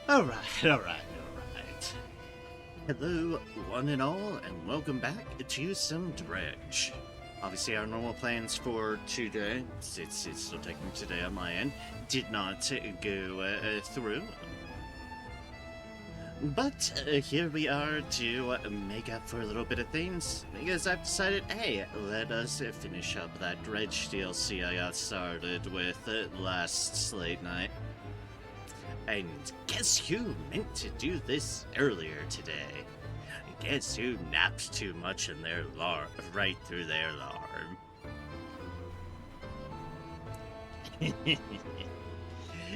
Alright, alright. Hello, one and all, and welcome back to some Dredge. Obviously, our normal plans for today, it's still taking today on my end, did not go through. But here we are to make up for a little bit of things, because I've decided, hey, let us finish up that Dredge DLC I got started with last late night. And guess who meant to do this earlier today? Guess who napped too much in their alarm, right through their alarm?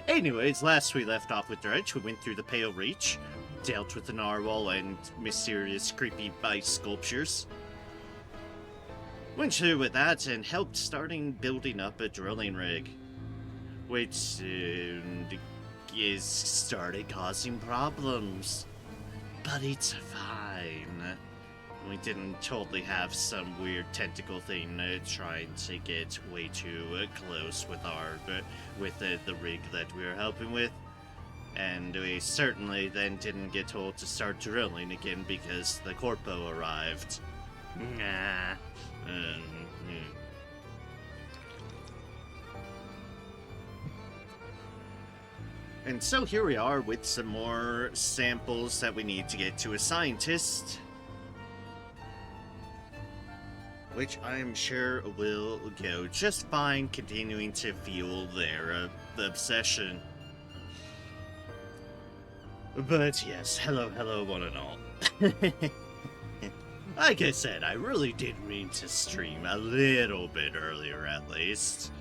Anyways, last we left off with Dredge, we went through the Pale Reach, dealt with the narwhal and mysterious creepy ice sculptures. Went through with that and helped starting building up a drilling rig, which soon is started causing problems. But it's fine. We didn't totally have some weird tentacle thing trying to get way too close with the rig that we were helping with. And we certainly then didn't get told to start drilling again because the corpo arrived. Nah. And so here we are with some more samples that we need to get to a scientist, which I'm sure will go just fine, continuing to fuel their obsession. But yes, hello one and all. Like I said, I really did mean to stream a little bit earlier at least,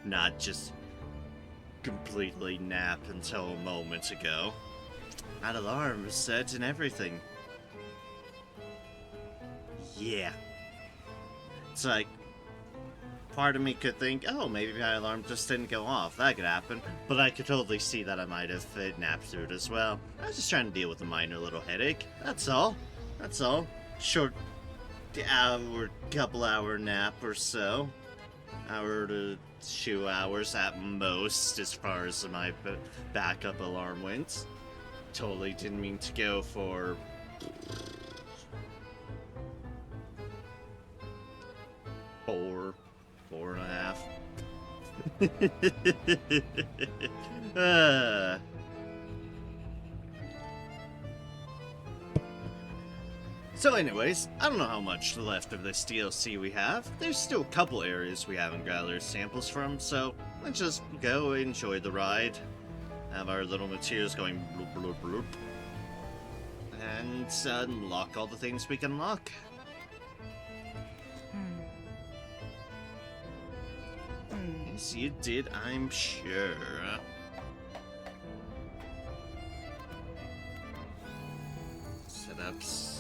not just completely nap until moments ago. That alarm was set and everything. Yeah. It's like, part of me could think, oh, maybe my alarm just didn't go off. That could happen. But I could totally see that I might have napped through it as well. I was just trying to deal with a minor little headache. That's all. That's all. Short couple hour nap or so. Hour to 2 hours at most, as far as my backup alarm went. Totally didn't mean to go for 4.5. So anyways, I don't know how much left of this DLC we have. There's still a couple areas we haven't gathered samples from, so let's just go enjoy the ride. Have our little materials going bloop bloop bloop. And unlock all the things we can unlock. Yes, you did, I'm sure. Setups.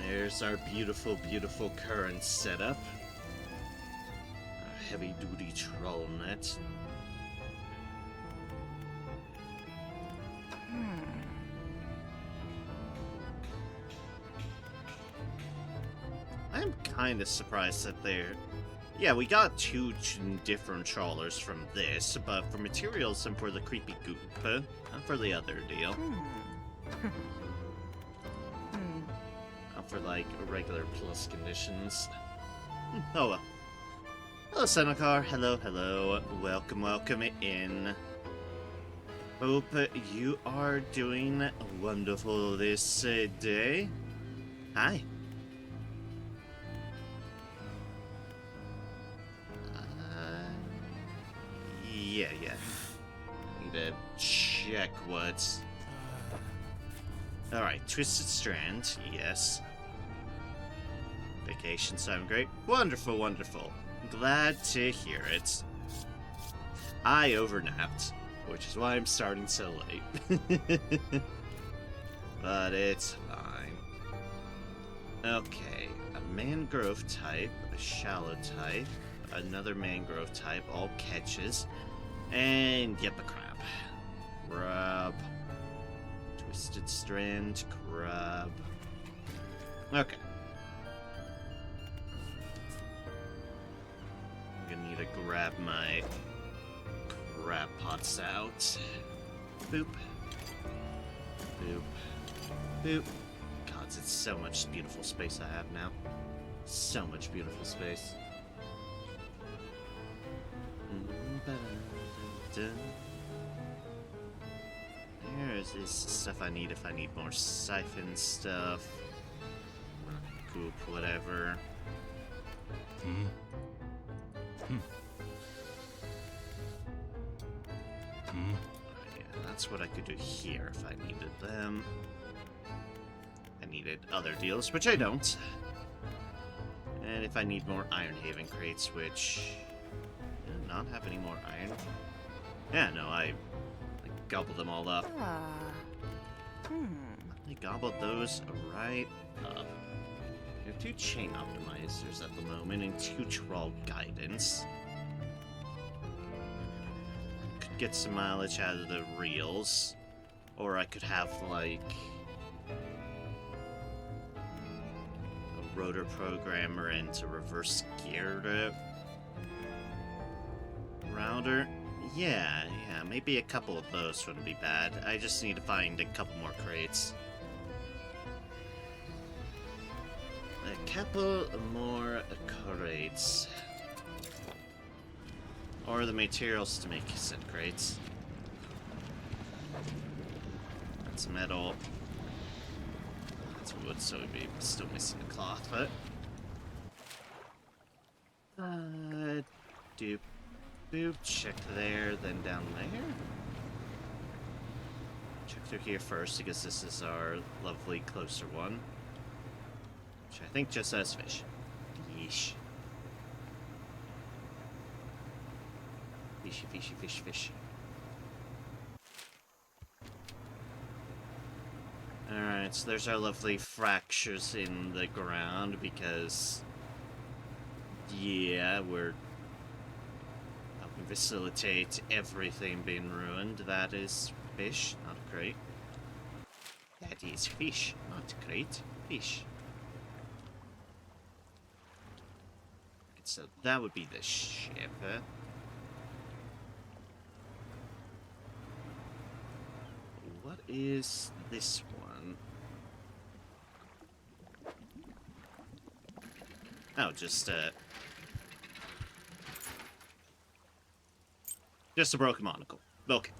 There's our beautiful, beautiful current setup. A heavy-duty troll net. I'm kind of surprised that they're... Yeah, we got two different trawlers from this, but for materials and for the creepy goop, not for the other deal. Not for, like, regular plus conditions. Oh well. Hello, Senokar. Hello. Welcome in. Hope you are doing wonderful this day. Hi. Yeah. Need to check what... Alright, Twisted Strand, yes. Vacation sound great. Wonderful. Glad to hear it. I overnapped, which is why I'm starting so late. But it's fine. Okay, a mangrove type, a shallow type, another mangrove type, all catches, and yep, a crab. Crab. Twisted Strand, crab. Okay. I'm gonna need to grab my crab pots out. Boop. Boop. Boop. God, it's so much beautiful space I have now. So much beautiful space. There's this stuff I need if I need more siphon stuff. Goop, whatever. Yeah, that's what I could do here if I needed them. I needed other deals, which I don't. And if I need more Iron Haven crates, which... do I not have any more iron? Yeah, no, I gobbled them all up. I gobbled those right up. We have 2 chain optimizers at the moment and 2 trawl guidance. Could get some mileage out of the reels. Or I could have, like, a rotor programmer and a reverse geared router. Yeah, maybe a couple of those wouldn't be bad. I just need to find a couple more crates. A couple more crates. Or the materials to make said crates. That's metal. That's wood, so we'd be still missing a cloth, but... doop. Boop, check there, then down there. Check through here first, because this is our lovely closer one. Which I think just says fish. Yeesh. Fishy, fishy, fish, fish. Alright, so there's our lovely fractures in the ground, because... yeah, we're... facilitate everything being ruined. That is fish, not crate. That is fish, not crate. Fish. So that would be the ship. What is this one? Oh, just a broken monocle. Okay.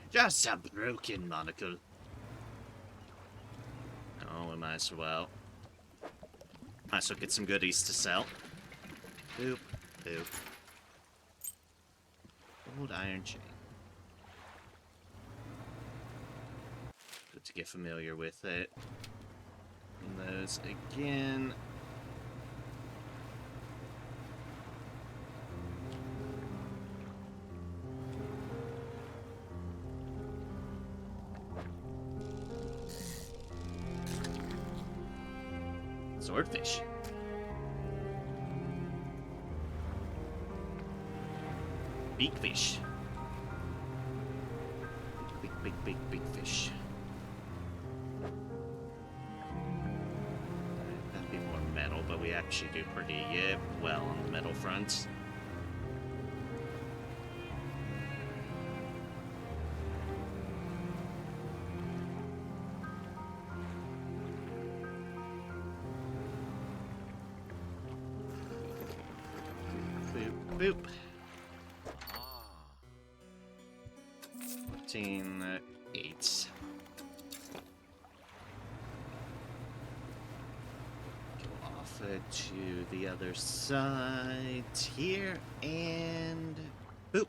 Just a broken monocle. Oh, we might as well. Might as well get some goodies to sell. Boop, boop. Old iron chain. Good to get familiar with it. And those again. Swordfish. Beakfish. Big fish. That'd be more metal, but we actually do pretty well on the metal front. Boop. 14.8. Go off to the other side here, and boop.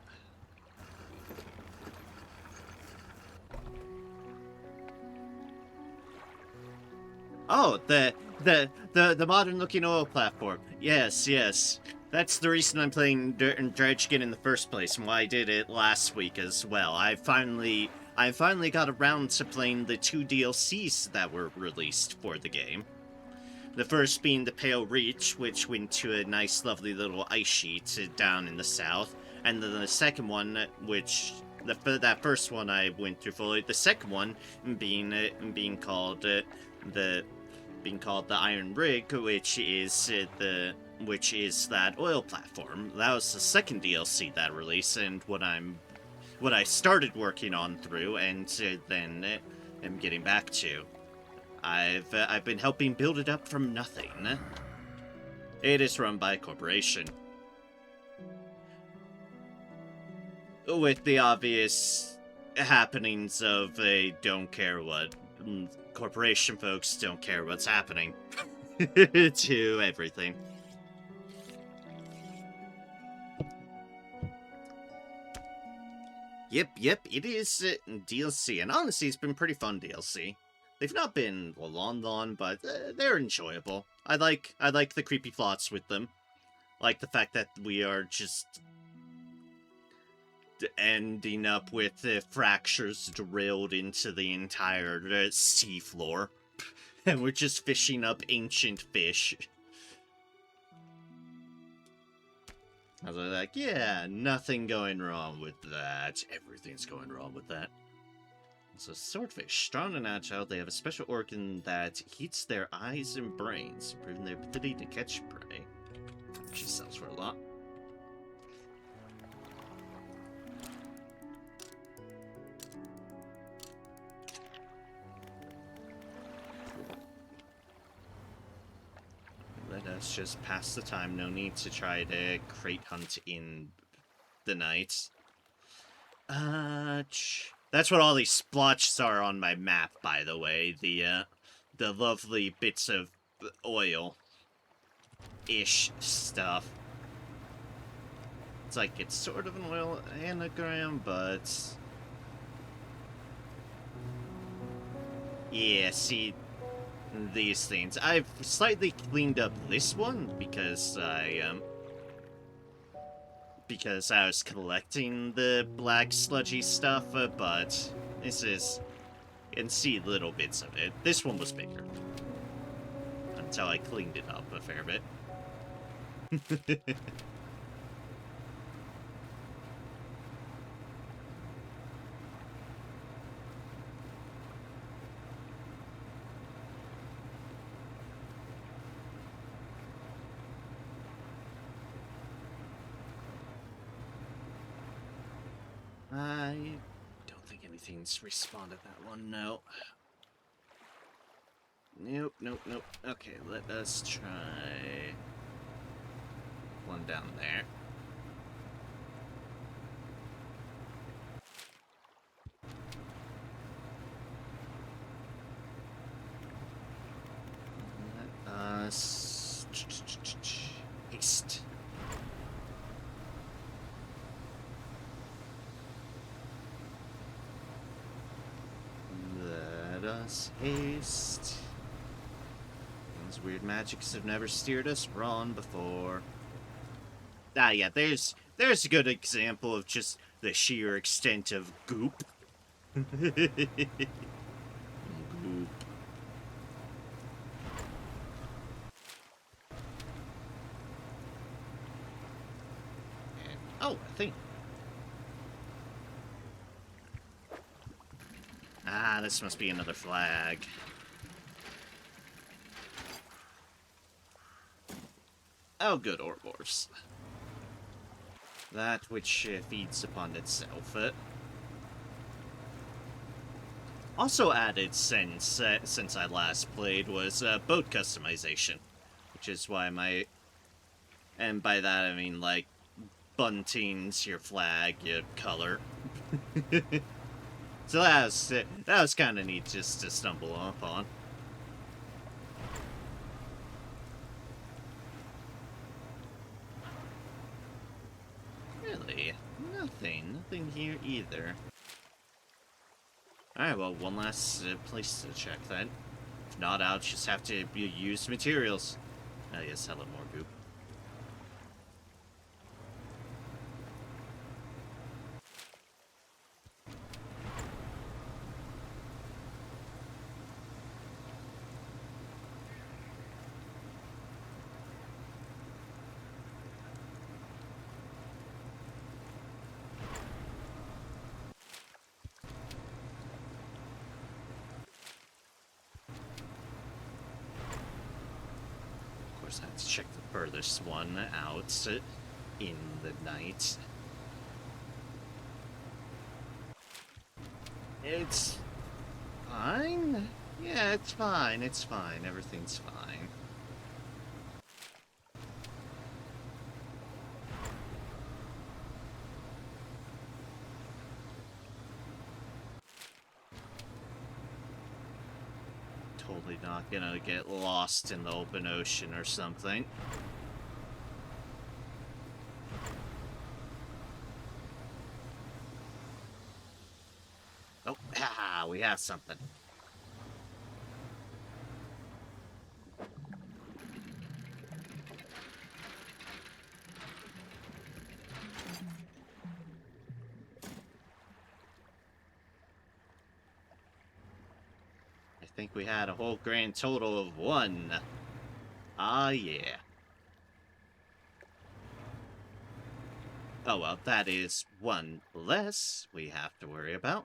Oh, the modern looking oil platform. Yes. That's the reason I'm playing Dredge again in the first place, and why I did it last week as well. I finally got around to playing the 2 DLCs that were released for the game. The first being the Pale Reach, which went to a nice, lovely little ice sheet down in the south, and then the second one, which that first one I went through fully. The second one being called the Iron Rig, which is that oil platform. That was the second DLC that released, and what I'm what I started working on through, and then am getting back to. I've been helping build it up from nothing. It is run by a corporation, with the obvious happenings of they don't care what corporation folks don't care what's happening to everything. Yep, it is DLC, and honestly, it's been pretty fun DLC. They've not been long, but they're enjoyable. I like the creepy plots with them. Like the fact that we are just ending up with fractures drilled into the entire seafloor, and we're just fishing up ancient fish. I was like, yeah, nothing going wrong with that. Everything's going wrong with that. So swordfish, strong and agile, they have a special organ that heats their eyes and brains, improving their ability to catch prey. She sells for a lot. Let us just pass the time. No need to try to crate hunt in the night. That's what all these splotches are on my map, by the way. The lovely bits of oil-ish stuff. It's like it's sort of an oil anagram, but yeah, see these things. I've slightly cleaned up this one because I was collecting the black sludgy stuff, but this is, you can see little bits of it. This one was bigger until I cleaned it up a fair bit. I don't think anything's responded that one, no. Nope. Okay, let us try one down there. Let us haste. Let us haste. Those weird magics have never steered us wrong before. Ah, yeah, there's a good example of just the sheer extent of goop. Goop. And, oh, I think. Ah, this must be another flag. Oh, good, Ouroboros. That which feeds upon itself. Also added since I last played was boat customization, which is why and by that I mean like buntings, your flag, your color. So that was kind of neat just to stumble upon. Really? Nothing here either. Alright, well, one last place to check then. If not, I'll just have to use materials. Oh yes, hello, more goop. I have to check the furthest one out in the night. It's fine. Yeah, it's fine. It's fine. Everything's fine. Totally not gonna get lost in the open ocean or something. Oh, we have something. I think we had a whole grand total of 1. Ah, yeah. Oh, well, that is 1 less we have to worry about.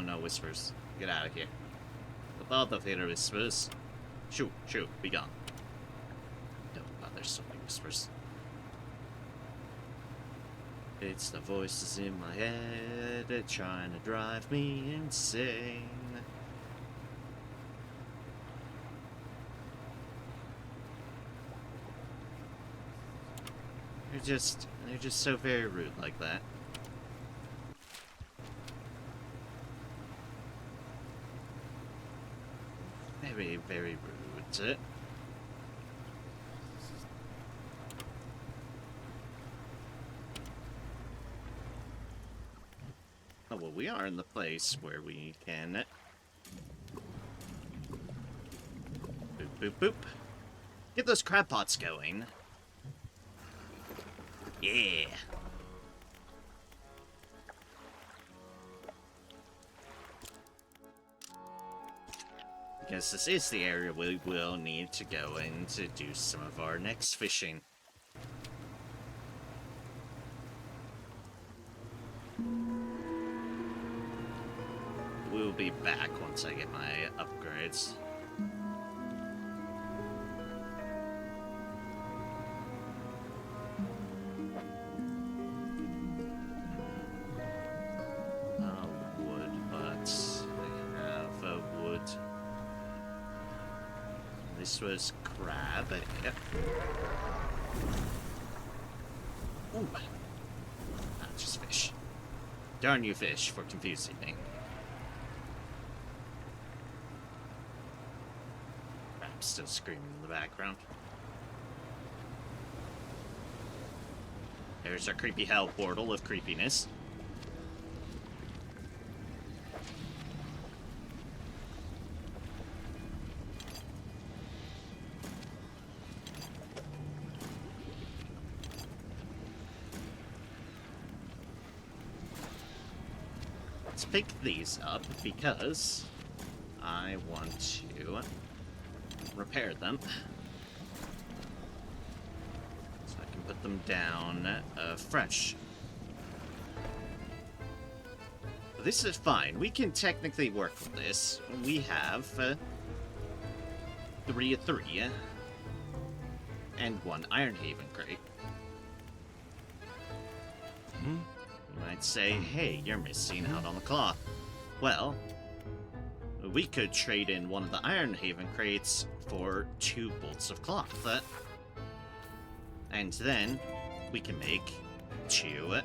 No, whispers. Get out of here. With all the theater whispers. Shoo, be gone. Oh, wow, there's so many whispers. It's the voices in my head trying to drive me insane. They're just so very rude like that. Very, very rude. Oh, well, we are in the place where we can... Boop, boop, boop. Get those crab pots going. Yeah. Because this is the area we will need to go in to do some of our next fishing. We'll be back once I get my upgrades. Wood, but I have a wood. This was crab. Yep. Ooh. Ah, just fish. Darn you fish for confusing me. Crab's still screaming in the background. There's our creepy hell portal of creepiness. Let's pick these up because I want to repair them. So I can put them down fresh. But this is fine. We can technically work with this. We have 3 of 3 and 1 Ironhaven crate. You might say, hey, you're missing out on the cloth. Well, we could trade in one of the Ironhaven crates for 2 bolts of cloth. And then we can make 2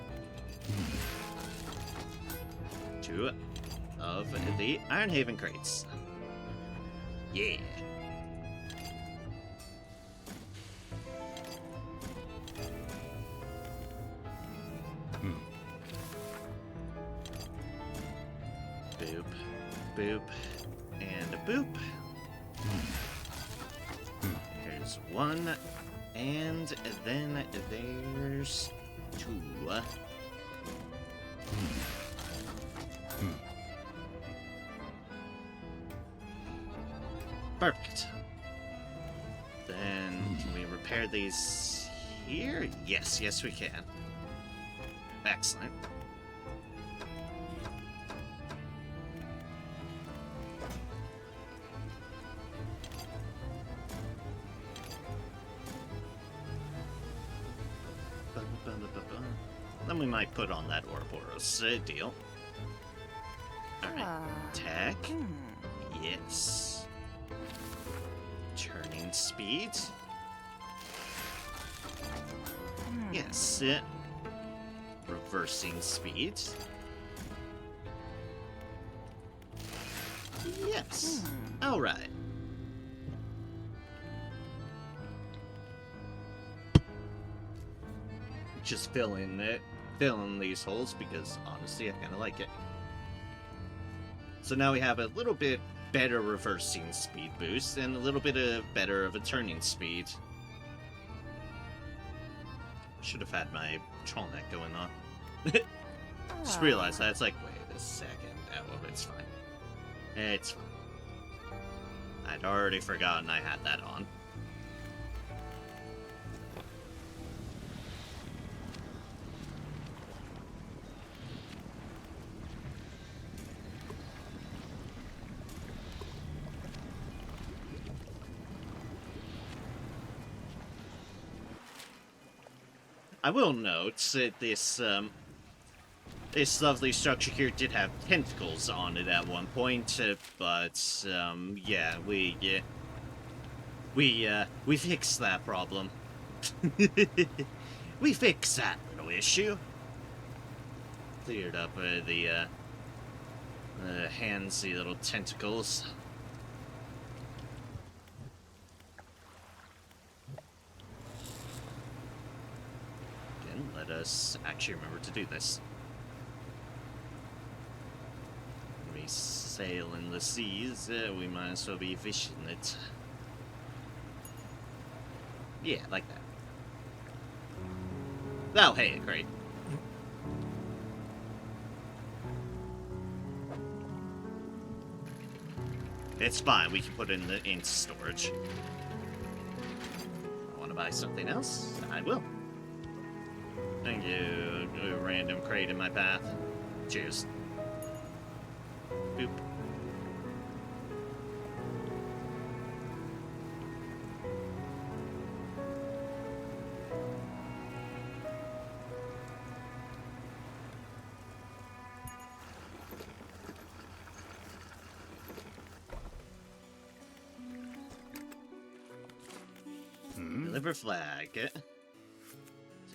of the Ironhaven crates. Yeah. Boop, boop, and a boop. There's 1, and then there's 2. Perfect. Then can we repair these here? Yes, we can. Excellent. then we might put on that Ouroboros deal. Alright, attack. Yes. Turning speed. Yes. Reversing speed. Yes. Alright. Just fill in these holes because honestly I kinda like it. So now we have a little bit better reversing speed boost and a little bit better of a turning speed. Should have had my troll neck going on. Just realized that. It's like, wait a second. Oh, it's fine. It's fine. I'd already forgotten I had that on. I will note that this lovely structure here did have tentacles on it at one point, but yeah, we fixed that problem. We fixed that little issue. Cleared up the handsy little tentacles. Let us actually remember to do this. When we sail in the seas, we might as well be fishing it. Yeah, like that. Oh, hey, great. It's fine, we can put it into storage. I want to buy something else? I will. Thank you, a random crate in my path. Cheers. Boop. Deliver flag.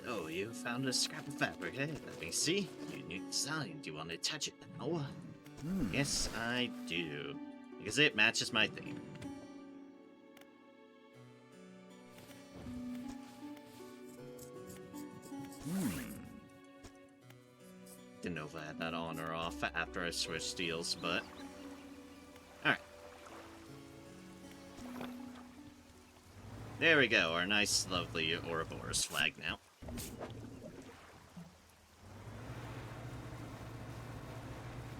Oh, you found a scrap of fabric, eh? Let me see. Unique design. Do you want to touch it now? Yes, I do. Because it matches my theme. Didn't know if I had that on or off after I switched deals, but... Alright. There we go, our nice, lovely Ouroboros flag now.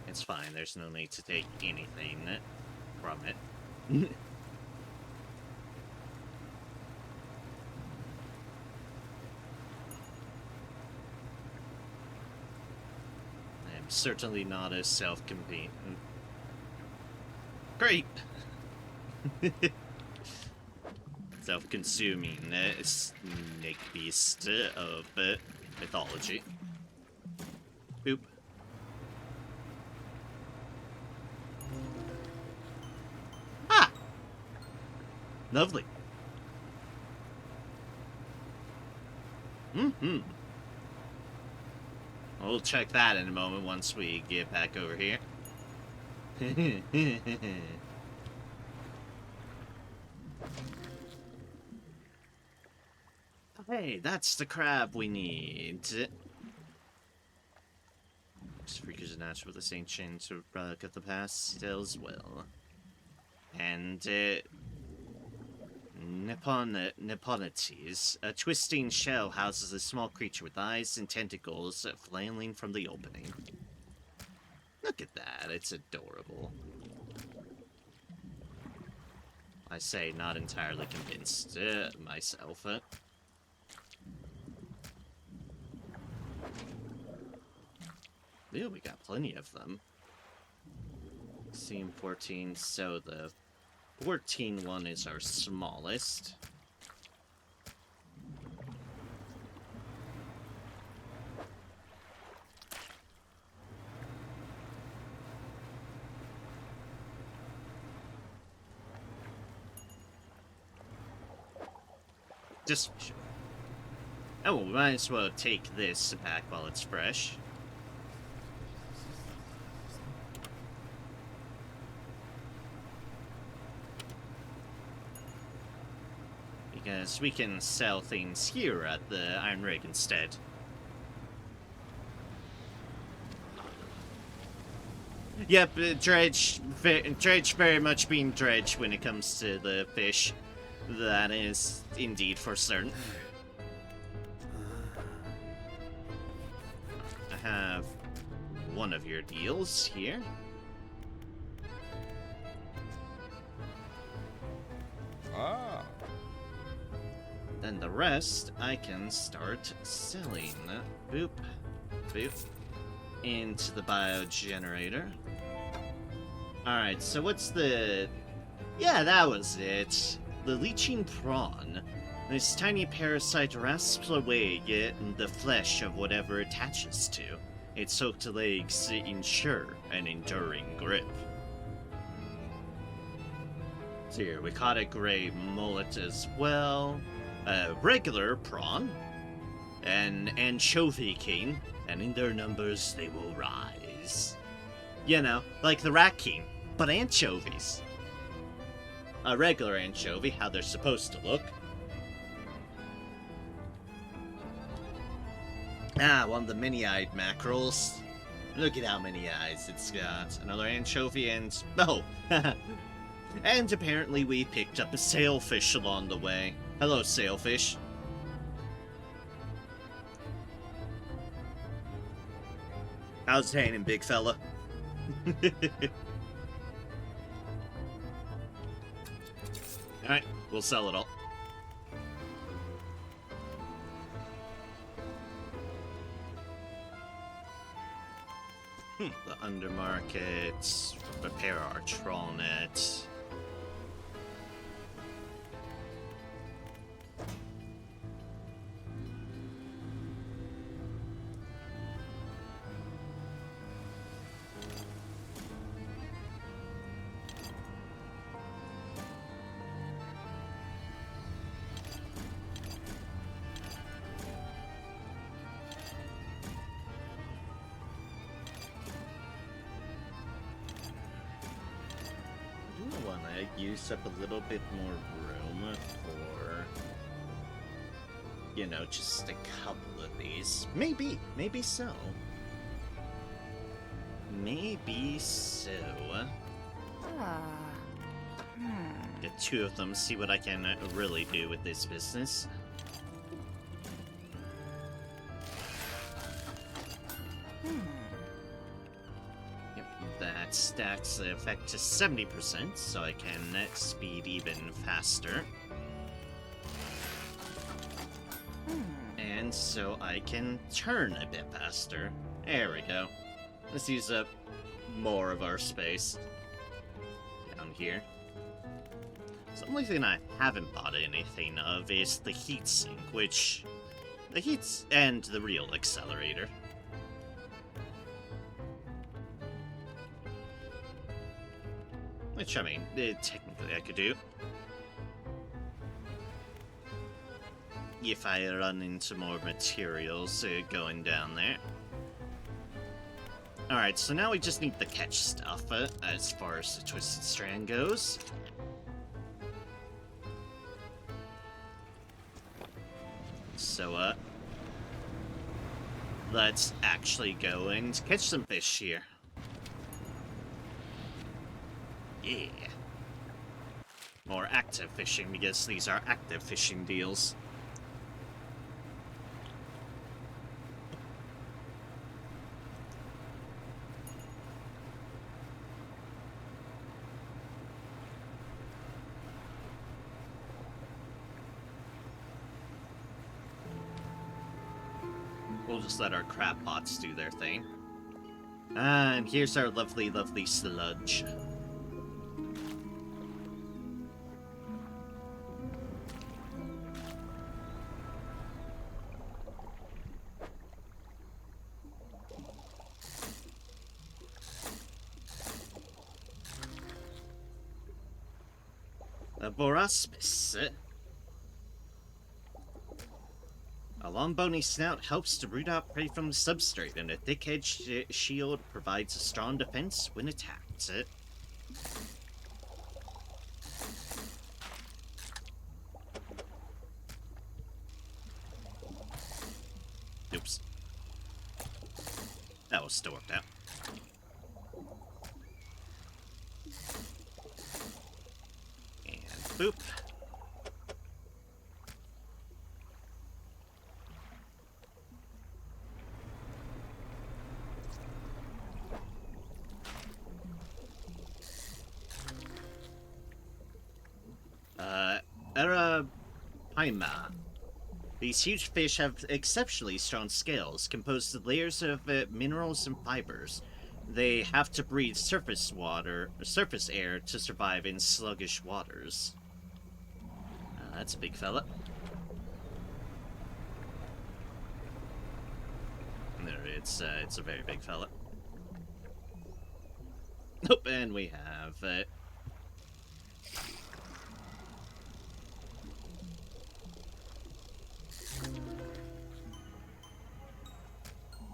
It's fine, there's no need to take anything from it. I'm certainly not as self-contained. Great! Self-consuming snake beast of mythology. Boop. Ah! Lovely. We'll check that in a moment once we get back over here. Hey, that's the crab we need. This freakers are natural with the ancient relic of the past still as well. And Nipponites. A twisting shell houses a small creature with eyes and tentacles flailing from the opening. Look at that, it's adorable. I say, not entirely convinced myself. Yeah, we got plenty of them. Scene 14, so the 14 one is our smallest. Just fish it. Oh, we might as well take this back while it's fresh. Because we can sell things here at the Iron Rig instead. Yep, Dredge very much being Dredge when it comes to the fish. That is indeed for certain. I have one of your deals here. Ah. Then the rest I can start selling. Boop, boop, into the biogenerator. Alright, so what's the... Yeah, that was it. The leeching prawn. This tiny parasite rasps away the flesh of whatever it attaches to. Its hooked legs ensure an enduring grip. So here, we caught a gray mullet as well. A regular prawn. An anchovy king. And in their numbers, they will rise. You know, like the rat king, but anchovies. A regular anchovy, how they're supposed to look. Ah, one of the many-eyed mackerels. Look at how many eyes it's got. Another anchovy and... Oh! And apparently we picked up a sailfish along the way. Hello, sailfish. How's it hanging, big fella? Alright, we'll sell it all. The undermarket, repair our trollnet. Use up a little bit more room for, you know, just a couple of these. Maybe so. Maybe so. Get two of them, see what I can really do with this business. That stacks the effect to 70%, so I can speed even faster. And so I can turn a bit faster. There we go. Let's use up more of our space. Down here. So the only thing I haven't bought anything of is the heatsink, which... The heats and the real accelerator. Which, I mean, technically I could do. If I run into more materials going down there. Alright, so now we just need the catch stuff as far as the Twisted Strand goes. So, let's actually go and catch some fish here. Yeah. More active fishing, because these are active fishing deals. We'll just let our crab pots do their thing. And here's our lovely, lovely sludge. Boraspis. A long bony snout helps to root out prey from the substrate, and a thick-edged shield provides a strong defense when attacked. Oops. That was still worked out. And boop. Arapaima. These huge fish have exceptionally strong scales, composed of layers of minerals and fibers. They have to breathe surface air to survive in sluggish waters. That's a big fella. There, it's a very big fella. Nope, and we have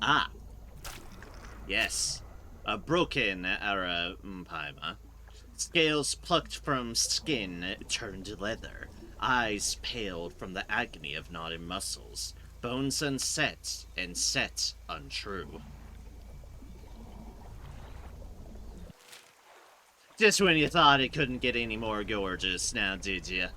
Ah! Yes. A broken Arapaima. Scales plucked from skin turned leather. Eyes paled from the agony of knotted muscles. Bones unset and set untrue. Just when you thought it couldn't get any more gorgeous, now did ya?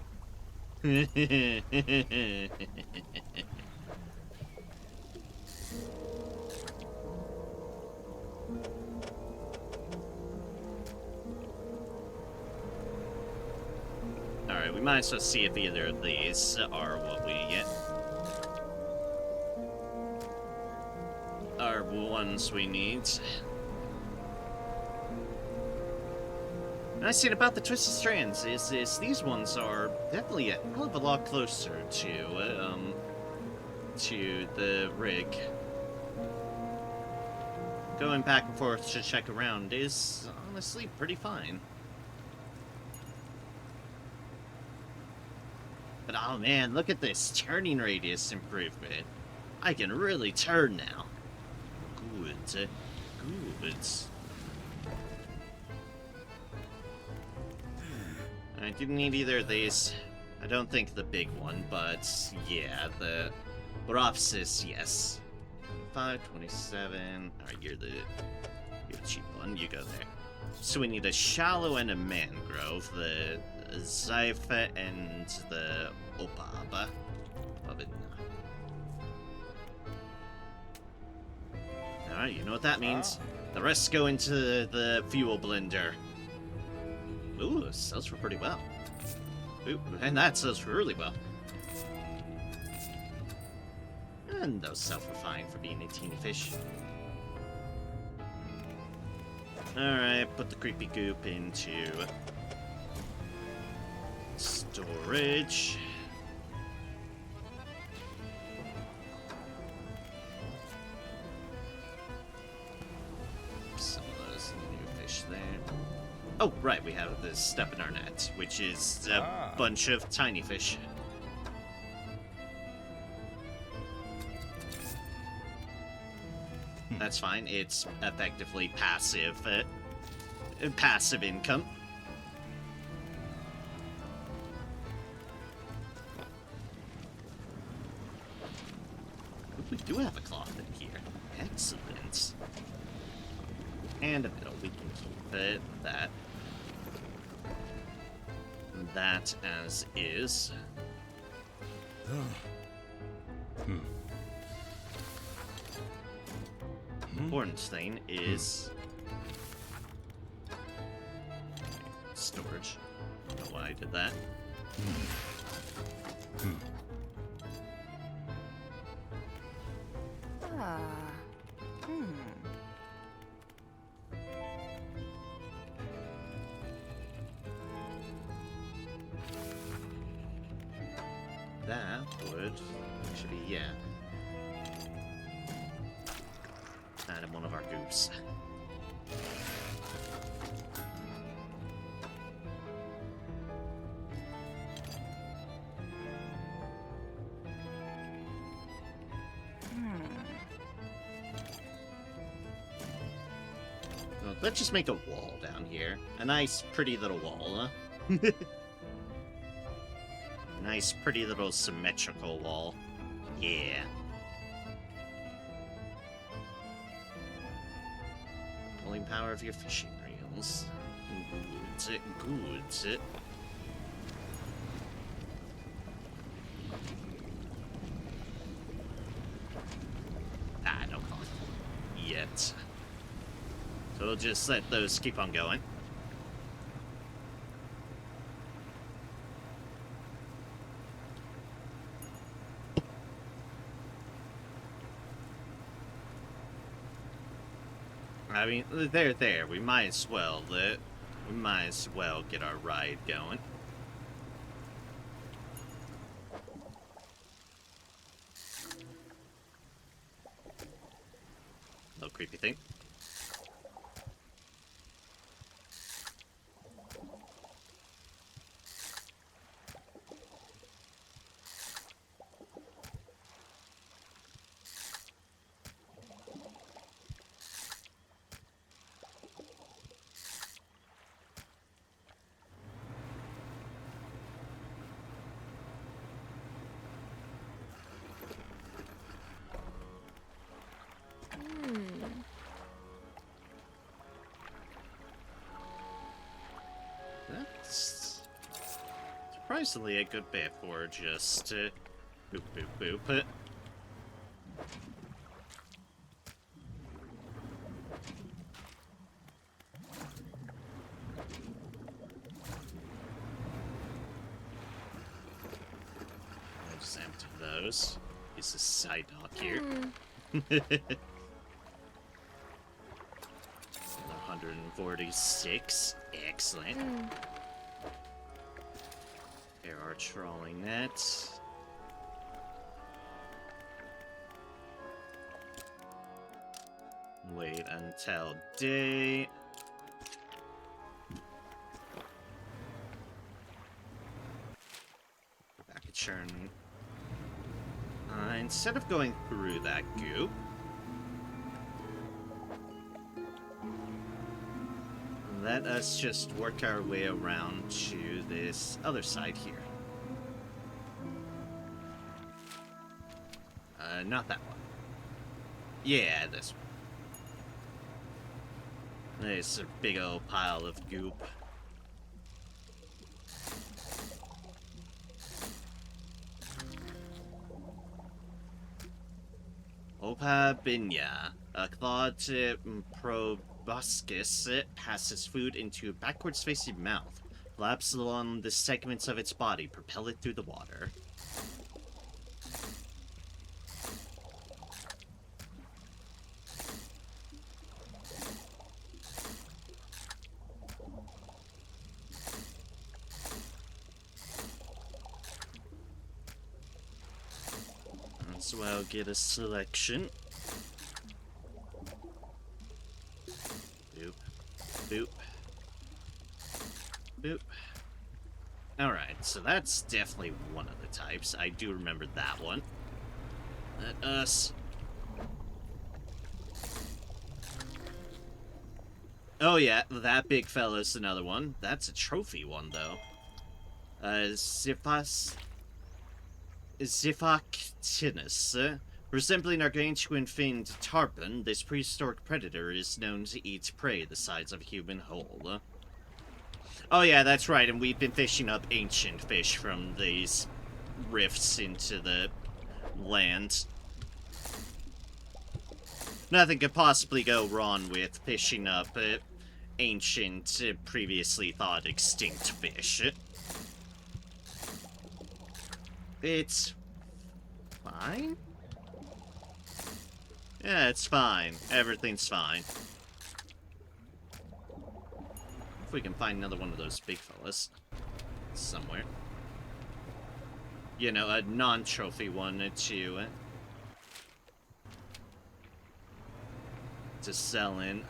Alright, we might as well see if either of these are what we get. Are ones we need. Nice thing about the Twisted Strands is these ones are definitely a hell of a lot closer to the rig. Going back and forth to check around is honestly pretty fine. But oh man, look at this turning radius improvement. I can really turn now. Good. Good. I didn't need either of these. I don't think the big one, but yeah, the Boropsis, yes. 527. Alright, you're the cheap one. You go there. So we need a shallow and a mangrove, the Zypha and the Opaba. Alright, you know what that means. The rest go into the fuel blender. Ooh, it sells for pretty well. Ooh, and that sells for really well. And those sell for fine for being a teeny fish. Alright, put the creepy goop into storage. Some of those new fish there. Oh, right, we have the step in our net, which is a bunch of tiny fish. That's fine. It's effectively passive income. We do have a cloth in here. Excellent. And a middle. We can keep that. That as is. Important thing is storage. I don't know why I did that. That would actually, yeah. Add in one of our goops. let's just make a wall down here. A nice, pretty little wall, huh? Nice, pretty little symmetrical wall. Yeah. Pulling power of your fishing reels. Good, good. Ah, no call. Yet. So we'll just let those keep on going. I mean, they're there. We might as well get our ride going. Little creepy thing. That's surprisingly a good bit for just boop boop boop. I'll just empty those. It's a side dock here. 146. Excellent. There are trolling nets. Wait until day. Back at churn. Instead of going through that goop, let us just work our way around to this other side here. Not that one. Yeah, this one. There's a big old pile of goop. Opa Binya, a clawed proboscis passes food into a backwards facing mouth, flaps along the segments of its body, propel it through the water. As well, get a selection. Boop. Boop. Boop. Alright, so that's definitely one of the types. I do remember that one. Let us... Oh yeah, that big fella's another one. That's a trophy one, though. Ziphactinus. Resembling gargantuan finned tarpon, this prehistoric predator is known to eat prey the size of a human whole. Oh yeah, that's right, and we've been fishing up ancient fish from these rifts into the land. Nothing could possibly go wrong with fishing up ancient, previously thought extinct fish. It's fine? Yeah, it's fine. Everything's fine. If we can find another one of those big fellas somewhere. You know, a non-trophy one to sell in.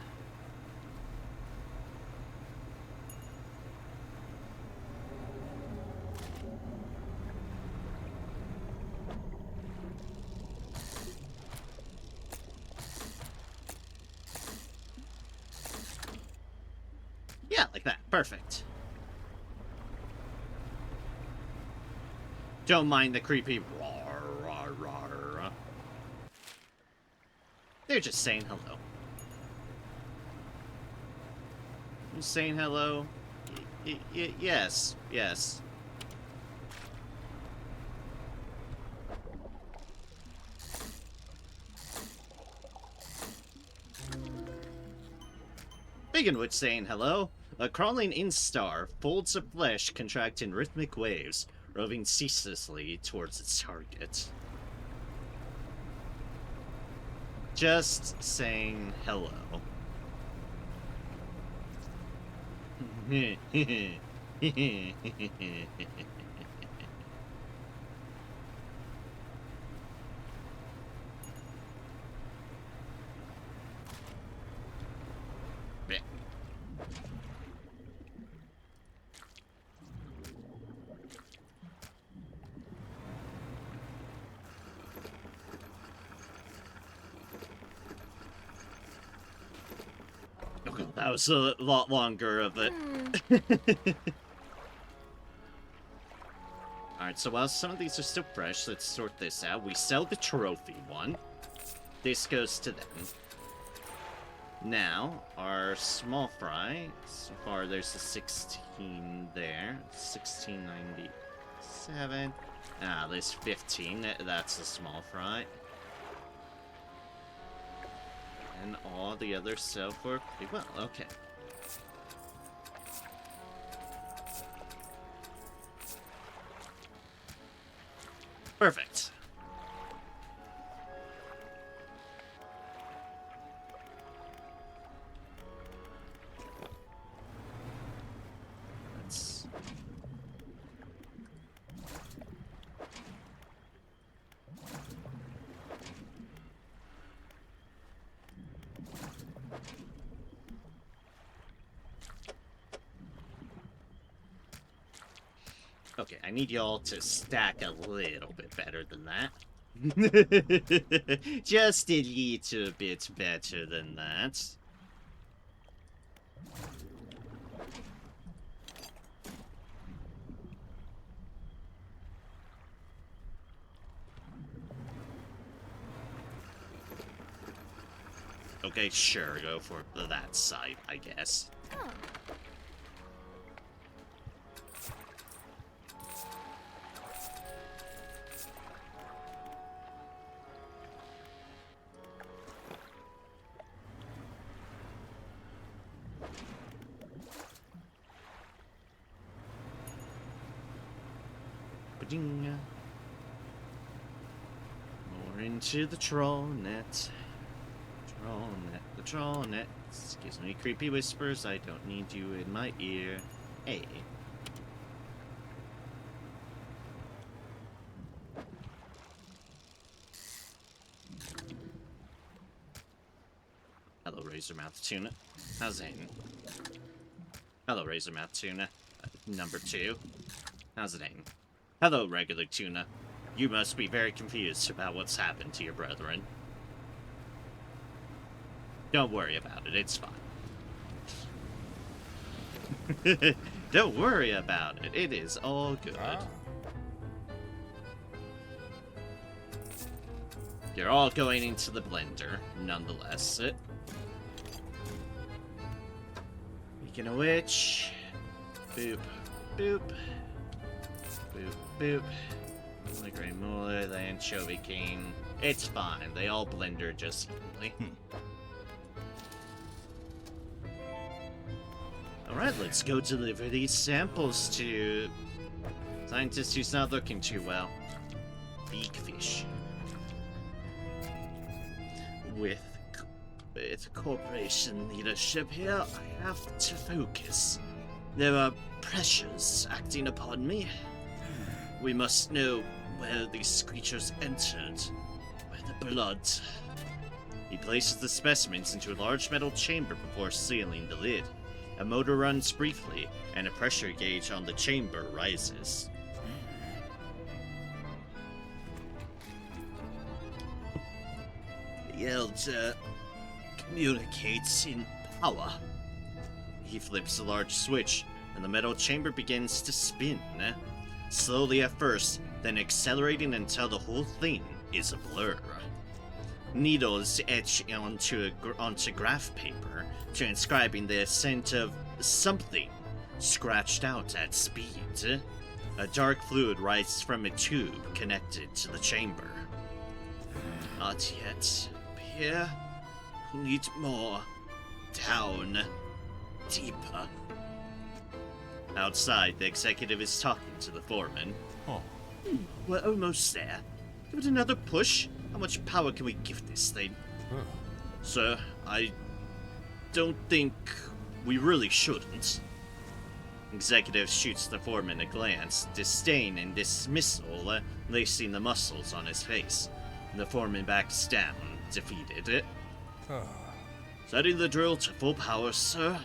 Yeah, like that. Perfect. Don't mind the creepy roar, roar, roar. They're just saying hello. Just saying hello. Yes, yes. Begin with saying hello. A crawling instar, folds of flesh contract in rhythmic waves, roving ceaselessly towards its target. Just saying hello. That was a lot longer of it. Alright, so while some of these are still fresh, let's sort this out. We sell the trophy one. This goes to them. Now, our small fry. So far, there's a 16 there. 1697. Ah, there's 15. That's a small fry. And all the others sell for pretty well. Okay. Perfect. Let's... Okay, I need y'all to stack a little bit better than that. Just a little bit better than that. Okay, sure, go for that side, I guess. Oh. Ba-ding. More into the troll net. Troll net, the troll net. Excuse me, creepy whispers. I don't need you in my ear. Hey. Hello, Razormouth Tuna. How's it aiming? Hello, Razormouth Tuna. Number 2. How's it aiming? Hello, regular tuna. You must be very confused about what's happened to your brethren. Don't worry about it, it's fine. Don't worry about it, it is all good. Ah. You're all going into the blender, nonetheless. Speaking of which... Boop, boop. Boop, boop. The Grey Moolah, the Anchovy King. It's fine, they all blender just evenly. Alright, let's go deliver these samples to... scientist who's not looking too well. Big fish. With corporation leadership here, I have to focus. There are pressures acting upon me. We must know where these creatures entered, where the blood... He places the specimens into a large metal chamber before sealing the lid. A motor runs briefly, and a pressure gauge on the chamber rises. The Elder communicates in power. He flips a large switch, and the metal chamber begins to spin. Slowly at first, then accelerating until the whole thing is a blur. Needles etch onto graph paper, transcribing the ascent of something scratched out at speed. A dark fluid rises from a tube connected to the chamber. Not yet. Here, we need more. Down. Deeper. Outside, the executive is talking to the foreman. Oh. We're almost there. Give it another push. How much power can we give this thing? Huh. Sir, I don't think we really shouldn't. Executive shoots the foreman a glance, disdain and dismissal lacing the muscles on his face. The foreman backs down, defeated. Setting the drill to full power, sir.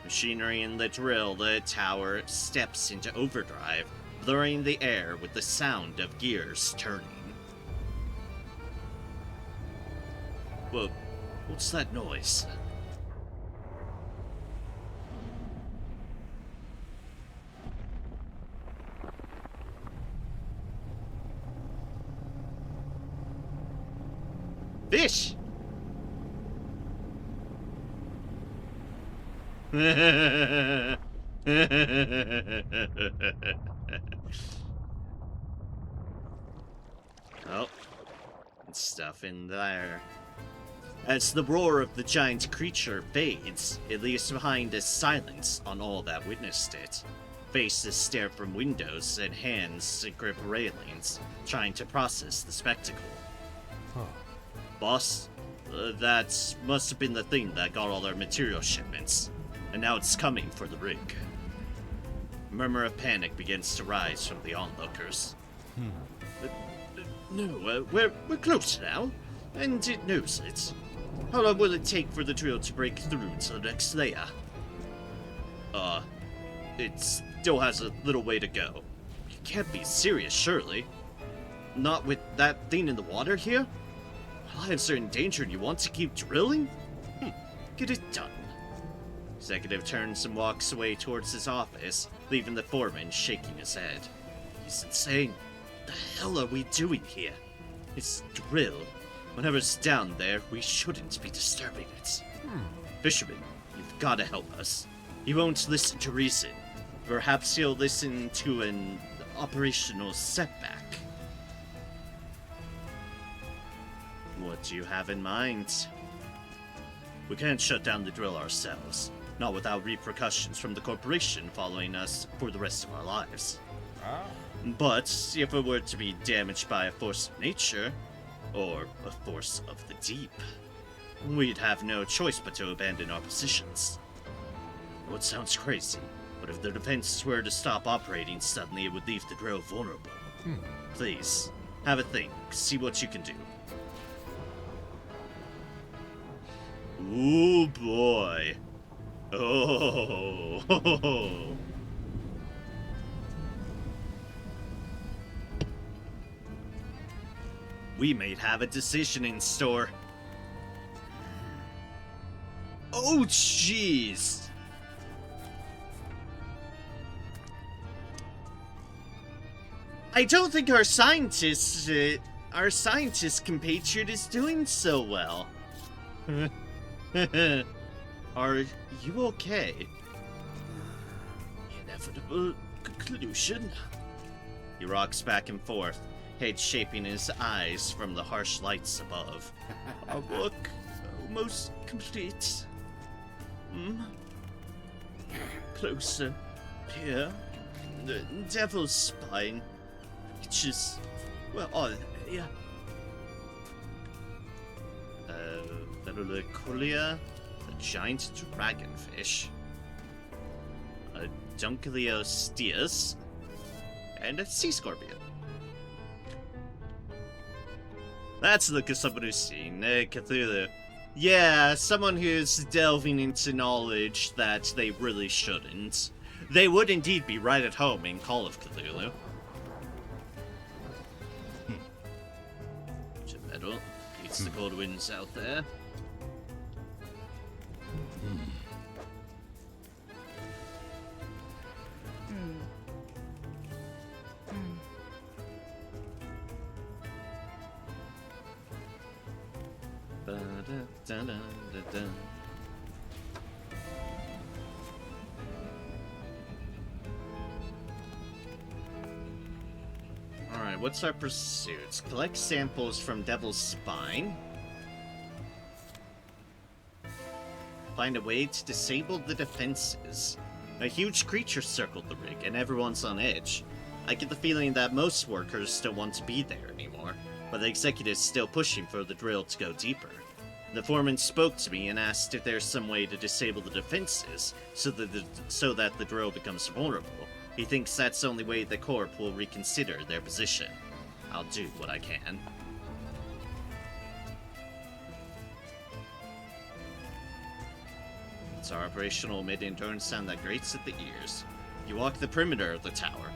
Machinery in the drill, the tower steps into overdrive, blurring the air with the sound of gears turning. Whoa, what's that noise? Fish! Oh, and stuff in there. As the roar of the giant creature fades, it leaves behind a silence on all that witnessed it. Faces stare from windows and hands grip railings, trying to process the spectacle. Boss, that must have been the thing that got all our material shipments, and now it's coming for the rig. A murmur of panic begins to rise from the onlookers. No, we're close now, and it knows it. How long will it take for the drill to break through to the next layer? It still has a little way to go. You can't be serious, surely. Not with that thing in the water here? Lives are in danger and you want to keep drilling? Get it done. Executive turns and walks away towards his office, leaving the foreman shaking his head. He's insane. What the hell are we doing here? It's drill. Whenever's down there, we shouldn't be disturbing it. Fisherman, you've got to help us. He won't listen to reason. Perhaps he'll listen to an operational setback. What do you have in mind? We can't shut down the drill ourselves, not without repercussions from the corporation following us for the rest of our lives. But if it were to be damaged by a force of nature, or a force of the deep, we'd have no choice but to abandon our positions. What sounds crazy, but if the defenses were to stop operating suddenly, it would leave the drill vulnerable. Please, have a think, see what you can do. Ooh boy. Oh. We might have a decision in store. Oh jeez. I don't think our scientist compatriot is doing so well. Are you okay? Inevitable conclusion. He rocks back and forth, head shaping his eyes from the harsh lights above. Our work almost complete. Closer. Here. The devil's spine. Which is... well, yeah. Verulicolia, a giant dragonfish, a Dunkleosteus, and a sea scorpion. That's the look of someone who's seen Cthulhu. Yeah, someone who's delving into knowledge that they really shouldn't. They would indeed be right at home in Call of Cthulhu. Metal beats the cold winds out there. Alright, what's our pursuits? Collect samples from Devil's Spine. Find a way to disable the defenses. A huge creature circled the rig, and everyone's on edge. I get the feeling that most workers don't want to be there anymore, but the executive's still pushing for the drill to go deeper. The foreman spoke to me and asked if there's some way to disable the defenses, so that the drill becomes vulnerable. He thinks that's the only way the Corp will reconsider their position. I'll do what I can. It's our operational mid-endurance sound that grates at the ears. You walk the perimeter of the tower.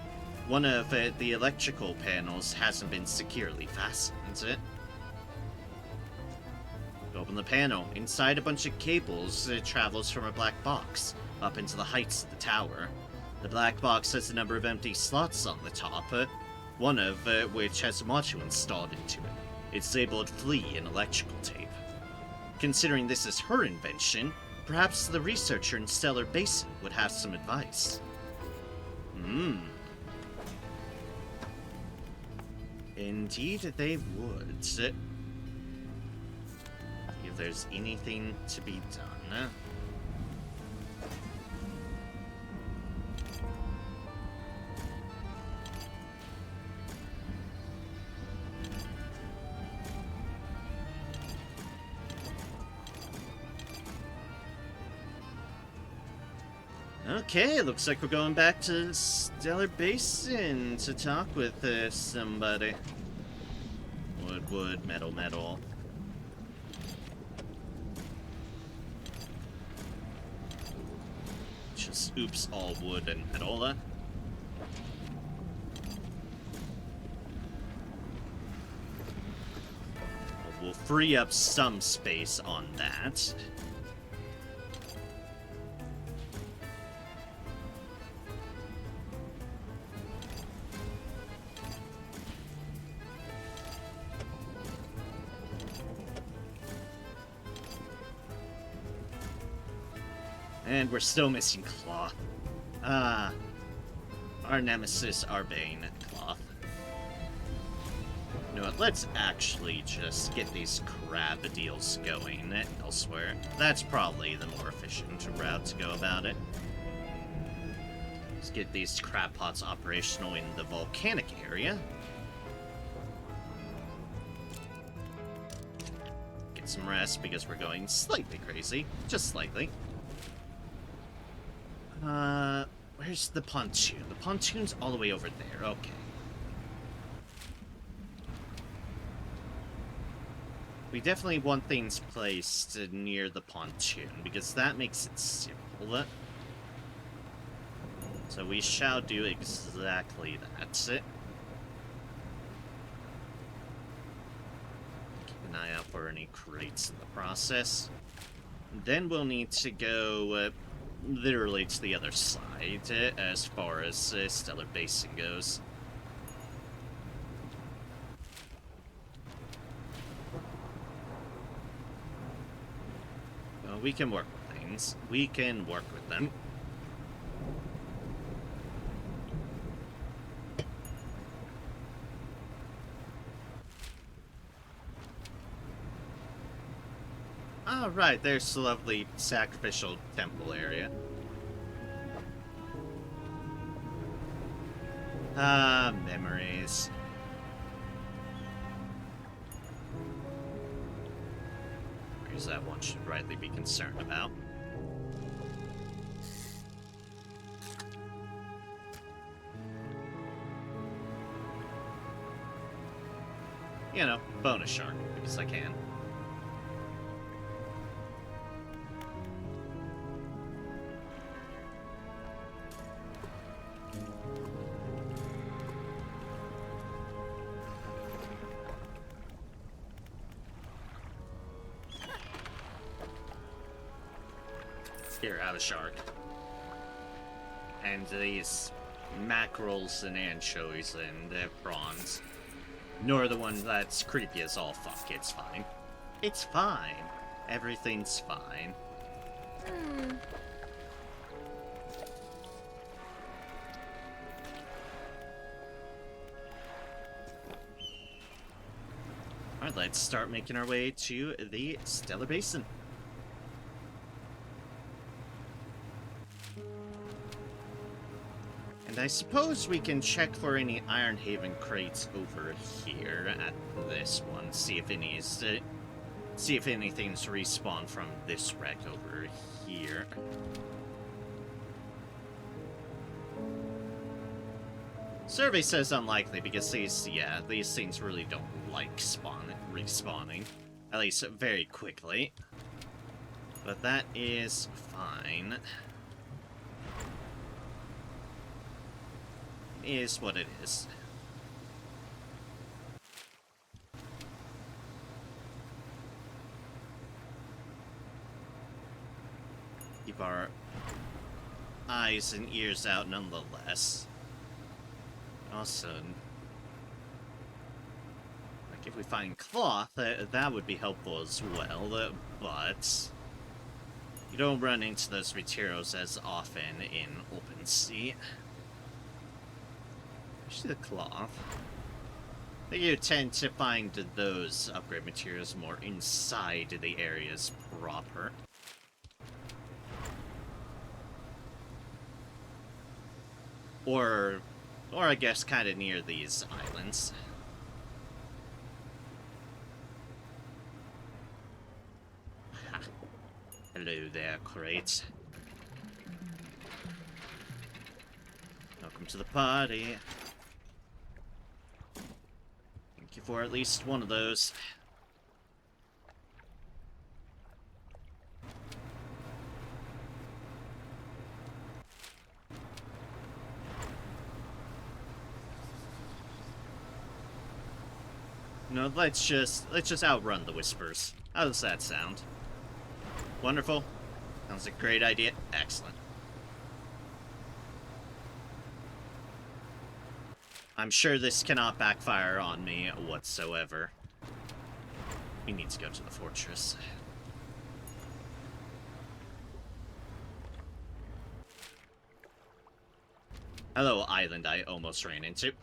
One of the electrical panels hasn't been securely fastened. Open the panel. Inside, a bunch of cables travels from a black box up into the heights of the tower. The black box has a number of empty slots on the top, one of which has a module installed into it. It's labeled Flea in electrical tape. Considering this is her invention, perhaps the researcher in Stellar Basin would have some advice. Indeed they would. See if there's anything to be done. Okay, looks like we're going back to Stellar Basin to talk with somebody. Wood, metal. Just oops, all wood and metal. We'll free up some space on that. And we're still missing Cloth. Our nemesis, our bane, Cloth. You know what, let's actually just get these crab deals going elsewhere. That's probably the more efficient route to go about it. Let's get these crab pots operational in the volcanic area. Get some rest because we're going slightly crazy. Just slightly. Where's the pontoon? The pontoon's all the way over there. Okay. We definitely want things placed near the pontoon, because that makes it simple. So we shall do exactly that. Keep an eye out for any crates in the process. Then we'll need to go literally to the other side as far as Stellar Basin goes. Well, we can work with things. We can work with them. Oh, right, there's the lovely sacrificial temple area. Ah, memories. Memories that one should rightly be concerned about. You know, bonus shark, because I can. Here, have a shark. And these mackerels and anchovies and prawns. Nor the one that's creepy as all fuck. It's fine. It's fine. Everything's fine. Alright, let's start making our way to the Stellar Basin. And I suppose we can check for any Ironhaven crates over here at this one. See if anything's respawned from this wreck over here. Survey says unlikely because these things really don't like respawning. At least very quickly. But that is fine. It is what it is. Keep our eyes and ears out nonetheless. Also, like if we find cloth, that would be helpful as well, but you don't run into those materials as often in open sea. Especially the cloth. I think you tend to find those upgrade materials more inside the areas proper. Or I guess kind of near these islands. Ha. Hello there, crate. Welcome to the party. Thank you for at least one of those. No, let's just outrun the whispers. How does that sound? Wonderful. Sounds like a great idea. Excellent. I'm sure this cannot backfire on me whatsoever. We need to go to the fortress. Hello, island I almost ran into.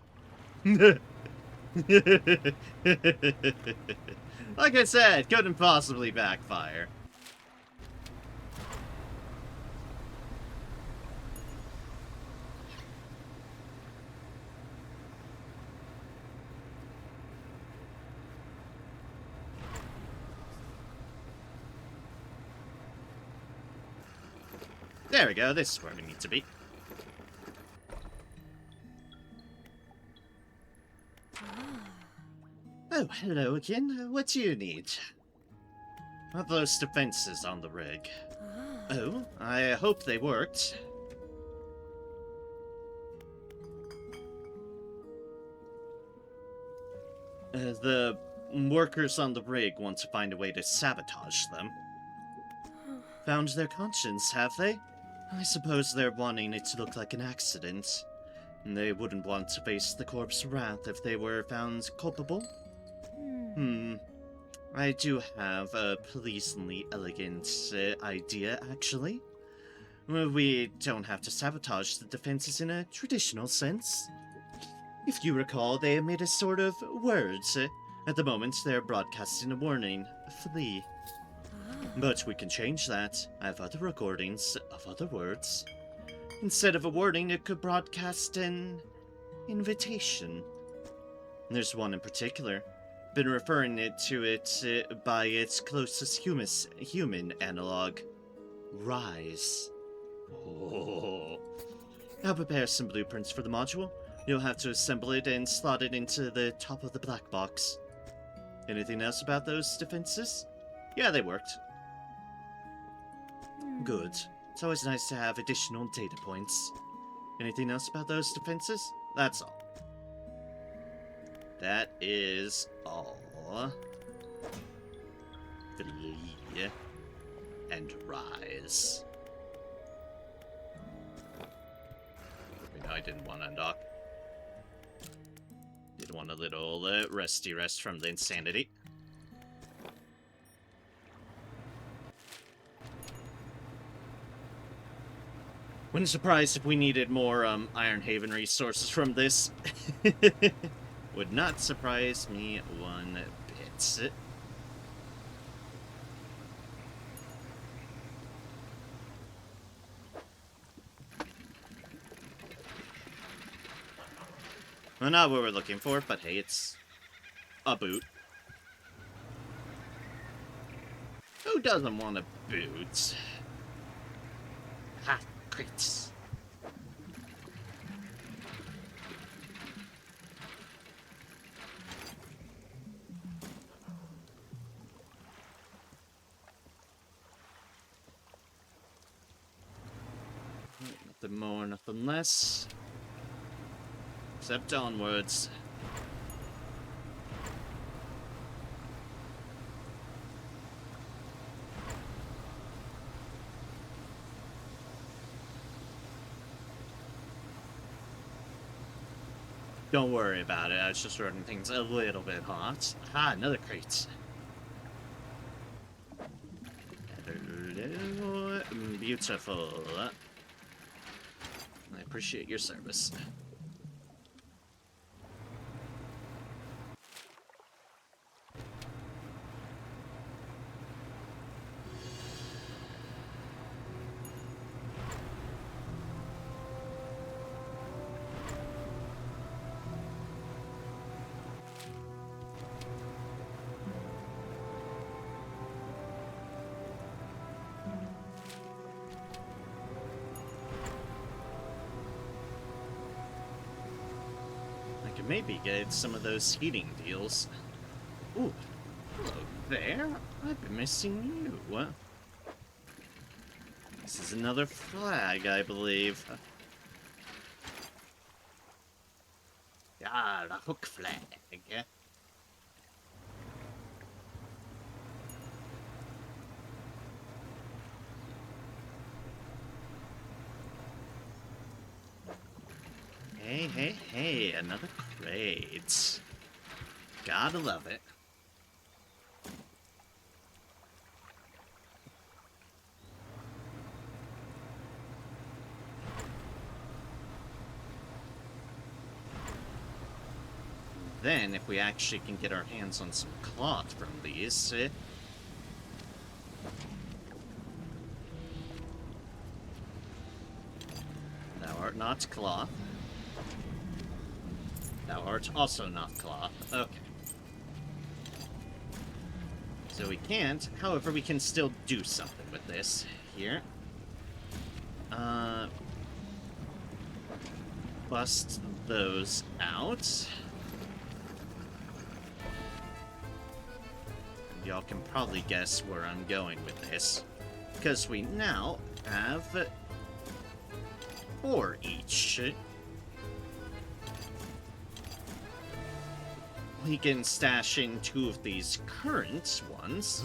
Like I said, couldn't possibly backfire. There we go, this is where we need to be. Oh, hello again. What do you need? How are those defenses on the rig? Oh, I hope they worked. The workers on the rig want to find a way to sabotage them. Found their conscience, have they? I suppose they're wanting it to look like an accident. They wouldn't want to face the corp's wrath if they were found culpable. I do have a pleasingly elegant idea, actually. We don't have to sabotage the defenses in a traditional sense. If you recall, they emit a sort of words. At the moment, they're broadcasting a warning. Flee. But we can change that. I have other recordings of other words. Instead of a warning, it could broadcast an invitation. There's one in particular. Been referring to it by its closest human analog. Rise. Oh. I'll prepare some blueprints for the module. You'll have to assemble it and slot it into the top of the black box. Anything else about those defenses? Yeah, they worked. Good. It's always nice to have additional data points. Anything else about those defenses? That's all. That is all. Flee and rise. I didn't want to undock. Did want a little resty rest from the insanity. Wouldn't surprise if we needed more Iron Haven resources from this. Would not surprise me one bit. Well, not what we're looking for, but hey, it's a boot. Who doesn't want a boot? Ha, crits. Nothing more, nothing less. Except onwards. Don't worry about it, I was just running things a little bit hot. Ah, another crate. Hello, beautiful. I appreciate your service. I could maybe get some of those heating deals. Ooh, hello there. I've been missing you. This is another flag, I believe. Ah, the hook flag. Hey, hey, hey, another crate. Gotta love it. Then, if we actually can get our hands on some cloth from these, thou art not cloth. Thou art also not cloth. Okay. So we can't, however, we can still do something with this here. Bust those out. Y'all can probably guess where I'm going with this. Because we now have 4 each. We can stash in 2 of these current ones.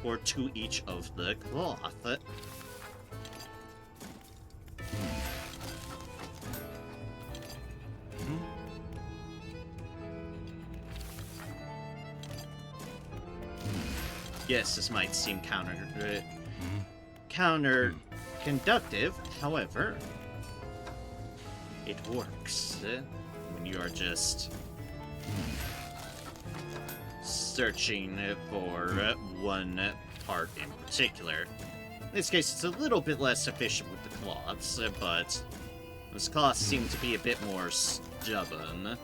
Or 2 each of the cloth. Yes, this might seem counter-conductive, however, it works when you are just searching for one part in particular. In this case, it's a little bit less efficient with the cloths, but those cloths seem to be a bit more stubborn.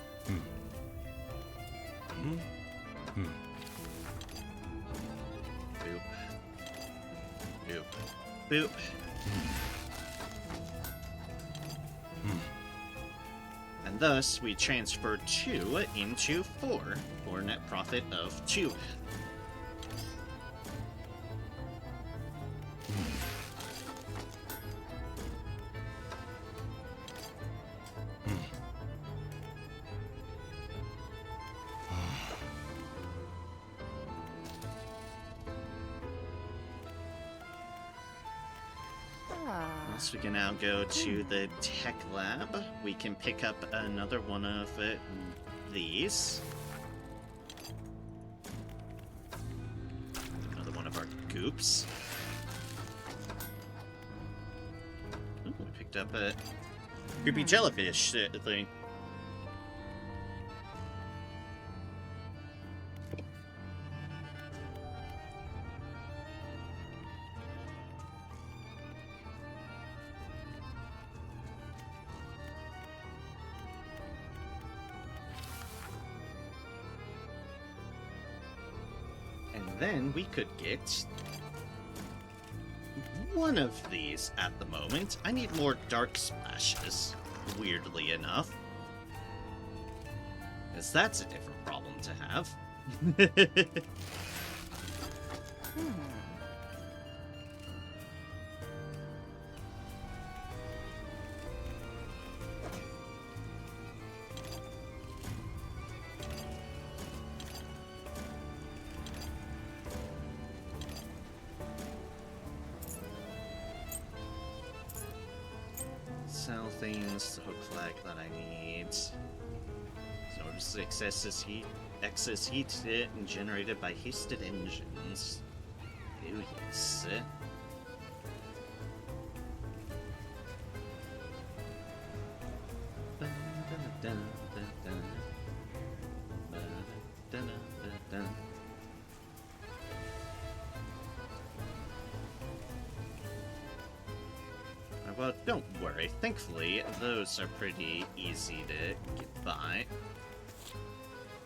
Boop. Boop. Boop. And thus, we transfer 2 into 4, for a net profit of 2. Once we can now go to the tech lab, we can pick up another one of these. Another one of our goops. picked up a creepy jellyfish thing. And then we could get one of these at the moment. I need more dark splashes, weirdly enough. Because that's a different problem to have. Sell things, the hook flag that I need. So just excess heat generated by hasted engines. Oh yes. Well, don't worry. Thankfully, those are pretty easy to get by.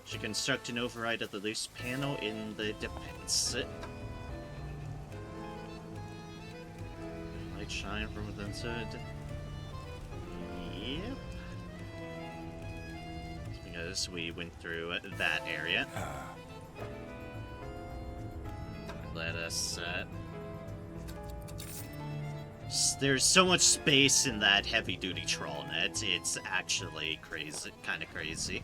She construct an override of the loose panel in the defense. Light shine from within hood. Yep. Because we went through that area. Let us, there's so much space in that heavy-duty troll net, it's actually crazy, kind of crazy.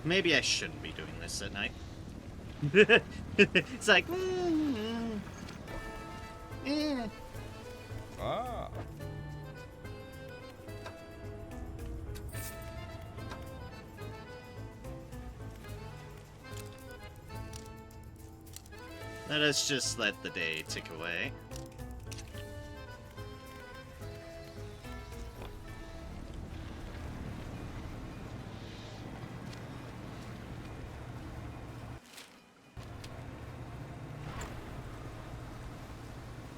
Maybe I shouldn't be doing this at night. It's like, Ah. Let us just let the day tick away.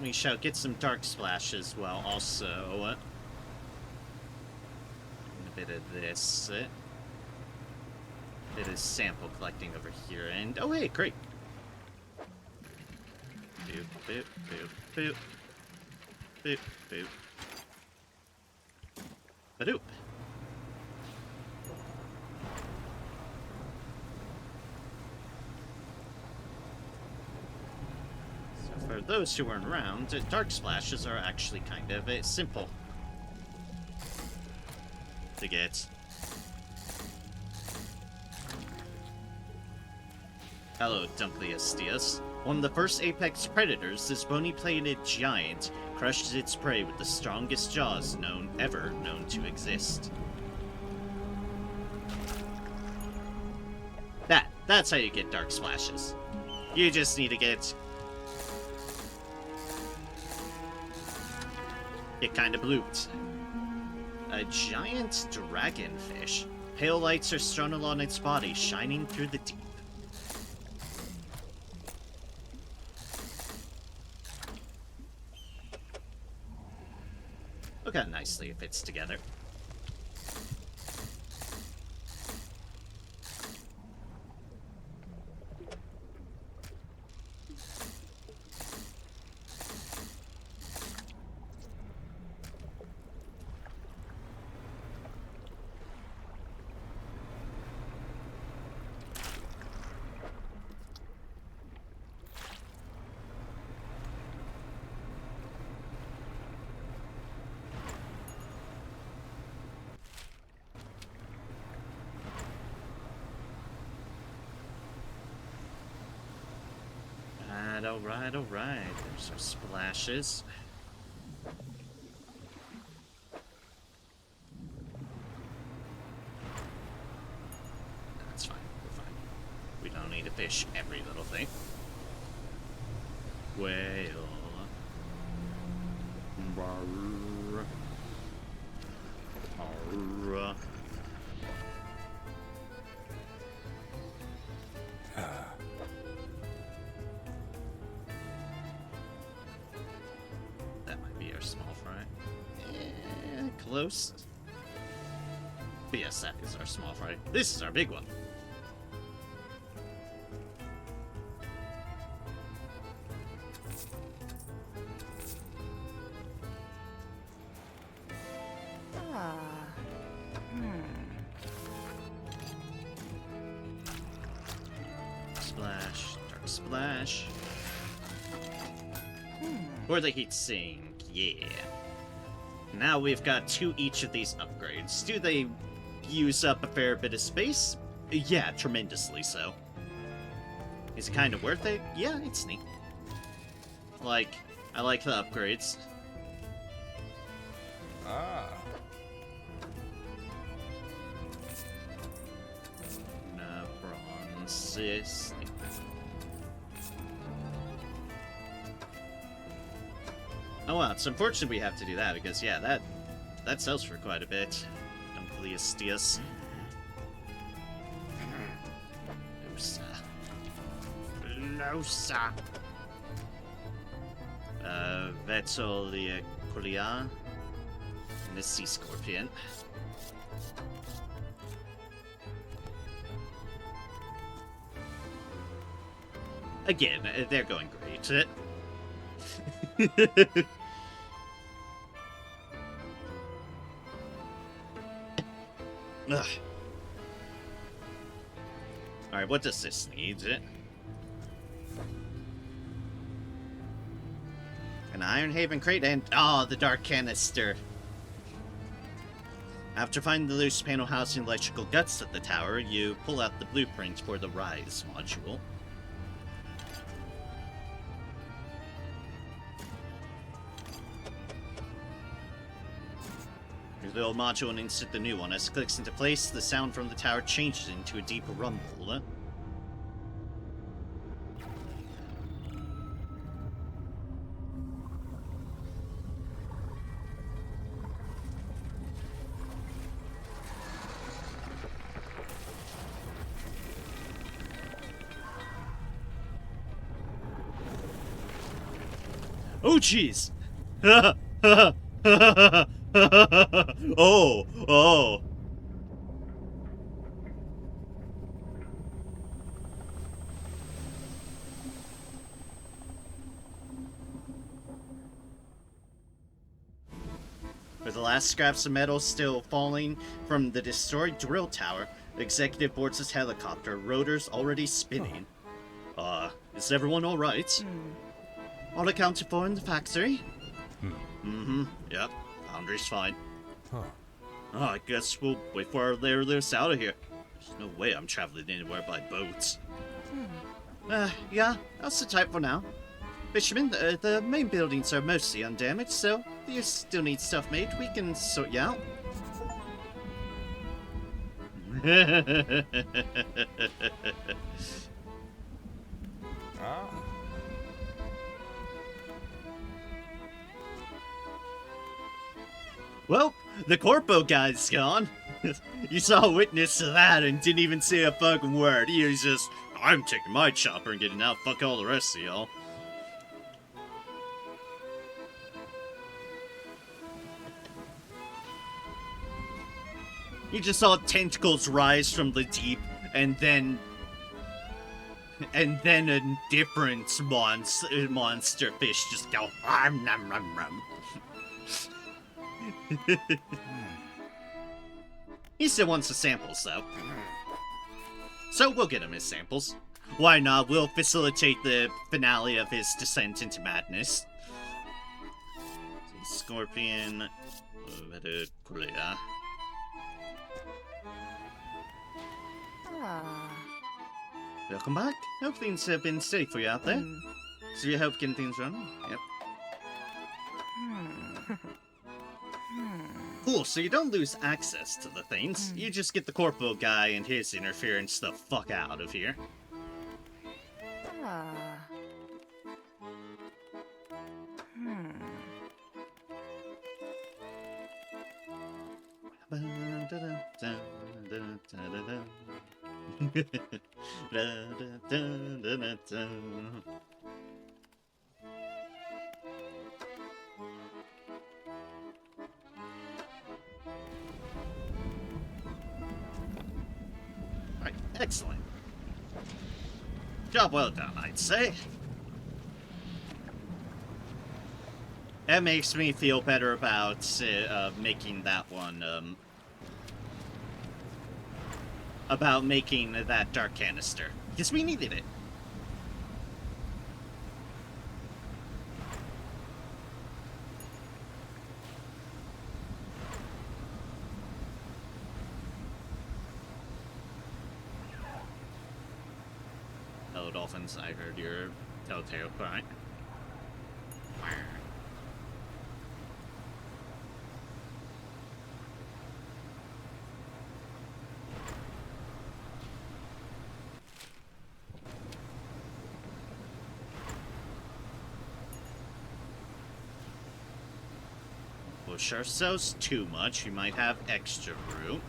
We shall get some dark splashes while also a bit of this. Bit of sample collecting over here, and oh hey, great. Boop, boop, boop, boop. Boop, boop. Badoop. So for those who weren't around, dark splashes are actually kind of simple to get. Hello, Dunkleus. One of the first apex predators, this bony-plated giant crushes its prey with the strongest jaws ever known to exist. That's how you get dark splashes. You just need to get kind of blooped. A giant dragonfish. Pale lights are strewn along its body, shining through the deep. Look how nicely it fits together. Alright. There's our splashes. don't need to fish every little thing. Whale. Brr. Brr. That might be our small fry. Close. But yes, that is our small fry. This is our big one. Splash, dark splash. Or the heat sink, yeah. Now we've got 2 each of these upgrades. Do they use up a fair bit of space? Yeah, tremendously so. Is it kind of worth it? Yeah, it's neat. Like, I like the upgrades. Ah. Bronzes. Oh well, it's unfortunate we have to do that because yeah, that sells for quite a bit. Dias. Losa. Vetoliculia. And the sea scorpion. Again, they're going great. Alright, what does this need? An Iron Haven crate and... oh, the Dark Canister. After finding the loose panel housing electrical guts at the tower, you pull out the blueprint for the Rise module. The old module and insert the new one. As it clicks into place, the sound from the tower changes into a deep rumble. Oh, jeez! Oh. With the last scraps of metal still falling from the destroyed drill tower, the executive boards his helicopter, rotors already spinning. Is everyone alright? All accounted for in the factory? Yep. Foundry's fine. Oh, I guess we'll wait for they're out of here. There's no way I'm traveling anywhere by boat. Yeah, that's the type for now. Fisherman, the main buildings are mostly undamaged, so if you still need stuff made, we can sort you out. Well, the Corpo guy's gone. You saw a witness to that and didn't even say a fucking word. He was just, I'm taking my chopper and getting out, fuck all the rest of y'all. You just saw tentacles rise from the deep, and then a different monster fish just go, nom nom nom. He still wants the samples, though. So we'll get him his samples. Why not? We'll facilitate the finale of his descent into madness. Scorpion. Welcome back. Hope things have been steady for you out there. So you hope getting things running? Yep. Cool, so you don't lose access to the things. You just get the corpo guy and his interference the fuck out of here. Right, excellent. Job well done, I'd say. That makes me feel better about making that one, about making that dark canister. Because we needed it. Hello, dolphins. I heard your telltale cry. Push ourselves too much, we might have extra room.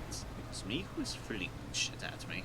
It's me who's freaking shit at me.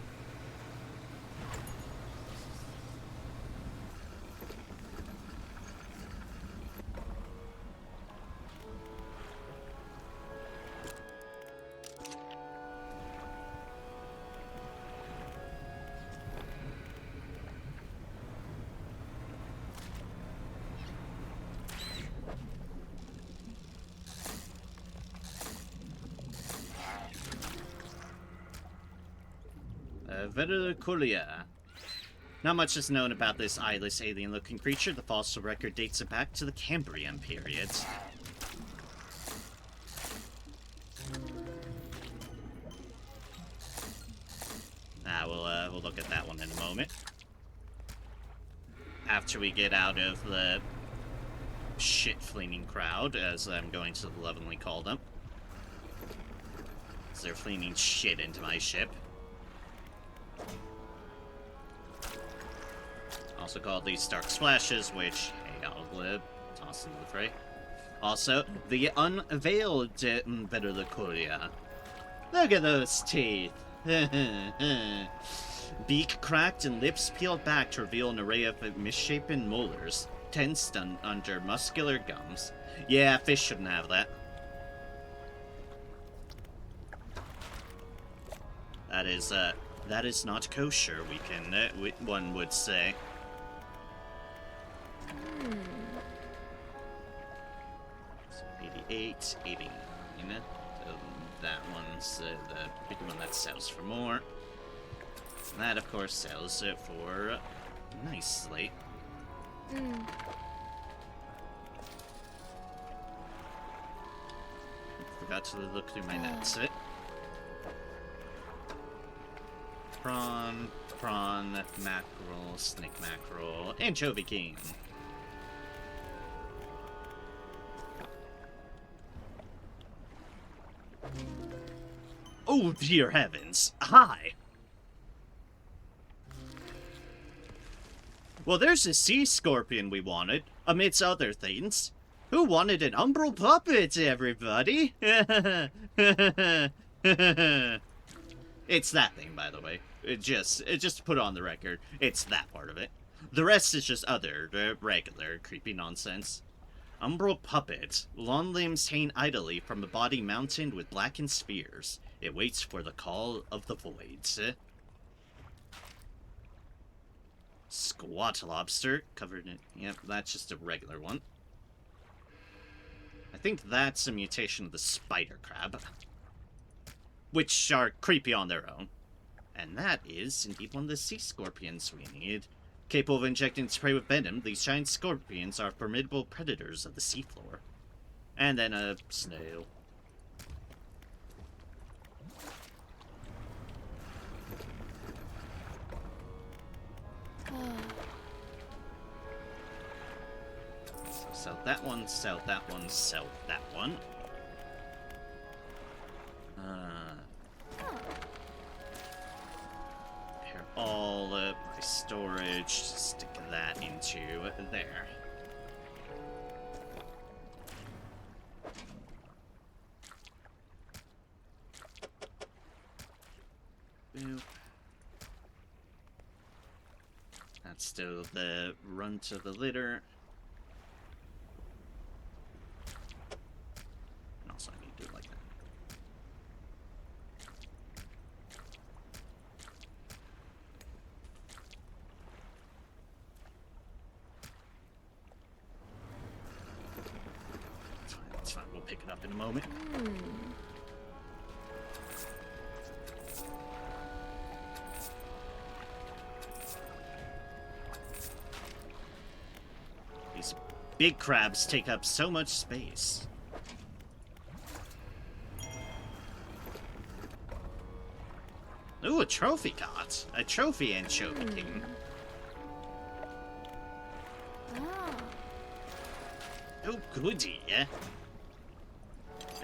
Verticolia. Not much is known about this eyeless alien-looking creature. The fossil record dates it back to the Cambrian period. We'll look at that one in a moment. After we get out of the shit-fleeing crowd, as I'm going to lovingly call them. As they're fleeing shit into my ship. Also called these dark splashes, which, hey, I'll toss into the fray. Also, the unveiled Verticolia. Look at those teeth! Beak cracked and lips peeled back to reveal an array of misshapen molars, tensed under muscular gums. Yeah, fish shouldn't have that. That is not kosher, one would say. 88, 89. So that one's the big one that sells for more. And that, of course, sells it for nicely. Forgot to look through my notes. Prawn, mackerel, snake mackerel, anchovy king. Oh, dear heavens. Hi. Well, there's a sea scorpion we wanted, amidst other things. Who wanted an umbral puppet, everybody? It's that thing, by the way. Just to put on the record, it's that part of it. The rest is just other, regular, creepy nonsense. Umbral puppet. Long limbs hang idly from a body mounted with blackened spears. It waits for the call of the voids. Squat lobster, covered in... Yep, that's just a regular one. I think that's a mutation of the spider crab. Which are creepy on their own. And that is indeed one of the sea scorpions we need. Capable of injecting its prey with venom, these giant scorpions are formidable predators of the seafloor. And then a snail. Sell that one, sell that one, sell that one. Prepare all my storage, stick that into there. still the runt of the litter. And also I need to do it like that. It's fine, we'll pick it up in a moment. These big crabs take up so much space. Ooh, a trophy cot. A trophy anchovy king. Oh, goody.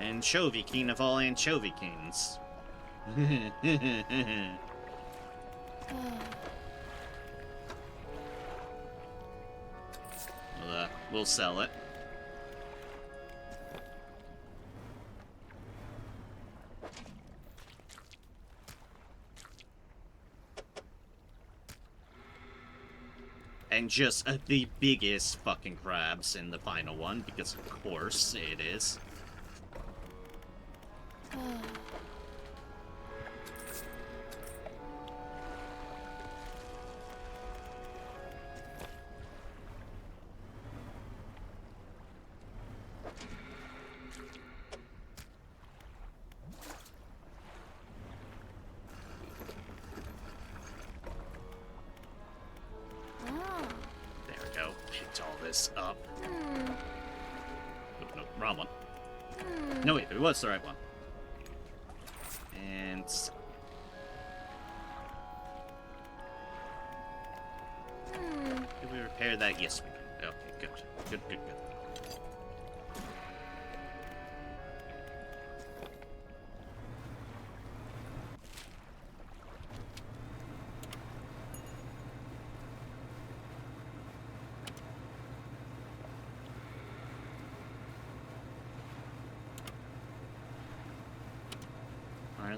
Anchovy king of all anchovy kings. We'll sell it. And just the biggest fucking crabs in the final one, because of course it is. Up. No, wrong one. No, wait, it was the right one. And... Did we repair that? Yes, we did. Okay, good. Good, good, good.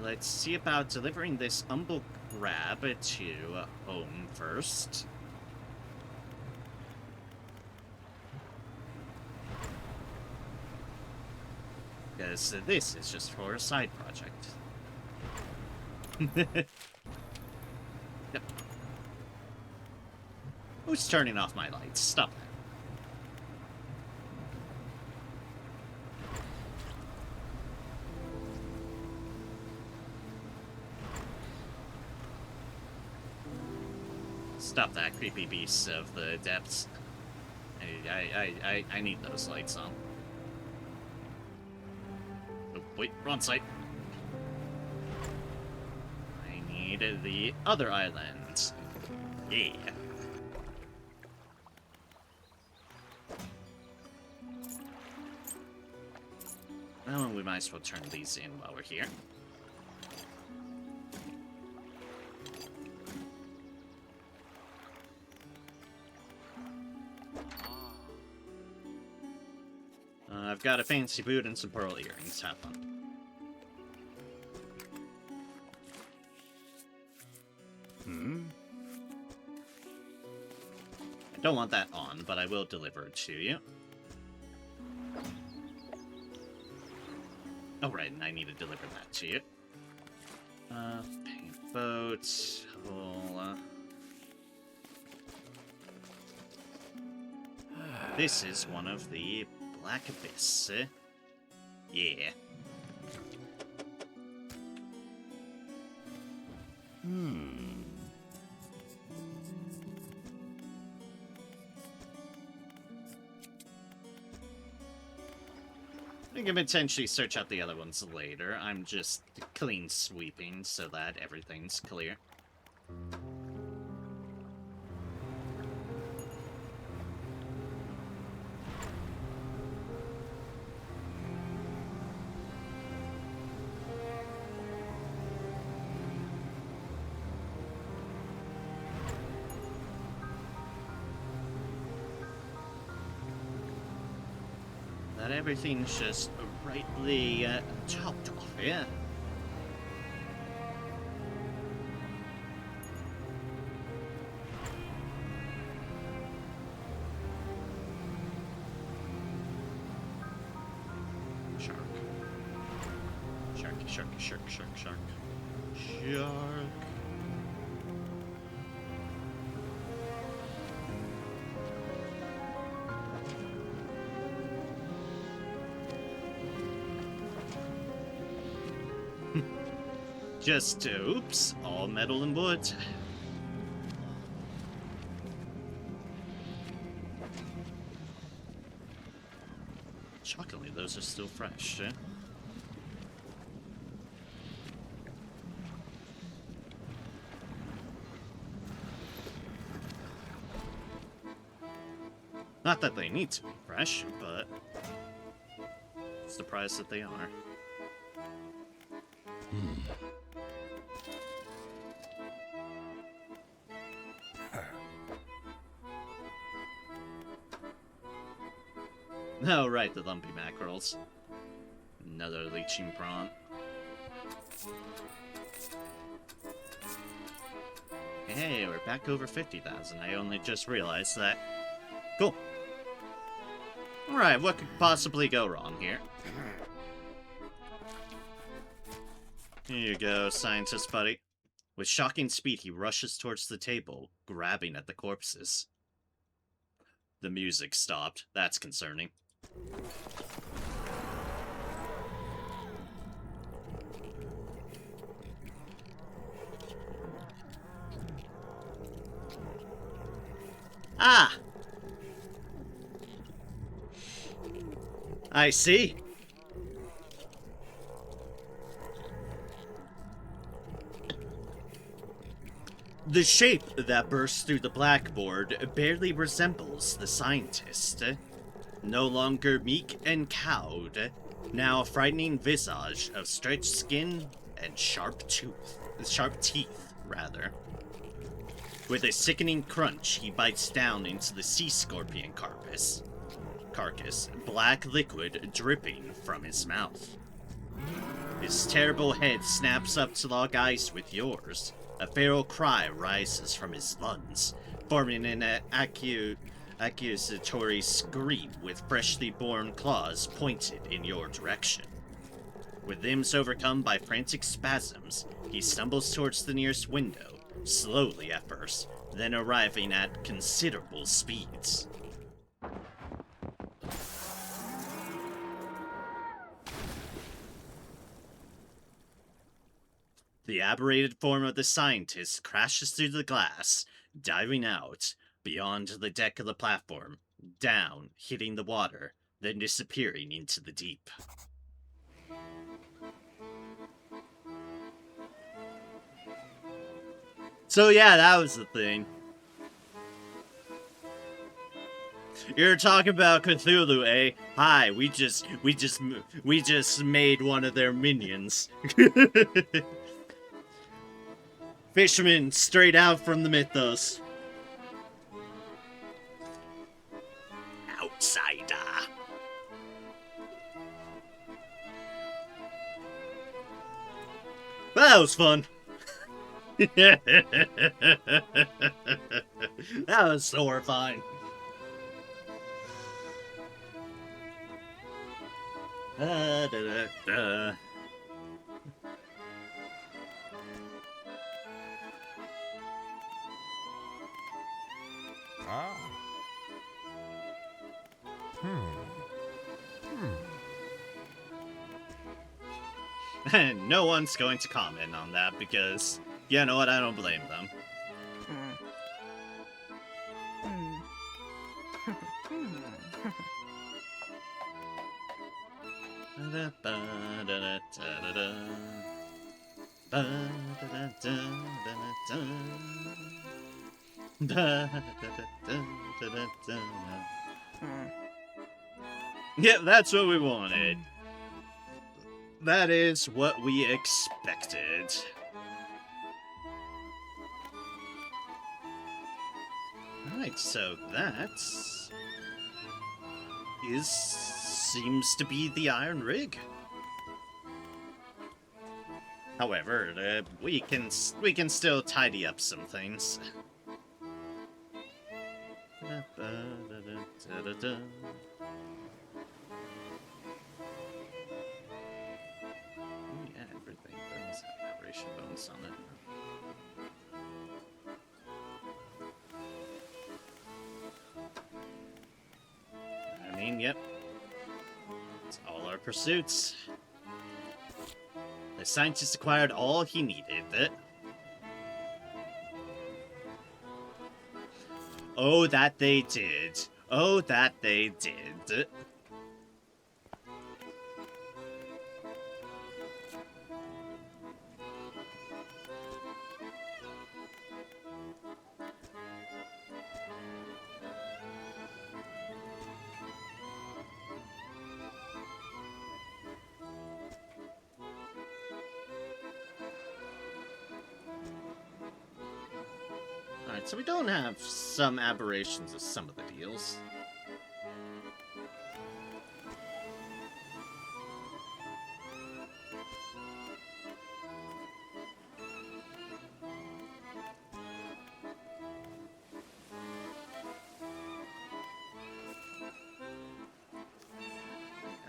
Let's see about delivering this humble crab to home first. Because this is just for a side project. Yep. Who's turning off my lights? Stop that. Stop that, creepy beast of the depths. I need those lights on. Oh, wait, wrong site. I need the other island. Yeah. Well, we might as well turn these in while we're here. I've got a fancy boot and some pearl earrings. Have fun. I don't want that on, but I will deliver it to you. Oh, right, and I need to deliver that to you. Paint boat. This is one of the Black Abyss. Yeah. I can potentially search out the other ones later. I'm just clean sweeping so that everything's clear. That everything's just rightly chopped off, yeah. Shark, shark, shark, shark. Shark. Just, oops, all metal and wood. Shockingly, those are still fresh, eh? Not that they need to be fresh, but surprised that they are. Oh, right, the lumpy mackerels. Another leeching prawn. Hey, we're back over 50,000. I only just realized that. Cool. Alright, what could possibly go wrong here? Here you go, scientist buddy. With shocking speed, he rushes towards the table, grabbing at the corpses. The music stopped. That's concerning. Ah! I see. The shape that bursts through the blackboard barely resembles the scientist. No longer meek and cowed, now a frightening visage of stretched skin and sharp teeth, rather. With a sickening crunch, he bites down into the sea scorpion carcass, black liquid dripping from his mouth. His terrible head snaps up to lock eyes with yours. A feral cry rises from his lungs, forming an accusatory scream with freshly born claws pointed in your direction. With limbs overcome by frantic spasms, he stumbles towards the nearest window, slowly at first, then arriving at considerable speeds. The aberrated form of the scientist crashes through the glass, diving out, beyond the deck of the platform, down, hitting the water, then disappearing into the deep. So yeah, that was the thing. You're talking about Cthulhu, eh? Hi, we just made one of their minions. Fisherman straight out from the mythos. Outsider. That was fun. That was so horrifying. Da, da, da. Ah. And no one's going to comment on that because, you know what, I don't blame them. Yeah, that's what we wanted. That is what we expected. Alright, so that seems to be the iron rig. However, we can still tidy up some things. Yep. It's all our pursuits. The scientist acquired all he needed. Oh, that they did. Oh, that they did. Alright, so we don't have some aberrations of some of the deals.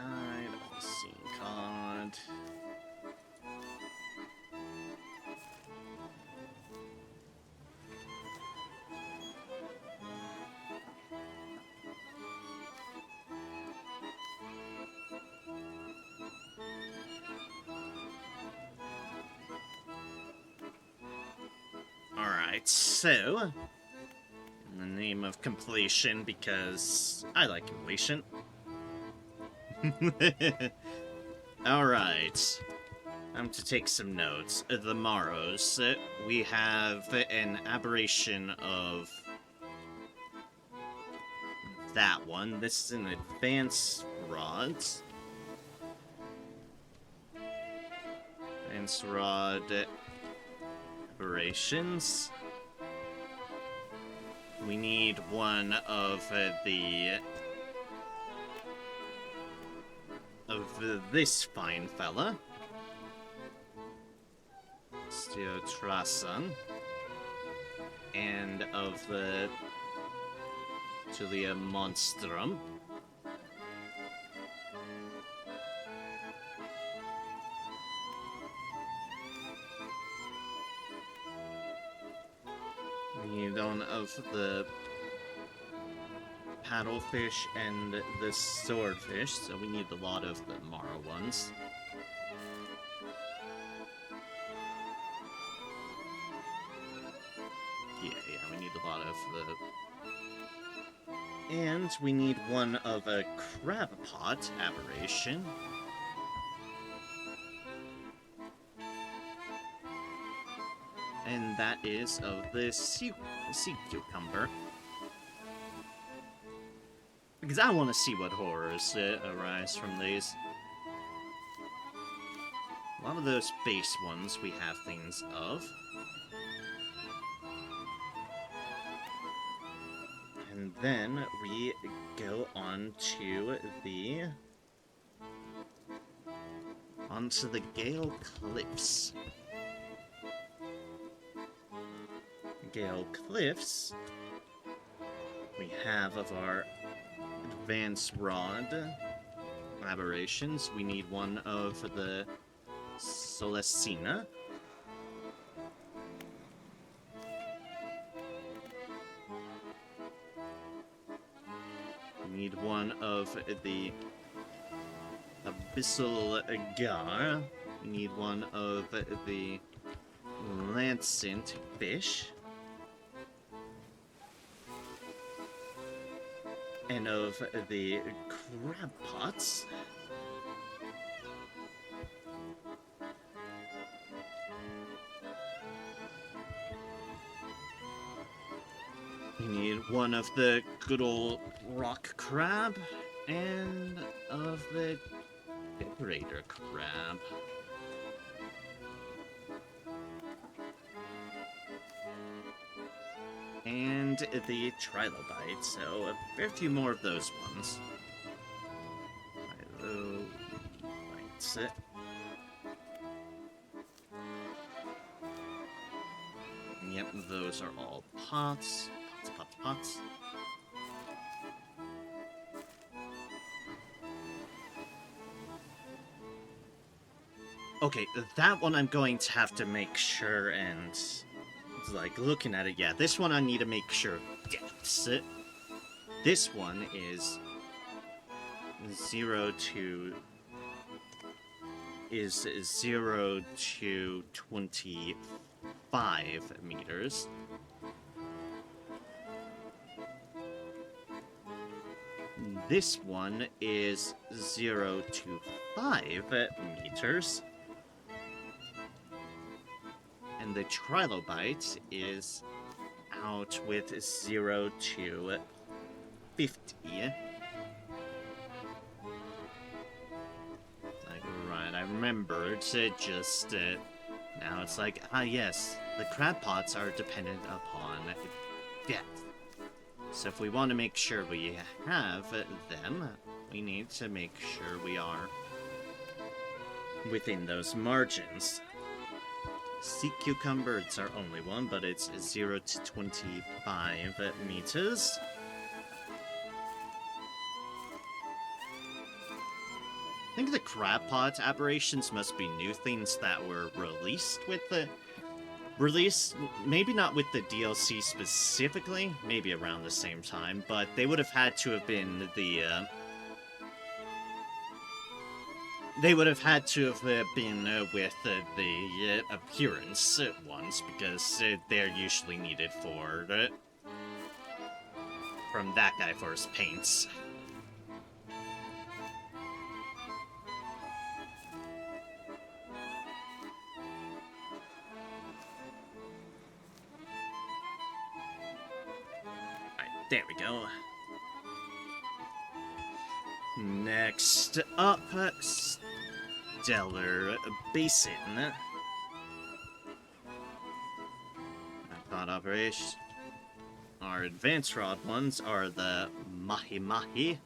Alright, scene card. Alright, so, in the name of completion, because I like completion. Alright, I'm to take some notes. The Morrows, we have an aberration of that one. This is an advanced rod. Advanced rod aberrations. We need one of this fine fella. Steotrasan. And of the Julia Monstrum. We need one of the paddlefish and the swordfish, so we need a lot of the Morrow ones. Yeah, we need a lot of the... And we need one of a crab pot aberration. And that is of the sea cucumber. Because I want to see what horrors arise from these. A lot of those base ones we have things of. And then we go on to onto the Gale Cliffs. Gale Cliffs, we have of our advanced rod aberrations. We need one of the Solacina. We need one of the Abyssal Gar. We need one of the Lancent Fish. And of the crab pots. We need one of the good old rock crab and of the decorator crab. And the trilobite, so a fair few more of those ones. Trilobites. Yep, those are all pots. Pots. Okay, that one I'm going to have to make sure and... like, looking at it, yeah, this one I need to make sure depths. This one is 0 to 25 meters. This one is 0 to 5 meters. And the trilobite is out with 0 to 50. Like, right, I remembered it just... now it's like, yes, the crab pots are dependent upon depth. So if we want to make sure we have them, we need to make sure we are within those margins. Sea cucumbers are only one, but it's 0 to 25 meters. I think the crab pot aberrations must be new things that were released with the... Released, maybe not with the DLC specifically, maybe around the same time, but they would have had to have been the, they would have had to have been with the appearance ones, because they're usually needed for, from that guy for his paints. There we go. Next up, Stellar Basin. Pod operation. Our advanced rod ones are the Mahi Mahi,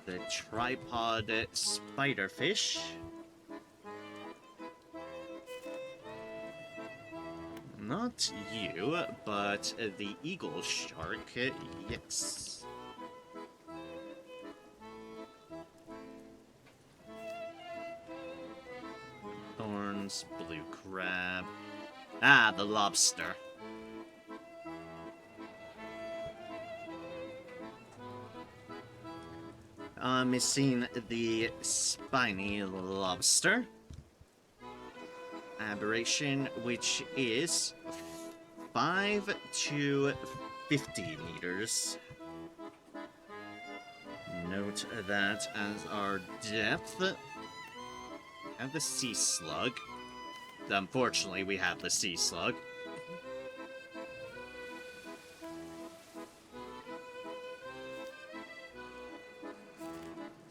the Tripod Spiderfish, not you, but the Eagle Shark, yes. Thorns, Blue Crab. Ah, the Lobster. Missing the Spiny Lobster. Aberration, which is 5 to 50 meters. Note that as our depth. We have the Sea Slug. Unfortunately, we have the Sea Slug. Is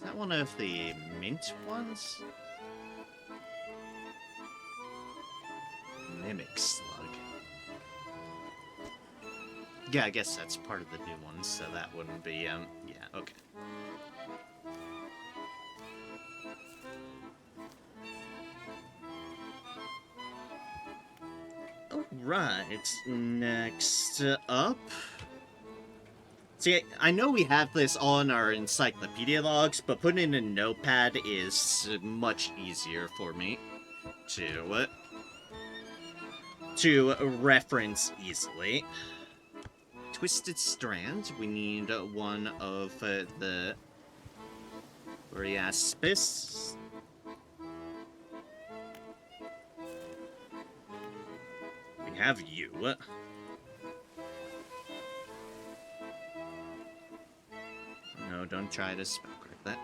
that one of the mint ones? Mimic Slug. Yeah, I guess that's part of the new ones, so that wouldn't be, yeah, okay. Alright, next up... See, I know we have this on our encyclopedia logs, but putting in a notepad is much easier for me to reference easily. Twisted Strand, we need one of the Riaspis. We have you. No, don't try to spellcrack that.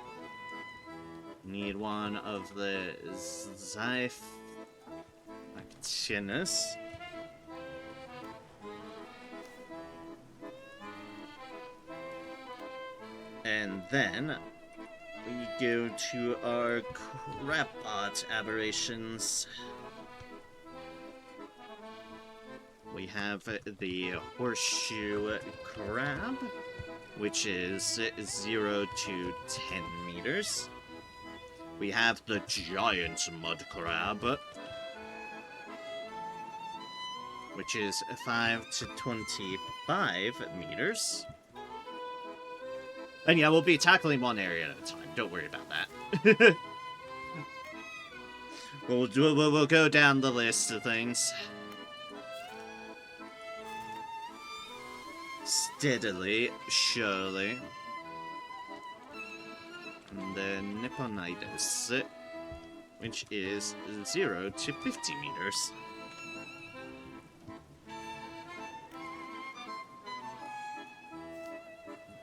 Need one of the Zyphactinus. And then we go to our Crabpot aberrations. We have the Horseshoe Crab, which is 0 to 10 meters. We have the Giant Mud Crab, which is 5 to 25 meters. And yeah, we'll be tackling one area at a time. Don't worry about that. We'll go down the list of things. Steadily, surely. And then Nipponitis, which is 0 to 50 meters.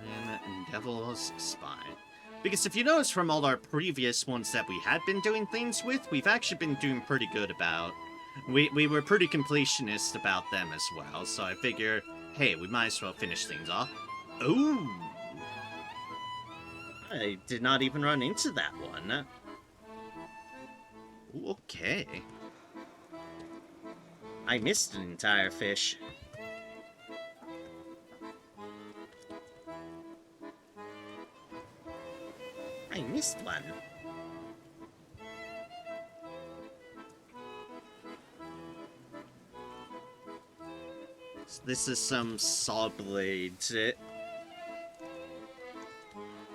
And Devil's Spine. Because if you notice from all our previous ones that we had been doing things with, we've actually been doing pretty good about... We were pretty completionist about them as well, so I figure, hey, we might as well finish things off. Ooh! I did not even run into that one. Ooh, okay. I missed an entire fish. I missed one. So this is some saw blade. This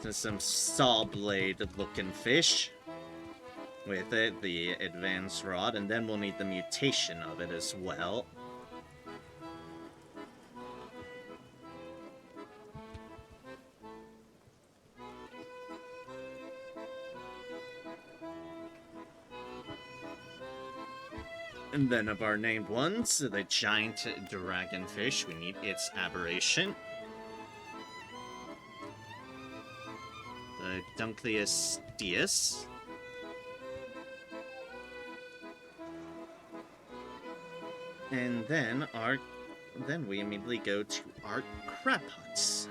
is some saw blade looking fish. With it, the advanced rod, and then we'll need the mutation of it as well. And then of our named ones, the giant dragonfish, we need its aberration. The Dunkleus Dias. And then we immediately go to our crab huts.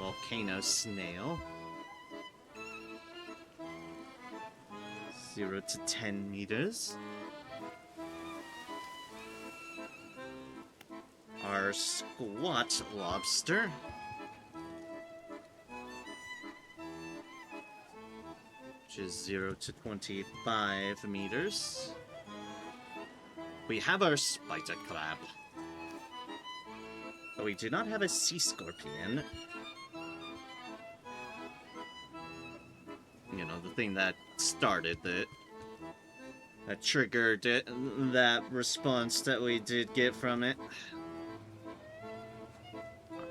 Volcano snail. 0 to 10 meters. Our squat lobster. Which is 0 to 25 meters. We have our spider crab. But we do not have a sea scorpion. You know, the thing that started that triggered it, that response that we did get from it.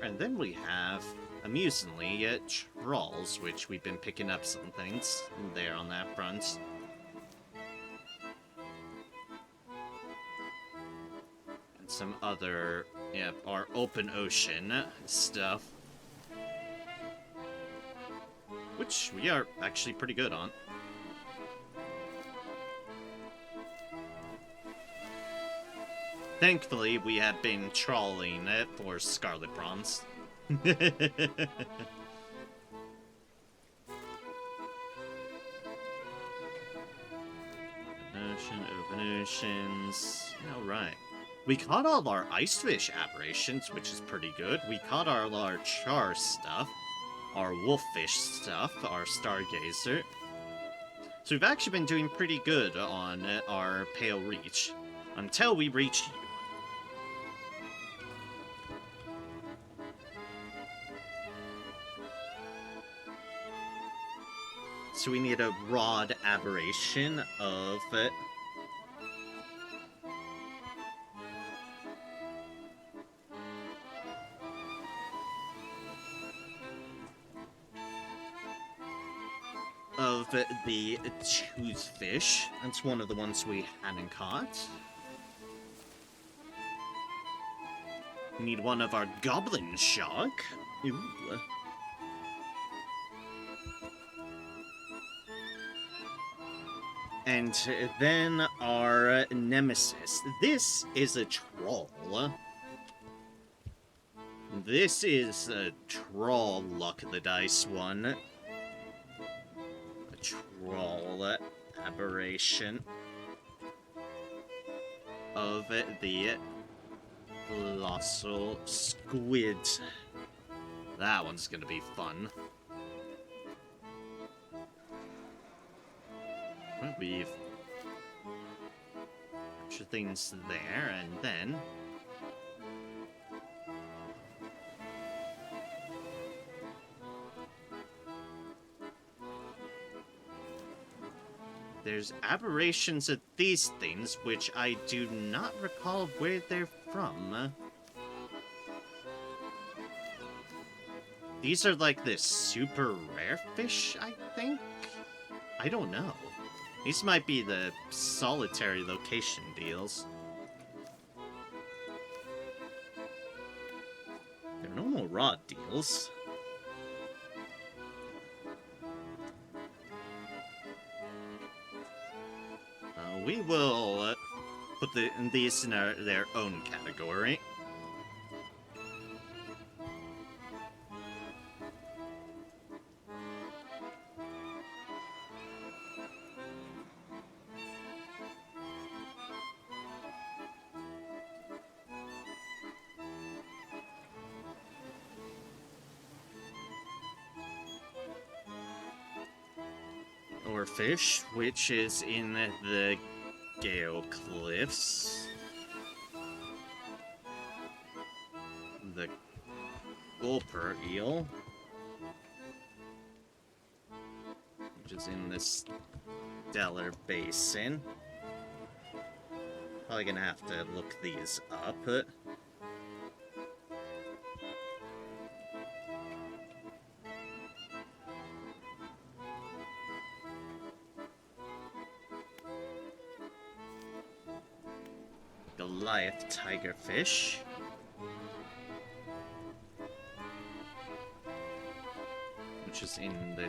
And then we have, amusingly, trolls, which we've been picking up some things there on that front. And some other, yeah, our open ocean stuff. Which we are actually pretty good on. Thankfully, we have been trawling it for scarlet prawns. Open oceans. Alright. We caught all our ice fish aberrations, which is pretty good. We caught our large char stuff. Our wolffish stuff, our stargazer. So we've actually been doing pretty good on our pale reach. Until we reach you. So we need a rod aberration of it. Of the toothfish. That's one of the ones we hadn't caught. We need one of our goblin shark. Ooh. And then our nemesis. This is a troll. This is a troll luck of the dice one. A troll aberration of the colossal squid. That one's gonna be fun. Well, we've extra things there, and then there's aberrations of these things, which I do not recall where they're from. These are like the super rare fish, I think? I don't know. These might be the solitary location deals. There are no more rod deals. We will put these in their own category. Or fish, which is in the Gale Cliffs. The Gulper Eel, which is in the Stellar Basin. Probably gonna have to look these up. Goliath tigerfish. Which is in the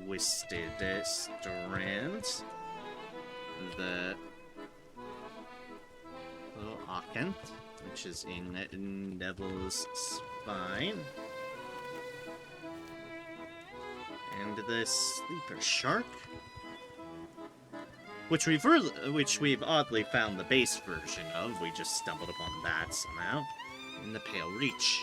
Twisted Strand. The Little Aken, which is in Devil's Spine. And the Sleeper Shark. Which we've oddly found the base version of. We just stumbled upon that somehow. In the Pale Reach.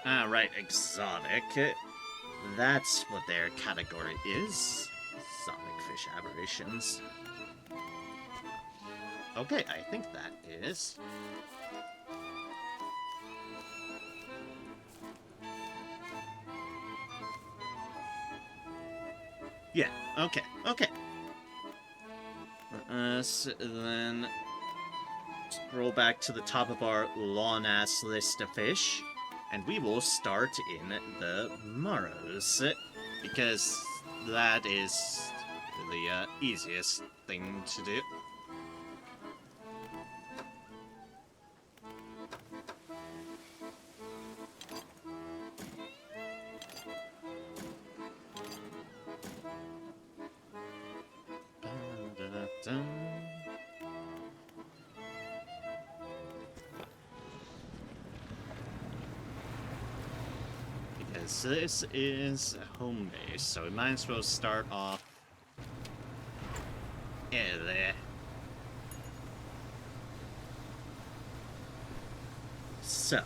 Ah, right, exotic. That's what their category is. Exotic fish aberrations. Okay, I think that is. Yeah, okay. So then scroll back to the top of our long-ass list of fish, and we will start in the Maros, because that is the easiest thing to do. Because this is a home base, so we might as well start off there. So,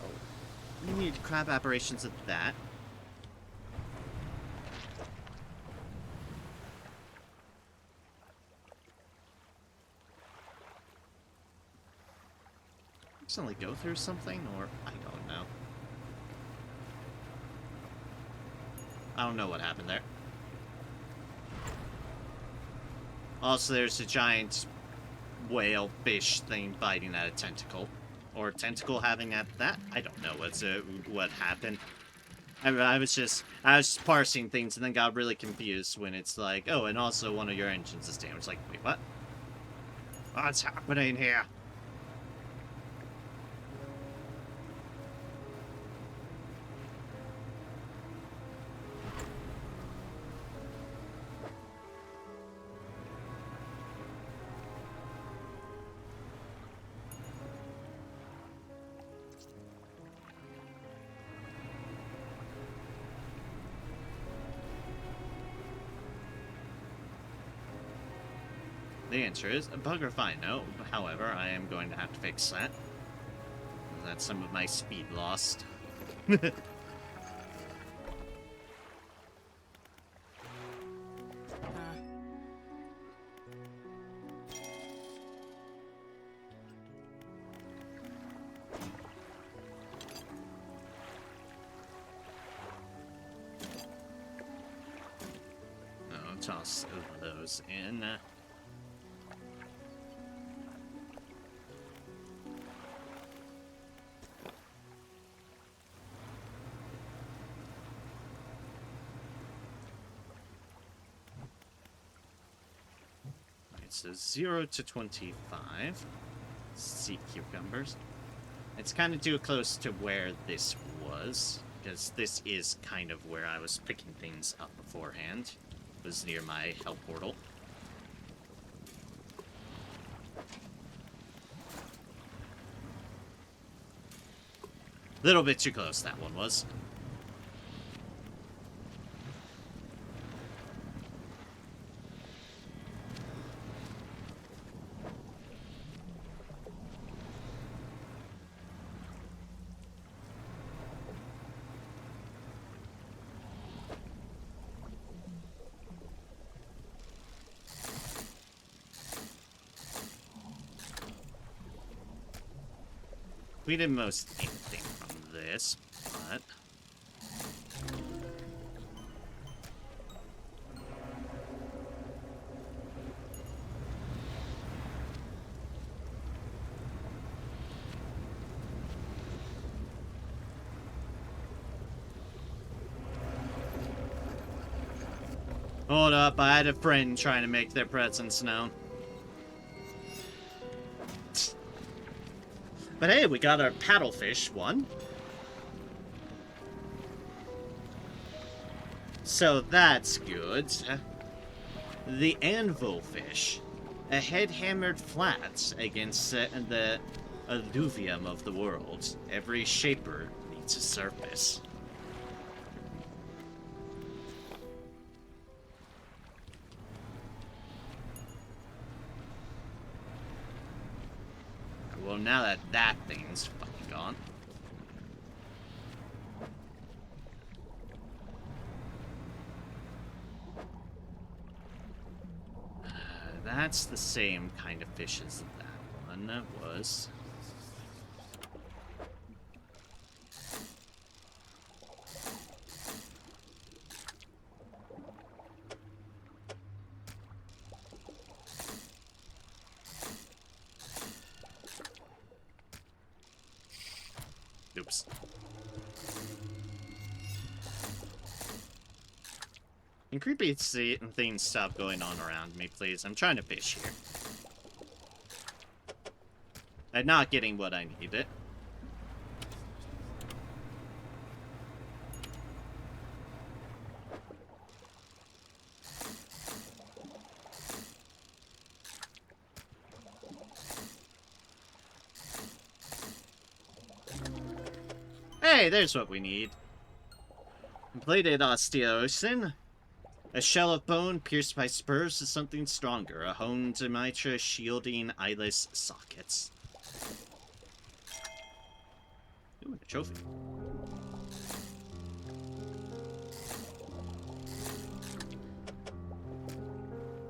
we need crab aberrations of that. Accidentally go through something, or I don't know. I don't know what happened there. Also, there's a giant whale fish thing biting at a tentacle. Or a tentacle having at that? I don't know what happened. I was parsing things and then got really confused when it's like, oh, and also one of your engines is damaged. Like, wait, what? What's happening here? The answer is bugger fine. No, however, I am going to have to fix that. That's some of my speed lost. toss those in. Alright, so 0 to 25. Sea cucumbers. It's kind of too close to where this was, because this is kind of where I was picking things up beforehand. It was near my help portal. Little bit too close, that one was. We did most anything from this, but... Hold up, I had a friend trying to make their presence known. But hey, we got our paddlefish one. So that's good. The anvilfish. A head hammered flat against the alluvium of the world. Every shaper needs a surface. Well, now that that thing's fucking gone. That's the same kind of fish as that one was. Oops. Can creepy things stop going on around me, please? I'm trying to fish here. I'm not getting what I needed. Hey, there's what we need. Completed osteosin. A shell of bone pierced by spurs is something stronger. A honed mitra shielding eyeless sockets. Ooh, a trophy.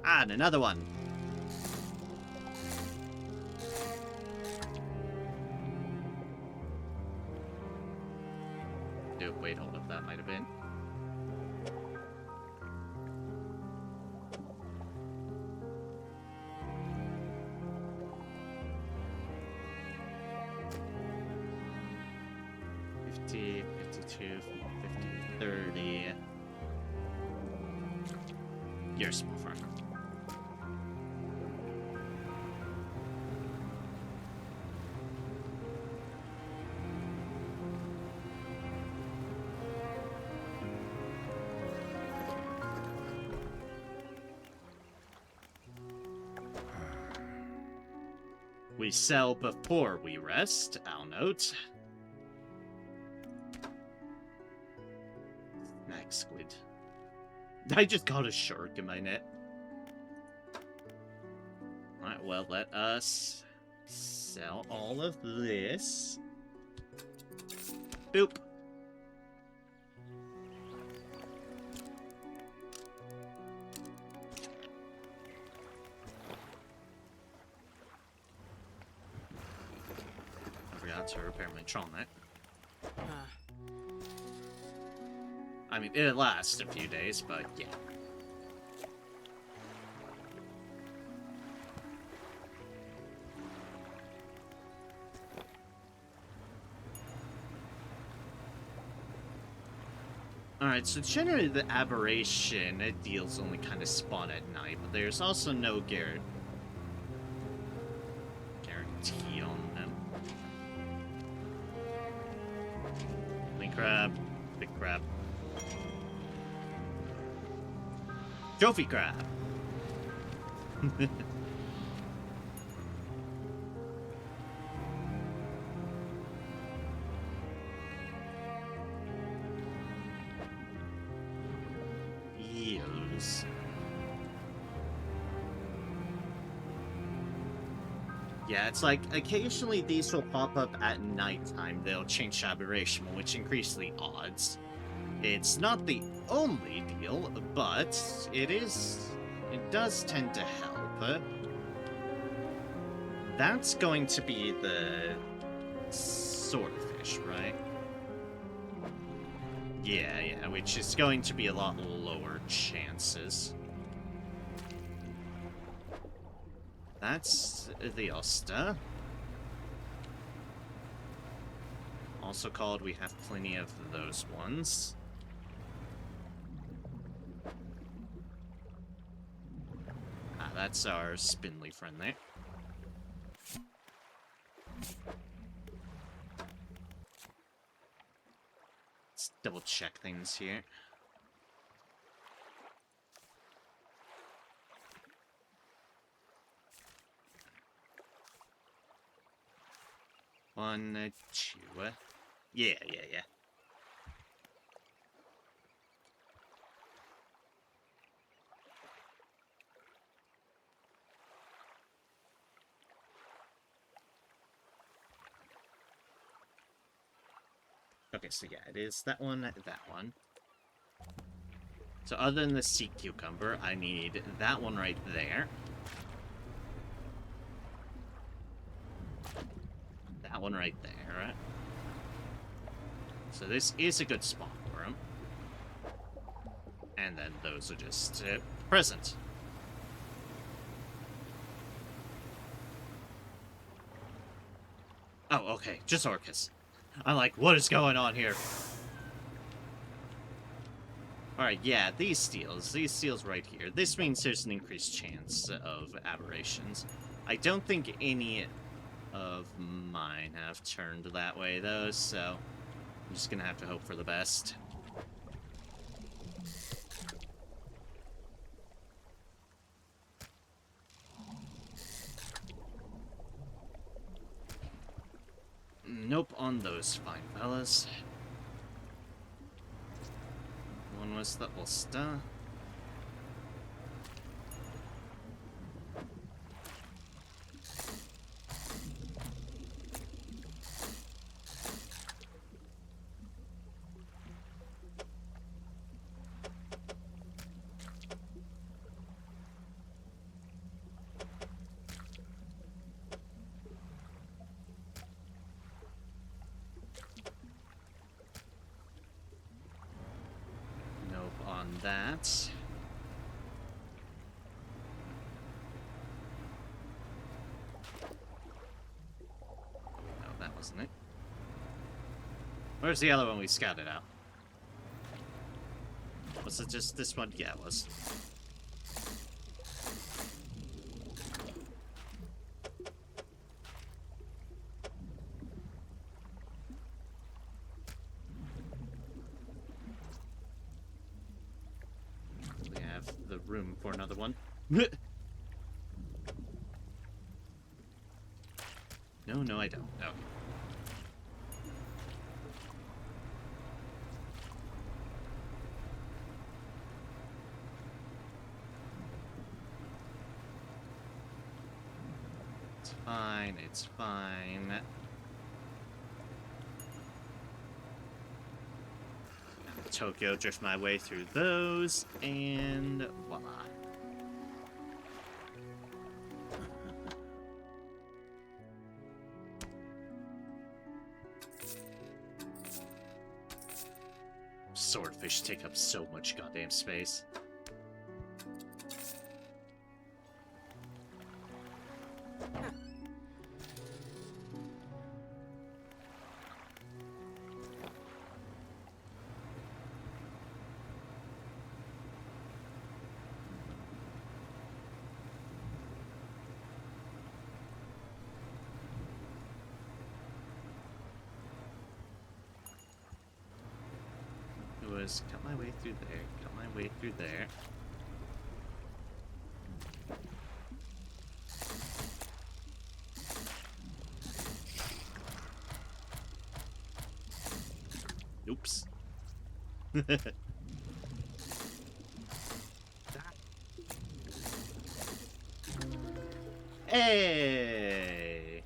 Ah, and another one. Dude, wait, hold up, that might have been. $50, $52, $50, $30. You're a small farmer. We sell before we rest, I'll note. Snack squid. I just caught a shark in my net. Alright, well, let us sell all of this. Boop. To repair my Trollnet. I mean, it'll last a few days, but yeah. Alright, so generally the aberration deals only kind of spawn at night, but there's also no guarantee on them. Big crab, big crab. Trophy crab! Eels. Yeah, it's like, occasionally these will pop up at nighttime. They'll change aberration, which increase the odds. It's not the only deal, but it does tend to help. That's going to be the swordfish, right? Yeah, which is going to be a lot lower chances. That's the Osta. Also called, we have plenty of those ones. Ah, that's our spindly friend there. Let's double check things here. One, two. Yeah. Okay, so yeah, it is that one, that one. So other than the sea cucumber, I need that one right there. That one right there. So this is a good spot for him. And then those are just present. Oh, okay, just Orcus. I'm like, what is going on here? Alright, yeah, these steals right here. This means there's an increased chance of aberrations. I don't think any of mine have turned that way, though, so I'm just gonna have to hope for the best. Nope on those fine fellas. One was the Ulsta. That. No, that wasn't it. Where's the other one we scouted out? Was it just this one? Yeah, it was. Room for another one. No, I don't. Okay. It's fine, it's fine. Tokyo, drift my way through those, and voila. Swordfish take up so much goddamn space. just cut my way through there. Cut my way through there. Oops. Hey!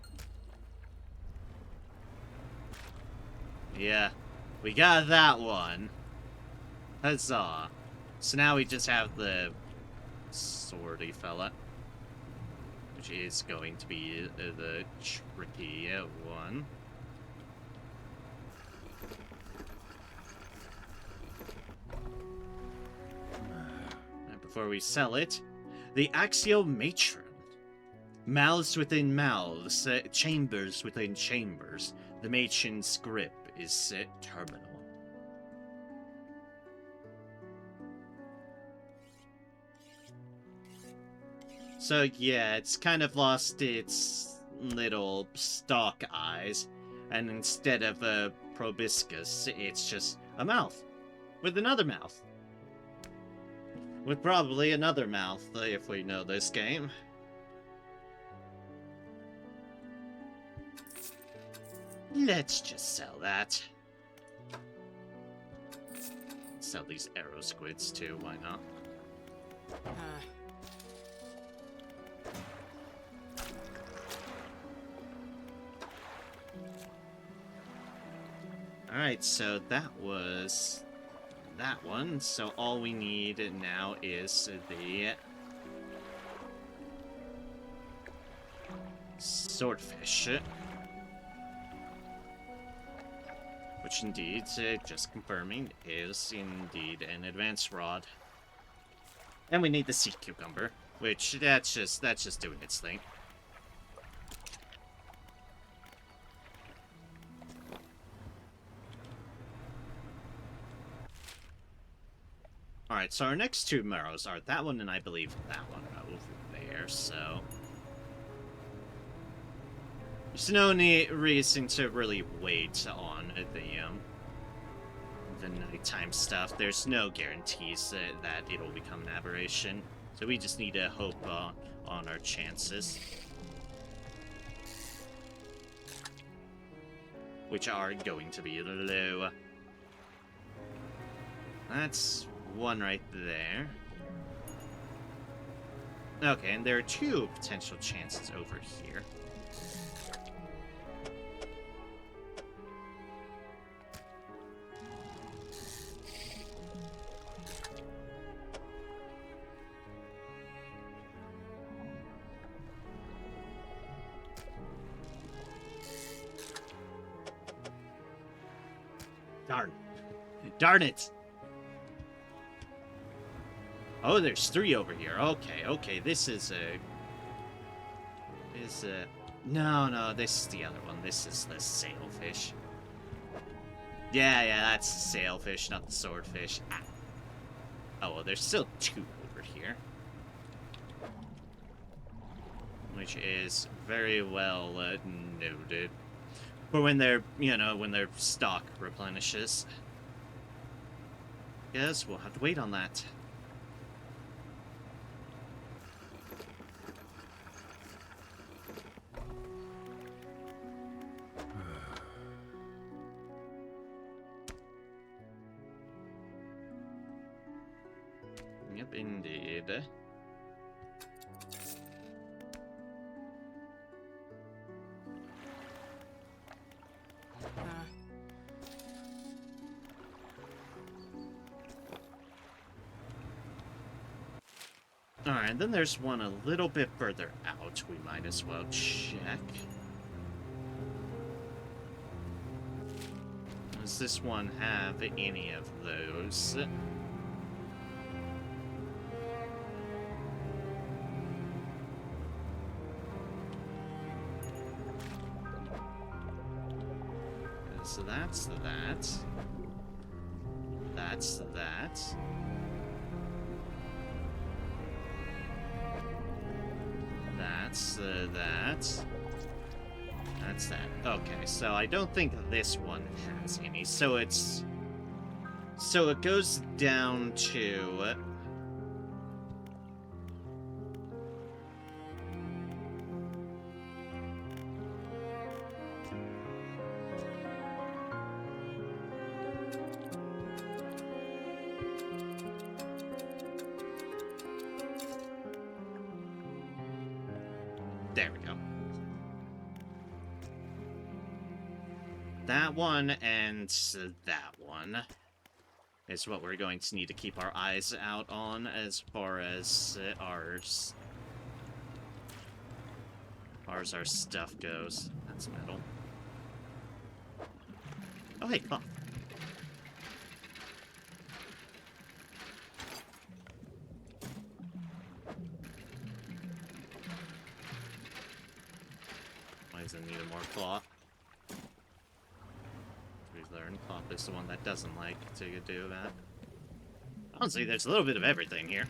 Yeah, we got that one. Huzzah. So now we just have the swordy fella, which is going to be the tricky one. And before we sell it, the Axial Matron. Mouths within mouths, chambers within chambers. The matron's grip is terminal. So yeah, it's kind of lost its little stalk eyes, and instead of a proboscis, it's just a mouth. With another mouth. With probably another mouth, if we know this game. Let's just sell that. Sell these arrow squids too, why not? Alright, so that was that one. So all we need now is the swordfish. Which indeed, just confirming, is indeed an advanced rod. And we need the sea cucumber, which that's just doing its thing. Alright, so our next two marrows are that one and I believe that one over there, so there's no reason to really wait on the nighttime stuff. There's no guarantees that it'll become an aberration, so we just need to hope on our chances, which are going to be low. That's one right there. Okay, and there are two potential chances over here. Darn it! Oh, there's three over here. Okay, this is a... No, this is the other one. This is the sailfish. Yeah, that's the sailfish, not the swordfish. Ah. Oh, well, there's still two over here. Which is very well noted. For when their, when their stock replenishes. Yes, we'll have to wait on that. Yep, indeed. Alright, then there's one a little bit further out. We might as well check. Does this one have any of those? So that's that. That's that. That's that. That's that. Okay, so I don't think this one has any. So it's So it goes down to... There we go. That one and that one is what we're going to need to keep our eyes out on as far as our stuff goes. That's metal. Oh, hey, cloth. Why does it need more cloth? We've learned cloth is the one that doesn't like to do that. Honestly, there's a little bit of everything here.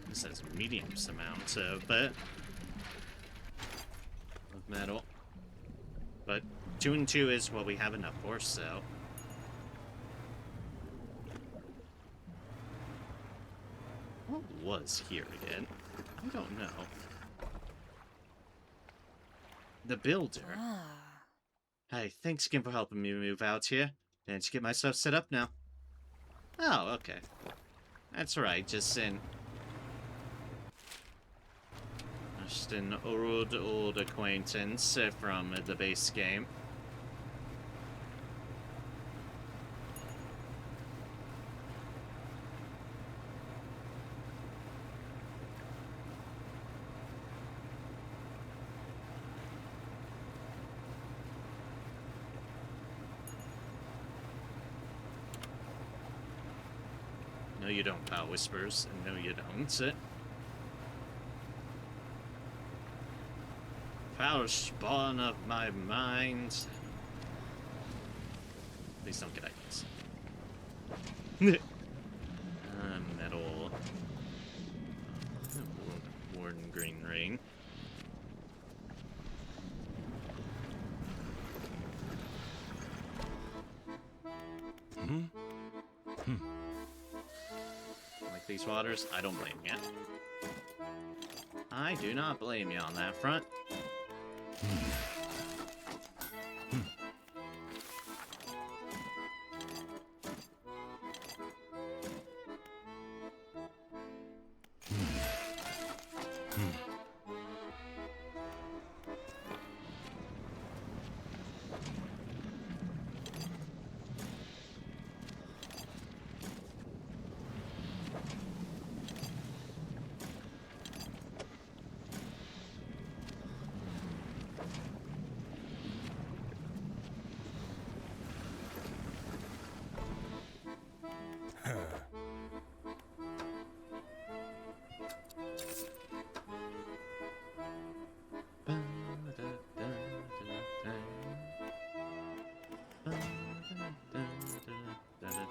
This has medium amounts of metal. But 2 and 2 is what we have enough for, so... What was here again? I don't know. The builder. Hey, thanks again for helping me move out here. Managed to get my stuff set up now. Oh, okay. That's right, just an old acquaintance from the base game. No, you don't, Pal Whispers. No, you don't. Foul spawn of my mind. Please don't get ideas. Metal. Warden green ring. Like these waters? I don't blame you. I do not blame you on that front.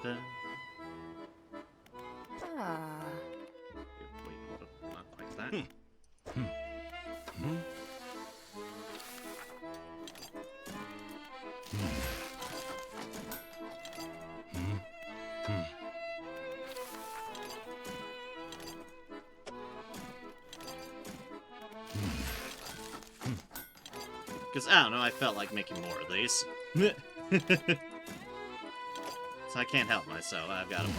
Wait, hold up. Not like that. Because, I don't know, I felt like making more of these. So I can't help myself, I've got them.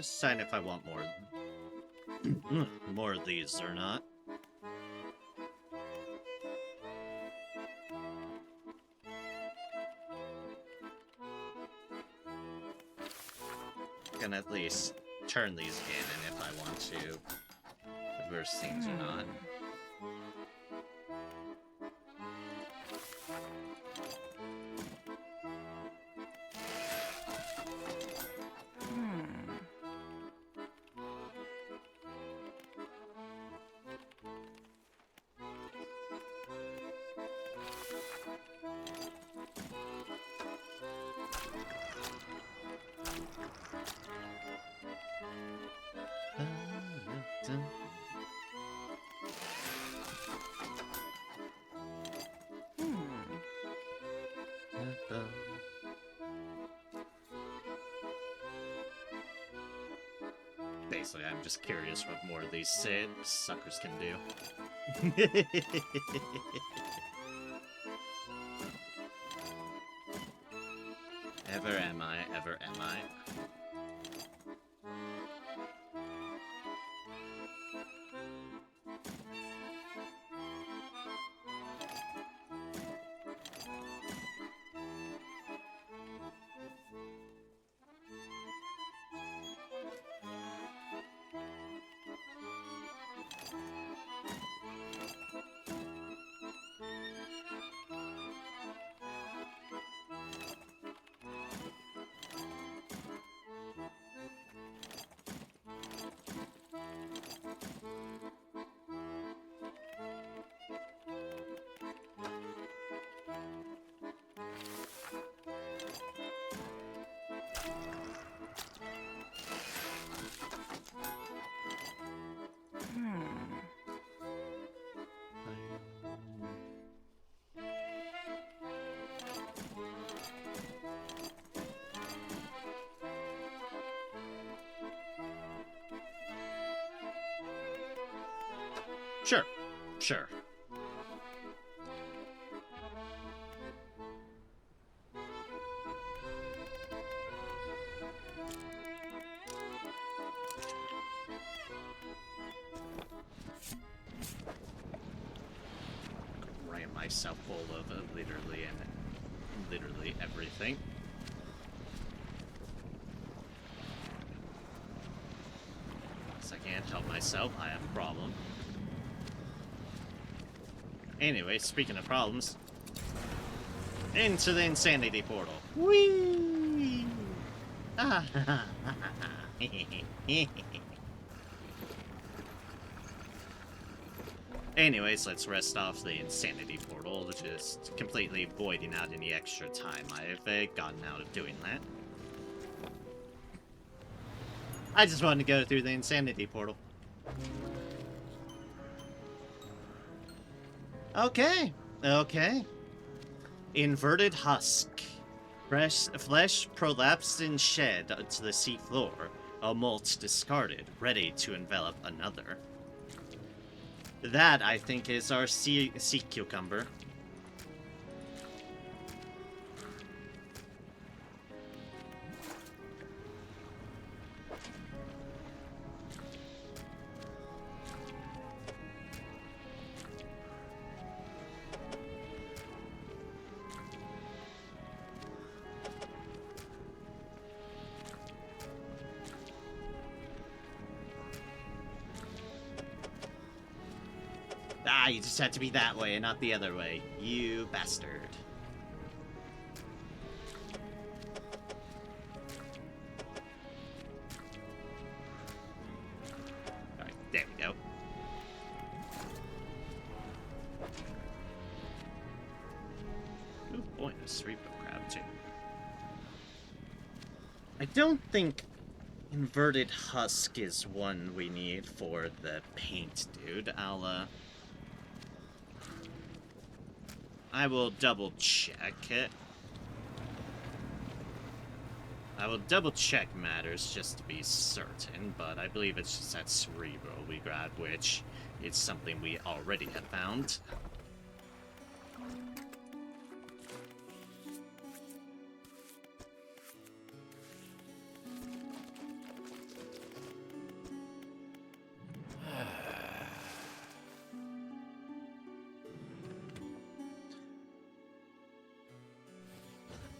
decide if I want more. More of these or not. Can at least turn these again if I want to reverse things or not. Basically, I'm just curious what more of these suckers can do. Ever am I, ever am I. Sure, sure. Ram myself full of literally everything. Since I can't help myself, I have a problem. Anyway, speaking of problems, into the insanity portal. Whee! Anyways, let's rest off the insanity portal, just completely voiding out any extra time I've gotten out of doing that. I just wanted to go through the insanity portal. Okay, okay. Inverted husk. Flesh prolapsed and shed to the sea floor. A molt discarded, ready to envelop another. That, I think, is our sea cucumber. Ah, you just had to be that way and not the other way. You bastard. Alright, there we go. Ooh, boy, there's a repo crab too. I don't think inverted husk is one we need for the paint, dude. I will double check it. I will double check matters just to be certain, but I believe it's just that cerebro we grabbed, which is something we already have found.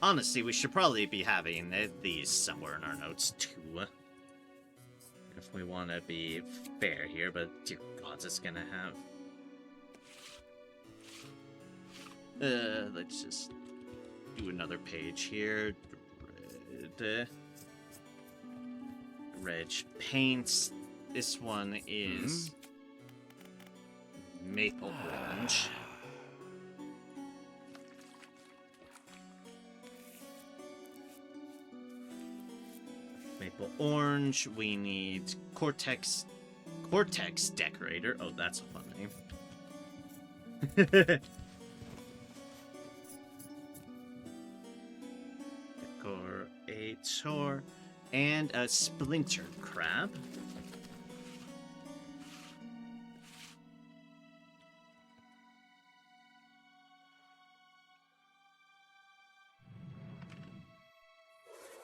Honestly, we should probably be having these somewhere in our notes too. If we want to be fair here, but dear gods, it's gonna have... let's just do another page here. Dredge paints. This one is maple orange. Maple orange. We need cortex decorator. Oh, that's a fun name. Decorator. And a splinter crab.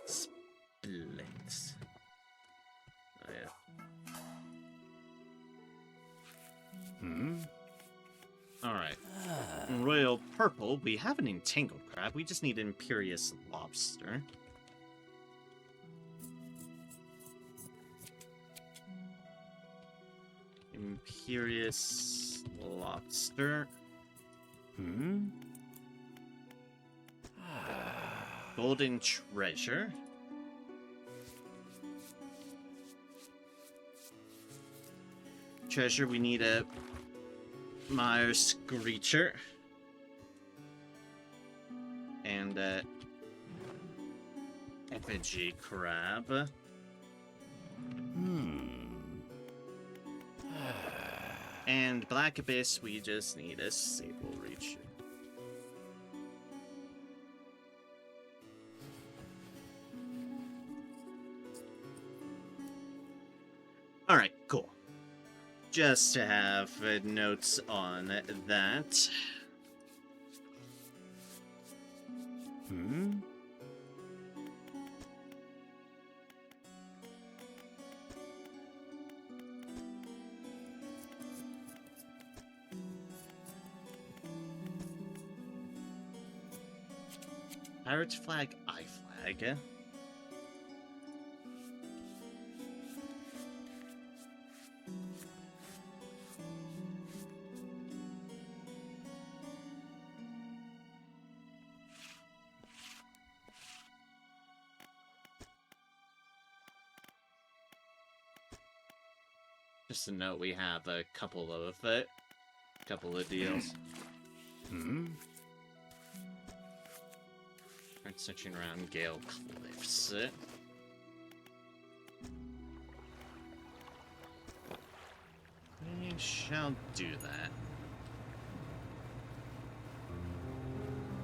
Splits. Oh, yeah. Alright. Royal purple. We have an entangled crab. We just need an imperious lobster. Imperious lobster. Golden treasure. Treasure, we need a Mire Screecher. And a effigy crab. And Black Abyss, we just need a Sable Reacher. Alright, cool. Just to have notes on that. Pirate flag, I flag. Just a note, we have a couple of deals. Searching around Gale Cliffs. We shall do that.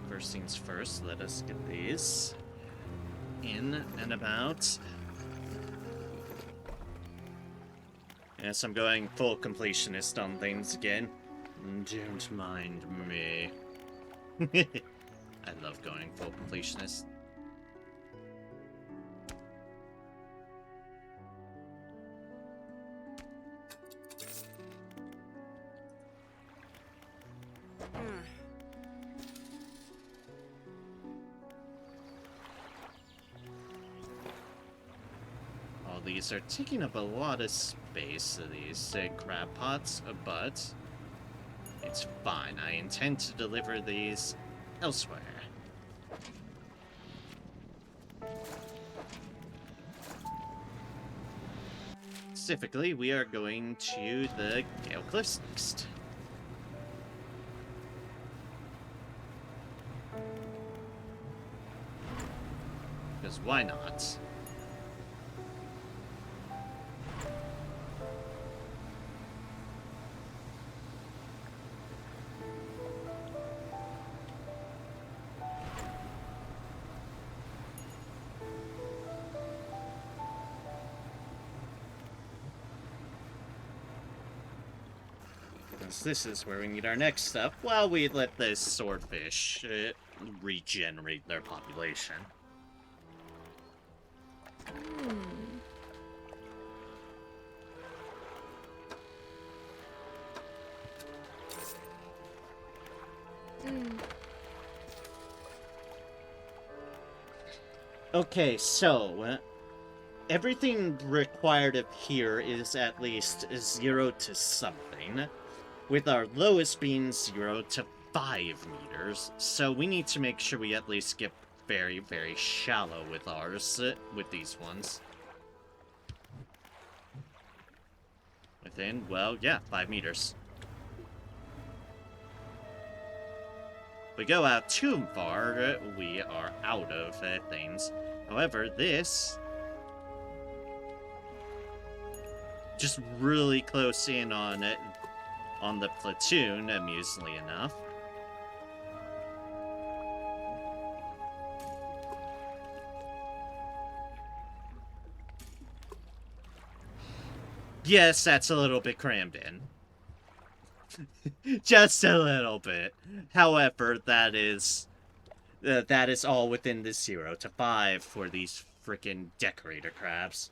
First things first, let us get these in and about. Yes, I'm going full completionist on things again. Don't mind me. I love going full completionist. All these are taking up a lot of space, these crab pots, but it's fine. I intend to deliver these elsewhere. Specifically, we are going to the Gale Cliffs next. Because why not? This is where we need our next stuff while we let the swordfish regenerate their population. Okay, so everything required up here is at least 0 to something, with our lowest being 0 to 5 meters. So we need to make sure we at least get very, very shallow with ours, with these ones. Within, well, yeah, 5 meters. If we go out too far, we are out of things. However, this... just really close in on it, on the platoon, amusingly enough. Yes, that's a little bit crammed in. Just a little bit. However, that is all within the 0 to 5 for these frickin' decorator crabs.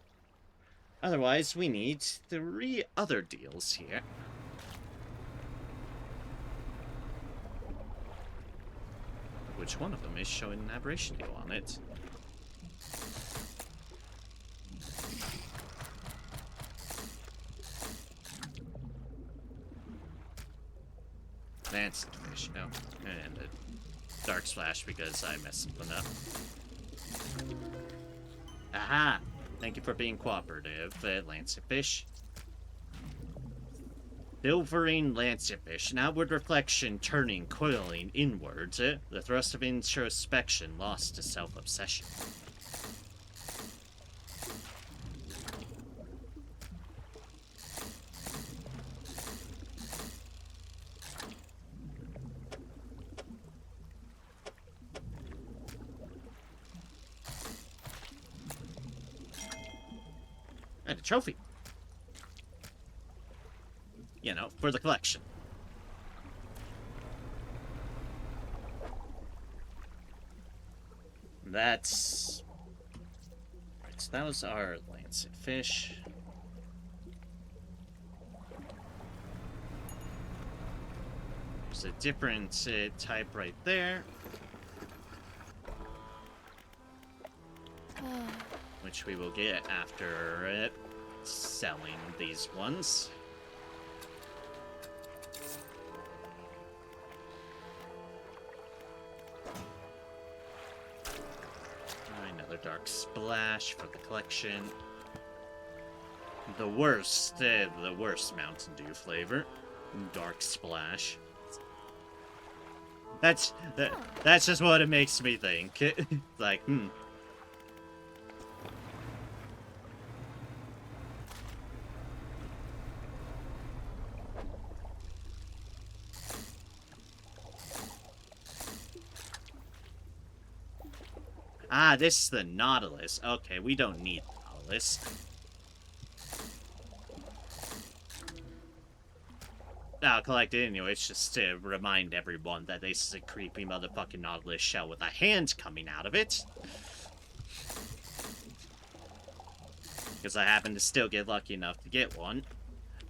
Otherwise, we need 3 other deals here. Which one of them is showing an aberration deal on it? Advanced fish. Oh, and a dark splash because I messed something up. Aha! Thank you for being cooperative, Lancetfish. Silvering Lancetfish. An outward reflection turning, coiling inwards. The thrust of introspection lost to self-obsession. And a trophy. You know, for the collection. That's... right, so that was our Lancetfish. There's a different type right there. Which we will get after selling these ones. Another dark splash for the collection. The worst Mountain Dew flavor. Dark splash. That's just what it makes me think. Like, Ah, this is the Nautilus. Okay, we don't need Nautilus. I'll collect it anyway, it's just to remind everyone that this is a creepy motherfucking Nautilus shell with a hand coming out of it. Because I happen to still get lucky enough to get one.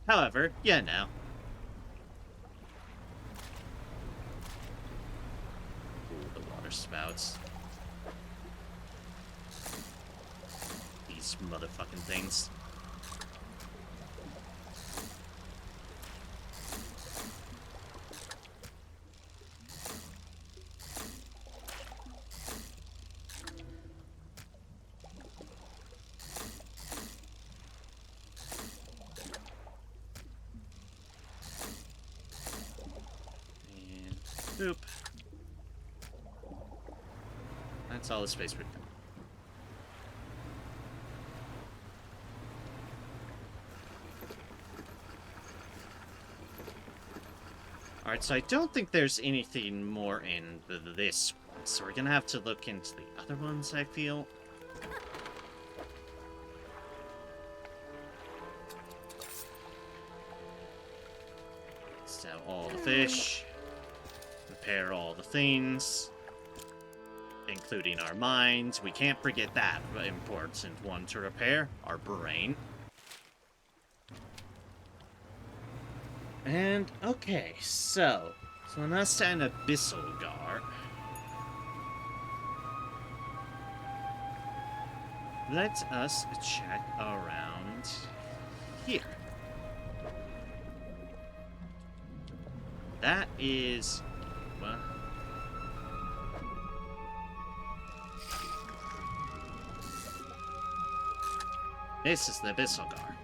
However, you know. Ooh, the water spouts. These motherfucking things. Boop. That's all the space we've got. Alright, so I don't think there's anything more in this one, so we're gonna have to look into the other ones, I feel. Sell all the fish. Repair all the things, including our minds. We can't forget that important one to repair, our brain. And, okay, so that's an Abyssal Gar. Let us check around here. That is... well... this is the Abyssal Gar.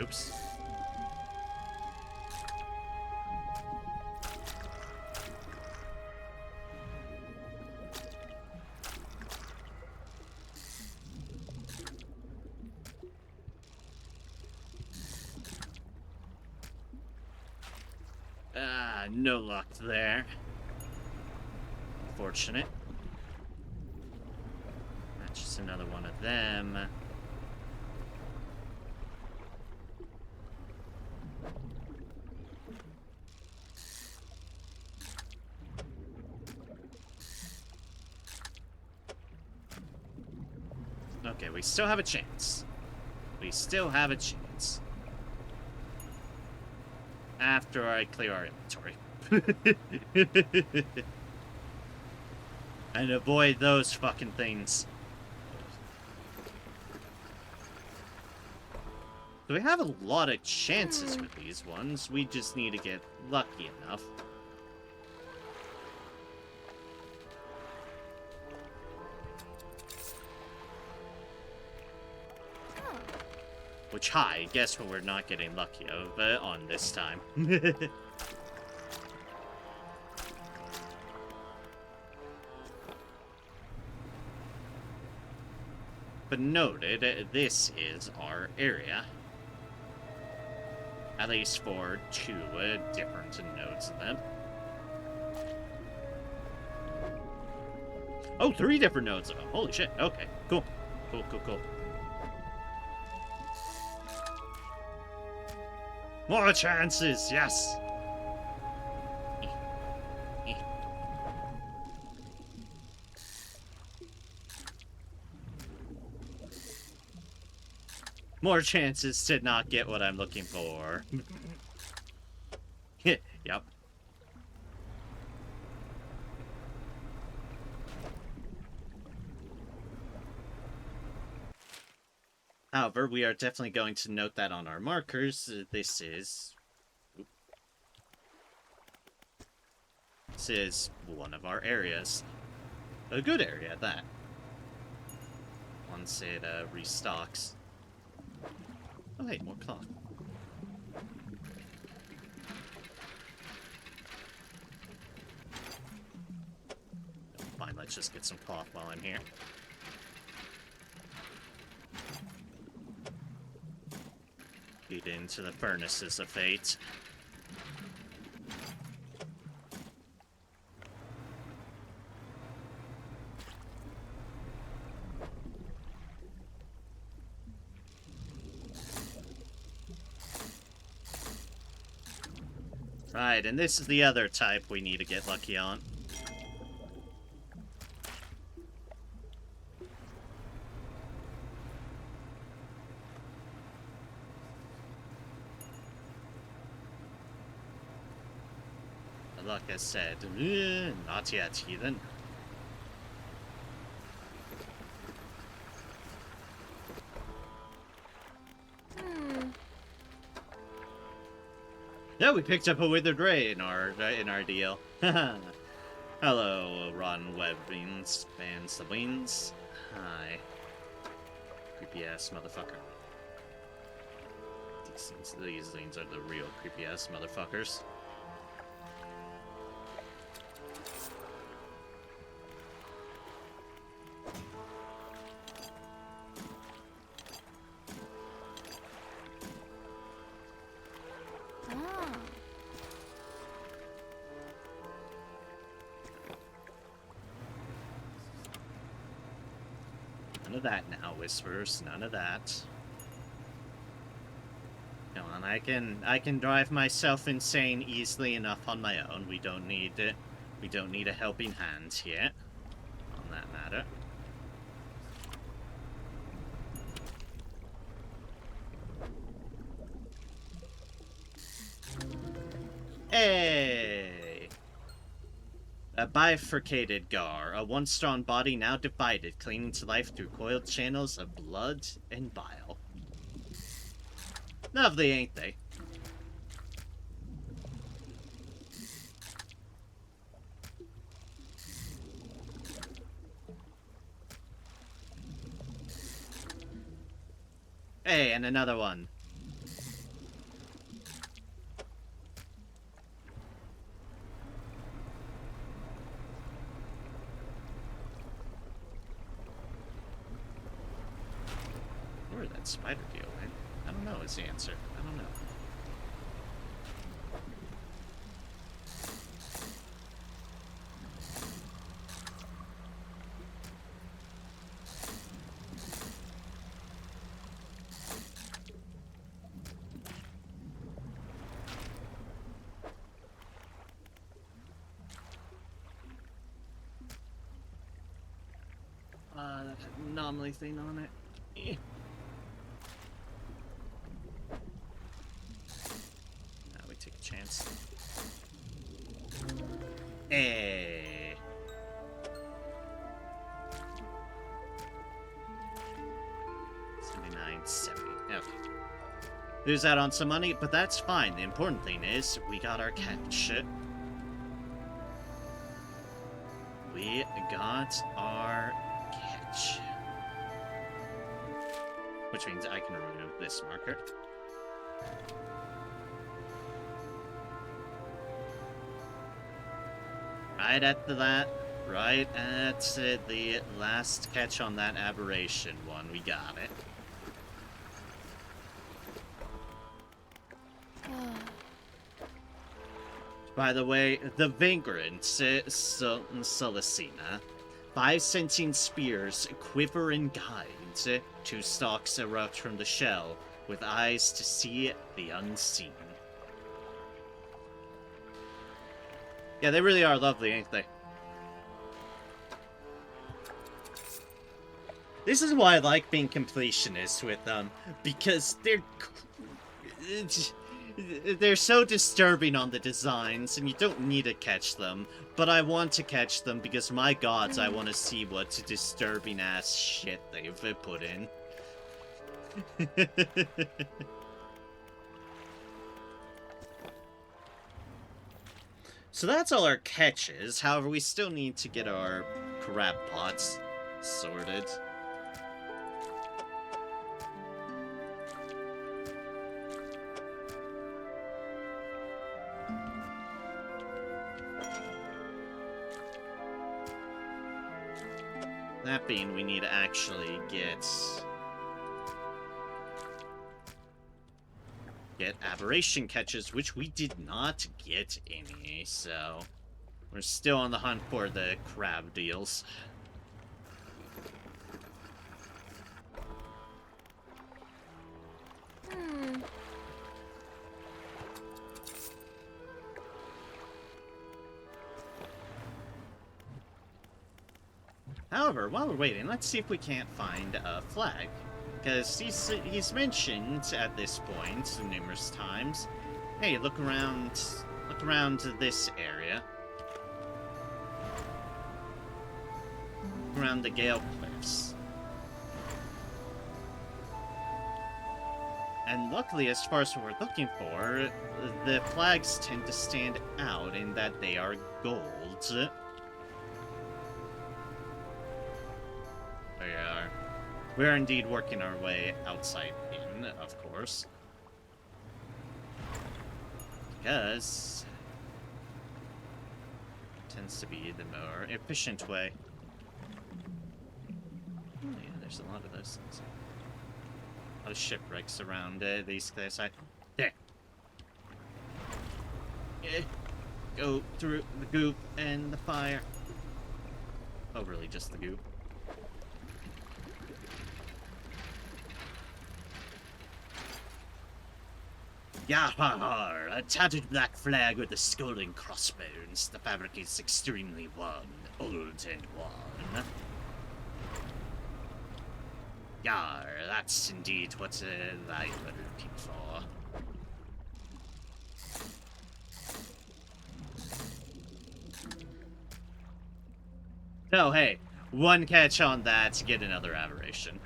Oops. No luck there. Fortunate. That's just another one of them. Okay, we still have a chance. We still have a chance. After I clear our inventory. And avoid those fucking things. So we have a lot of chances with these ones. We just need to get lucky enough. Which, hi, guess what we're not getting lucky of on this time. But noted, this is our area. At least for two different nodes of them. Oh, 3 different nodes of them. Holy shit. Okay, cool. Cool, cool, cool. More chances, yes! More chances to not get what I'm looking for. Yep. However, we are definitely going to note that on our markers. This is one of our areas. A good area at that. Once it restocks. Oh hey, more cloth. Fine, let's just get some cloth while I'm here. Feed into the furnaces of fate. Right, and this is the other type we need to get lucky on. Like I said, not yet, heathen. Yeah, we picked up a withered ray in our deal. Hello, rotten webbing spans the wings. Hi, creepy ass motherfucker. These things are the real creepy ass motherfuckers. None of that now, Whispers. None of that. Come on, I can drive myself insane easily enough on my own. We don't need a helping hand here on that matter. Hey! A bifurcated gar, a once strong body now divided, clinging to life through coiled channels of blood and bile. Lovely, ain't they? Hey, and another one. Where did that spider deal went? I don't know is the answer. I don't know. That anomaly thing on it. Eh. Now we take a chance. Hey. 79.70. Okay. Lose out on some money, but that's fine. The important thing is we got our catch. We got our catch. Which means I can remove this marker. Right at the last catch on that aberration one. We got it. By the way, the Vagrant, Solacina. 5 sentient spears quiver and guide. 2 stalks erupt from the shell, with eyes to see the unseen. Yeah, they really are lovely, ain't they? This is why I like being completionist with them, because they're so disturbing on the designs, and you don't need to catch them. But I want to catch them because, my gods, I want to see what disturbing-ass shit they've put in. So that's all our catches. However, we still need to get our crab pots sorted. That being, we need to actually get aberration catches, which we did not get any, so we're still on the hunt for the crab deals. However, while we're waiting, let's see if we can't find a flag. Because he's mentioned at this point numerous times, hey, look around this area. Look around the Gale Cliffs. And luckily, as far as what we're looking for, the flags tend to stand out in that they are gold. We are indeed working our way outside in, of course. Because it tends to be the more efficient way. Oh yeah, there's a lot of those things. A lot of shipwrecks around these cliffs. There. Yeah. Go through the goop and the fire. Oh, really, just the goop. Yahar! A tattered black flag with a skull and crossbones. The fabric is extremely worn, old and worn. Yar, that's indeed what I were looking for. Oh, hey, one catch on that, get another aberration.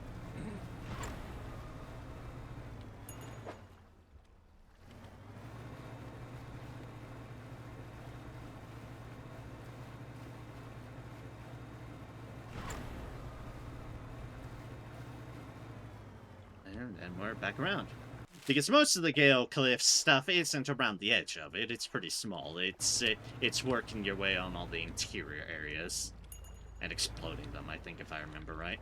And we're back around. Because most of the Gale Cliff stuff isn't around the edge of it. It's pretty small. It's working your way on all the interior areas. And exploding them, I think, if I remember right.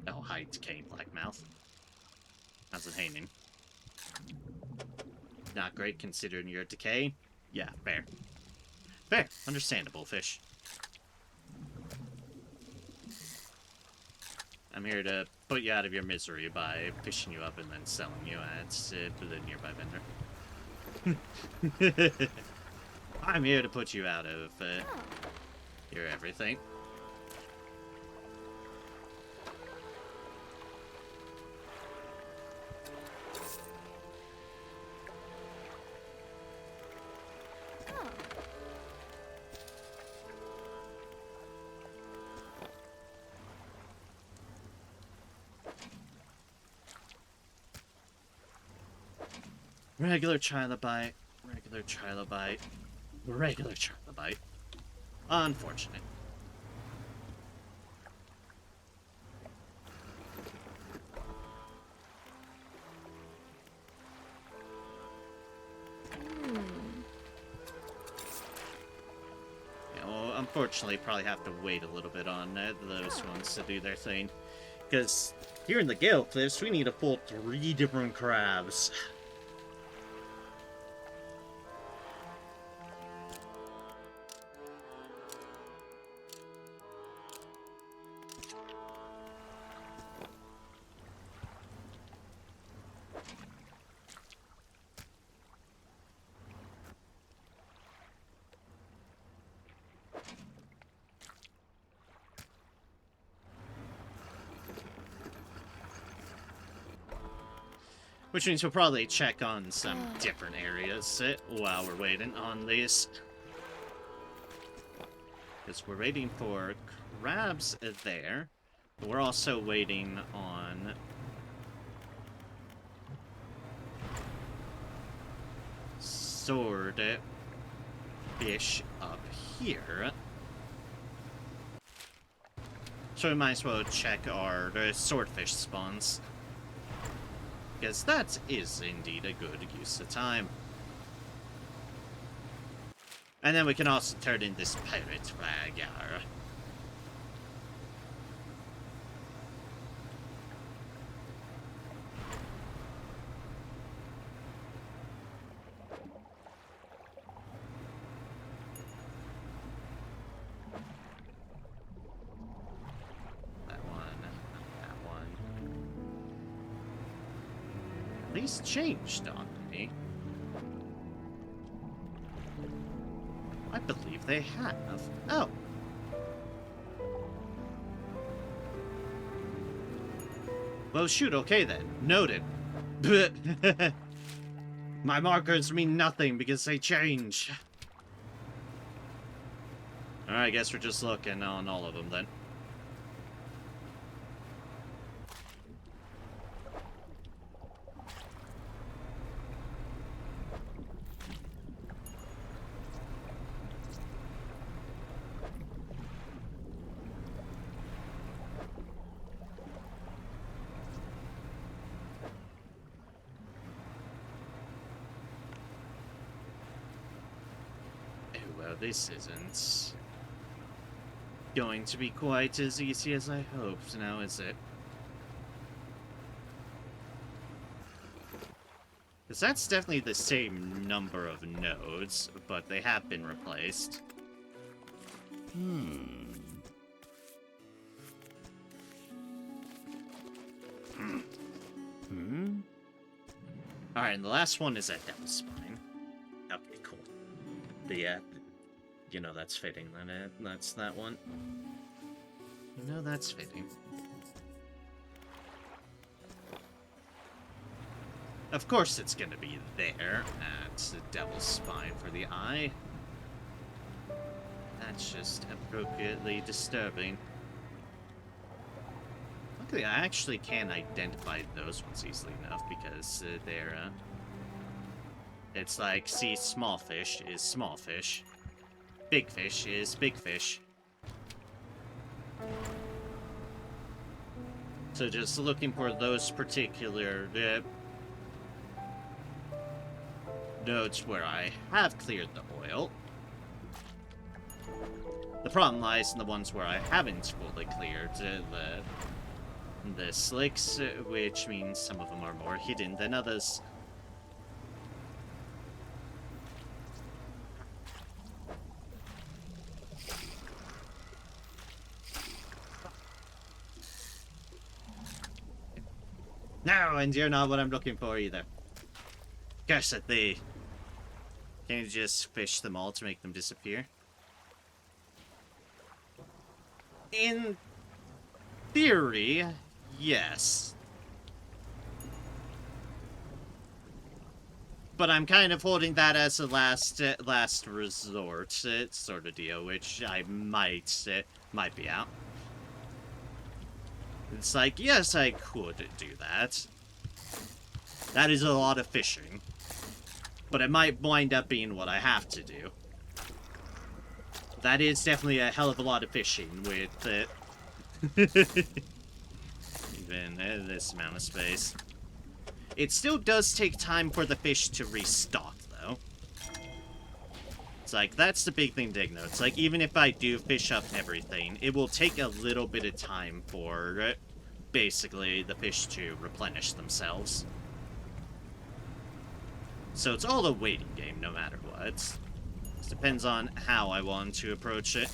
Oh, hi, decaying Blackmouth. How's it hanging? Not great considering you're decaying? Yeah, fair. Fair. Understandable, fish. I'm here to put you out of your misery by fishing you up and then selling you at the nearby vendor. I'm here to put you out of your everything. Regular trilobite, regular trilobite, regular trilobite. Unfortunate. Yeah, well, unfortunately, probably have to wait a little bit on those ones to do their thing. Because here in the Gale Cliffs, we need to pull 3 different crabs. Which means we'll probably check on some different areas while we're waiting on these. Because we're waiting for crabs there. But we're also waiting on sword fish up here. So we might as well check our swordfish spawns. Because that is indeed a good use of time. And then we can also turn in this pirate flag. That one. That one. At least changed on me. I believe they have. Oh. Well, shoot, okay then. Noted. My markers mean nothing because they change. Alright, I guess we're just looking on all of them then. Well, this isn't going to be quite as easy as I hoped, now is it? Because that's definitely the same number of nodes, but they have been replaced. Alright, and the last one is at Devil's Spine. Okay, cool. You know that's fitting, then that's that one. You know that's fitting. Of course it's gonna be there at the Devil's Spine for the eye. That's just appropriately disturbing. Luckily, I actually can identify those ones easily enough because they're, it's like, see, small fish is small fish. Big fish is big fish. So just looking for those particular nodes where I have cleared the oil. The problem lies in the ones where I haven't fully cleared the slicks, which means some of them are more hidden than others. No, and you're not what I'm looking for either. Curse at thee. Can you just fish them all to make them disappear? In theory, yes. But I'm kind of holding that as a last resort sort of deal, which I might be out. It's like, yes, I could do that. That is a lot of fishing. But it might wind up being what I have to do. That is definitely a hell of a lot of fishing with even this amount of space. It still does take time for the fish to restock, though. It's like, that's the big thing to take note. It's like, even if I do fish up everything, it will take a little bit of time for, basically, the fish to replenish themselves. So it's all a waiting game, no matter what. It depends on how I want to approach it.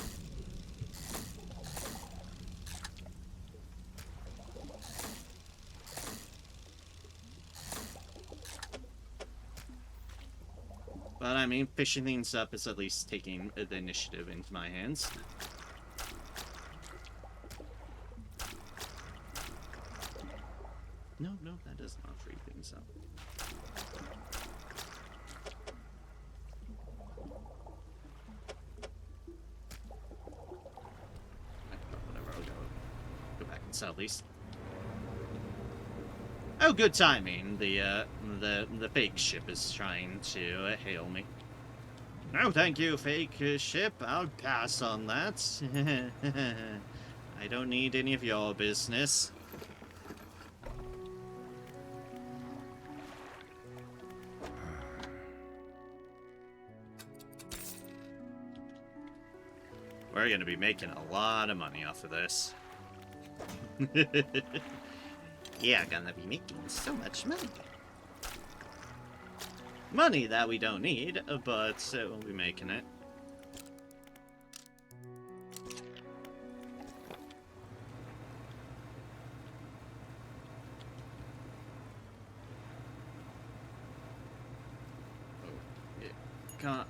But, I mean, fishing things up is at least taking the initiative into my hands. No, that does not free things up. Whatever, I'll go back and southeast. Oh, good timing. The fake ship is trying to hail me. No, thank you, fake ship. I'll pass on that. I don't need any of your business. We're gonna be making a lot of money off of this. Yeah, gonna be making so much money. Money that we don't need, but we'll be making it. Oh, yeah. Can't.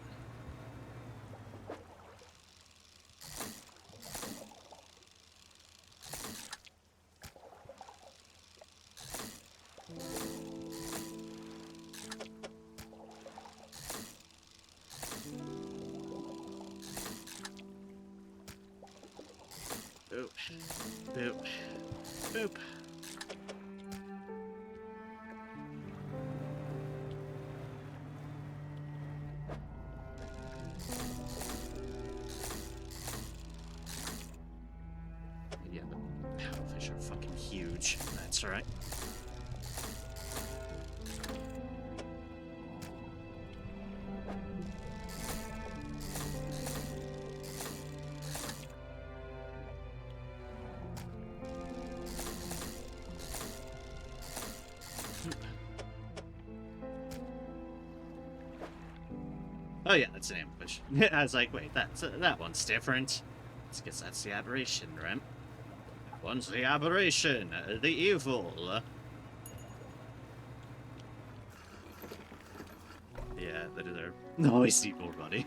Boop. Boop. Boop. Yeah, the paddlefish are fucking huge. That's right. Oh yeah, that's an ambush. I was like, wait, that one's different. It's because that's the aberration, right? That one's the aberration, the evil. they're always equal, buddy.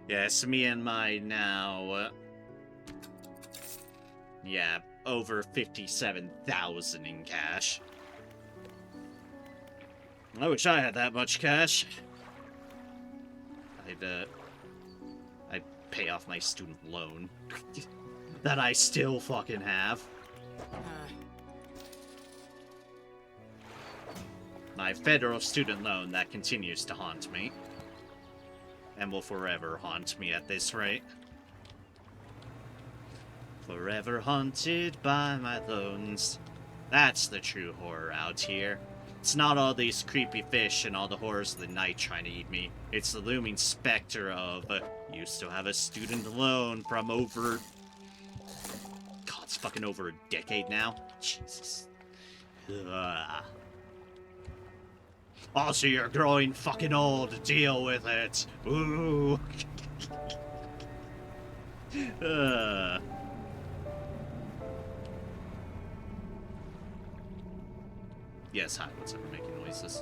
Yes, me and my now, yeah, over 57,000 in cash. I wish I had that much cash. I'd pay off my student loan that I still fucking have. My federal student loan that continues to haunt me. And will forever haunt me at this rate. Forever haunted by my loans. That's the true horror out here. It's not all these creepy fish and all the horrors of the night trying to eat me. It's the looming specter of, you still have a student loan from over... God, it's fucking over a decade now. Jesus. Ugh. Also, you're growing fucking old. Deal with it. Ooh. Yes, hi, what's ever making noises?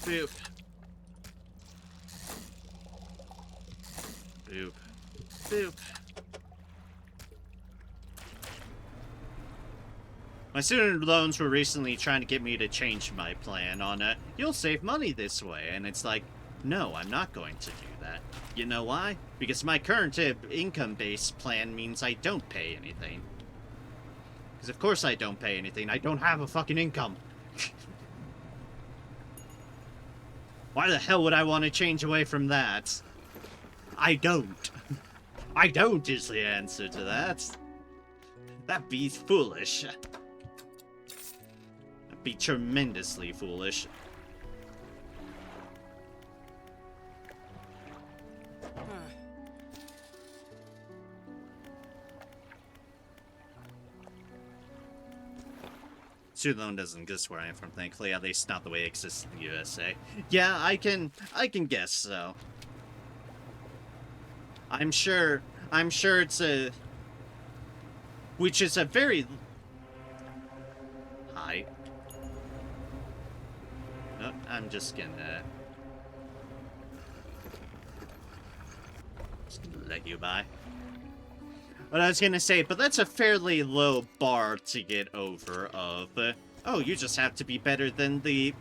Boop. Boop. Boop. My student loans were recently trying to get me to change my plan on you'll save money this way, and it's like, no, I'm not going to do that. You know why? Because my current income-based plan means I don't pay anything. Because of course I don't pay anything. I don't have a fucking income. Why the hell would I want to change away from that? I don't. I don't is the answer to that. That'd be foolish. That'd be tremendously foolish. Student loan doesn't exist where I am from, thankfully. At least not the way it exists in the USA. Yeah, I can guess so. I'm sure it's a... Which is a very... Hi. Oh, I'm just gonna let you by. What I was gonna say, but that's a fairly low bar to get over of, oh, you just have to be better than the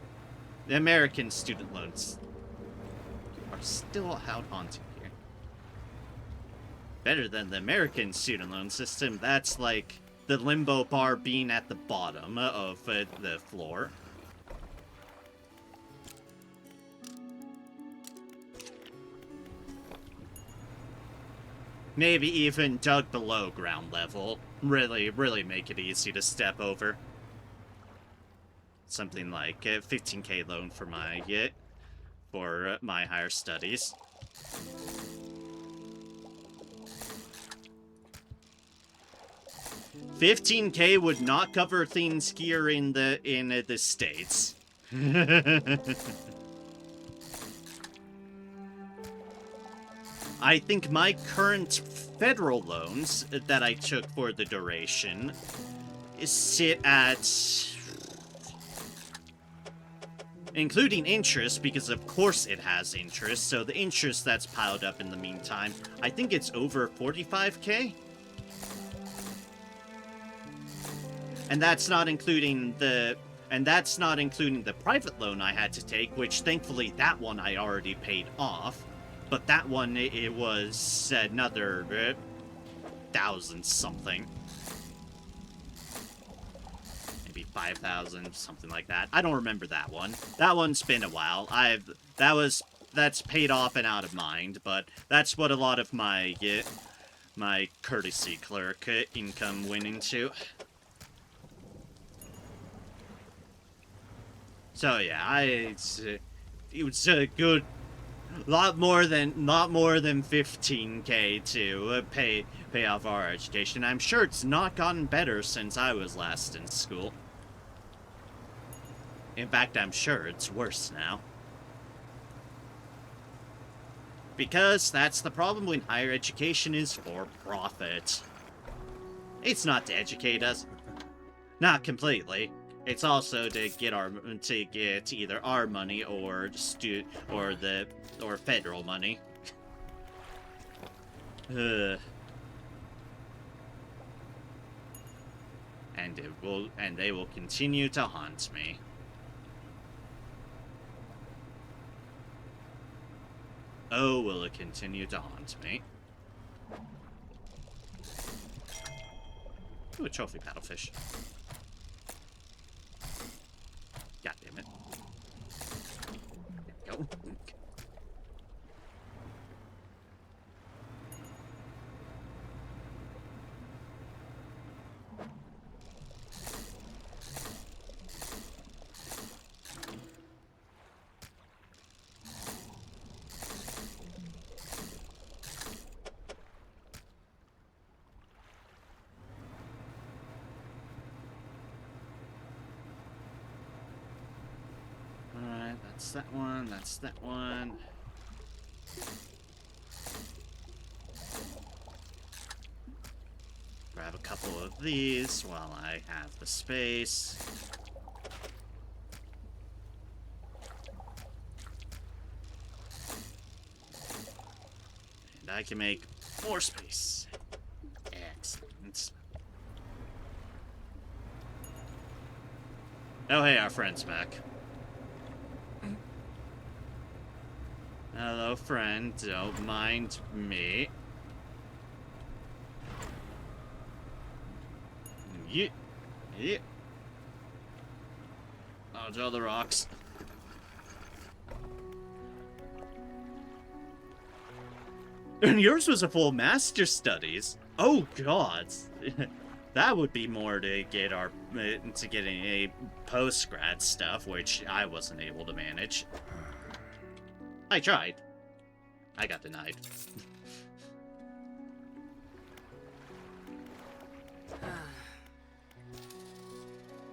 American student loans. You are still out haunting here. Better than the American student loan system, that's like the limbo bar being at the bottom of the floor. Maybe even dug below ground level. Really make it easy to step over. Something like a 15K loan for my higher studies. $15K would not cover things here in the States. I think my current federal loans that I took for the duration sit at, including interest, because of course it has interest, so the interest that's piled up in the meantime, I think it's over 45K? And that's not including the private loan I had to take, which thankfully that one I already paid off. But that one, it was another 1,000 something. Maybe 5,000, something like that. I don't remember that one. That one's been a while. That's paid off and out of mind, but that's what a lot of my courtesy clerk income went into. So yeah, it was a good... Lot more than 15K to pay off our education. I'm sure it's not gotten better since I was last in school. In fact, I'm sure it's worse now. Because that's the problem when higher education is for profit. It's not to educate us. Not completely. It's also to get either our money or or federal money. Ugh. And they will continue to haunt me. Oh, will it continue to haunt me? Ooh, a trophy paddlefish. God damn it. There we go. Alright, that's that one, that's that one. Grab a couple of these while I have the space. And I can make more space. Excellent. Oh hey, our friend's back. Hello, friend. Don't mind me. Yeah. Yeah. Dodge all the rocks. And yours was a full master studies. Oh god. That would be more to get a post-grad stuff, which I wasn't able to manage. I tried. I got denied.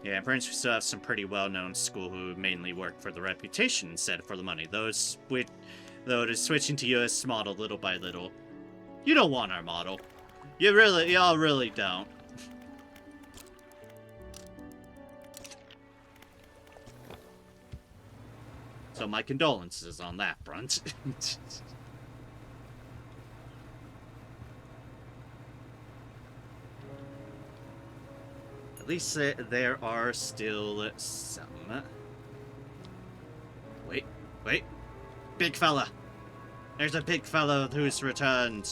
Yeah, Prince, we still have some pretty well-known school who mainly work for the reputation instead of for the money. Though to switching to US model little by little. You don't want our model. Y'all really don't. So my condolences on that front. At least there are still some. Wait. Big fella. There's a big fella who's returned.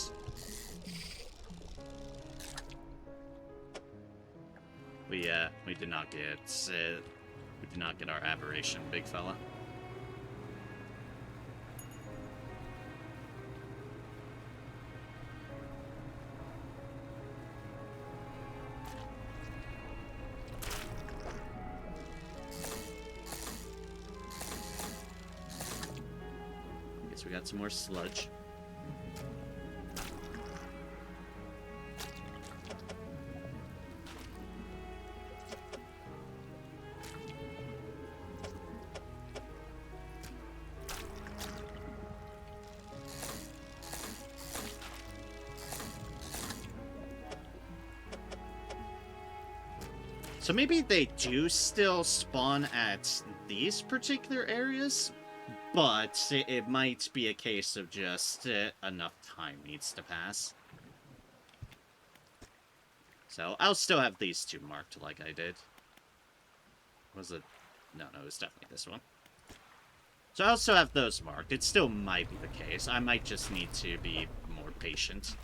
We did not get our aberration, big fella. We got some more sludge. So maybe they do still spawn at these particular areas? But it might be a case of just enough time needs to pass. So I'll still have these two marked like I did. Was it? No, it was definitely this one. So I'll still have those marked. It still might be the case. I might just need to be more patient.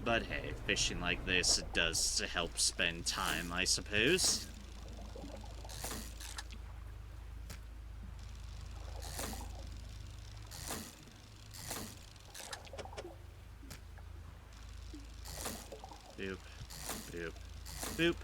But hey, fishing like this does help spend time, I suppose. Boop, boop, boop.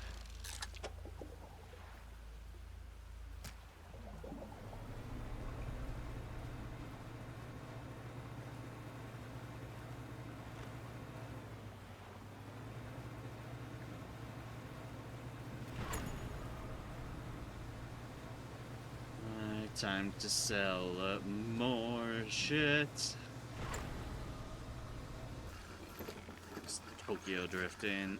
Time to sell more shit. Just Tokyo drifting.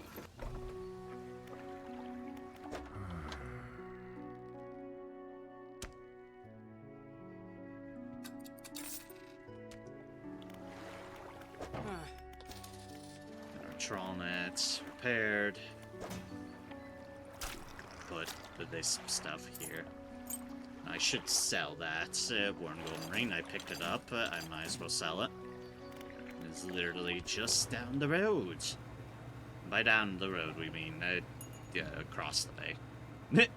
Troll nets repaired. Put this stuff here. I should sell that. Worn Golden Ring, I picked it up. I might as well sell it. It's literally just down the road. By down the road, we mean yeah, across the bay.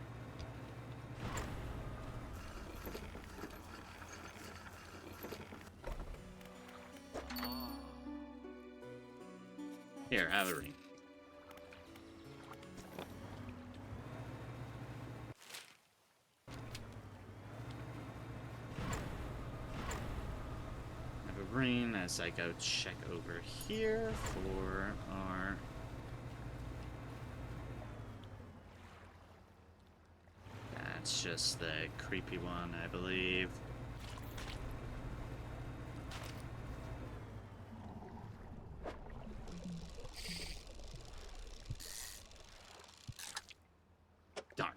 Here, have a ring. Ring as I go check over here for our that's just the creepy one, I believe. Darn.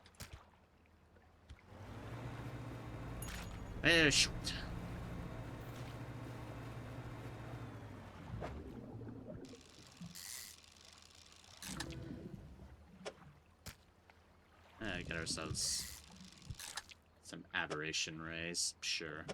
Shoot. Get ourselves some aberration rays, sure.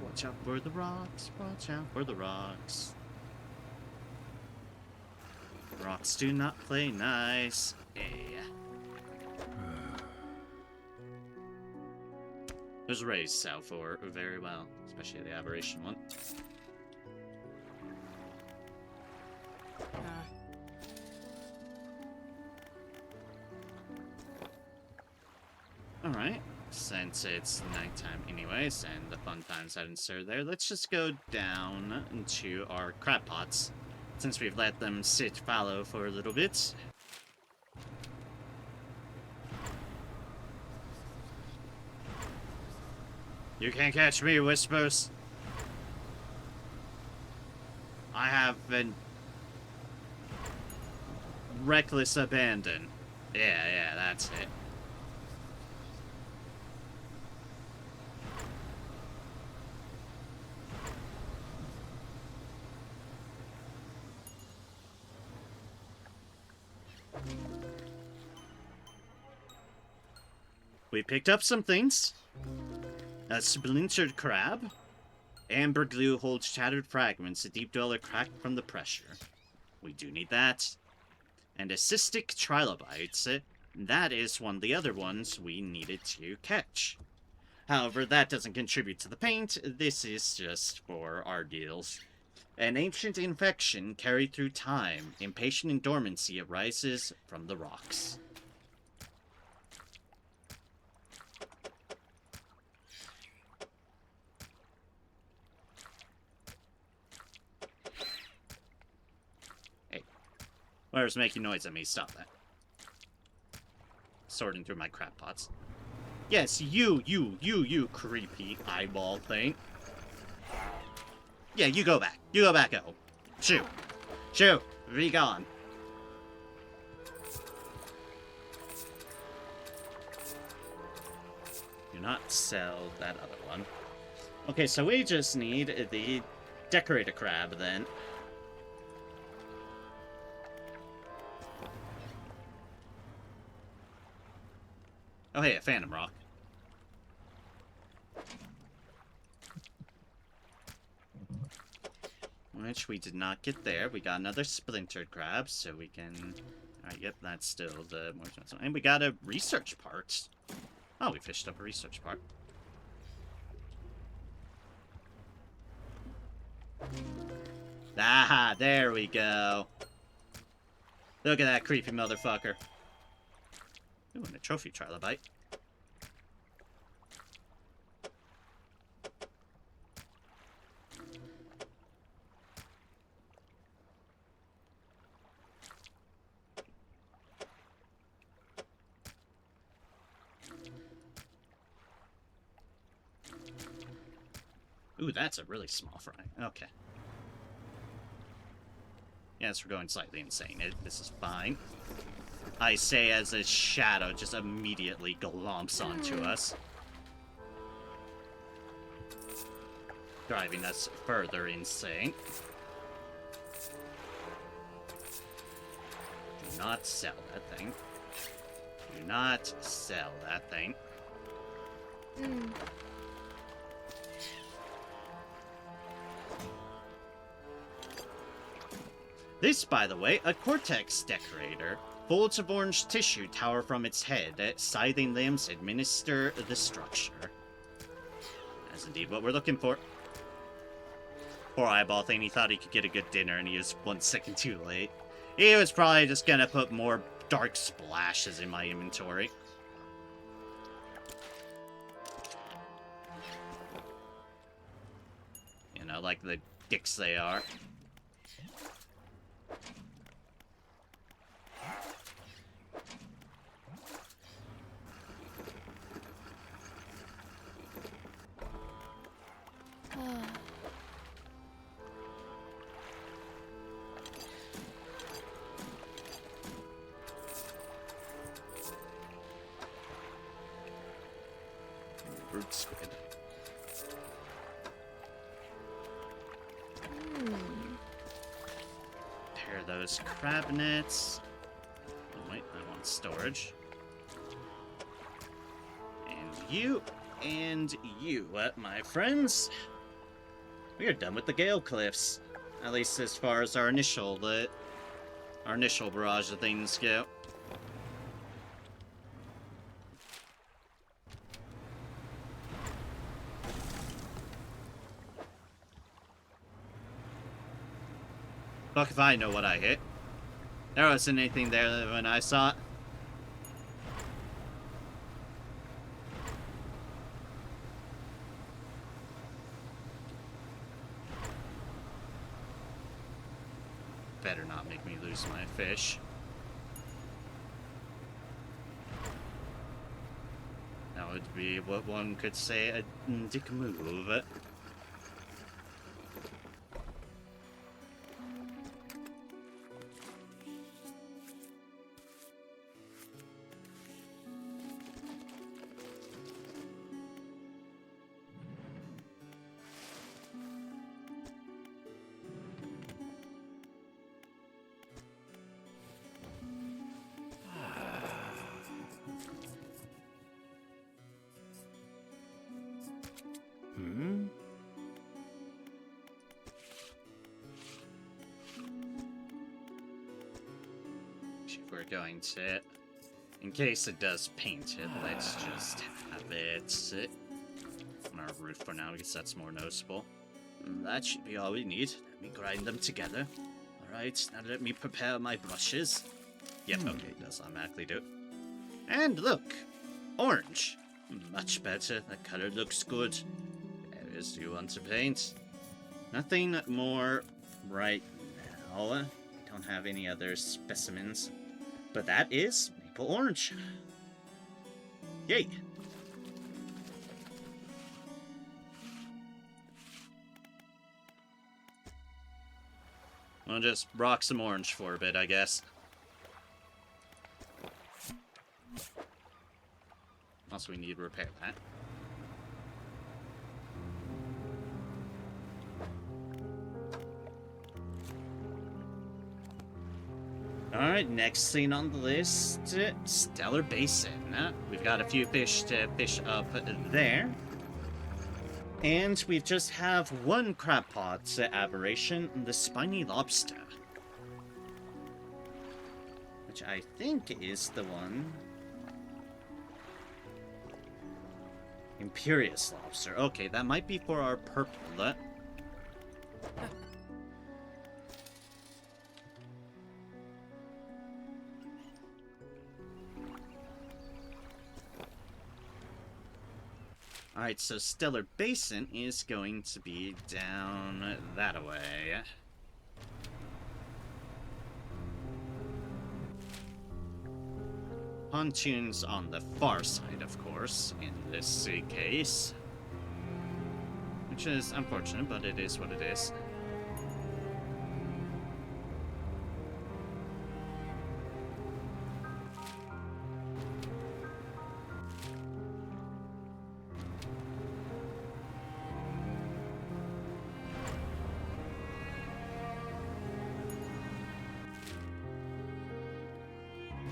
Watch out for the rocks, watch out for the rocks. Rocks do not play nice. Yeah. Those rays sell for very well, especially the aberration one. Alright. Since it's nighttime anyways, and the fun times hadn't started there, let's just go down to our crab pots, since we've let them sit fallow for a little bit. You can't catch me, Whispers. I have been reckless abandon. Yeah, that's it. We picked up some things. A splintered crab. Amber glue holds shattered fragments. A deep dweller cracked from the pressure. We do need that. And a cystic trilobite. That is one of the other ones we needed to catch. However, that doesn't contribute to the paint. This is just for our deals. An ancient infection carried through time. Impatient and dormancy arises from the rocks. Whoever's making noise at me, stop that. Sorting through my crap pots. Yes, you creepy eyeball thing. Yeah, you go back. You go back home. Shoo. Shoo. Be gone. Do not sell that other one. Okay, so we just need the decorator crab then. Oh, hey, a phantom rock. Which we did not get there. We got another splintered crab, so we can... Alright, yep, that's still the more expensive. And we got a research part. Oh, we fished up a research part. Ah, there we go. Look at that creepy motherfucker. Ooh, and a trophy trilobite. Ooh, that's a really small fry. Okay. Yes, we're going slightly insane. This is fine. I say as a shadow just immediately glomps onto us. Driving us further insane. Do not sell that thing. Do not sell that thing. This, by the way, a cortex decorator. Folds of orange tissue tower from its head. Scything limbs administer the structure. That's indeed what we're looking for. Poor eyeball thing, he thought he could get a good dinner and he was 1 second too late. He was probably just gonna put more dark splashes in my inventory. You know, like the dicks they are. Brute squid. Pair those crab nets. Oh, wait, I want storage. And you, my friends. We are done with the Gale Cliffs. At least as far as our initial barrage of things go. Fuck if I know what I hit. There wasn't anything there when I saw it. Better not make me lose my fish. That would be what one could say a dick move. If we're going to, in case it does paint it, let's just have it on our roof for now, because that's more noticeable. That should be all we need. Let me grind them together. Alright, now let me prepare my brushes. Yep, okay, it does automatically do it. And look! Orange! Much better, the color looks good. Areas do you want to paint? Nothing more right now. I don't have any other specimens. But that is maple orange. Yay! I'll just rock some orange for a bit, I guess. Also, we need to repair that. Alright, next thing on the list, Stellar Basin. We've got a few fish to fish up there. And we just have one crab pot aberration, the spiny lobster. Which I think is the one. Imperious lobster. Okay, that might be for our purple. Alright, so Stellar Basin is going to be down that way. Pontoons on the far side, of course, in this case. Which is unfortunate, but it is what it is.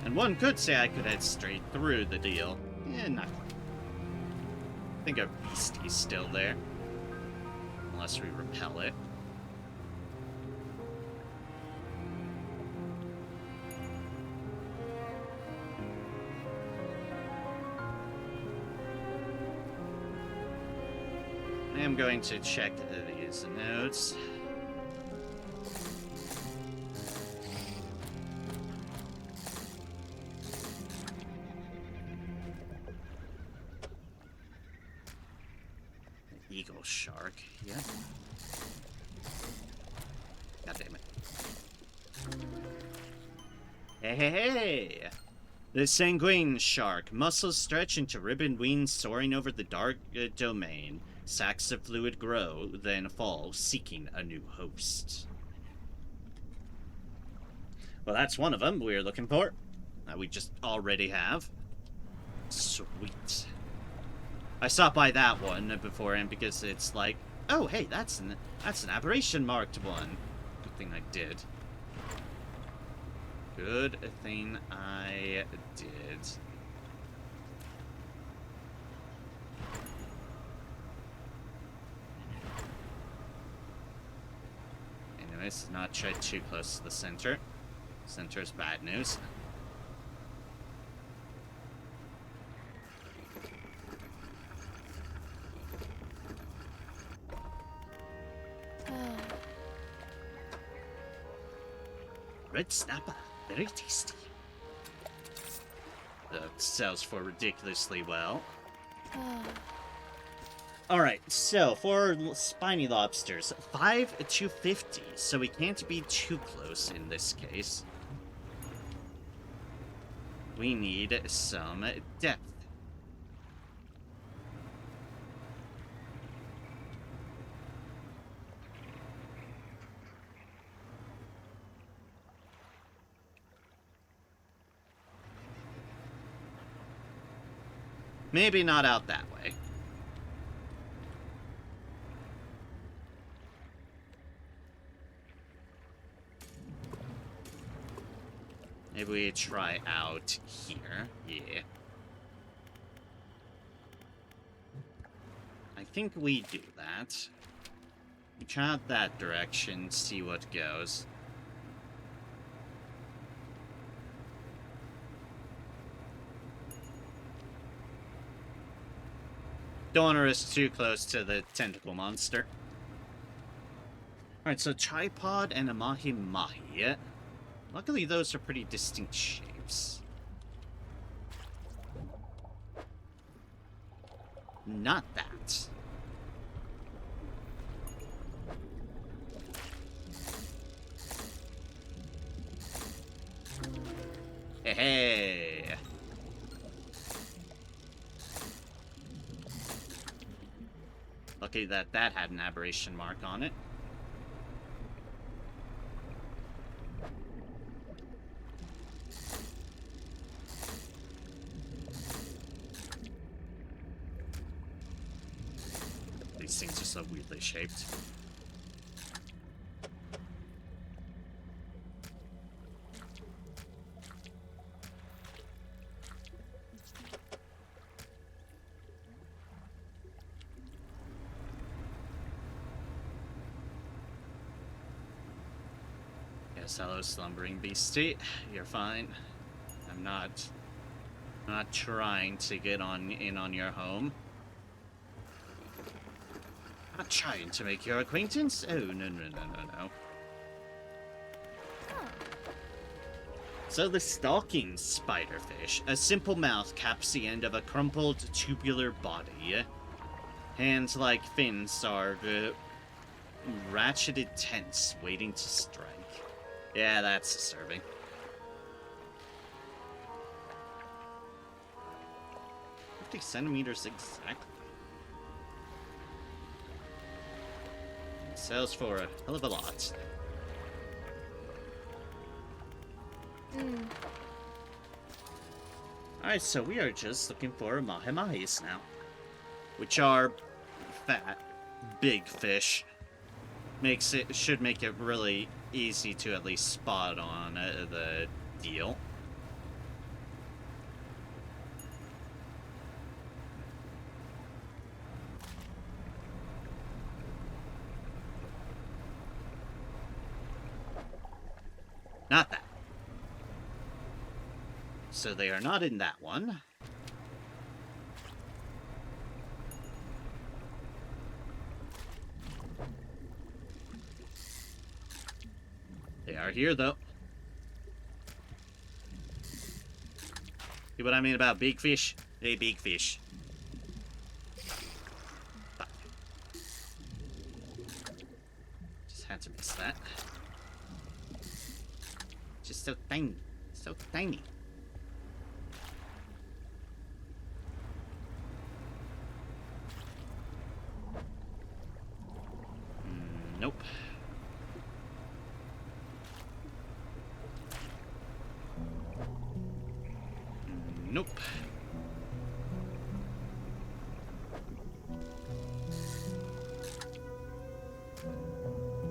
And one could say I could head straight through the deal. Eh, not quite. I think our beastie's still there. Unless we repel it. I am going to check these notes. Eagle shark, yeah. God damn it. Hey, hey, hey! The sanguine shark. Muscles stretch into ribbon wings soaring over the dark domain. Sacs of fluid grow, then fall, seeking a new host. Well, that's one of them we're looking for. We just already have. Sweet. I stopped by that one beforehand because it's like, oh, hey, that's an aberration marked one. Good thing I did. Good thing I did. Anyways, not try too close to the center. Center's bad news. Red snapper, very tasty. That sells for ridiculously well. Alright, so for spiny lobsters, 5 to 50, so we can't be too close in this case. We need some depth. Maybe not out that way. Maybe we try out here. Yeah. I think we do that. We try out that direction, see what goes. Don't want to risk too close to the tentacle monster. Alright, so tripod and a mahi-mahi. Luckily, those are pretty distinct shapes. Not that. Hey! Lucky that had an aberration mark on it. These things are so weirdly shaped. Yes, hello, slumbering beastie. You're fine. I'm not trying to get in on your home. Not trying to make your acquaintance. Oh, no. So the stalking spiderfish, a simple mouth caps the end of a crumpled tubular body. Hands like fins are ratcheted tense, waiting to strike. Yeah, that's disturbing. $50 centimeters exactly. It sells for a hell of a lot. Alright, so we are just looking for mahi-mahis now. Which are fat, big fish. Should make it really easy to at least spot on the deal. Not that. So they are not in that one. They are here, though. See what I mean about big fish? They big fish. Fuck. Just had to miss that. Just so tiny. So tiny. Nope. Nope.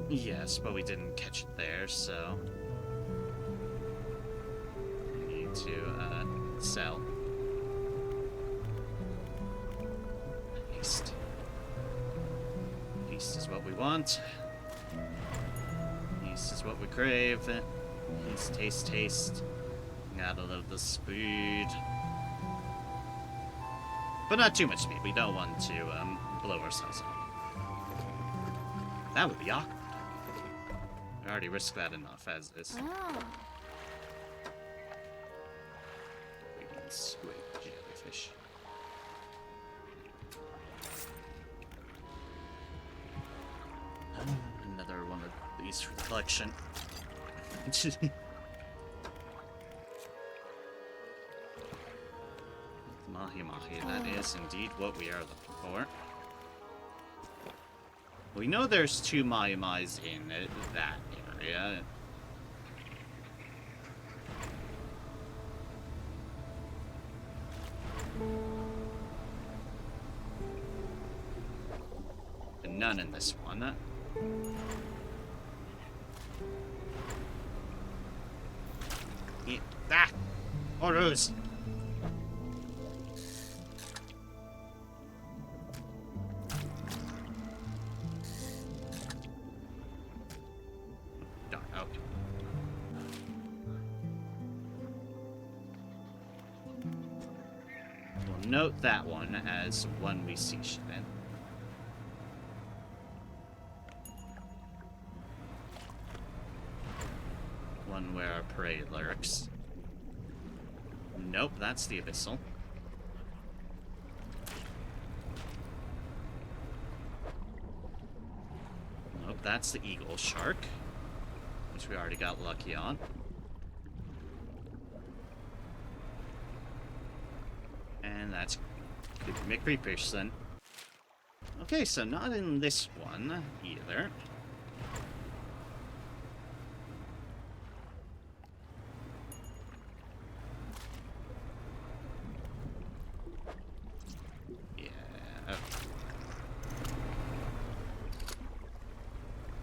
Yes, but we didn't catch it there, so we need to sell. Haste. Haste is what we want. Haste is what we crave. Haste, taste, taste. Gotta love the speed. But not too much speed. We don't want to blow ourselves up. That would be awkward. I already risked that enough as is. Oh. Squid jellyfish. Another one of these for the collection. Mahi-mahi, that is indeed what we are looking for. We know there's 2 mahi-mahis in that area. But none in this one. Horus! Darn, okay. We'll note that one as one we see shit in. One where our prey lurks. Nope, that's the abyssal. Nope, that's the eagle shark, which we already got lucky on. And that's McCreepish then. Okay, so not in this one either.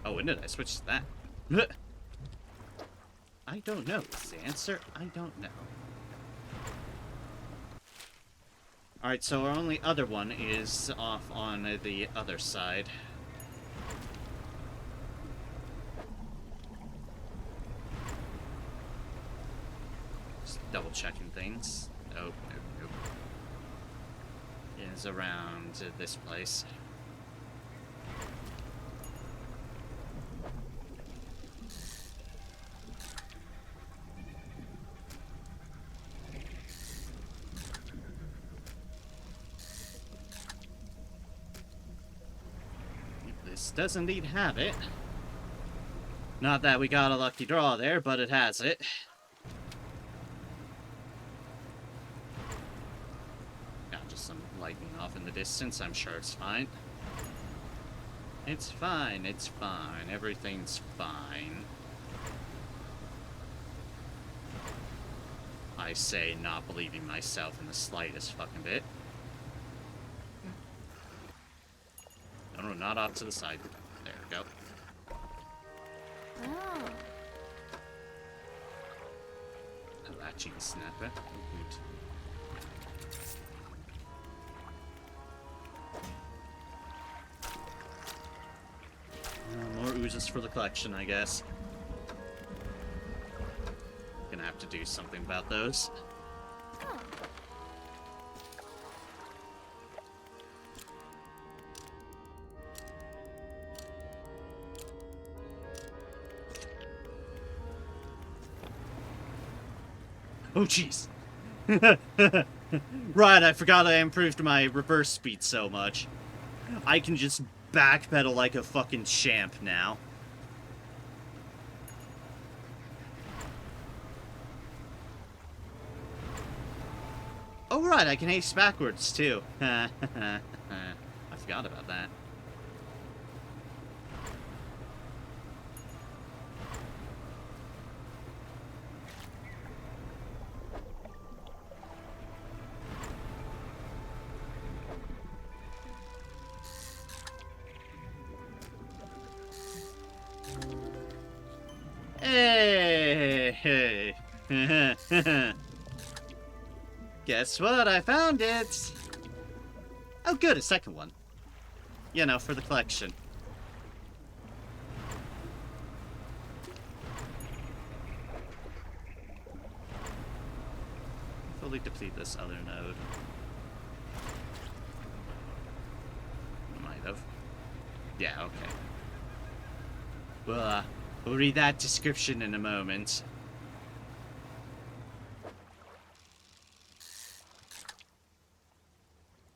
Oh, when did I switch to that? I don't know is the answer. I don't know. Alright, so our only other one is off on the other side. Just double checking things. Nope, nope, nope. It is around this place. This does indeed have it. Not that we got a lucky draw there, but it has it. Got just some lightning off in the distance. I'm sure it's fine. It's fine. It's fine. Everything's fine. I say, not believing myself in the slightest fucking bit. No, not off to the side. There we go. Oh. A latching snapper. Oh, good. More oozes for the collection, I guess. Gonna have to do something about those. Oh. Oh, jeez. Right, I forgot I improved my reverse speed so much. I can just backpedal like a fucking champ now. Oh, right, I can ace backwards, too. I forgot about that. Hey! Guess what? I found it! Oh, good, a second one. You know, for the collection. Fully deplete this other node. Might have. Yeah, okay. Well, we'll read that description in a moment.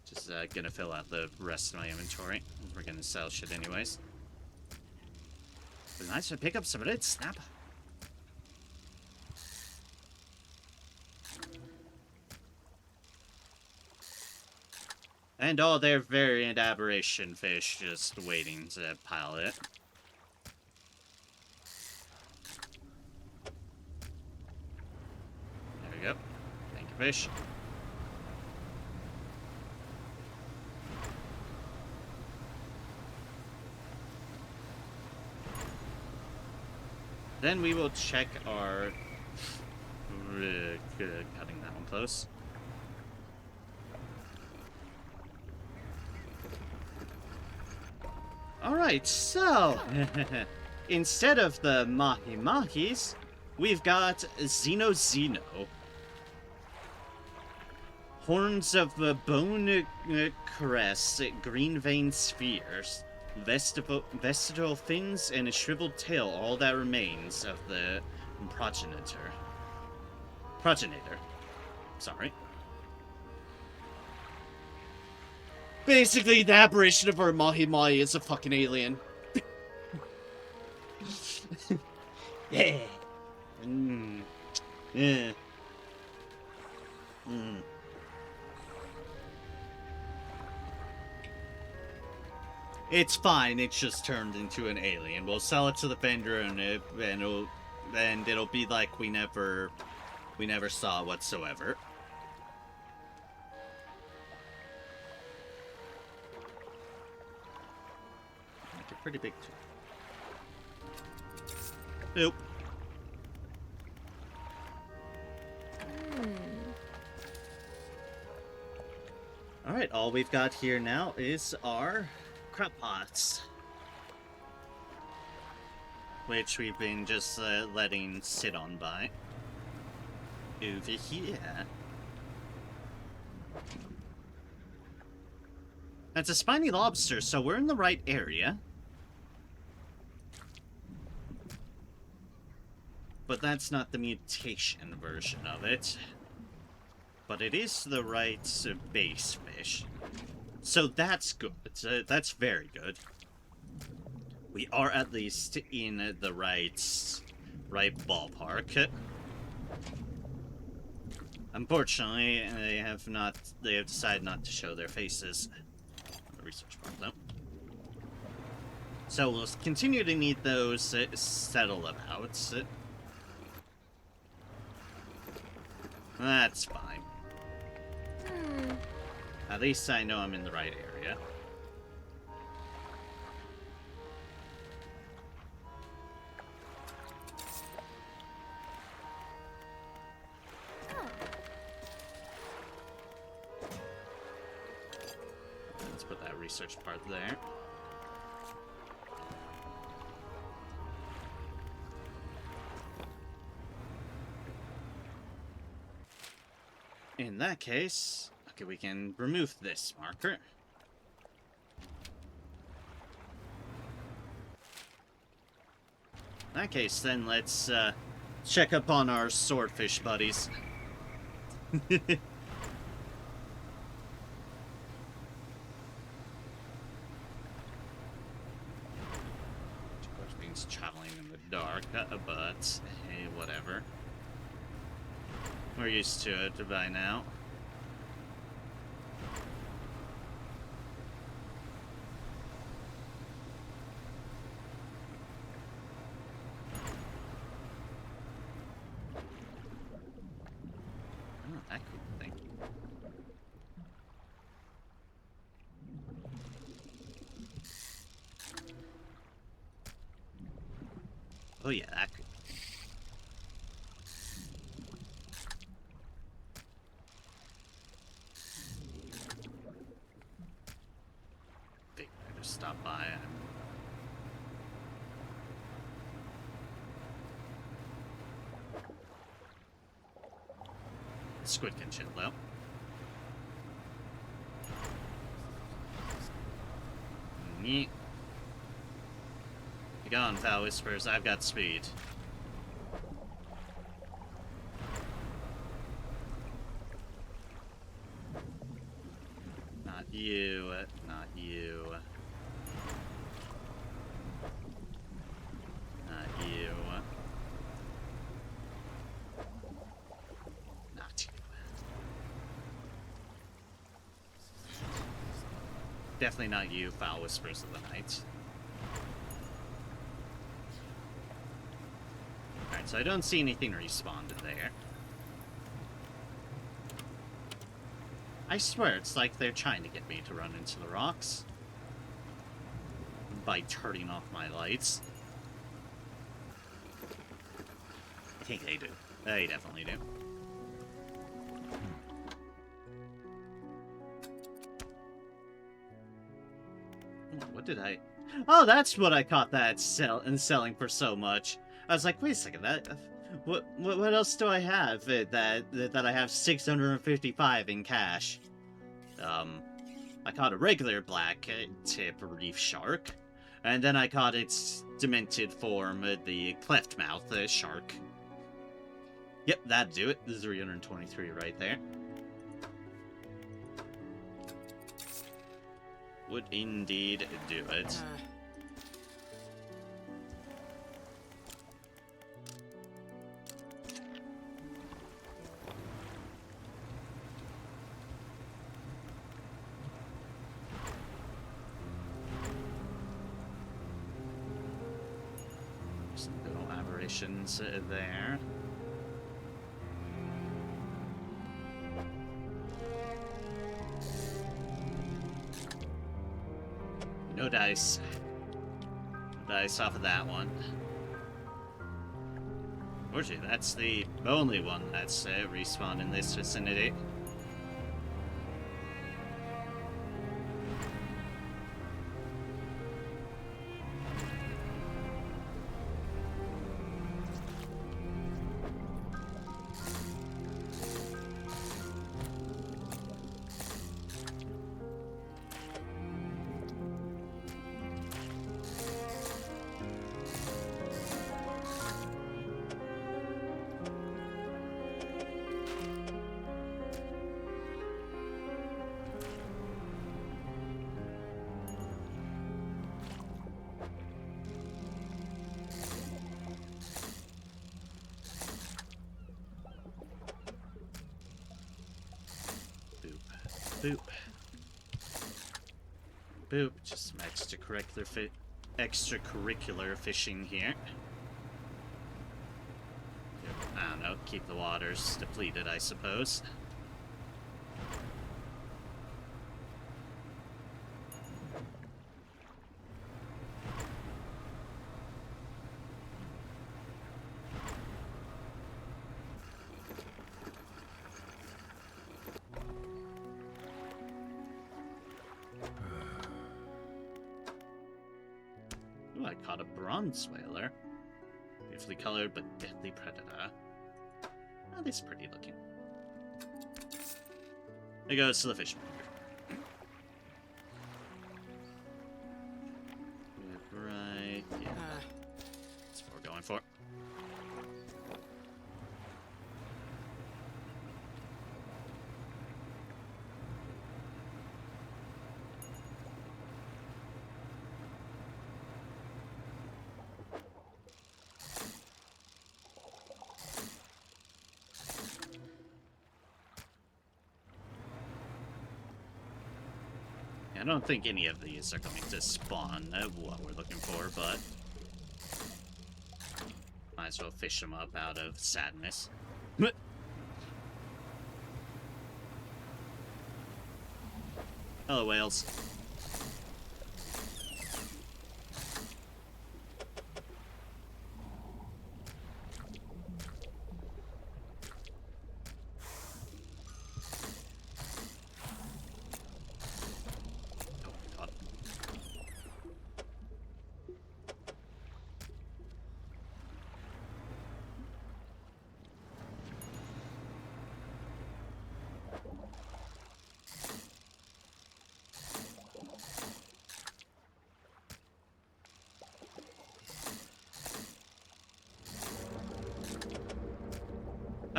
Just gonna fill out the rest of my inventory. We're gonna sell shit anyways. But nice to pick up some of it, snap. And all their variant aberration fish just waiting to pile it. There we go. Thank you, fish. Then we will check our... cutting that one close. Alright, so... instead of the Mahi-Mahis, we've got Xeno. Horns of the Bone Crest, Green Vein Spheres, vestigial fins, and a shriveled tail, all that remains of the progenitor. Sorry. Basically, the aberration of our Mahi-Mahi is a fucking alien. Yeah. Yeah. It's fine, it's just turned into an alien. We'll sell it to the vendor and it'll be like we never saw it whatsoever. Make it pretty big too. Nope. Alright, all we've got here now is our crop pots, which we've been just letting sit on by over here. That's a spiny lobster, so we're in the right area. But that's not the mutation version of it. But it is the right base fish. So that's good. That's very good. We are at least in the right ballpark. Unfortunately, they have decided not to show their faces on the research part, though. So we'll continue to need those settle about. That's fine. At least I know I'm in the right area. Let's put that research part there. In that case, okay, we can remove this marker. In that case, then let's check up on our swordfish buddies. Of course, means traveling in the dark, but hey, whatever. We're used to it by now. Oh, that cool thing. Oh yeah, that cool. Stop by. Squid can chill though. Be gone, Foul Whispers. I've got speed. Not you. Not you. Not you. Not you. Definitely not you, Foul Whispers of the Night. Alright, so I don't see anything respawned there. I swear, it's like they're trying to get me to run into the rocks by turning off my lights. I think they do. They definitely do. What did I... Oh, that's what I caught that selling for so much. I was like, wait a second, what else do I have that I have 655 in cash? I caught a regular black tip reef shark, and then I caught its demented form, the cleft mouth shark. Yep, that'd do it. This is 323 right there. Would indeed do it. Some little aberrations there. No dice. No dice off of that one. Fortunately, that's the only one that's respawned in this vicinity. Boop. Boop. Just some extracurricular fishing here. I don't know, keep the waters depleted, I suppose. Ooh, I caught a bronze whaler. Beautifully colored, but deadly predator. Oh, this is pretty looking. There goes to the fishmonger. Right, yeah. That's what we're going for. I don't think any of these are going to spawn what we're looking for, but might as well fish them up out of sadness. Hello, whales.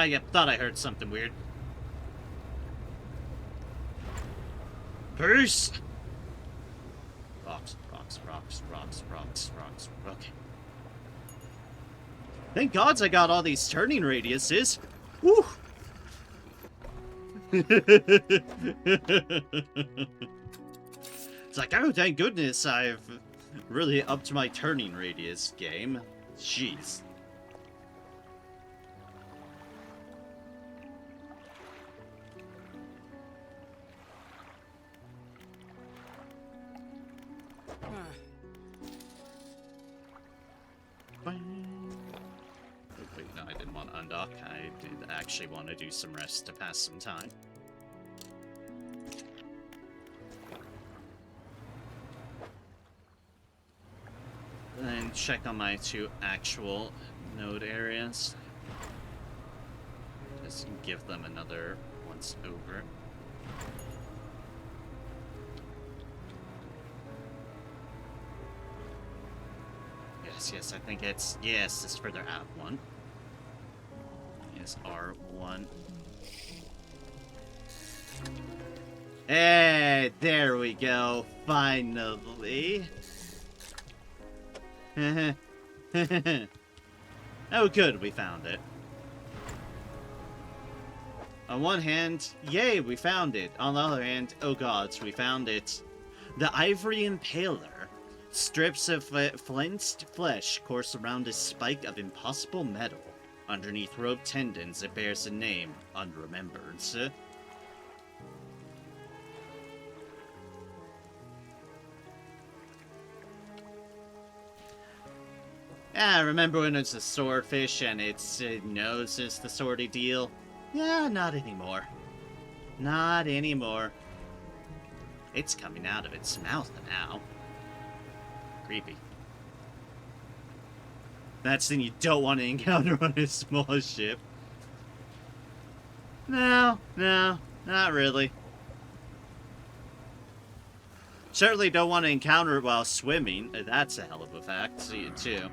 Yeah, thought I heard something weird. Peace! Rocks, rocks, rocks, rocks, rocks, rocks. Okay. Thank gods I got all these turning radiuses. Woo! It's like, oh, thank goodness I've really upped my turning radius game. Jeez. Wait, no, I didn't want to undock. I did actually want to do some rest to pass some time. And check on my 2 actual node areas. Just give them another once over. Yes, I think it's... Yes, it's further out one. Is R1. Hey, there we go. Finally. Oh, good, we found it. On one hand, yay, we found it. On the other hand, oh gods, we found it. The Ivory Impaler. Strips of flint flesh course around a spike of impossible metal. Underneath rope tendons, it bears a name, unremembered. Yeah, remember when it's a swordfish and its nose is the swordy deal? Yeah, not anymore. Not anymore. It's coming out of its mouth now. Creepy. That's the thing you don't want to encounter on a small ship. No, not really. Certainly don't want to encounter it while swimming. That's a hell of a fact. See it too.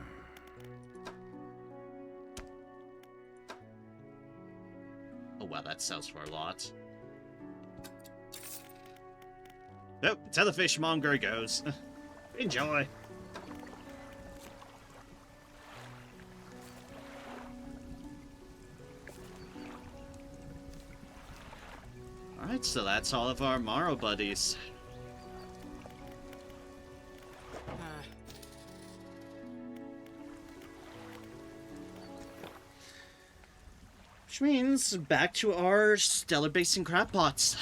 Oh wow, that sells for a lot. Nope, it's how the fishmonger goes. Enjoy. Alright, so that's all of our Morrow buddies. Which means back to our stellar basin crab pots.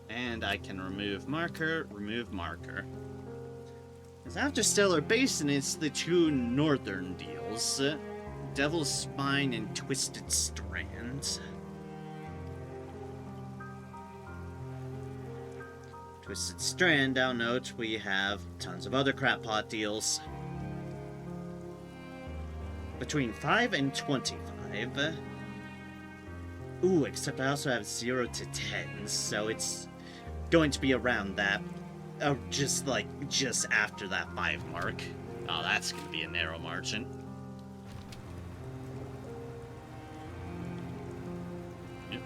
And I can remove marker. Because after Stellar Basin, it's the two northern deals. Devil's Spine and Twisted Strand. Twisted Strand, I'll note, we have tons of other crab pot deals. Between 5 and 25. Ooh, except I also have 0 to 10, so it's going to be around that. Just after that 5 mark. Oh, that's going to be a narrow margin. Yep.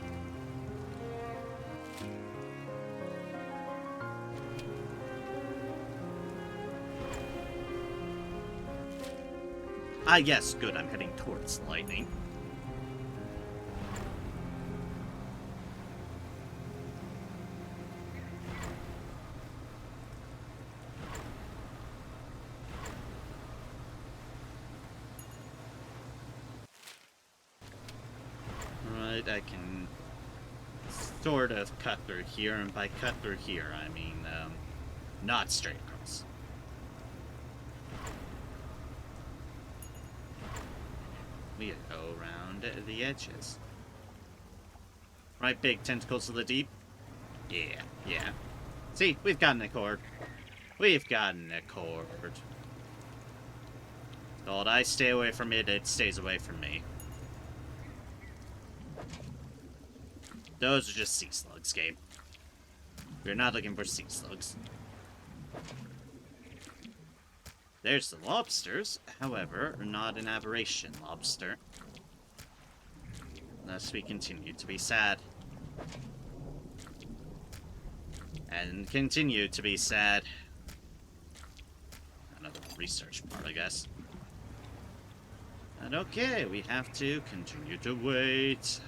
Ah, yes, good, I'm heading towards lightning. I can sort of cut through here, and by cut through here, I mean, not straight across. We go around the edges. Right, big tentacles of the deep? Yeah. See, we've gotten a chord. Told I stay away from it, it stays away from me. Those are just sea slugs, game. We're not looking for sea slugs. There's the lobsters, however, not an aberration lobster. Thus we continue to be sad. And continue to be sad. Another research part, I guess. And okay, we have to continue to wait.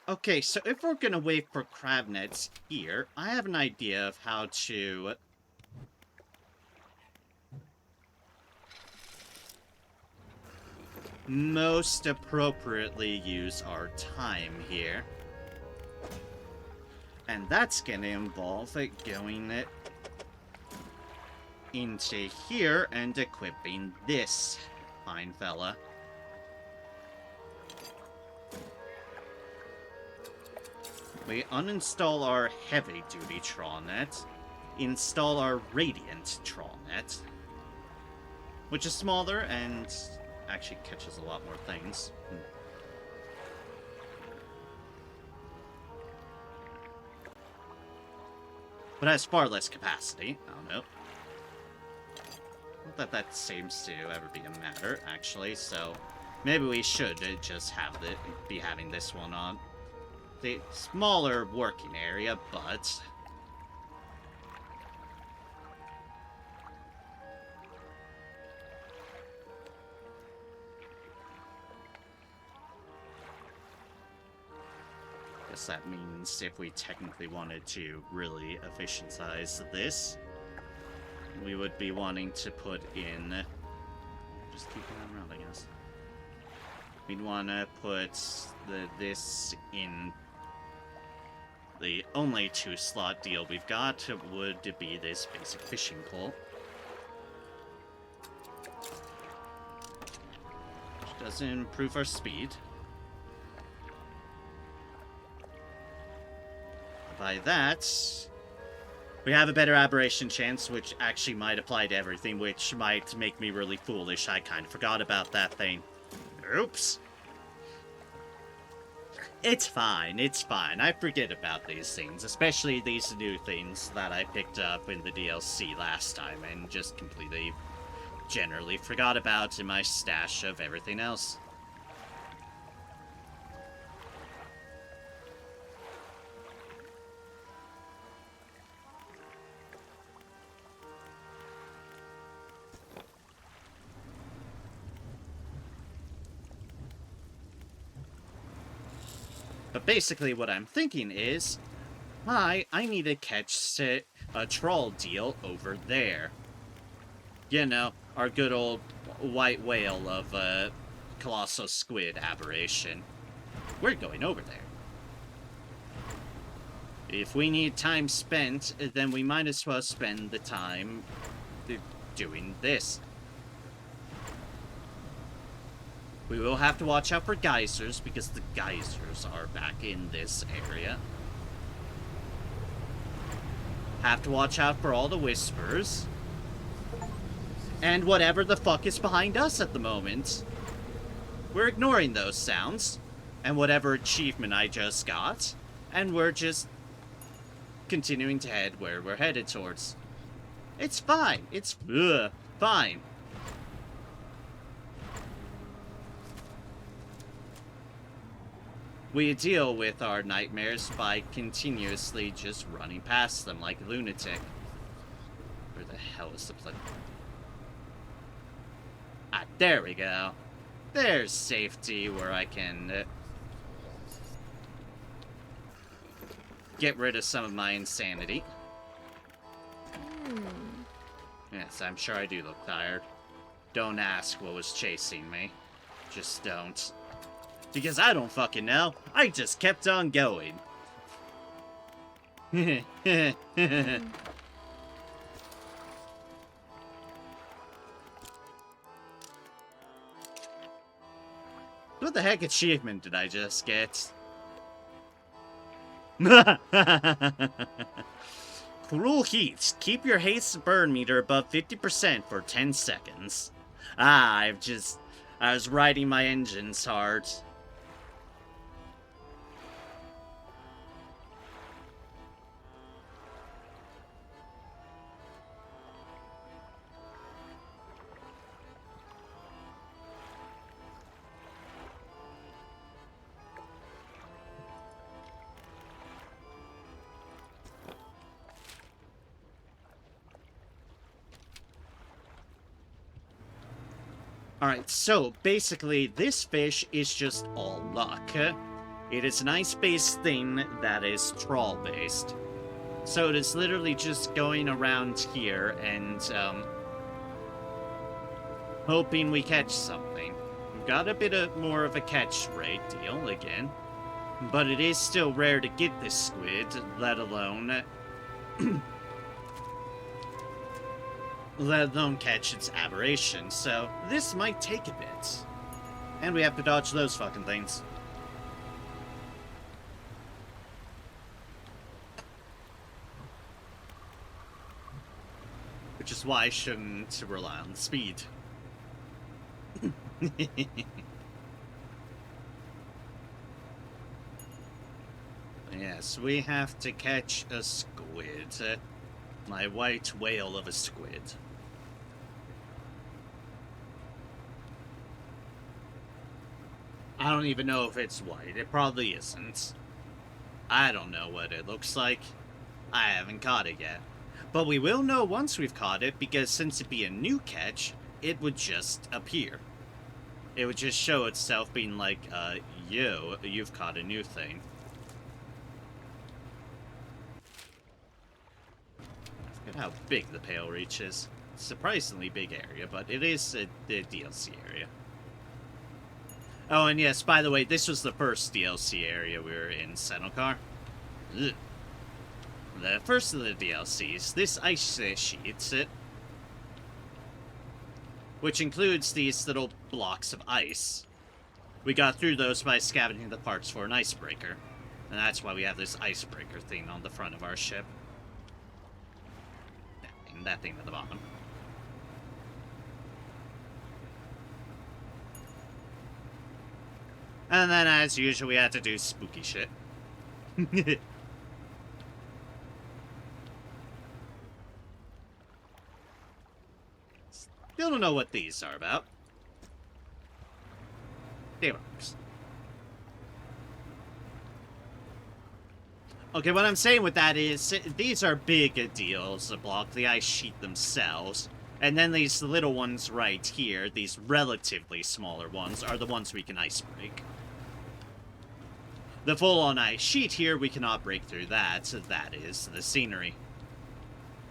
Okay, so if we're gonna wait for crab nets here, I have an idea of how to most appropriately use our time here. And that's gonna involve going into here and equipping this fine fella. We uninstall our heavy-duty Trawnet, install our Radiant Trawnet, which is smaller and actually catches a lot more things. But has far less capacity. I don't know. Not that seems to ever be a matter, actually, so maybe we should just be having this one on. The smaller working area, but guess that means if we technically wanted to really efficientize this, we would be wanting to put in, just keep it around, I guess. We'd want to put this in. The only 2-slot deal we've got would be this basic fishing pole. Which doesn't improve our speed. By that, we have a better aberration chance, which actually might apply to everything, which might make me really foolish. I kind of forgot about that thing. Oops. It's fine, it's fine. I forget about these things, especially these new things that I picked up in the DLC last time and just completely, generally forgot about in my stash of everything else. But basically what I'm thinking is, I need to catch a troll deal over there. You know, our good old white whale of colossal squid aberration. We're going over there. If we need time spent, then we might as well spend the time doing this. We will have to watch out for geysers, because the geysers are back in this area. Have to watch out for all the whispers. And whatever the fuck is behind us at the moment. We're ignoring those sounds, and whatever achievement I just got, and we're just continuing to head where we're headed towards. It's fine. It's fine. We deal with our nightmares by continuously just running past them like a lunatic. Where the hell is the place? Ah, there we go. There's safety where I can get rid of some of my insanity. Yes, I'm sure I do look tired. Don't ask what was chasing me. Just don't. Because I don't fucking know. I just kept on going. What the heck achievement did I just get? Cruel heat. Keep your haste burn meter above 50% for 10 seconds. Ah, I was riding my engines hard. Alright, so basically this fish is just all luck. It is an ice-based thing that is troll-based. So it is literally just going around here and hoping we catch something. We've got a bit of more of a catch rate deal again. But it is still rare to get this squid, let alone catch its aberration, so this might take a bit. And we have to dodge those fucking things. Which is why I shouldn't rely on speed. Yes, we have to catch a squid. My white whale of a squid. I don't even know if it's white. It probably isn't. I don't know what it looks like. I haven't caught it yet. But we will know once we've caught it, because since it'd be a new catch, it would just appear. It would just show itself being like, you've caught a new thing. I forget how big the Pale Reach is. Surprisingly big area, but it is a DLC area. Oh, and yes, by the way, this was the first DLC area we were in Senokar. Ugh. The first of the DLCs, this ice sheet, which includes these little blocks of ice. We got through those by scavenging the parts for an icebreaker. And that's why we have this icebreaker thing on the front of our ship. That thing at the bottom. And then, as usual, we had to do spooky shit. Still don't know what these are about. They works. Okay, what I'm saying with that is, these are big deals that block the ice sheet themselves. And then these little ones right here, these relatively smaller ones, are the ones we can ice break. The full-on ice sheet here, we cannot break through that, so that is the scenery.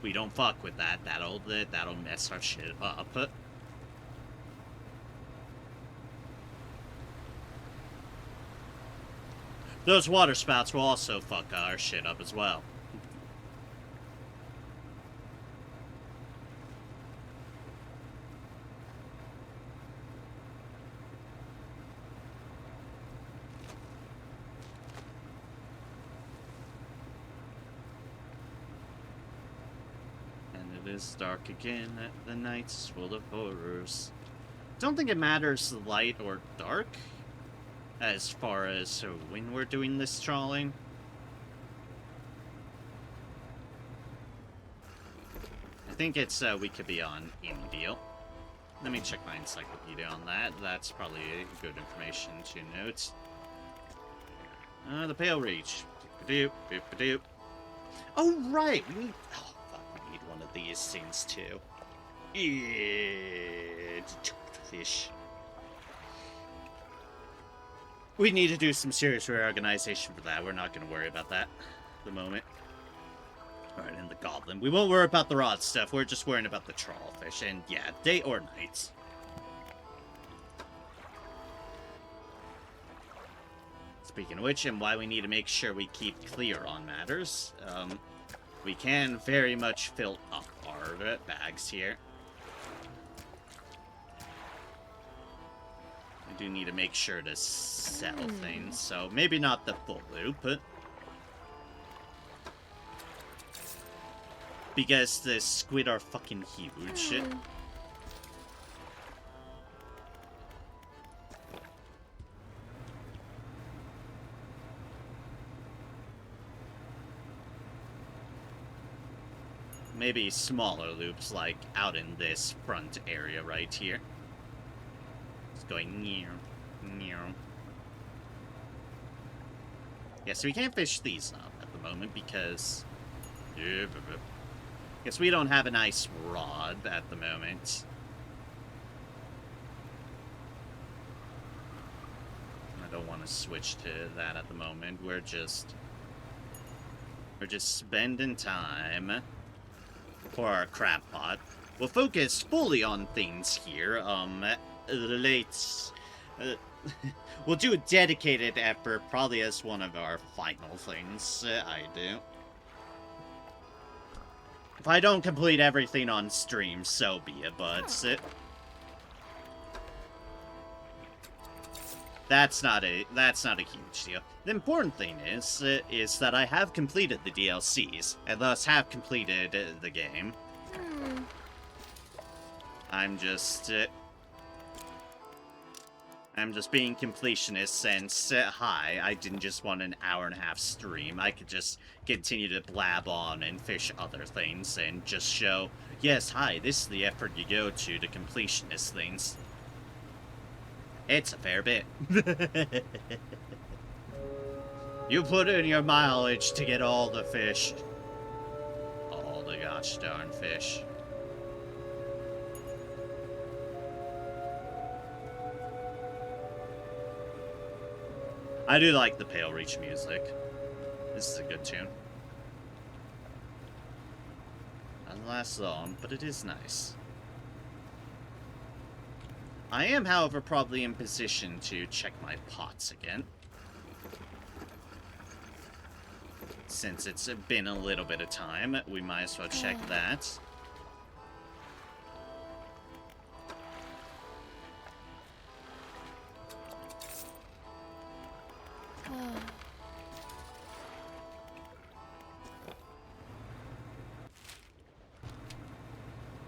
We don't fuck with that, that'll mess our shit up. Those water spouts will also fuck our shit up as well. It's dark again, the night's full of horrors. Don't think it matters light or dark as far as when we're doing this trawling. I think it's we could be on any deal. Let me check my encyclopedia on that. That's probably good information to note. The Pale Reach. Oh right, we need one of these things too. Fish. We need to do some serious reorganization for that. We're not going to worry about that at the moment. Alright, and the goblin. We won't worry about the rod stuff. We're just worrying about the trawl fish. And yeah, day or night. Speaking of which, and why we need to make sure we keep clear on matters, we can very much fill up our bags here. We do need to make sure to sell things, so maybe not the full loop, but because the squid are fucking huge. Maybe smaller loops, like out in this front area right here. It's going near. Yeah, so we can't fish these up at the moment because guess we don't have a nice rod at the moment. I don't want to switch to that at the moment. We're just spending time for our crab pot. We'll focus fully on things here. We'll do a dedicated effort, probably as one of our final things I do. If I don't complete everything on stream, so be it, but that's not a huge deal. The important thing is that I have completed the DLCs, and thus have completed the game. I'm just being completionist since, hi, I didn't just want an hour-and-a-half stream. I could just continue to blab on and fish other things and just show, yes, hi, this is the effort you go to completionist things. It's a fair bit. You put in your mileage to get all the fish. All the gosh darn fish. I do like the Pale Reach music. This is a good tune. Doesn't last long, but it is nice. I am, however, probably in position to check my pots again. Since it's been a little bit of time, we might as well check that.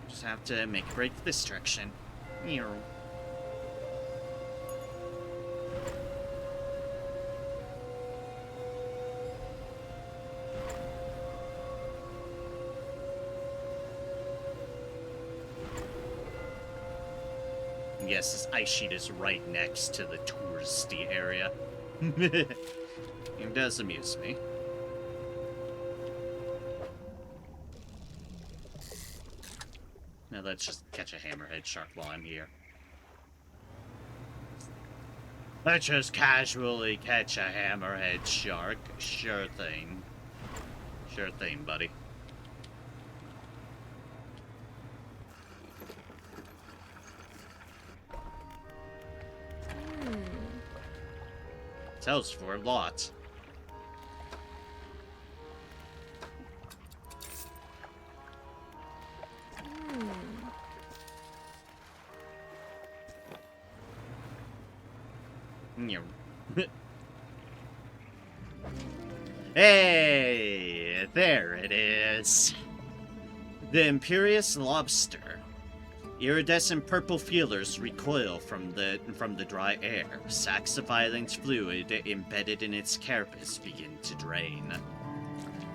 Just have to make a break this direction. yes, this ice sheet is right next to the touristy area. It does amuse me. Now let's just catch a hammerhead shark while I'm here. Let's just casually catch a hammerhead shark. Sure thing. Sure thing, buddy. Tells for a lot. Hey, there it is. The imperious lobster. Iridescent purple feelers recoil from the dry air. Sacs of violent fluid embedded in its carapace begin to drain.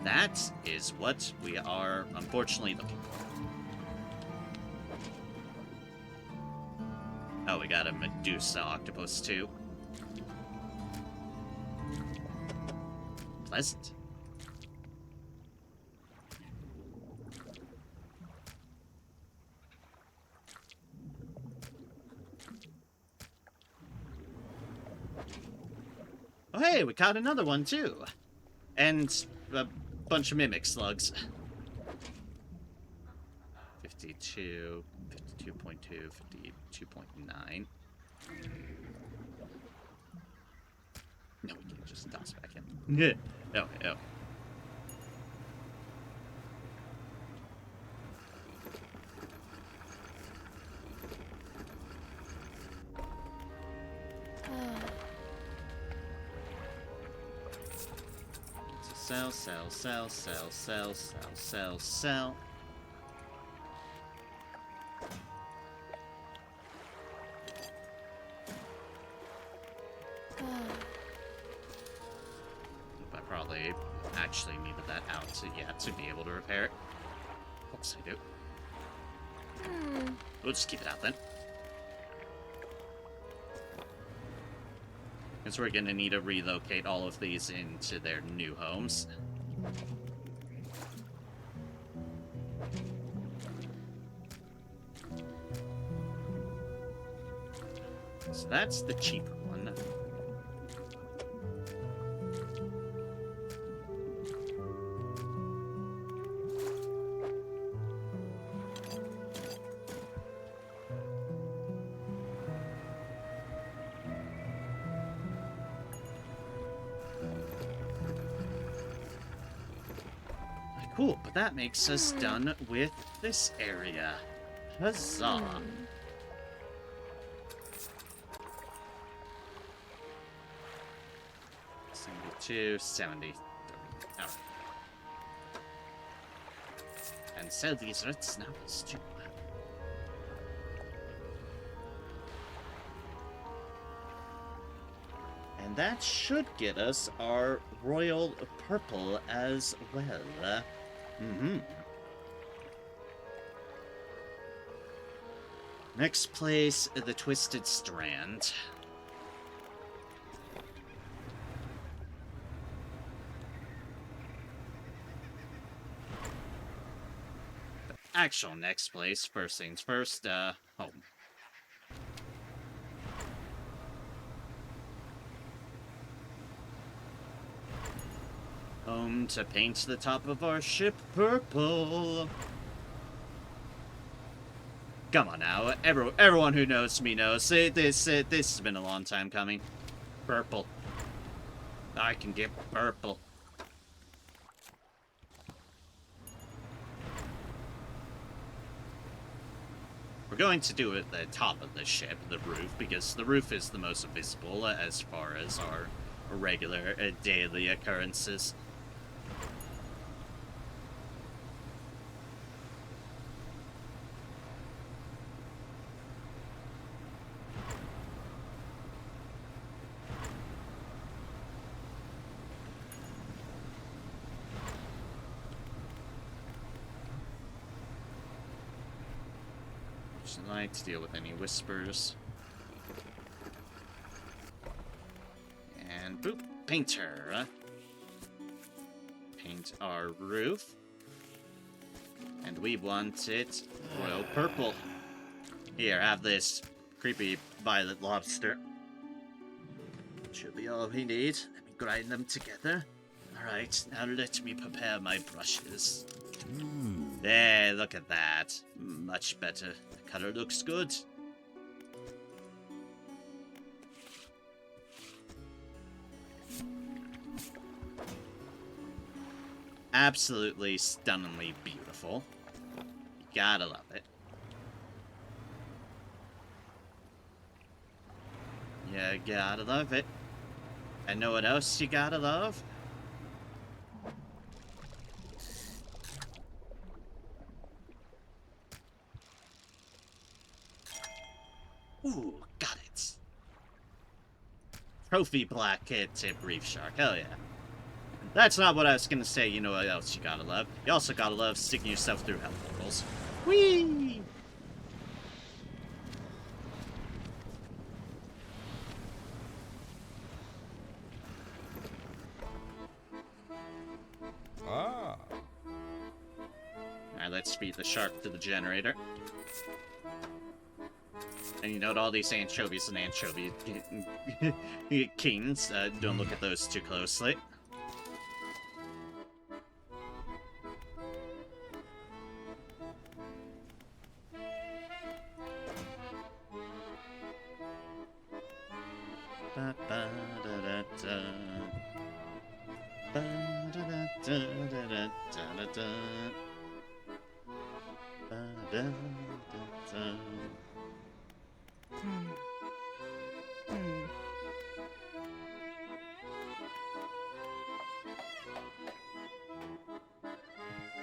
That is what we are unfortunately looking for. Oh, we got a Medusa octopus too. Pleasant. Oh, hey, we caught another one too. And a bunch of mimic slugs. 52, 52.2, 52.9. No, we can't just toss back in. Yeah. Oh, oh. Sell, sell, sell, sell, sell, sell, sell, sell. I probably actually needed that out to be able to repair it. Of course I do. We'll just keep it out then. Because we're gonna need to relocate all of these into their new homes. So that's the cheaper one. Cool, but that makes us done with this area. Huzzah! 72, 70. Alright. And sell these red snappers too. And that should get us our royal purple as well. Next place, the Twisted Strand. The actual next place, first things first, home. Home to paint the top of our ship purple. Come on now, everyone who knows me knows this has been a long time coming. Purple. I can get purple. We're going to do it at the top of the ship, the roof, because the roof is the most visible as far as our regular daily occurrences. Tonight to deal with any whispers. painter. Paint our roof. And we want it royal purple. Here, have this creepy violet lobster. Should be all we need. Let me grind them together. Alright, now let me prepare my brushes. There, look at that. Much better. The color looks good. Absolutely stunningly beautiful. You gotta love it. You gotta love it. And know what else you gotta love? Ooh, got it. Trophy black tip reef shark. Hell yeah. That's not what I was gonna say. You know what else you gotta love? You also gotta love sticking yourself through hell portals. Whee! Ah. Alright, let's feed the shark to the generator. And you note all these anchovies and anchovy kings. Don't look at those too closely.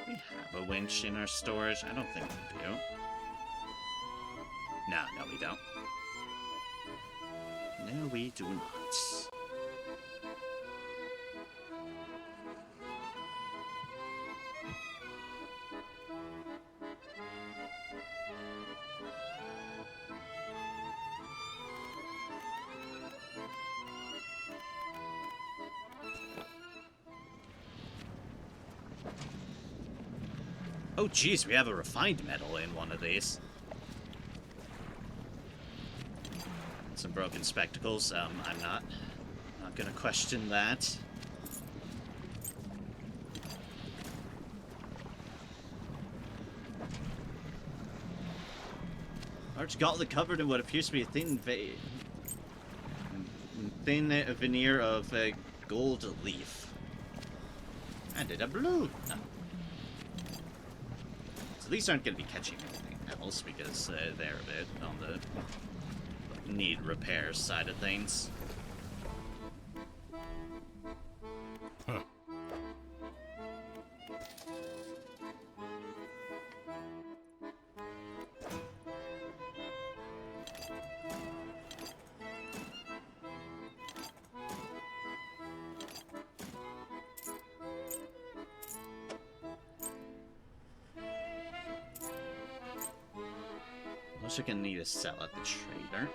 We have a winch in our storage. I don't think we do. No, we don't. No, we do not. Oh, geez, we have a refined metal in one of these. Some broken spectacles. I'm not gonna question that. Large gauntlet covered in what appears to be a thin veneer of gold leaf. And a balloon. So these aren't going to be catching anything else because they're a bit on the need repair side of things. Huh. Looks like I need to sell at the trader.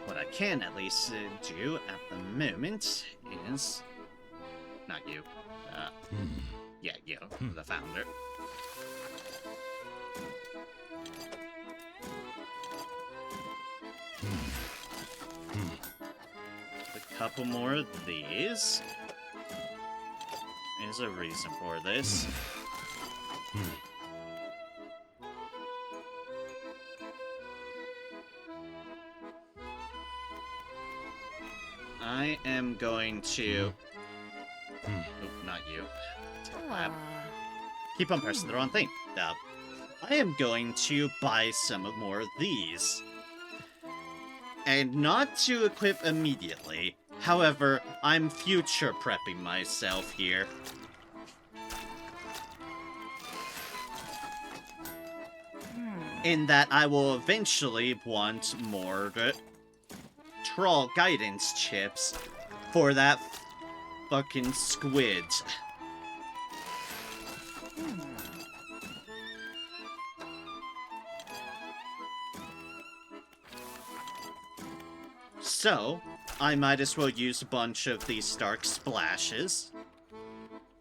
What I can at least do at the moment is... Not you. Yeah, you, the founder. A couple more of these. There's a reason for this. I am going to... Oh, not you. Keep on pressing the wrong thing. I am going to buy some more of these. And not to equip immediately. However, I'm future prepping myself here. In that I will eventually want more troll guidance chips for that fucking squid. So, I might as well use a bunch of these dark splashes.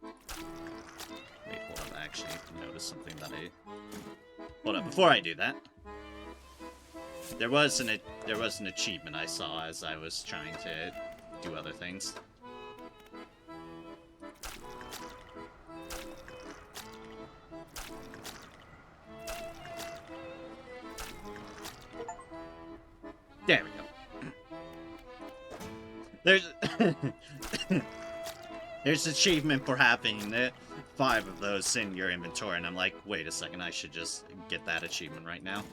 Wait, hold on, I actually noticed something that I... Hold on, before I do that. There was an achievement I saw as I was trying to do other things. There we go. There's there's achievement for having 5 of those in your inventory, and I'm like, wait a second, I should just get that achievement right now.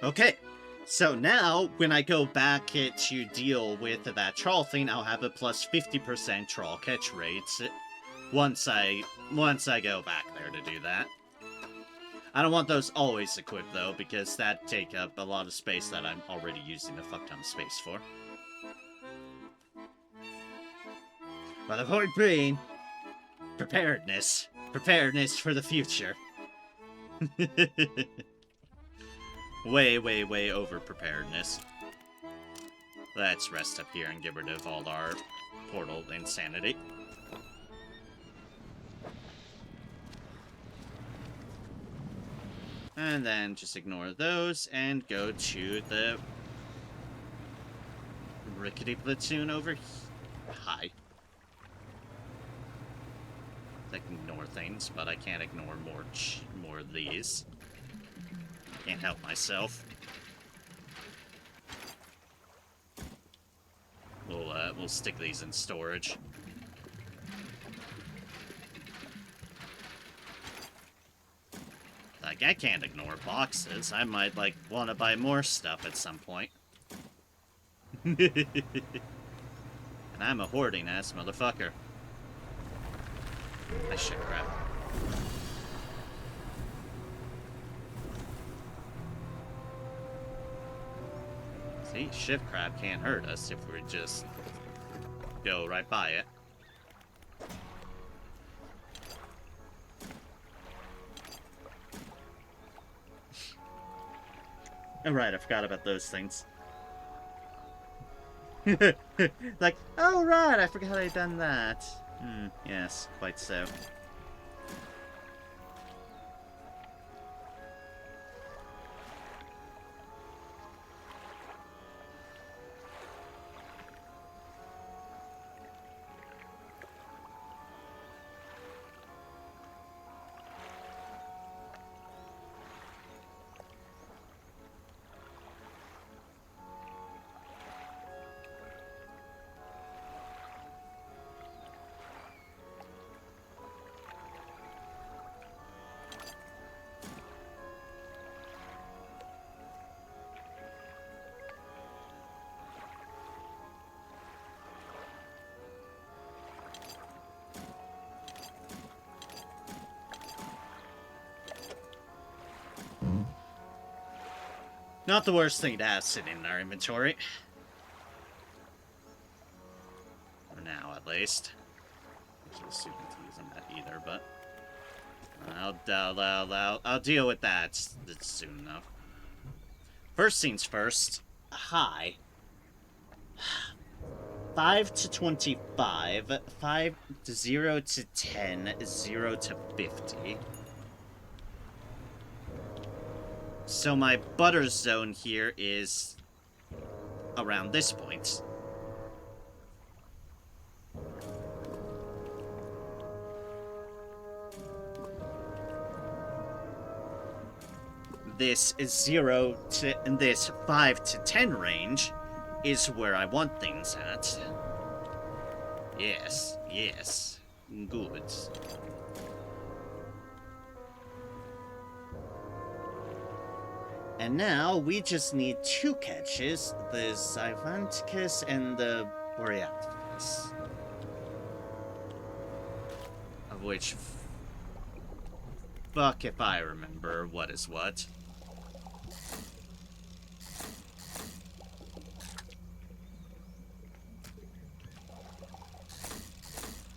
Okay, so now when I go back to deal with that trawl thing, I'll have a plus 50% trawl catch rate once I go back there to do that. I don't want those always equipped though, because that take up a lot of space that I'm already using a fuck ton of space for. But the point being, preparedness. Preparedness for the future. Way, way, way over preparedness. Let's rest up here and get rid of all our portal insanity. And then just ignore those and go to the rickety platoon over here. Hi. I can ignore things, but I can't ignore more of these. Can't help myself. We'll stick these in storage. Like, I can't ignore boxes. I might, like, want to buy more stuff at some point. And I'm a hoarding-ass motherfucker. I should crap. See, shift crab can't hurt us if we just go right by it. Alright, I forgot about those things. Like, oh right, I forgot I'd done that. Yes, quite so. Not the worst thing to have sitting in our inventory. For now, at least. I'm not super confused on that either, but I'll deal with that soon enough. First things first. Hi. 5 to 25, 5 to 0 to 10, 0 to 50. So my butter zone here is around this point. This is 0 to, and this 5 to 10 range is where I want things at. Yes, yes, good. And now we just need 2 catches, the Zyvanticus and the Borealis. Of which fuck if I remember what is what.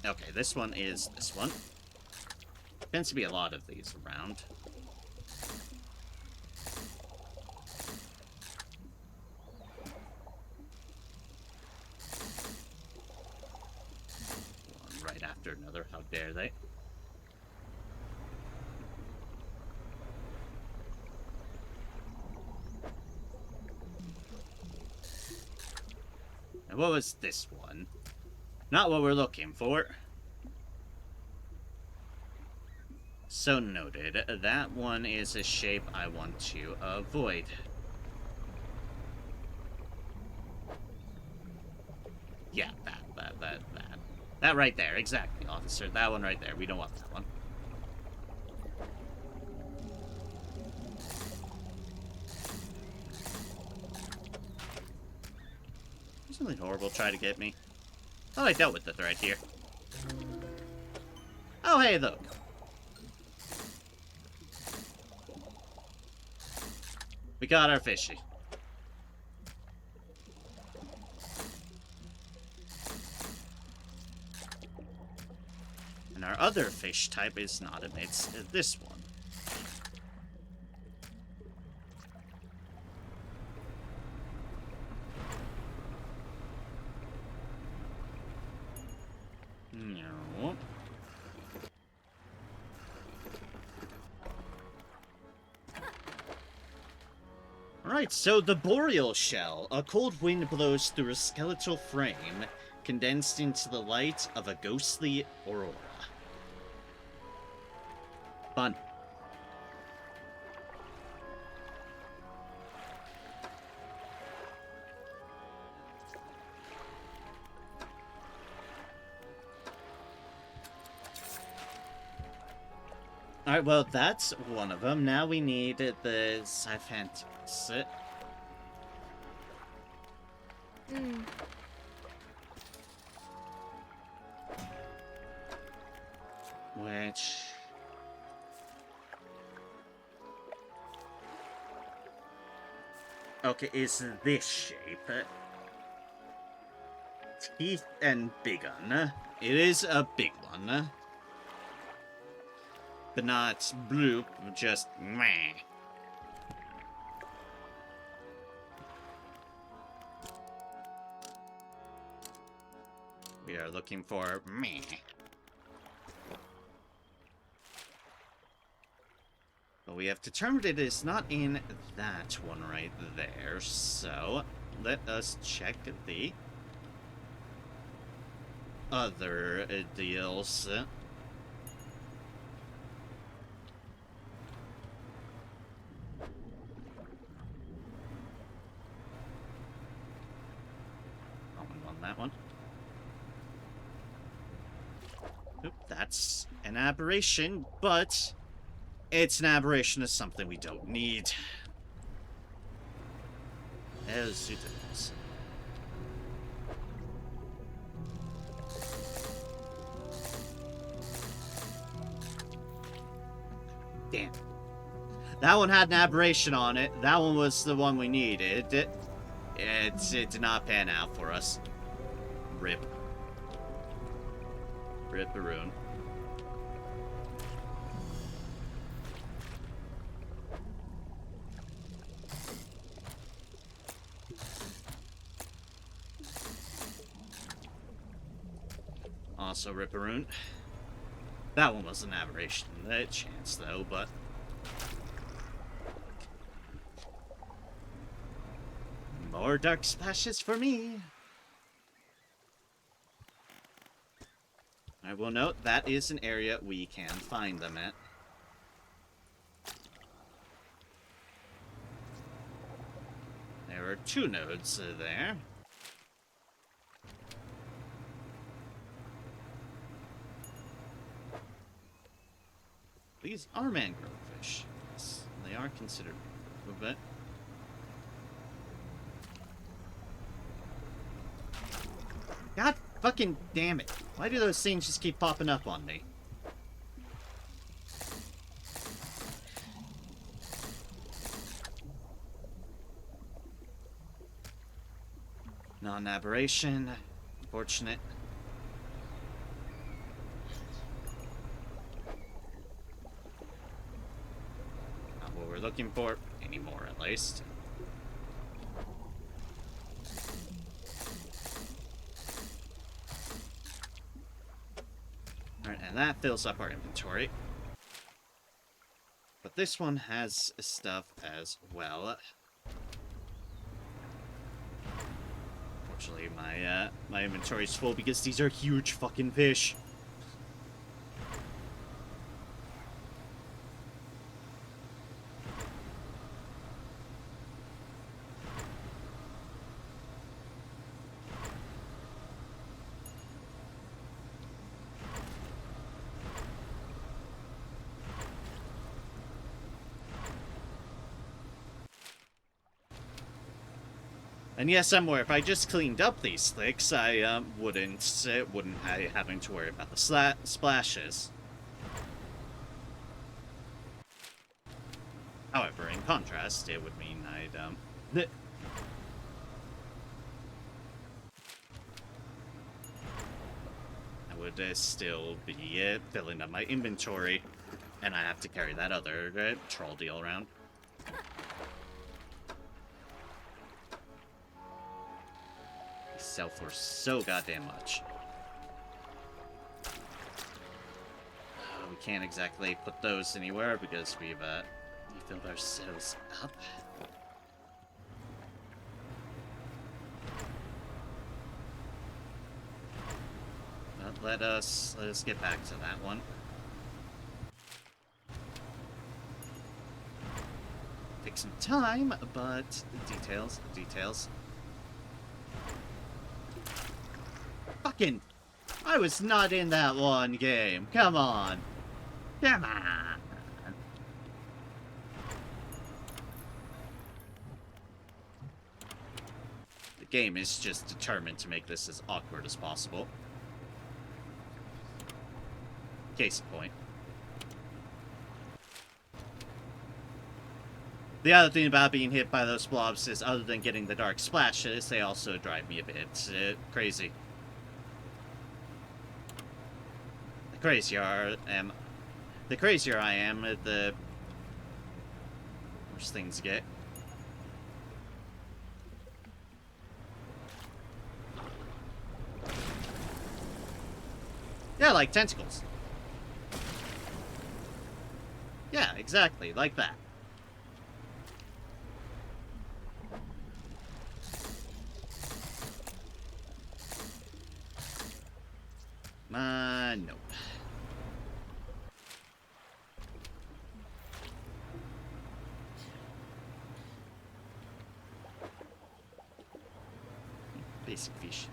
Okay, this one is this one. Tends to be a lot of these around. One right after another, how dare they? And what was this one? Not what we're looking for. So noted. That one is a shape I want to avoid. Yeah, that. That right there, exactly, officer. That one right there. We don't want that one. Something horrible try to get me. Oh, I dealt with the threat here. Oh, hey, look. We got our fishy. And our other fish type is not amidst this one. No. Alright, so the boreal shell. A cold wind blows through a skeletal frame, condensed into the light of a ghostly aurora. Fun. Alright, well, that's one of them. Now we need the Xiphantis. Which... okay, is this shape. Teeth and big one. It is a big one. But not bloop, just meh. We are looking for meh. But we have determined it is not in that one right there, so let us check the other deals. That one. Oop, that's an aberration, but it's an aberration of something we don't need. As it is. Damn. That one had an aberration on it. That one was the one we needed. It did not pan out for us. Rip. Rip-a-roon. Also rip-a-roon. That one was an aberration. That chance, though, but... more dark splashes for me! I will note that is an area we can find them at. There are 2 nodes there. These are mangrove fish. Yes, they are considered a bit. God fucking damn it. Why do those things just keep popping up on me? Not an aberration. Unfortunate. Not what we're looking for anymore, at least. Alright, and that fills up our inventory. But this one has stuff as well. Unfortunately, my inventory's full because these are huge fucking fish. And yes, I'm aware, if I just cleaned up these slicks, I wouldn't having to worry about the splashes. However, in contrast, it would mean I would still be filling up my inventory, and I have to carry that other troll deal around. Sell for so goddamn much. We can't exactly put those anywhere because we've filled ourselves up. But let us get back to that one. Take some time, but details. Fucking... I was not in that one game. Come on. Come on. The game is just determined to make this as awkward as possible. Case in point. The other thing about being hit by those blobs is, other than getting the dark splashes, they also drive me a bit crazy. The crazier I am, the worse things get. Yeah, like tentacles. Yeah, exactly, like that. Nope. Basic fish.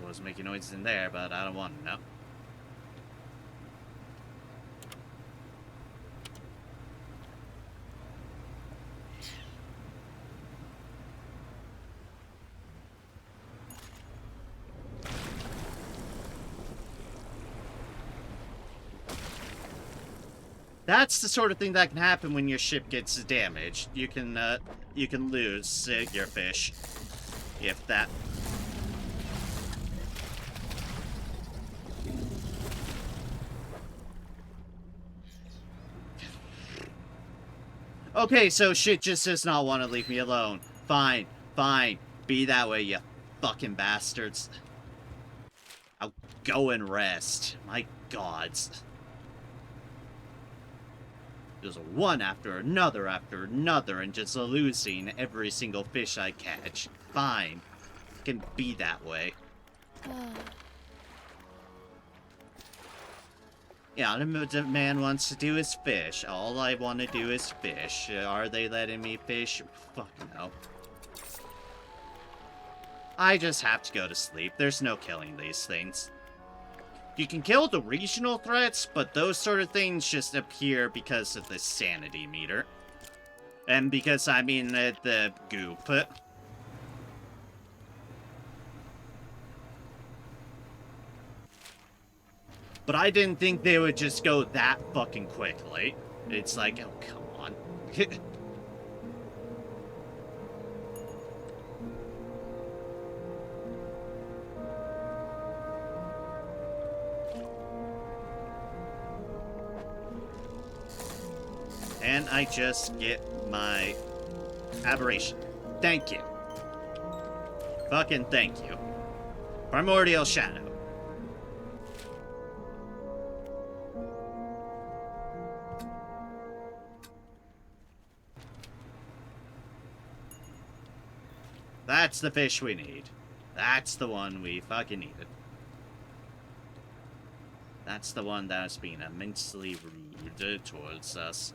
I was making noises in there, but I don't want to know. That's the sort of thing that can happen when your ship gets damaged. You can lose your fish if that. Okay, so shit just does not want to leave me alone. Fine, fine. Be that way, you fucking bastards. I'll go and rest. My gods. Just one after another, and just losing every single fish I catch. Fine. It can be that way. Yeah, the man wants to do is fish. All I want to do is fish. Are they letting me fish? Fuck no. I just have to go to sleep. There's no killing these things. You can kill the regional threats, but those sort of things just appear because of the sanity meter. And because I'm in the goop. But I didn't think they would just go that fucking quickly. It's like, oh, come on. And I just get my aberration. Thank you. Fucking thank you. Primordial Shadow. That's the fish we need. That's the one we fucking needed. That's the one that's being immensely rude towards us.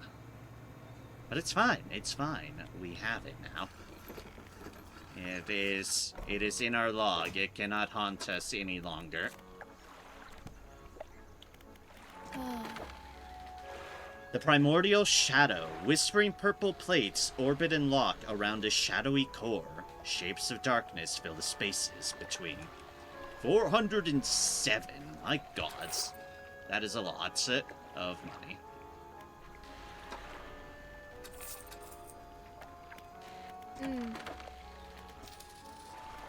But it's fine. It's fine. We have it now. It is in our log. It cannot haunt us any longer. The Primordial Shadow. Whispering purple plates orbit and lock around a shadowy core. Shapes of darkness fill the spaces between. 407. My gods. That is a lot of money.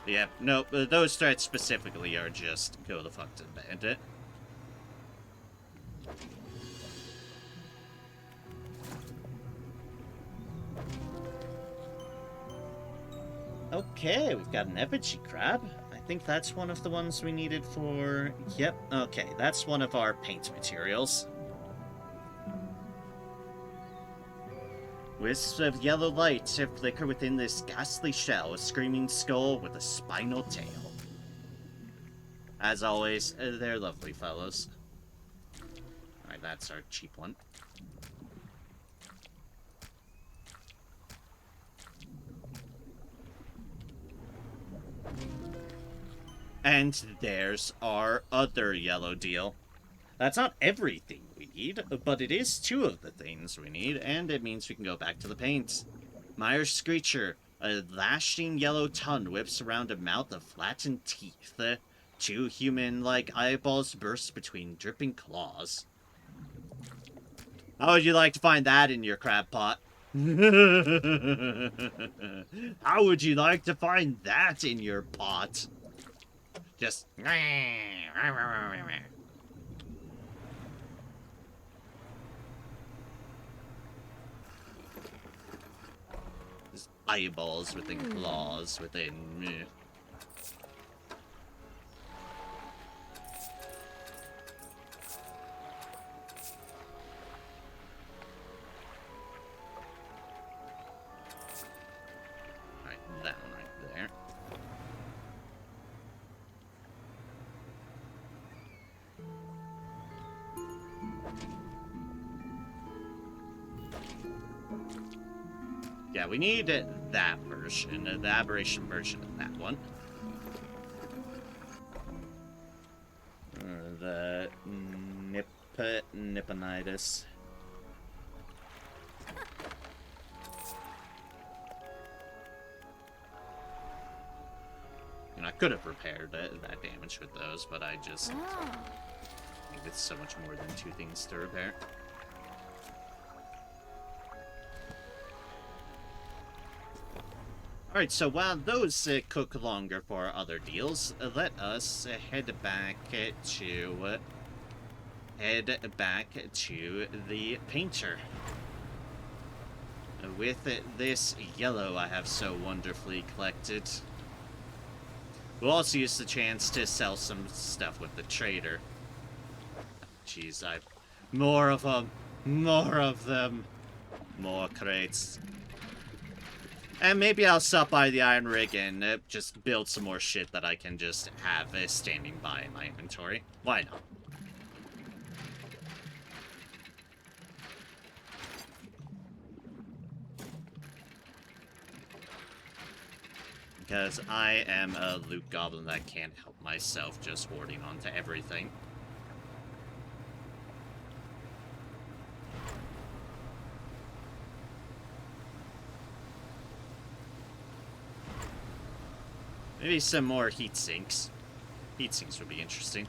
Yeah, no, those threats specifically are just go the fuck to the bandit. Okay, we've got an effigy crab. I think that's one of the ones we needed for... Yep, okay, that's one of our paint materials. Wisps of yellow light flicker within this ghastly shell, a screaming skull with a spinal tail. As always, they're lovely fellows. Alright, that's our cheap one. And there's our other yellow deal. That's not everything we need, but it is two of the things we need, and it means we can go back to the paint. Myers Screecher, a lashing yellow tongue whips around a mouth of flattened teeth. Two human-like eyeballs burst between dripping claws. How would you like to find that in your crab pot? How would you like to find that in your pot? Just... eyeballs within claws within... Alright, that one right there. Yeah, we need that version, the aberration version of that one. The Nipponitis. And I could have repaired that damage with those, but I just needed so much more than two things to repair. Alright, so while those cook longer for our other deals, let us head back to the painter. With this yellow I have so wonderfully collected. We'll also use the chance to sell some stuff with the trader. Jeez, more of them. More of them. More crates. And maybe I'll stop by the iron rig and just build some more shit that I can just have standing by in my inventory. Why not? Because I am a loot goblin that can't help myself just hoarding onto everything. Maybe some more heat sinks. Heat sinks would be interesting.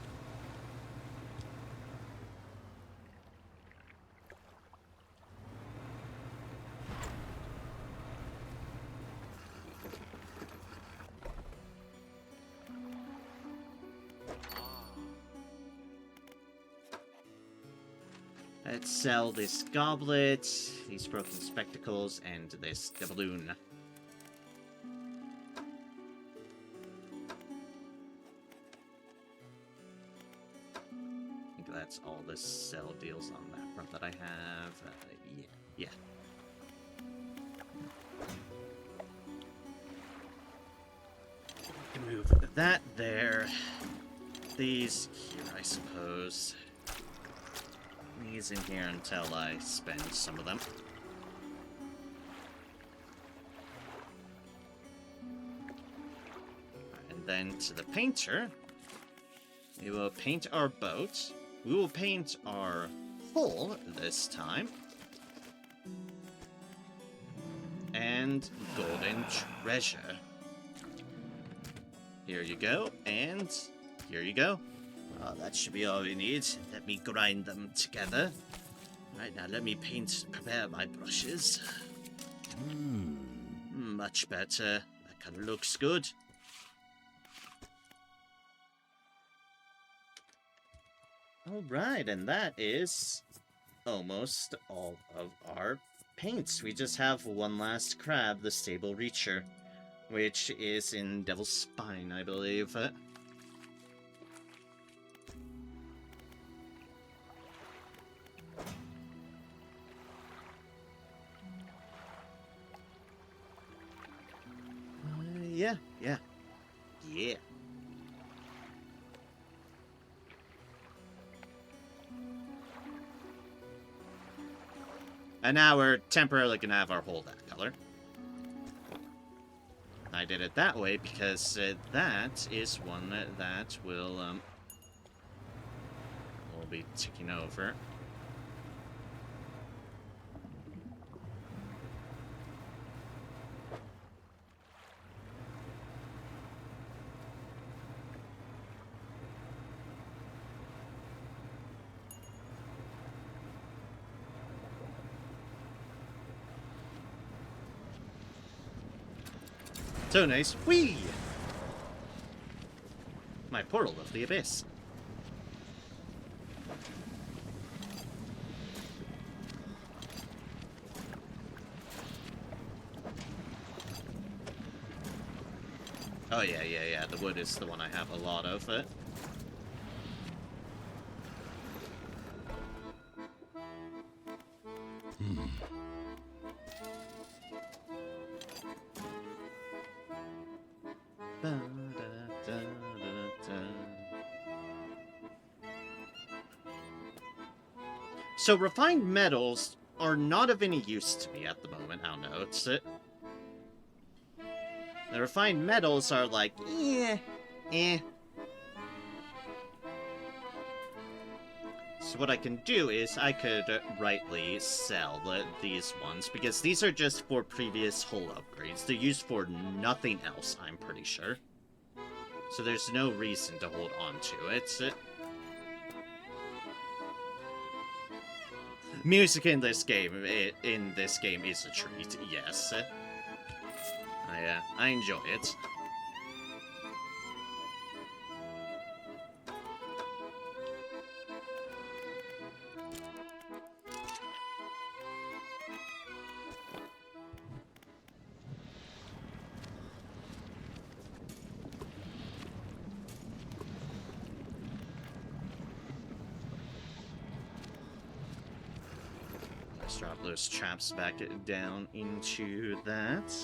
Let's sell this goblet, these broken spectacles, and this doubloon. I think that's all the sell deals on that front that I have. Yeah. Can move that there. These here, I suppose. These in here until I spend some of them. And then to the painter. We will paint our boat. We will paint our hull this time. And golden treasure. Here you go, and here you go. That should be all we need. Let me grind them together. Right, now let me prepare my brushes. Much better. That kind of looks good. Alright, and that is almost all of our paints. We just have one last crab, the Stable Reacher, which is in Devil's Spine, I believe. Yeah. And now we're temporarily gonna have our hull that color. I did it that way because that is one that will be ticking over. So nice. Whee! My portal of the abyss. Oh yeah. The wood is the one I have a lot of. So refined metals are not of any use to me at the moment. I'll note it. The refined metals are like, eh. So what I can do is I could rightly sell these ones, because these are just for previous hull upgrades. They're used for nothing else, I'm pretty sure. So there's no reason to hold on to it. Music in this game is a treat, yes. I enjoy it. Let's drop those traps back down into that.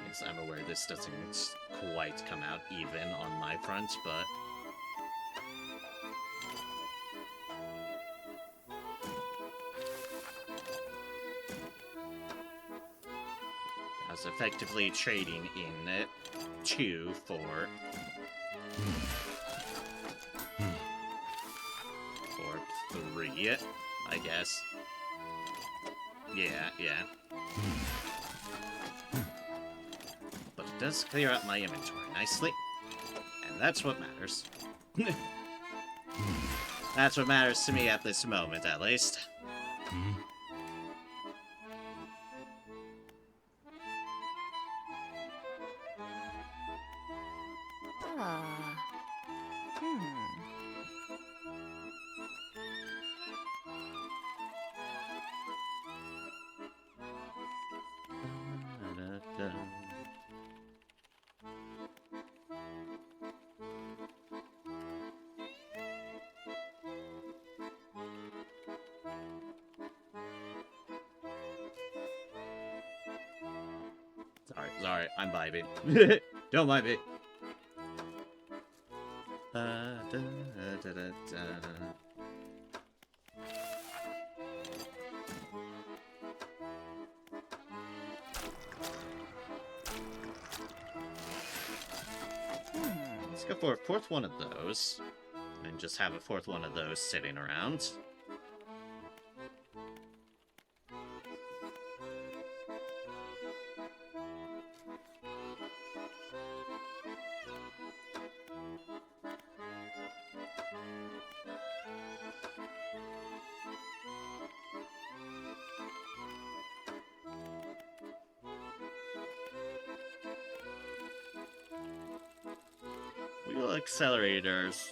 Yes, I'm aware this doesn't quite come out even on my front, but... was effectively trading in 2 for 3, I guess. Yeah. But it does clear out my inventory nicely, and that's what matters. That's what matters to me at this moment, at least. Sorry, I'm vibing. Don't mind me. Let's go for a 4th one of those, and just have a 4th one of those sitting around. Wheel accelerators.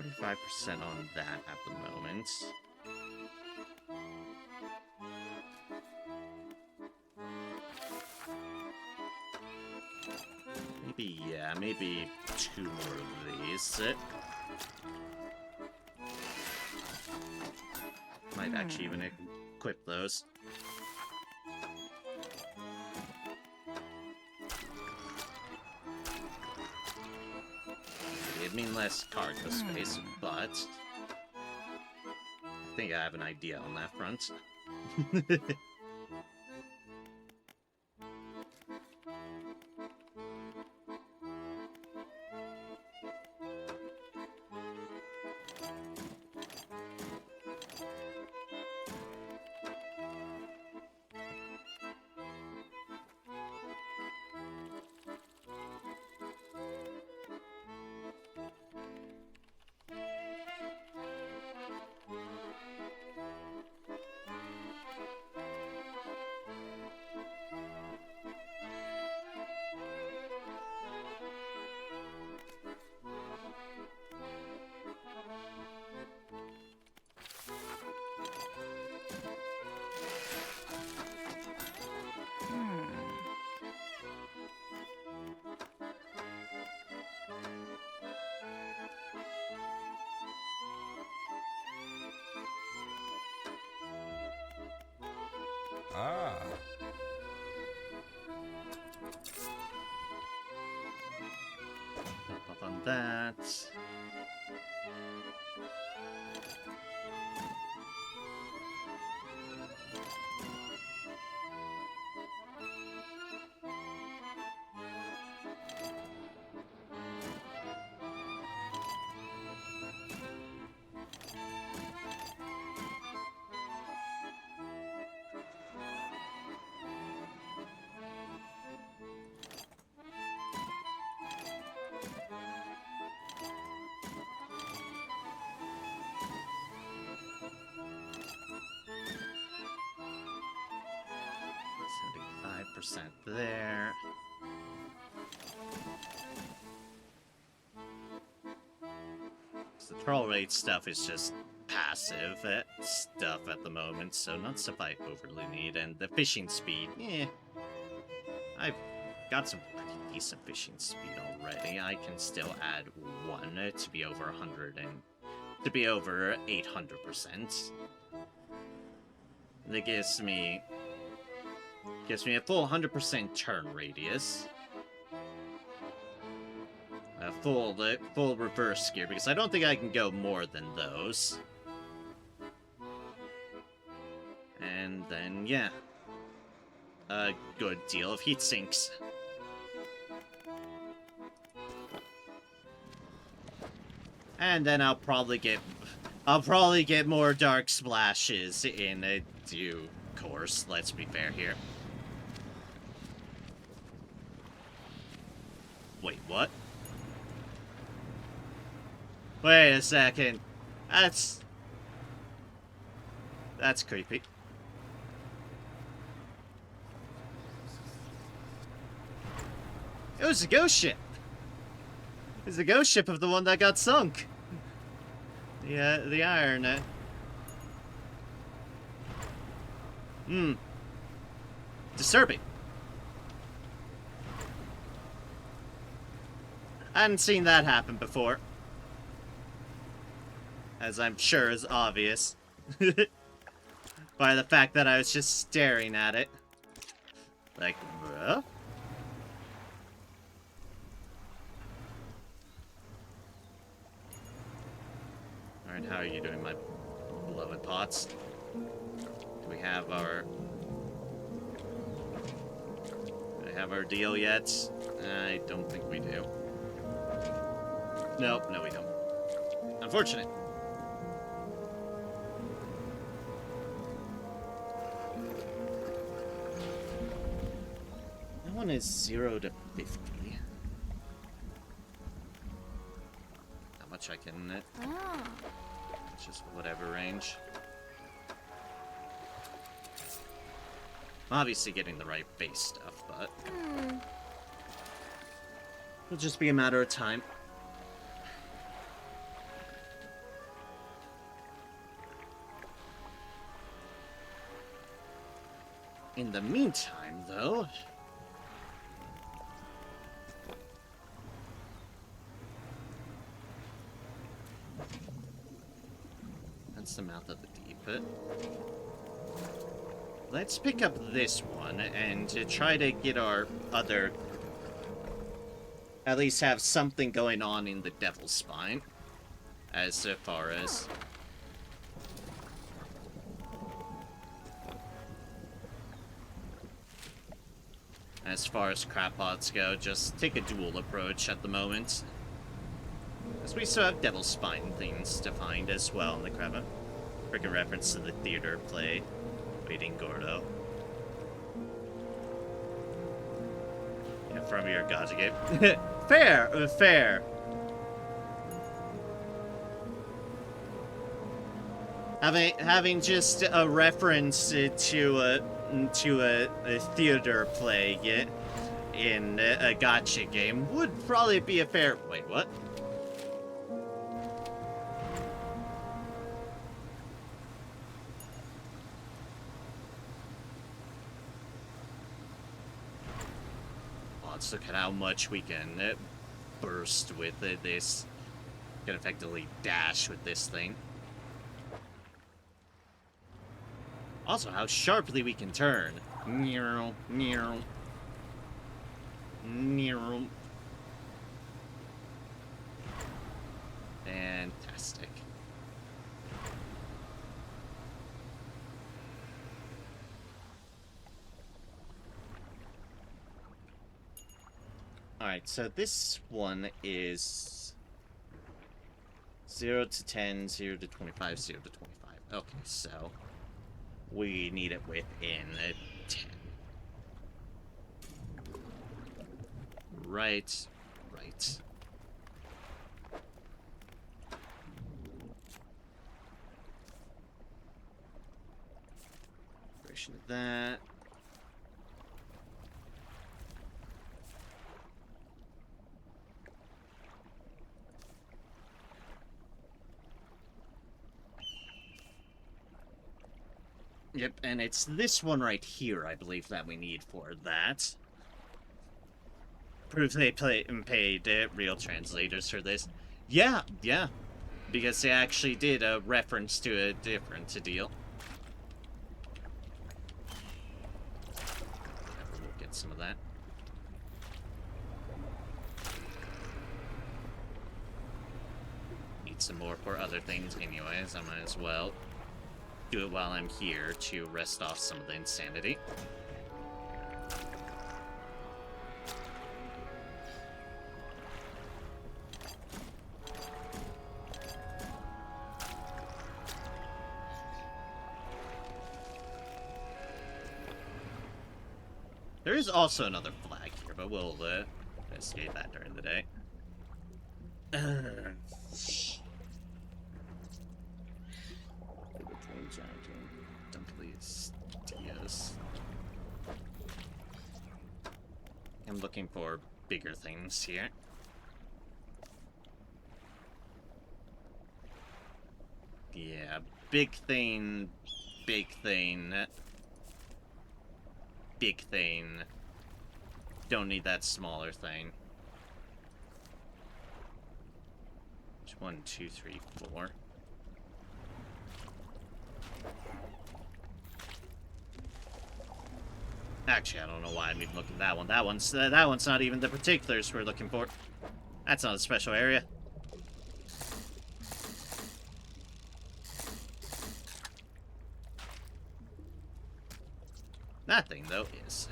45% on that at the moment. Maybe 2 more of these. Might actually even equip those. It'd mean less cargo space, but I think I have an idea on that front. Ah. Up on that. Percent there. So the troll rate stuff is just passive stuff at the moment, so not stuff I overly need. And the fishing speed, I've got some pretty decent fishing speed already. I can still add 1 to be over 100 and to be over 800%. That gives me a full 100% turn radius. full reverse gear, because I don't think I can go more than those. And then, yeah. A good deal of heat sinks. And then I'll probably get more dark splashes in due course, let's be fair here. Wait, what? Wait a second. That's creepy. It was a ghost ship. It was the ghost ship of the one that got sunk. The iron. Disturbing. I hadn't seen that happen before. As I'm sure is obvious. By the fact that I was just staring at it. Like, bruh? Alright, how are you doing, my beloved pots? Do we have our... deal yet? I don't think we do. Nope, no we don't. Unfortunate. That one is 0 to 50. How much I can... It's just whatever range. I'm obviously getting the right base stuff, but... It'll just be a matter of time. In the meantime, though... That's the mouth of the deep pit. Let's pick up this one and try to get our other... At least have something going on in the Devil's Spine. As far as... As far as crap pots go, just take a dual approach at the moment. As we still have Devil's Spine things to find as well in the crab. Freaking reference to the theater play, Waiting Gordo. Yeah, from your Gaja game. Fair, fair. Having just a reference to a theater play in a gotcha game would probably be a fair... Wait, what? Let's look at how much we can burst with this. Can effectively dash with this thing. Also, how sharply we can turn. Meow, meow. Meow. Fantastic. Alright, so this one is 0 to 10, 0 to 25, 0 to 25. Okay, so we need it within 10. Right, right. Version of that. Yep, and it's this one right here, I believe, that we need for that. Proof they paid real translators for this. Yeah, yeah. Because they actually did a reference to a different deal. Whatever, we'll get some of that. some more for other things anyways. I might as well do it while I'm here to rest off some of the insanity. There is also another flag here, but we'll investigate that during the day. I'm looking for bigger things here. Yeah, big thing, big thing. Big thing. Don't need that smaller thing. 1, 2, 3, 4. Actually, I don't know why I'm even looking at that one. That one's not even the particulars we're looking for. That's not a special area. That thing, though, is.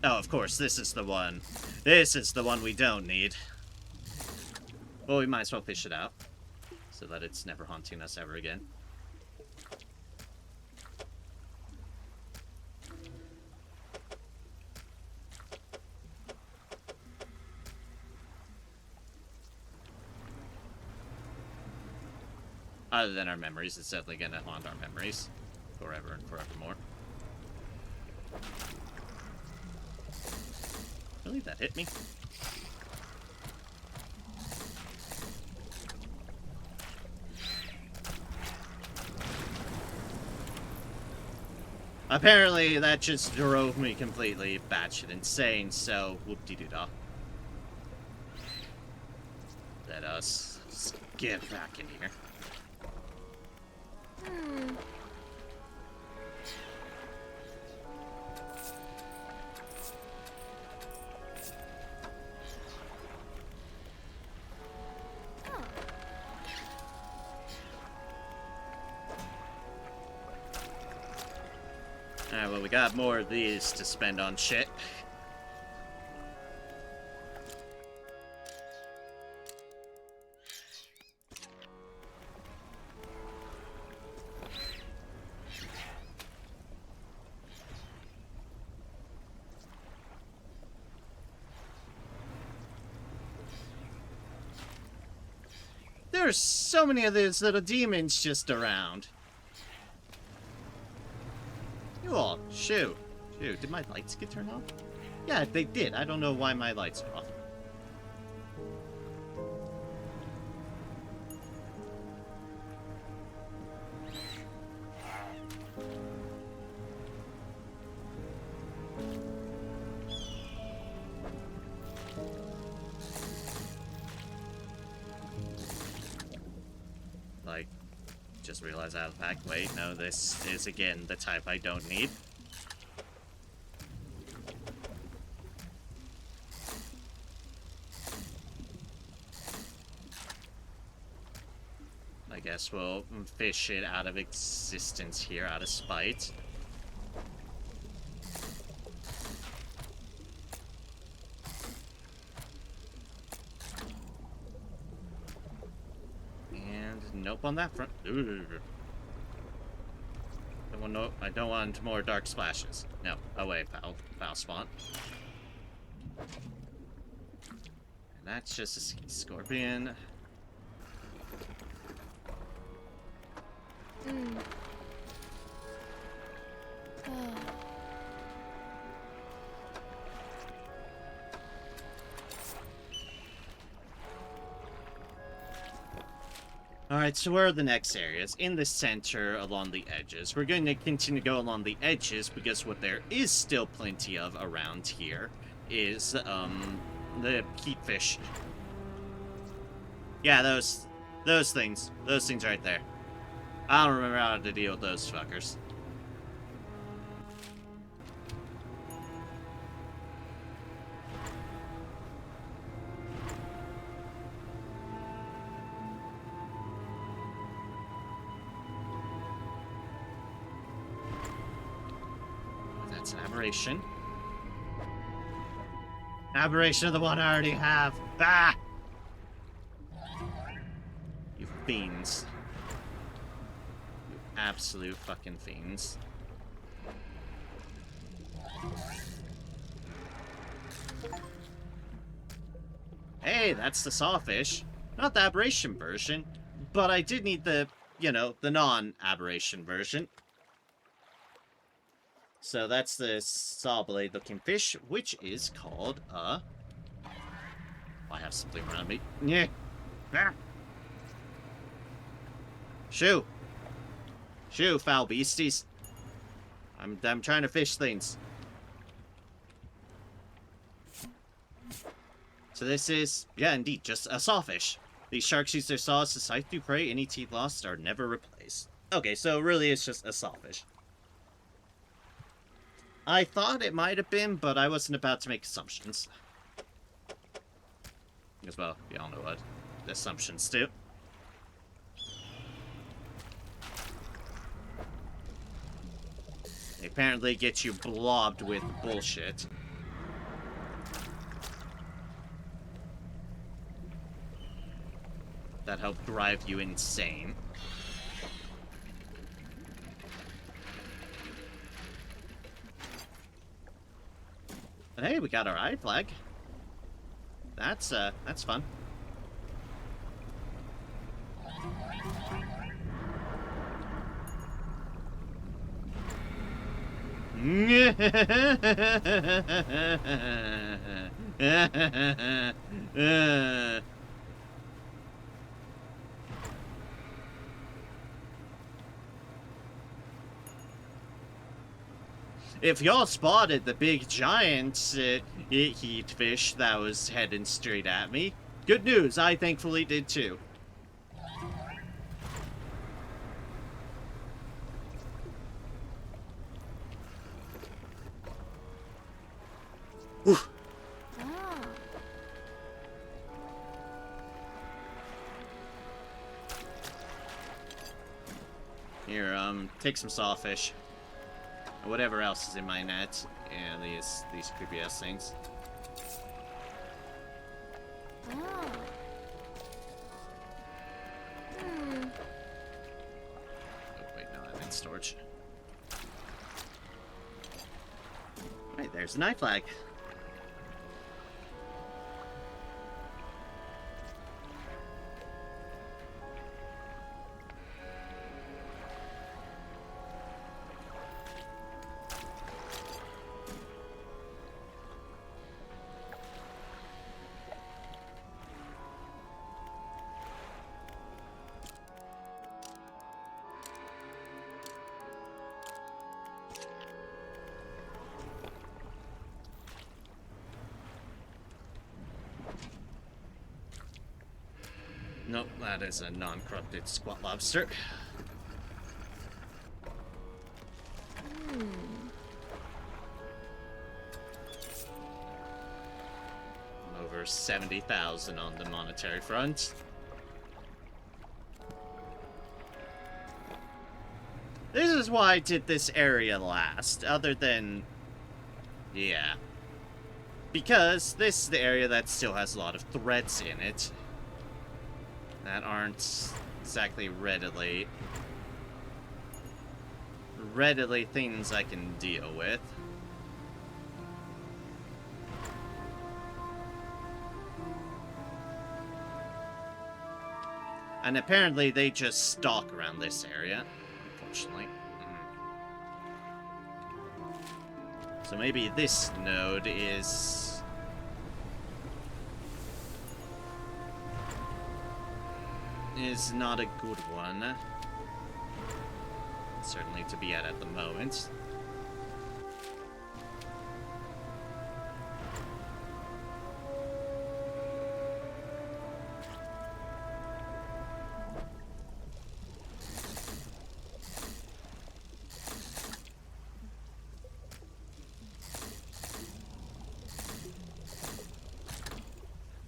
Oh, of course, this is the one. This is the one we don't need. Well, we might as well fish it out, so that it's never haunting us ever again. Other than our memories, it's definitely gonna haunt our memories forever and forevermore. Really? That hit me? Apparently, that just drove me completely batshit insane, so whoop-de-doo-dah. Let us get back in here. Alright, well, we got more of these to spend on shit. There's so many of these little demons just around. You all, shoot. Shoot, did my lights get turned off? Yeah, they did. I don't know why my lights are off. Like, just realized out of the pack. Wait, no, this is again the type I don't need. I guess we'll fish it out of existence here, out of spite. And nope on that front. Ooh. I don't want more dark splashes. No, away, foul spawn. And that's just a sea scorpion. Alright, so where are the next areas? In the center, along the edges. We're going to continue to go along the edges, because what there is still plenty of around here is, the peatfish. Yeah, those Those things right there. I don't remember how to deal with those fuckers. That's an aberration. Aberration of the one I already have. Ah! You fiends. You absolute fucking fiends. Hey, that's the sawfish. Not the aberration version, but I did need the, you know, the non-aberration version. So that's the saw blade looking fish, which is called I have something around me. Yeah. Ah. Shoo! Shoo, foul beasties. I'm trying to fish things. So this is, yeah, indeed, just a sawfish. These sharks use their saws to scythe through prey. Any teeth lost are never replaced. Okay, so really it's just a sawfish. I thought it might have been, but I wasn't about to make assumptions. As well, y'all know what assumptions do. They apparently get you blobbed with bullshit. That help drive you insane. But hey, we got our eye flag. That's fun. If y'all spotted the big giant heat fish that was heading straight at me, good news, I thankfully did too. Oof. Here, take some sawfish. Or whatever else is in my net. Yeah, these creepy ass things. Oh, wait, no, I'm in storage. Right, there's an eye flag. Nope, that is a non-corrupted squat lobster. Over 70,000 on the monetary front. This is why I did this area last, other than... yeah. Because this is the area that still has a lot of threats in it. That aren't exactly readily things I can deal with. And apparently they just stalk around this area, unfortunately. So maybe this node is not a good one. Certainly to be at the moment.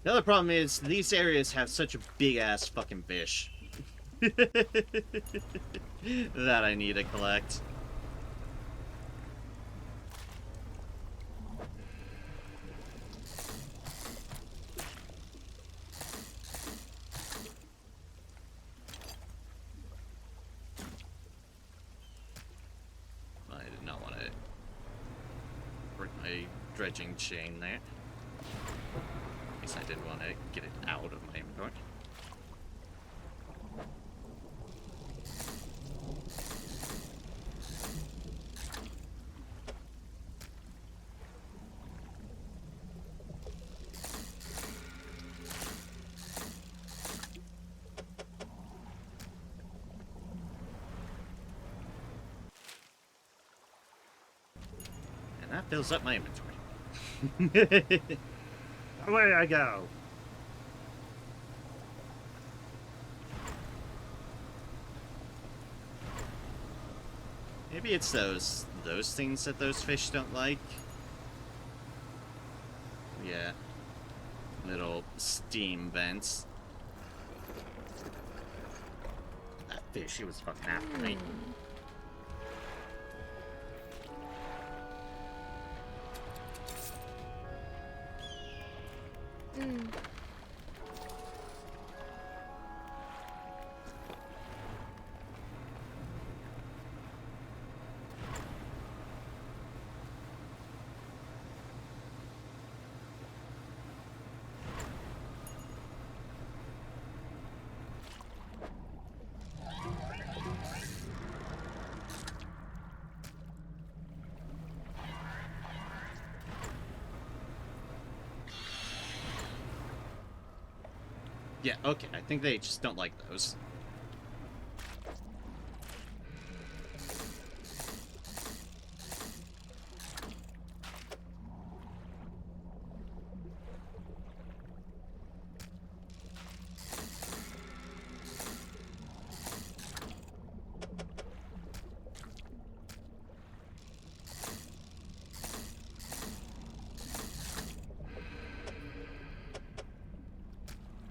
The other problem is these areas have such a big ass fucking fish that I need to collect. I did not want to break my dredging chain there. At least I did want to get it out of my inventory. And that fills up my inventory. Away I go. Maybe it's those things that those fish don't like. Yeah. Little steam vents. That fish, he was fucking after me. Yeah, okay, I think they just don't like those.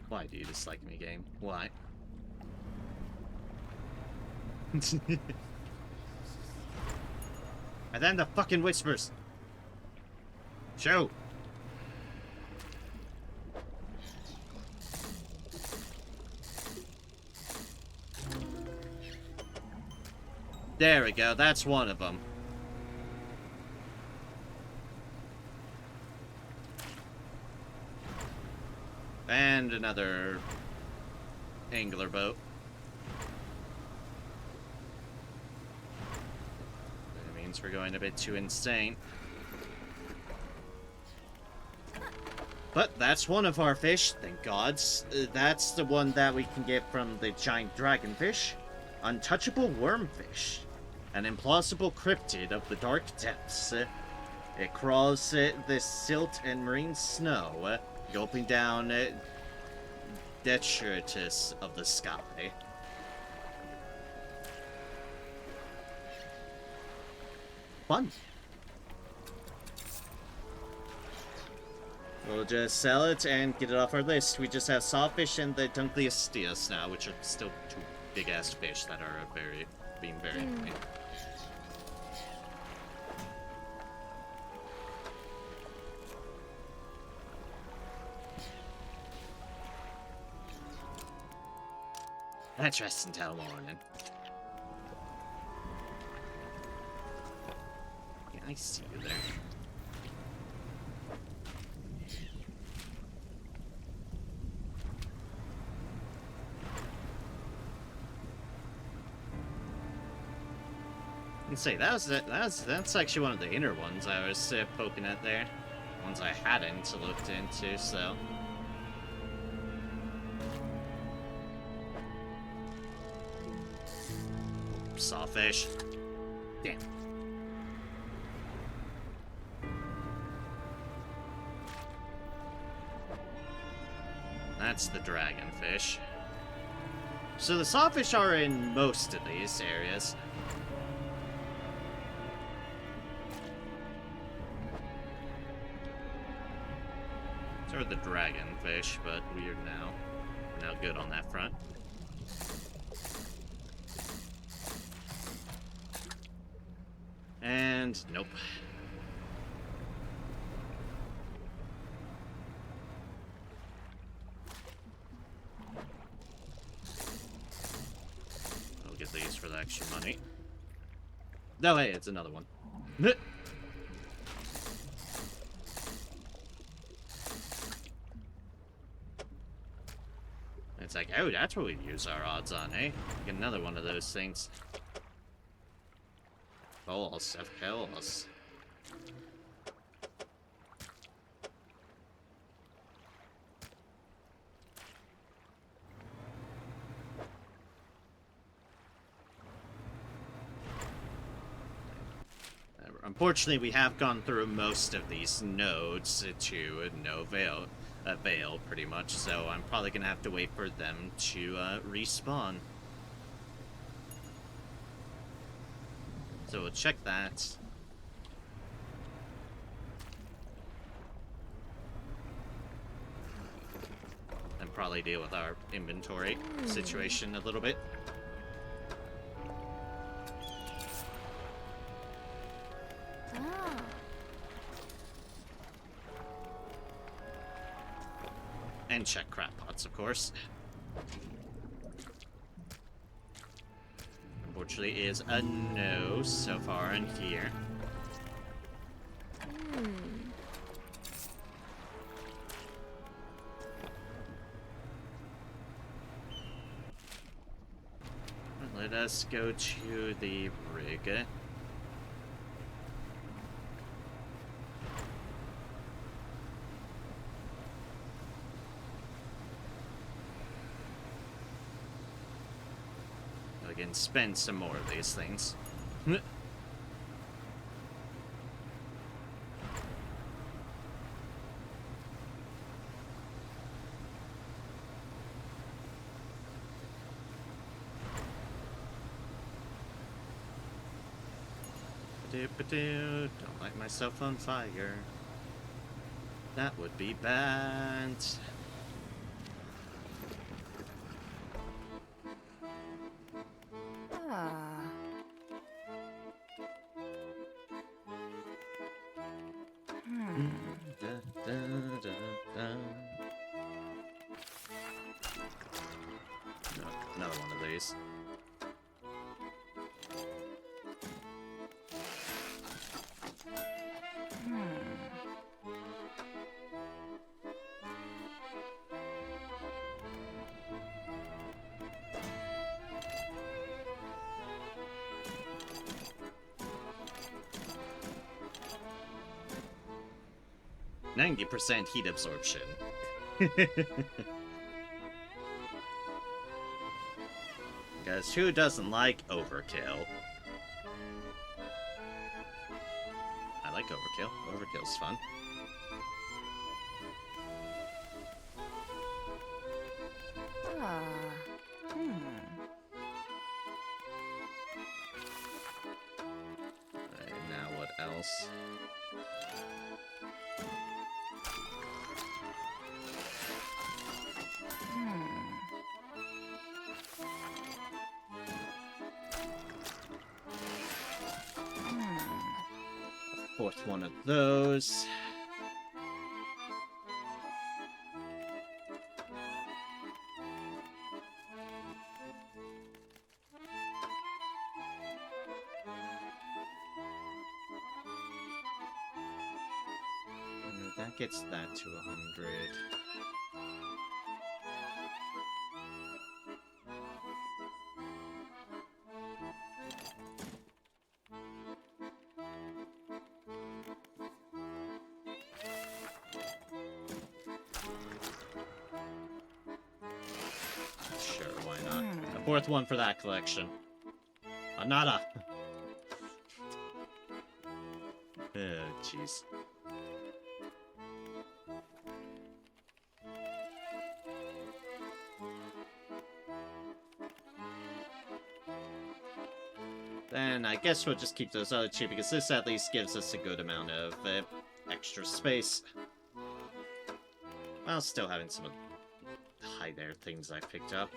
Why do you dislike me, game? Why? And then the fucking whispers. Show. There we go, that's one of them. And another angler boat. That means we're going a bit too insane. But that's one of our fish, thank gods. That's the one that we can get from the giant dragonfish. Untouchable wormfish. An implausible cryptid of the dark depths. It crawls the silt and marine snow, gulping down detritus of the sky. Fun. We'll just sell it and get it off our list. We just have sawfish and the Dunkleosteus now, which are still two big-ass fish that are being very annoying. Let's rest until morning. Yeah, I see you there. And say that's actually one of the inner ones I was poking at there. Ones I hadn't looked into, so. Sawfish. Damn. That's the dragonfish. So the sawfish are in most of these areas. So are the dragonfish, but weird now. We're now good on that front. And nope. I'll get these for the extra money. No, hey, it's another one. It's like, oh, that's what we use our odds on, eh? Get another one of those things. Balls of pills. Unfortunately, we have gone through most of these nodes to no avail, pretty much, so I'm probably gonna have to wait for them to respawn. So we'll check that. And probably deal with our inventory situation a little bit. And check crap pots, of course. Unfortunately, is a no so far in here. Let us go to the rig. Again, spend some more of these things. Don't light myself on fire. That would be bad. No, another one of these. %, heat absorption. Because who doesn't like overkill? I like overkill. Overkill's fun. Alright, now what else? Fourth one of those. That gets that to 100. Sure, why not? A fourth one for that collection. Another. Oh, jeez. Then I guess we'll just keep those other two, because this at least gives us a good amount of extra space. While still having some of the high there things I picked up.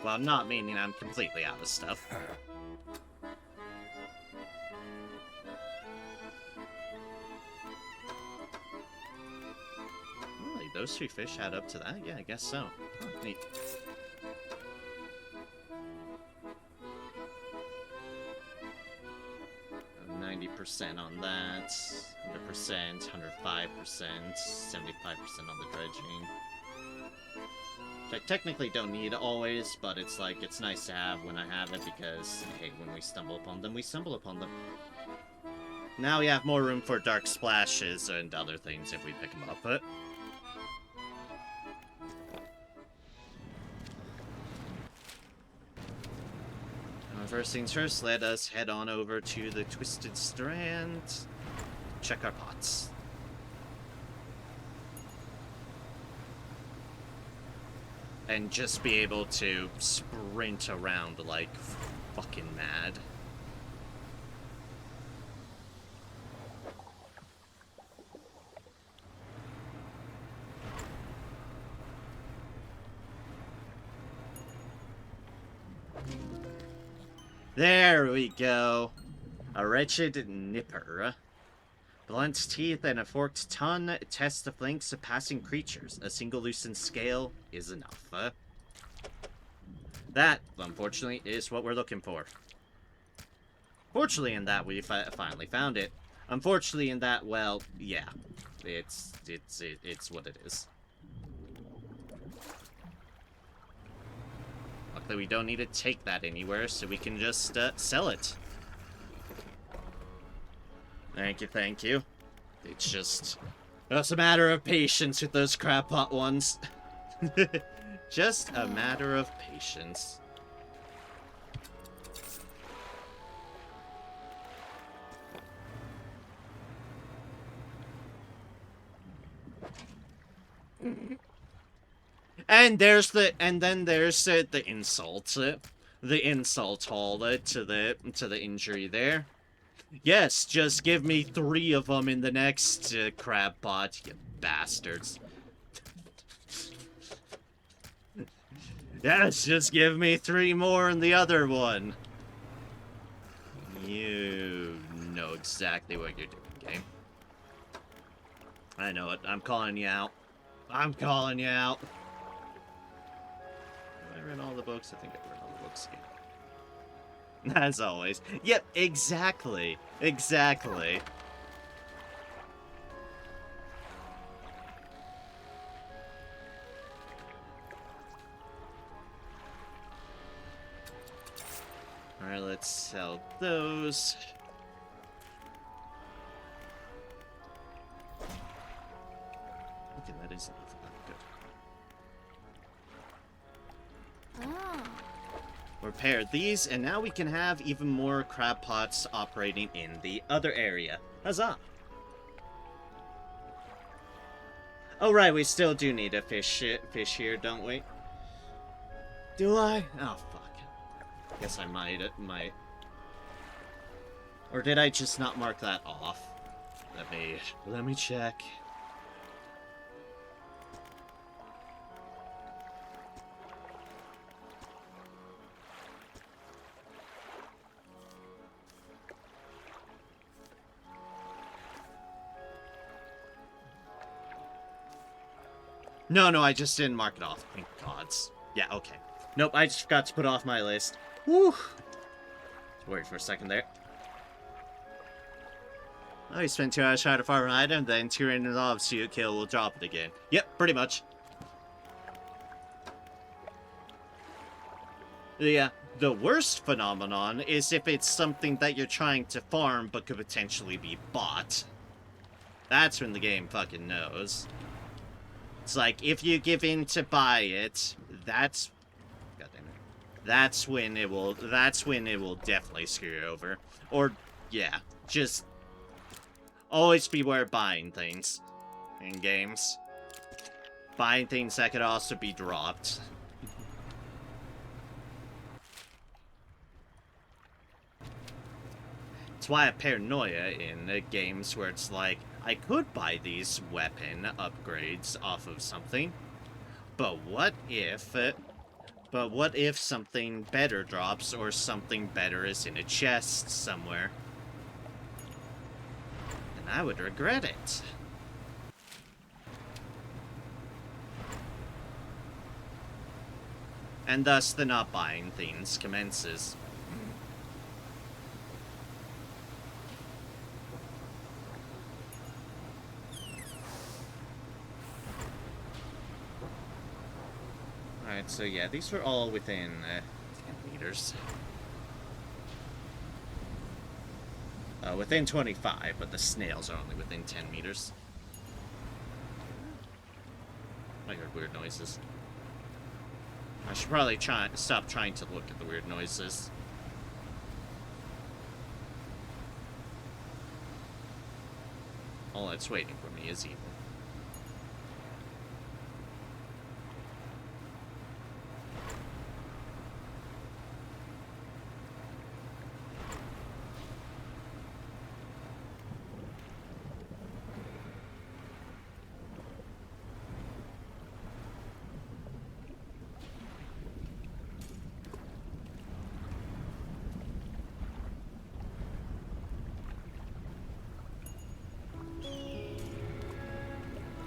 Well, not meaning I'm completely out of stuff. Really, those 3 fish add up to that? Yeah, I guess so. Oh, neat. 90% on that, 100%, 105%, 75% on the dredging. Which I technically don't need always, but it's like, it's nice to have when I have it because, hey, when we stumble upon them, we stumble upon them. Now we have more room for dark splashes and other things if we pick them up, but... First things first, let us head on over to the Twisted Strand. Check our pots. And just be able to sprint around like fucking mad. There we go. A wretched nipper. Blunt teeth and a forked tongue test the flanks of passing creatures. A single loosened scale is enough. That, unfortunately, is what we're looking for. Fortunately in that we finally found it. Unfortunately in that, well, yeah. It's what it is. Luckily, we don't need to take that anywhere, so we can just sell it. Thank you, thank you. It's just... It's a matter of patience with those crab pot ones. Just a matter of patience. And there's then there's the insult, the insult hall to the injury there. Yes, just give me 3 of them in the next crab pot, you bastards. Yes, just give me 3 more in the other one. You know exactly what you're doing, game. I know it. I'm calling you out. I'm calling you out. Have I read all the books? I think I've read all the books again. As always. Yep, exactly. Exactly. Alright, let's sell those. Okay, that is enough. Good. Repair these, and now we can have even more crab pots operating in the other area. Huzzah! Oh right, we still do need a fish here, don't we? Do I? Oh fuck. Guess I might. Or did I just not mark that off? Let me check. No, I just didn't mark it off. Thank gods. Yeah, okay. Nope, I just forgot to put off my list. Whew. Worried for a second there. Oh, you spent 2 hours trying to farm an item, then 2 random mobs you kill will drop it again. Yep, pretty much. Yeah, the worst phenomenon is if it's something that you're trying to farm but could potentially be bought. That's when the game fucking knows. It's like, if you give in to buy it, that's... Goddamn it. That's when it will definitely screw you over. Or, yeah, just... Always beware buying things in games. Buying things that could also be dropped. That's why I have paranoia in games where it's like, I could buy these weapon upgrades off of something, but what if something better drops or something better is in a chest somewhere? Then I would regret it. And thus the not buying things commences. Alright, so yeah, these were all within 10 meters. Within 25, but the snails are only within 10 meters. I heard weird noises. I should probably stop trying to look at the weird noises. All that's waiting for me is evil.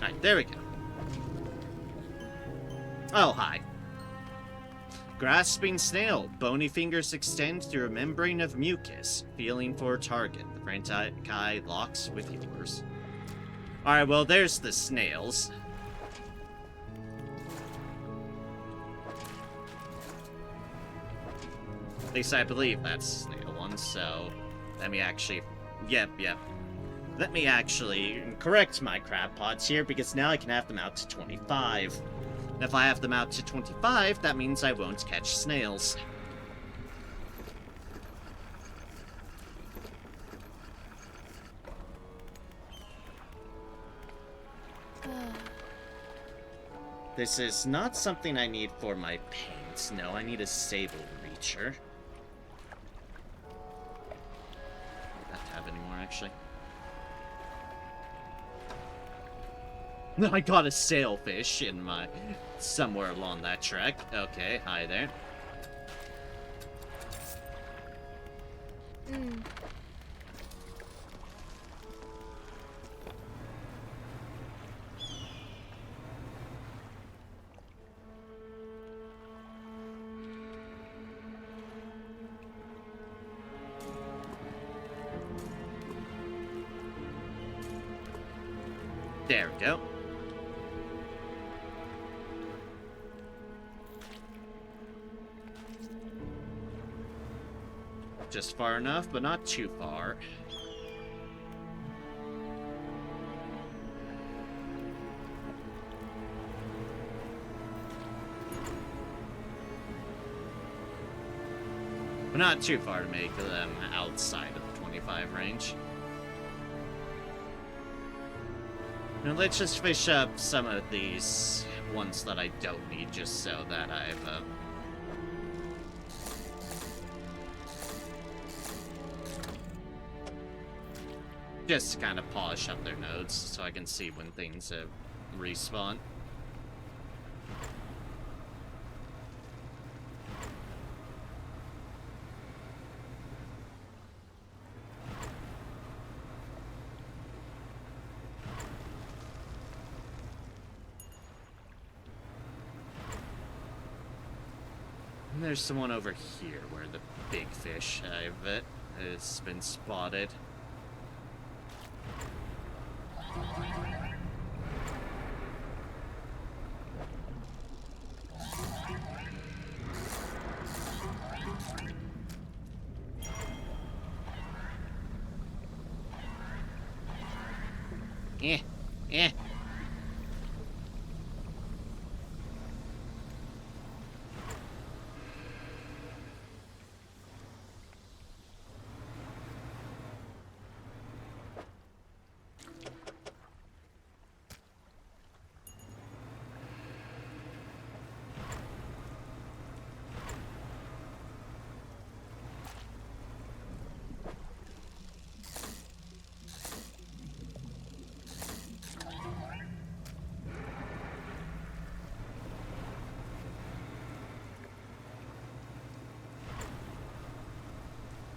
Alright, there we go. Oh, hi. Grasping snail. Bony fingers extend through a membrane of mucus, feeling for a target. The frantic eye locks with yours. Alright, well, there's the snails. At least I believe that's snail one, so let me actually... Yep. Let me actually correct my crab pods here, because now I can have them out to 25. And if I have them out to 25, that means I won't catch snails. This is not something I need for my paints. No, I need a sable reacher. I don't have any more, actually. I got a sailfish in my... somewhere along that track. Okay, hi there. There we go. Just far enough, but not too far. But not too far to make them outside of the 25 range. Now let's just fish up some of these ones that I don't need, just so that I've just to kind of polish up their nodes so I can see when things respawn. And there's someone over here where the big fish has been spotted. Eh.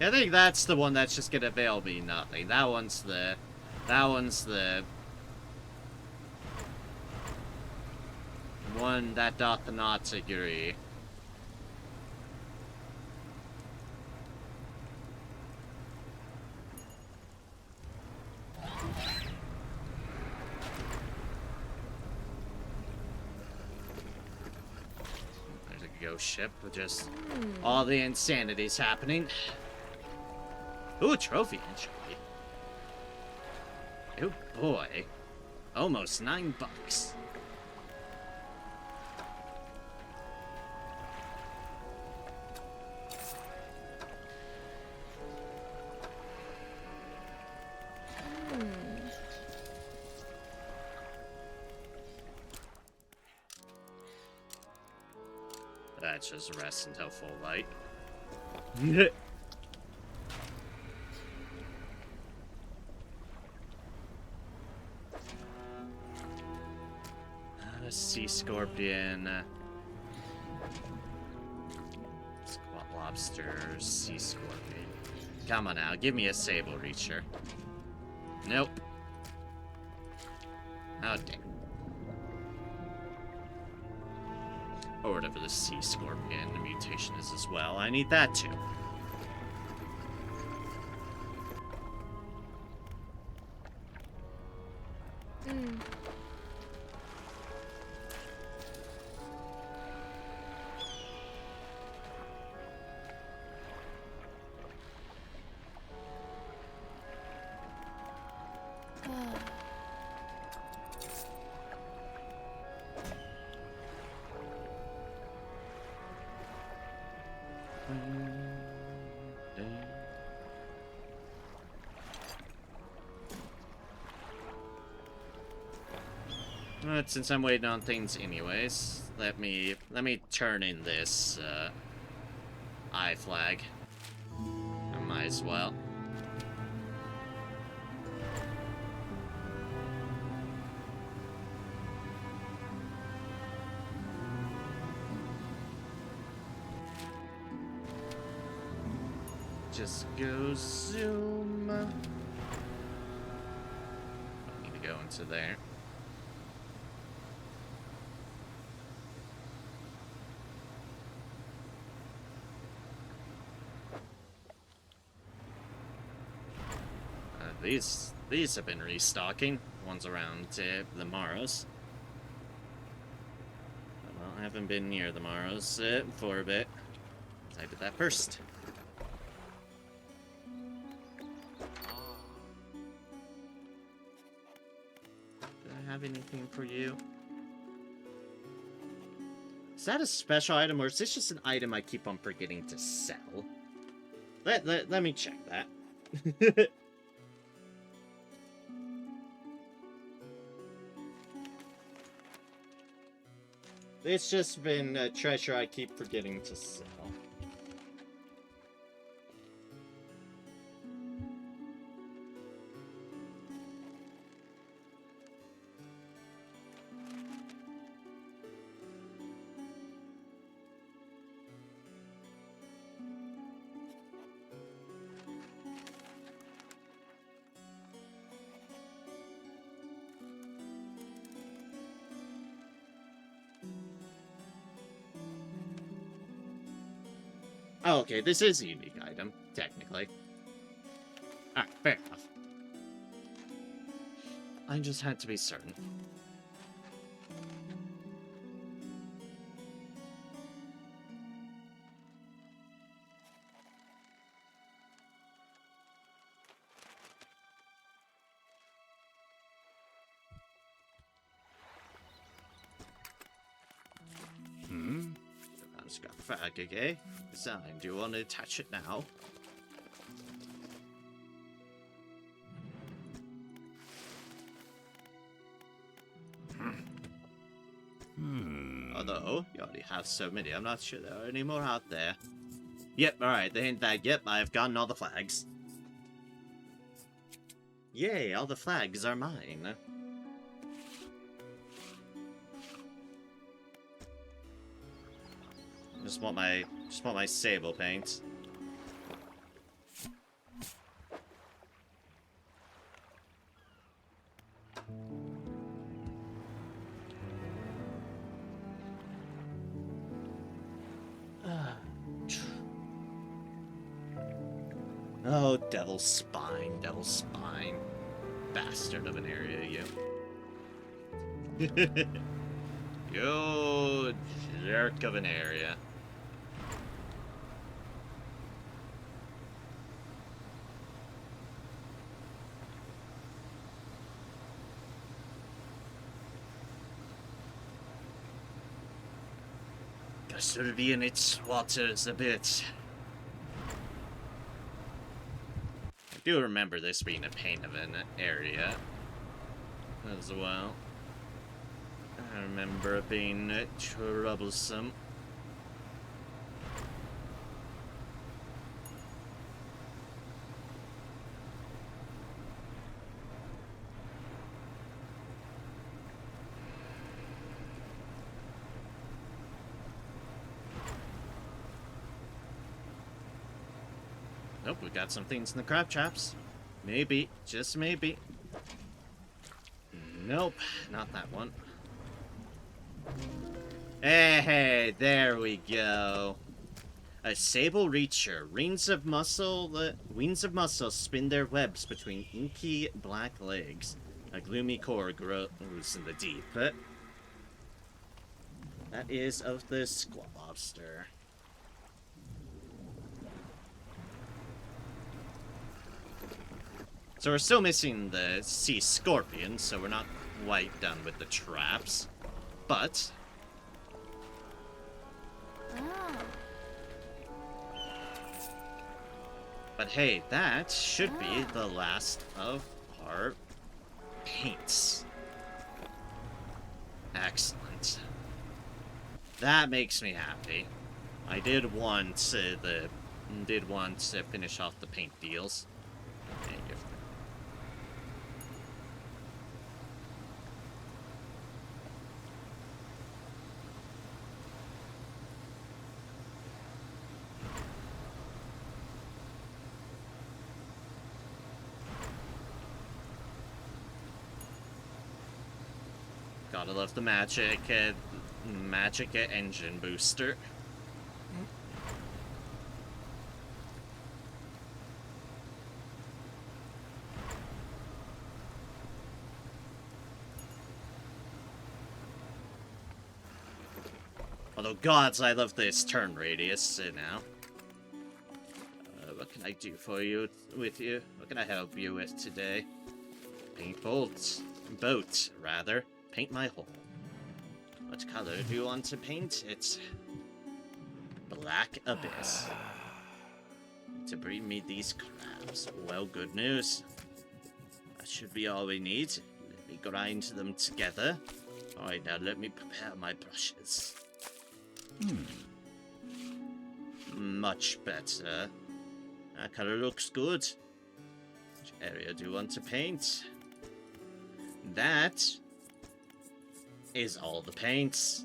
I think that's the one that's just gonna avail me nothing. That one's the one that doth not agree. There's a ghost ship with just all the insanities happening. Ooh, a trophy entry. Oh boy. Almost $9. That's just rest until full light. Sea scorpion. Squat lobster. Sea scorpion. Come on now, give me a sable reacher. Nope. Oh dang. Or whatever the sea scorpion mutation is as well. I need that too. But since I'm waiting on things anyways, let me turn in this eye flag. I might as well. Just go zoom. I need to go into there. These have been restocking. Ones around the Maros. Well, I haven't been near the Maros for a bit. I did that first. Do I have anything for you? Is that a special item, or is this just an item I keep on forgetting to sell? Let me check that. It's just been a treasure I keep forgetting to sell. Oh, okay, this is a unique item, technically. Alright, fair enough. I just had to be certain. Okay. Design. Do you want to attach it now? Although, you already have so many, I'm not sure there are any more out there. Yep, alright, the hint that, yep, I've gotten all the flags. Yay, all the flags are mine. Just want my sable paint. Oh, Devil's Spine, Devil's Spine. Bastard of an area, you. You jerk of an area. Guess we'll be in its waters a bit. I do remember this being a pain of an area as well. I remember it being troublesome. Nope, we got some things in the crab traps. Maybe, just maybe. Nope, not that one. Hey, there we go. A sable reacher. Wings of muscle spin their webs between inky black legs. A gloomy core grows in the deep. That is of the squat lobster. So we're still missing the sea scorpion, so we're not quite done with the traps. But hey, that should be the last of our paints. Excellent. That makes me happy. I did want to finish off the paint deals. Gotta love the magic engine booster. Although, gods, I love this turn radius now. What can I do for you, with you? What can I help you with today? Paint boat, rather. Paint my hole. What color do you want to paint it? Black abyss. To bring me these crabs. Well, good news. That should be all we need. Let me grind them together. Alright, now let me prepare my brushes. Much better. That color looks good. Which area do you want to paint? That is all the paints.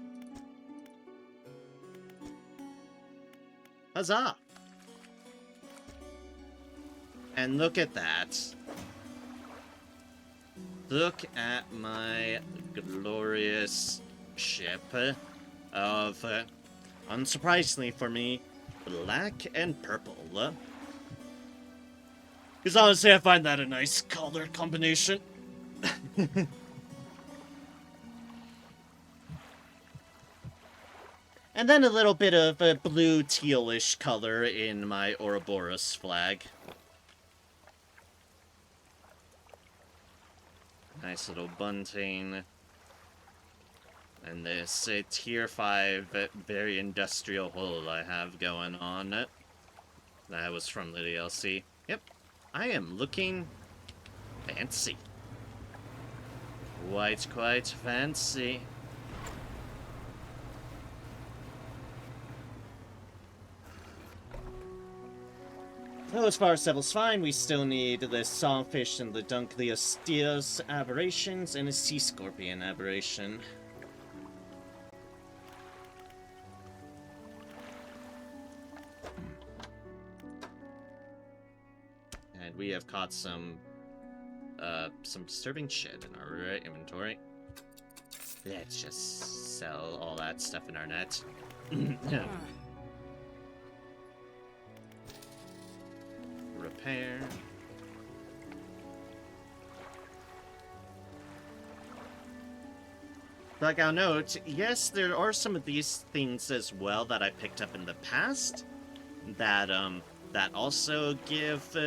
Huzzah! And look at that. Look at my glorious ship of, unsurprisingly for me, black and purple. Because honestly, I find that a nice color combination. And then a little bit of a blue tealish color in my Ouroboros flag. Nice little bunting. And this tier 5 very industrial hull I have going on. That was from the DLC. Yep, I am looking fancy. Quite fancy. Though as far as Devil's Fine, we still need the Sawfish and the Dunkleosteus aberrations and a Sea Scorpion aberration. And we have caught some disturbing shit in our inventory. Let's just sell all that stuff in our net. repair. Like I'll note, yes, there are some of these things as well that I picked up in the past that that also give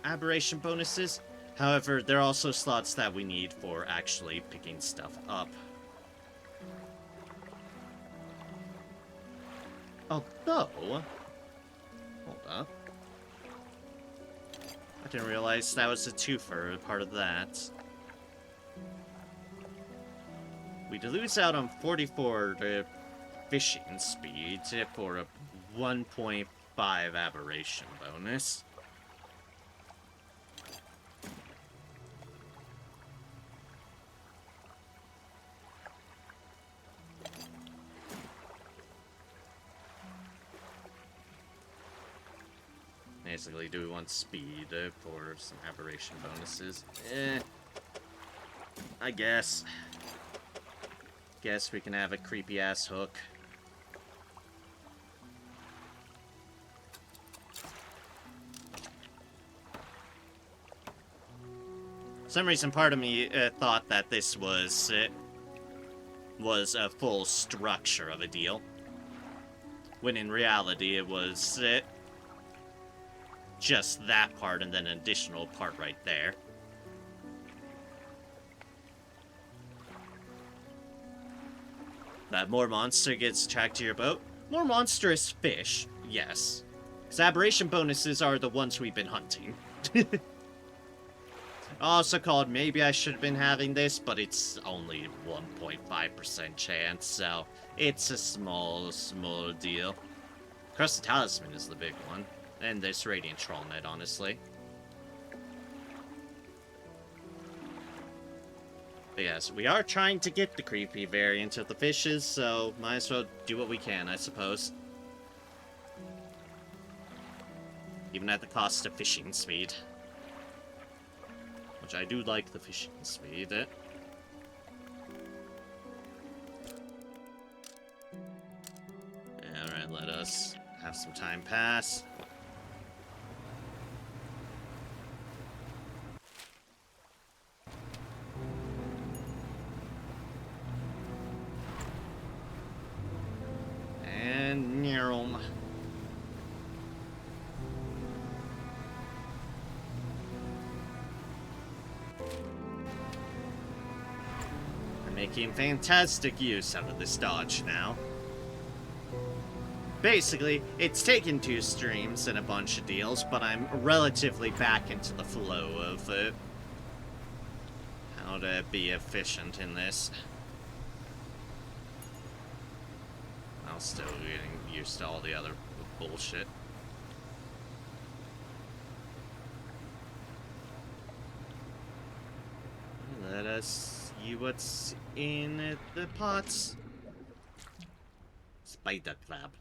aberration bonuses. However, there are also slots that we need for actually picking stuff up. Although, hold up. I didn't realize that was a twofer, part of that. We lose out on 44 fishing speed for a 1.5 aberration bonus. Basically, do we want speed for some aberration bonuses? I guess. Guess we can have a creepy ass hook. For some reason, part of me thought that this was a full structure of a deal, when in reality it was just that part and then an additional part right there. That more monster gets attracted to your boat. More monstrous fish, yes. Because aberration bonuses are the ones we've been hunting. Also called, maybe I should have been having this, but it's only 1.5% chance, so it's a small deal. Of course, the talisman is the big one. And this Radiant Troll Net, honestly. But yes, we are trying to get the creepy variant of the fishes, so might as well do what we can, I suppose. Even at the cost of fishing speed. Which I do like the fishing speed. Alright, let us have some time pass. And Nerum. I'm making fantastic use out of this dodge now. Basically, it's taken 2 streams and a bunch of deals, but I'm relatively back into the flow of how to be efficient in this. While still getting used to all the other bullshit. Let us see what's in the pots. Spider crab.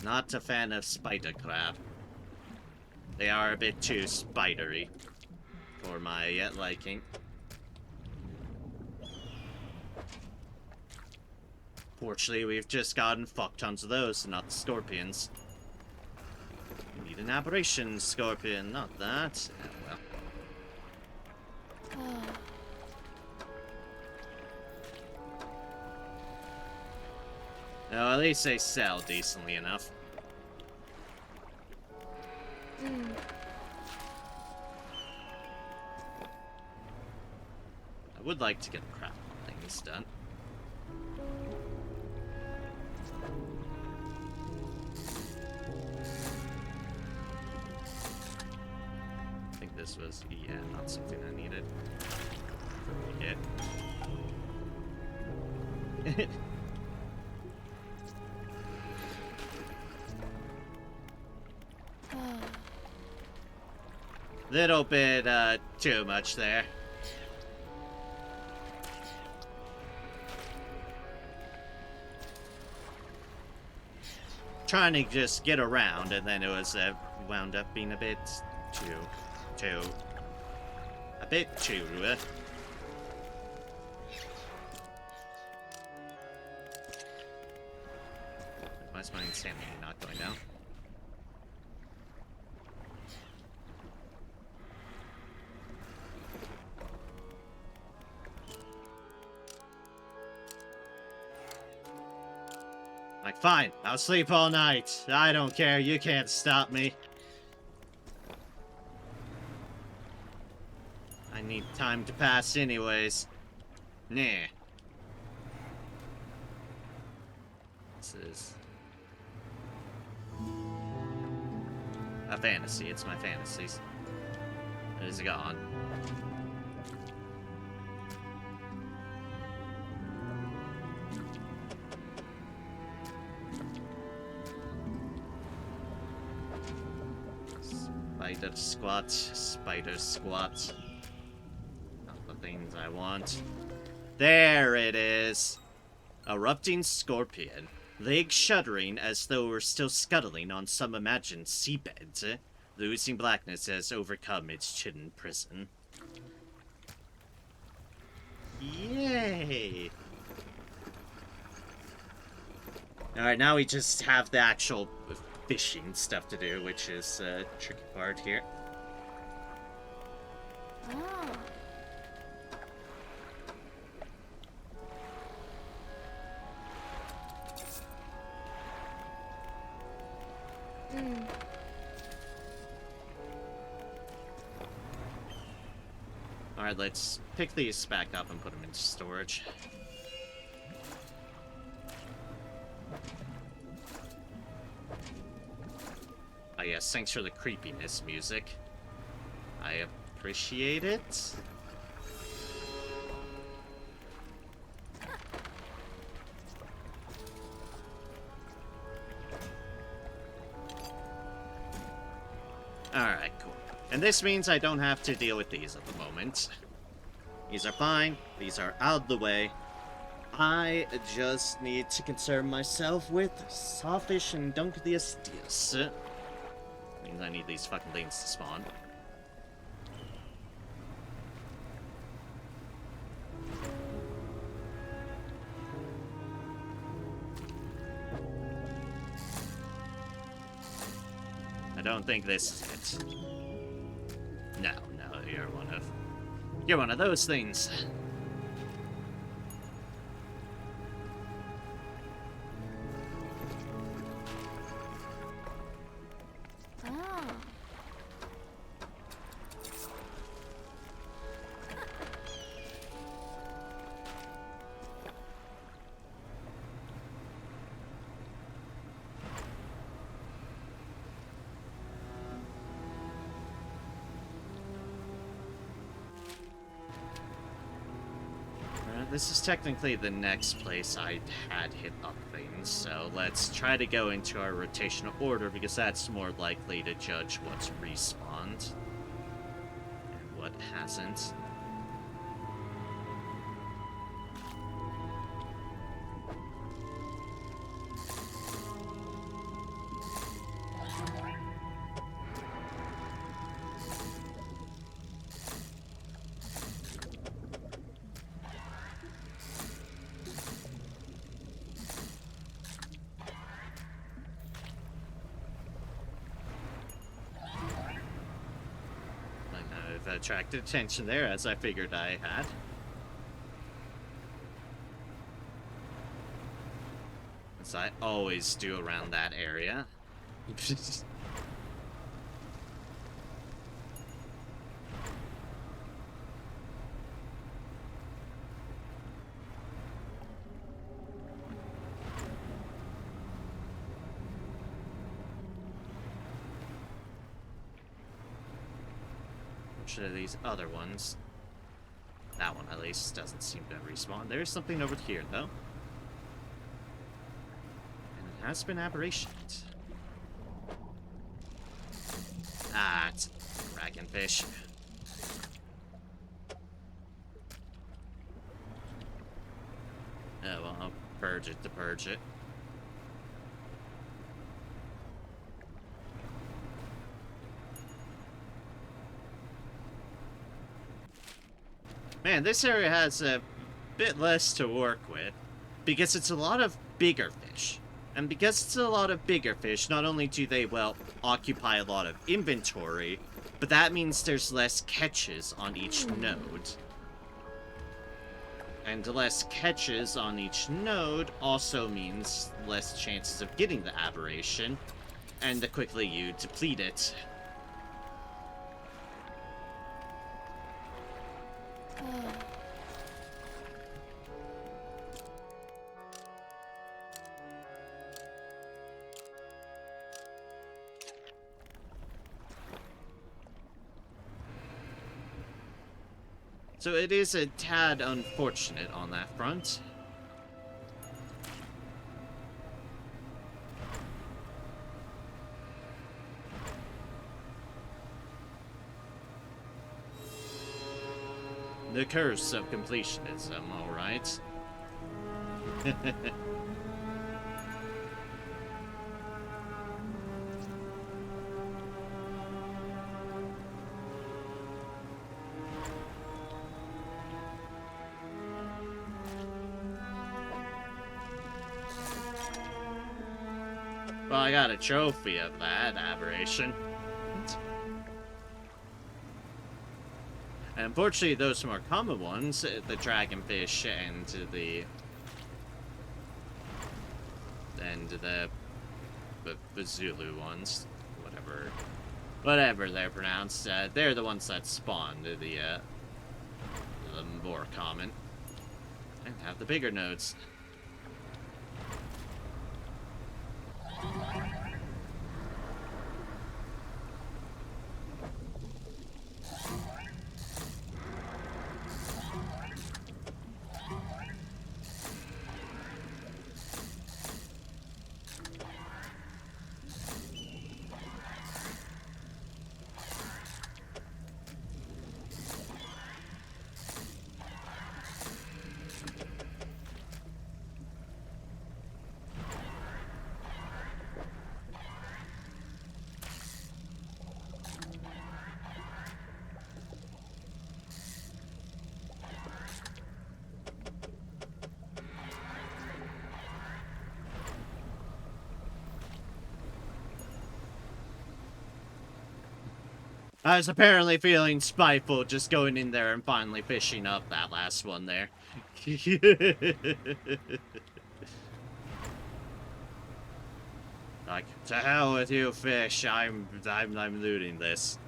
Not a fan of spider crab. They are a bit too spidery for my liking. Fortunately, we've just gotten fuck tons of those, not the scorpions. We need an aberration scorpion, not that. Oh, well. Oh, at least they sell decently enough. I would like to get the crap things done. I think this was, yeah, not something I needed. Yeah. Little bit, too much there. Trying to just get around, and then it was, wound up being a bit a bit too, Why is my insanity not going down? Fine, I'll sleep all night. I don't care, you can't stop me. I need time to pass anyways. Nah. This is a fantasy. It's my fantasies. It is gone. Spider squat, spider squat. Not the things I want. There it is! Erupting scorpion. Legs shuddering as though we're still scuttling on some imagined seabed. The oozing blackness has overcome its chilling prison. Yay! Alright, now we just have the actual fishing stuff to do, which is a tricky part here. Oh. Alright, let's pick these back up and put them into storage. Oh yes, thanks for the creepiness music. I appreciate it. Alright, cool. And this means I don't have to deal with these at the moment. These are fine. These are out of the way. I just need to concern myself with Sawfish and Dunkleosteus. Means I need these fucking things to spawn. I don't think this is it. No, you're one of those things. This is technically the next place I had hit up things, so let's try to go into our rotational order because that's more likely to judge what's respawned and what hasn't. Attracted attention there, as I figured I had. As I always do around that area. Of these other ones. That one, at least, doesn't seem to respawn. There's something over here, though. And it has been aberrationed. Ah, it's dragonfish. Oh, well, I'll purge it to purge it. Man, this area has a bit less to work with, because it's a lot of bigger fish. And because it's a lot of bigger fish, not only do they, well, occupy a lot of inventory, but that means there's less catches on each node. And less catches on each node also means less chances of getting the aberration, and the quickly you deplete it. So it is a tad unfortunate on that front. The curse of completionism, alright. Well, I got a trophy of that aberration. And unfortunately, those more common ones, the dragonfish and the Zulu ones, whatever they're pronounced, they're the ones that spawn the more common and have the bigger nodes. I was apparently feeling spiteful just going in there and finally fishing up that last one there. Like, to hell with you, fish. I'm looting this.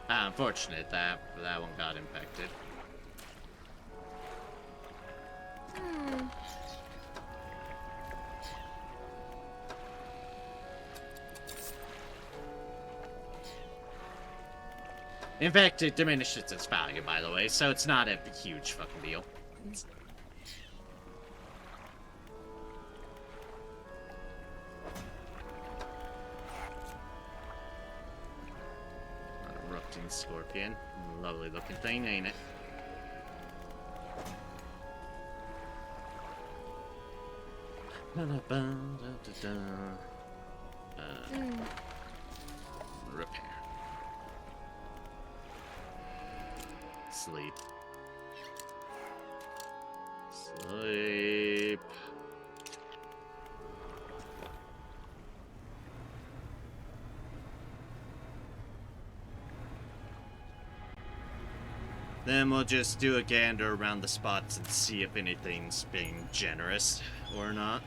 Unfortunate that one got infected. In fact, it diminishes its value, by the way, so it's not a huge fucking deal. Scorpion. Lovely looking thing, ain't it? Repair. Sleep. Sleep. Then we'll just do a gander around the spots and see if anything's being generous or not.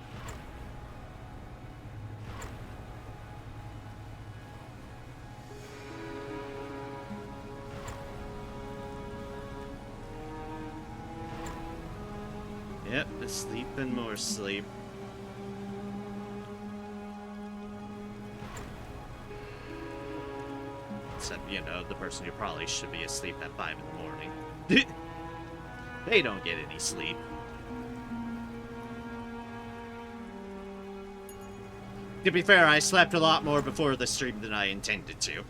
Yep, sleep and more sleep. Except, you know, the person who probably should be asleep at 5 in the morning. They don't get any sleep. To be fair, I slept a lot more before the stream than I intended to.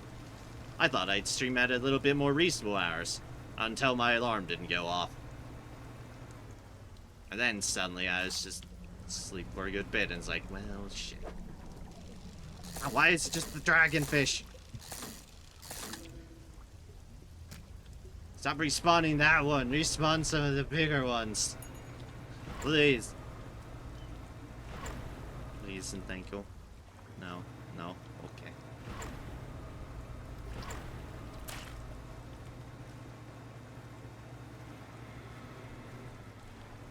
I thought I'd stream at a little bit more reasonable hours until my alarm didn't go off. And then suddenly I was just asleep for a good bit and it's like, well, shit. Why is it just the dragonfish? Stop respawning that one. Respawn some of the bigger ones. Please. Please and thank you. No. No. Okay.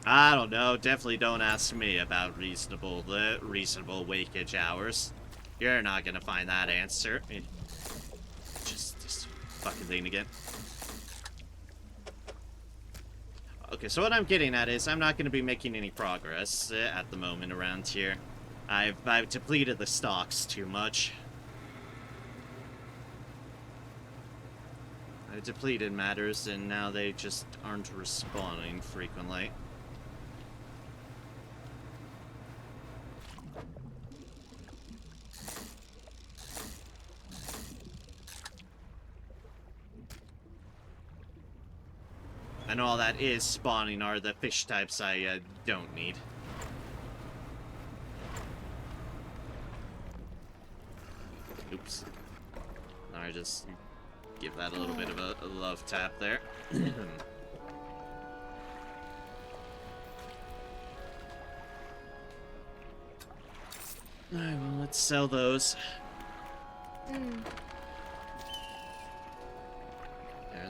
I don't know. Definitely don't ask me about reasonable wakeage hours. You're not gonna find that answer. Just this fucking thing again. Okay, so what I'm getting at is I'm not going to be making any progress at the moment around here. I've depleted the stocks too much. I've depleted matters and now they just aren't respawning frequently. And all that is spawning are the fish types I don't need. Oops. Alright, just give that a little bit of a love tap there. Alright, well, let's sell those. And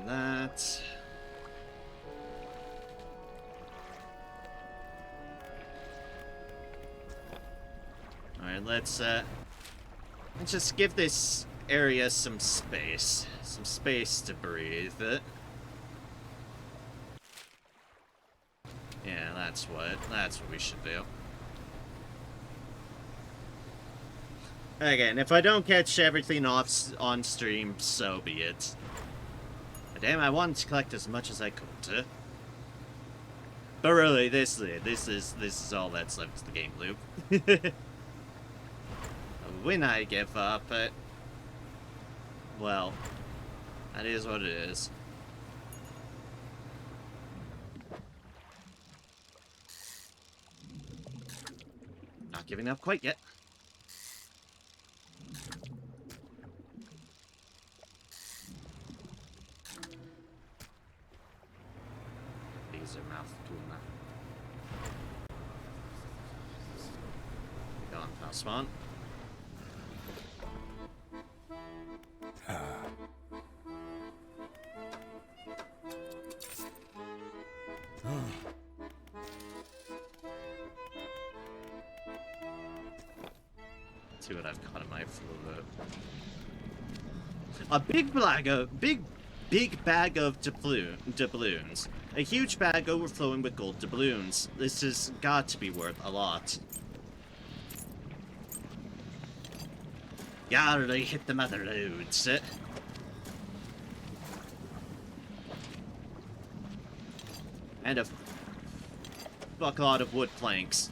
that. Alright, let's just give this area some space to breathe. Yeah, that's what we should do. Again, if I don't catch everything off on stream, so be it. But damn, I wanted to collect as much as I could. But really, this is all that's left to the game loop. When I give up, well, that is what it is. Not giving up quite yet. These are mouth tuna. Go on, foul spawn. See what I've caught in my float. A big bag of doubloons. A huge bag overflowing with gold doubloons. This has got to be worth a lot. Gotta hit the mother loads. And a fuckload of wood planks.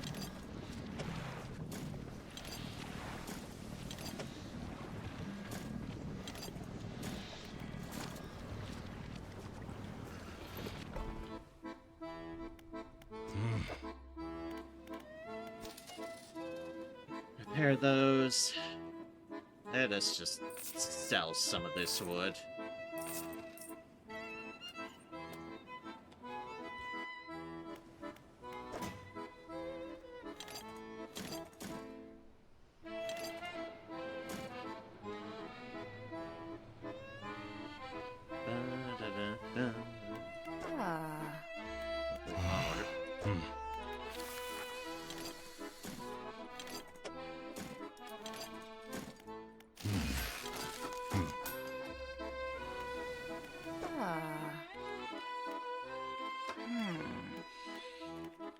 Repair those. Let us just sell some of this wood.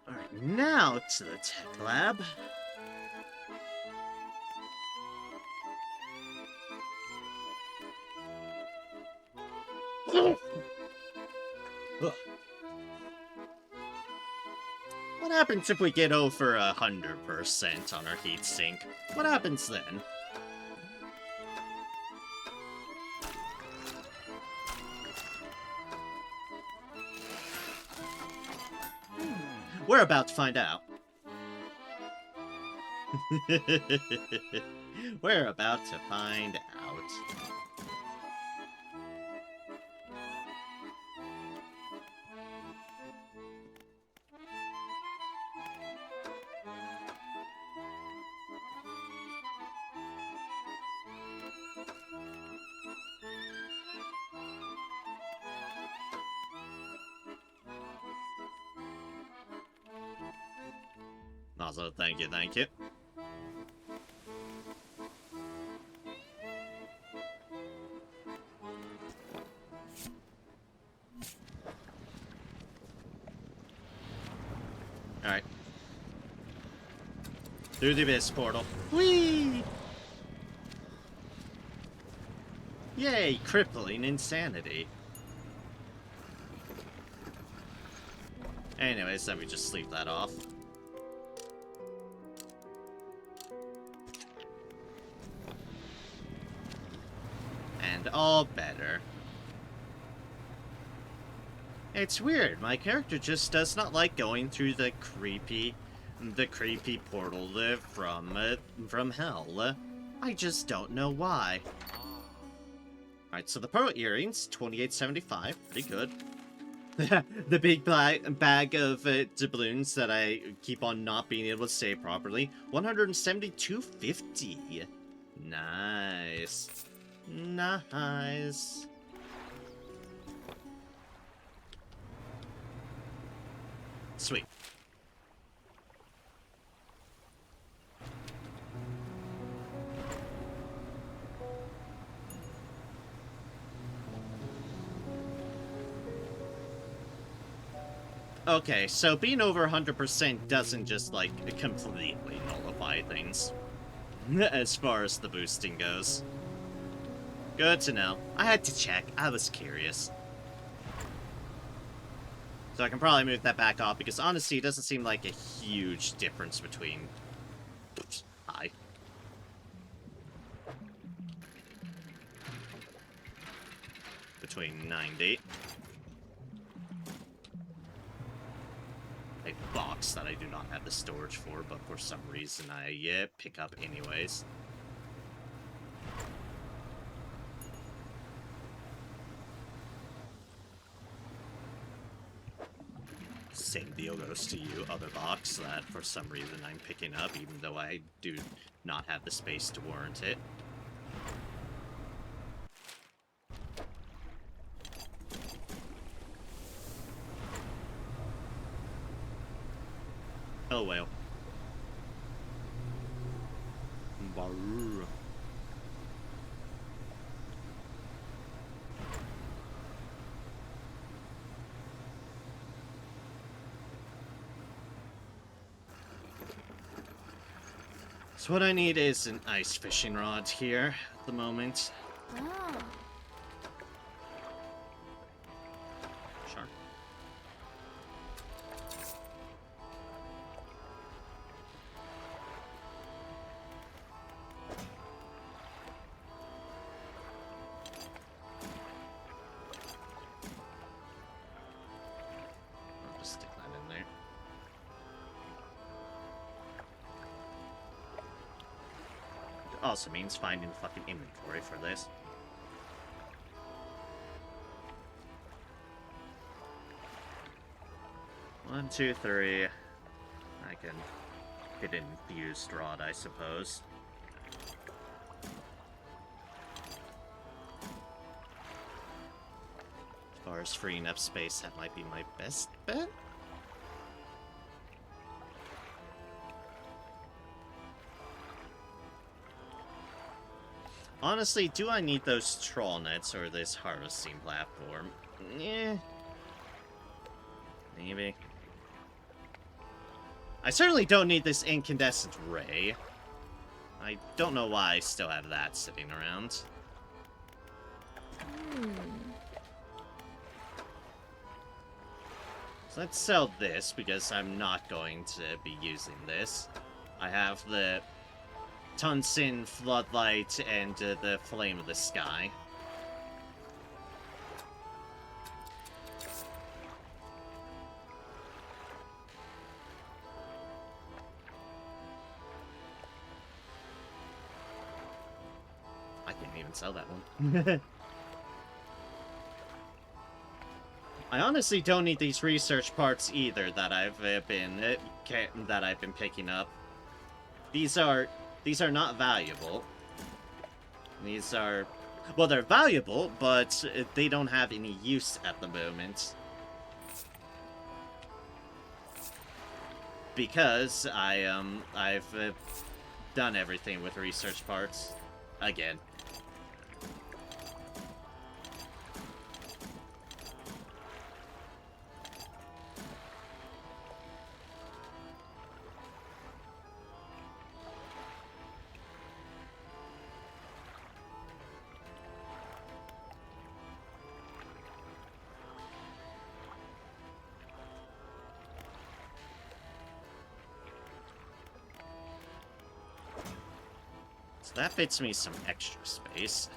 Alright, now to the tech lab. What happens if we get over 100% on our heatsink? What happens then? We're about to find out. We're about to find out. Also, thank you, thank you. Alright. Through the abyss portal. Whee! Yay, crippling insanity. Anyways, let me just leave that off. And all better. It's weird, my character just does not like going through the creepy portal from hell. I just don't know why. Alright, so the pearl earrings, $28.75, pretty good. The big bag of doubloons that I keep on not being able to say properly, $172.50. Nice. Nice. Sweet. Okay, so being over 100% doesn't just, like, completely nullify things. As far as the boosting goes. Good to know. I had to check. I was curious. So I can probably move that back off, because honestly, it doesn't seem like a huge difference between... Oops. Hi. Between 90. A box that I do not have the storage for, but for some reason I pick up anyways. Same deal goes to you, other box that for some reason I'm picking up, even though I do not have the space to warrant it. Oh well. Barrr. So what I need is an ice fishing rod here at the moment. Oh. Sure. I'll just stick that in there. Also means finding the fucking inventory for this. One, two, three. I can get an infused rod, I suppose. As far as freeing up space, that might be my best bet. Honestly, do I need those troll nets or this harvesting platform? Yeah. Maybe. I certainly don't need this incandescent ray. I don't know why I still have that sitting around. So let's sell this, because I'm not going to be using this. I have the Tungsten Floodlight and the Flame of the Sky. sell that one. I honestly don't need these research parts either that I've been picking up. These are not valuable. These are, well, they're valuable, but they don't have any use at the moment. Because I've done everything with research parts again. So that fits me some extra space.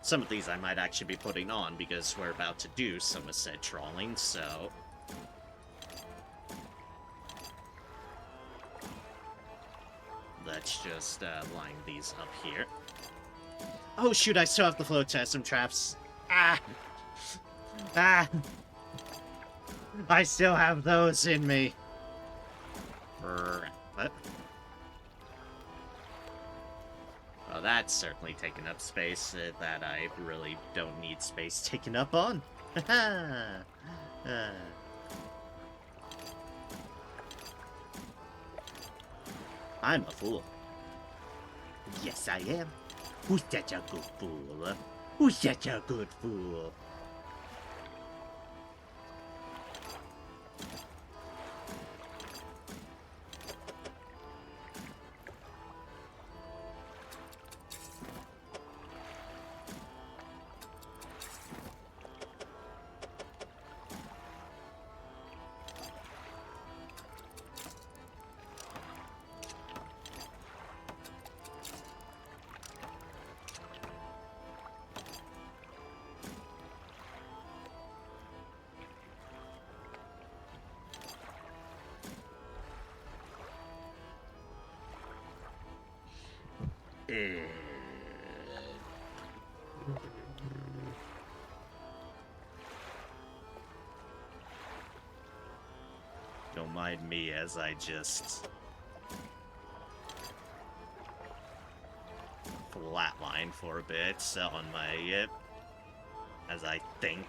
Some of these I might actually be putting on because we're about to do some of said trawling, so... Let's just line these up here. Oh shoot, I still have the float test some traps. Ah! Ah! I still have those in me. What? Well, that's certainly taking up space that I really don't need space taken up on. I'm a fool. Yes, I am. Who's such a good fool? Who's such a good fool? Don't mind me as I just flatline for a bit on my as I think.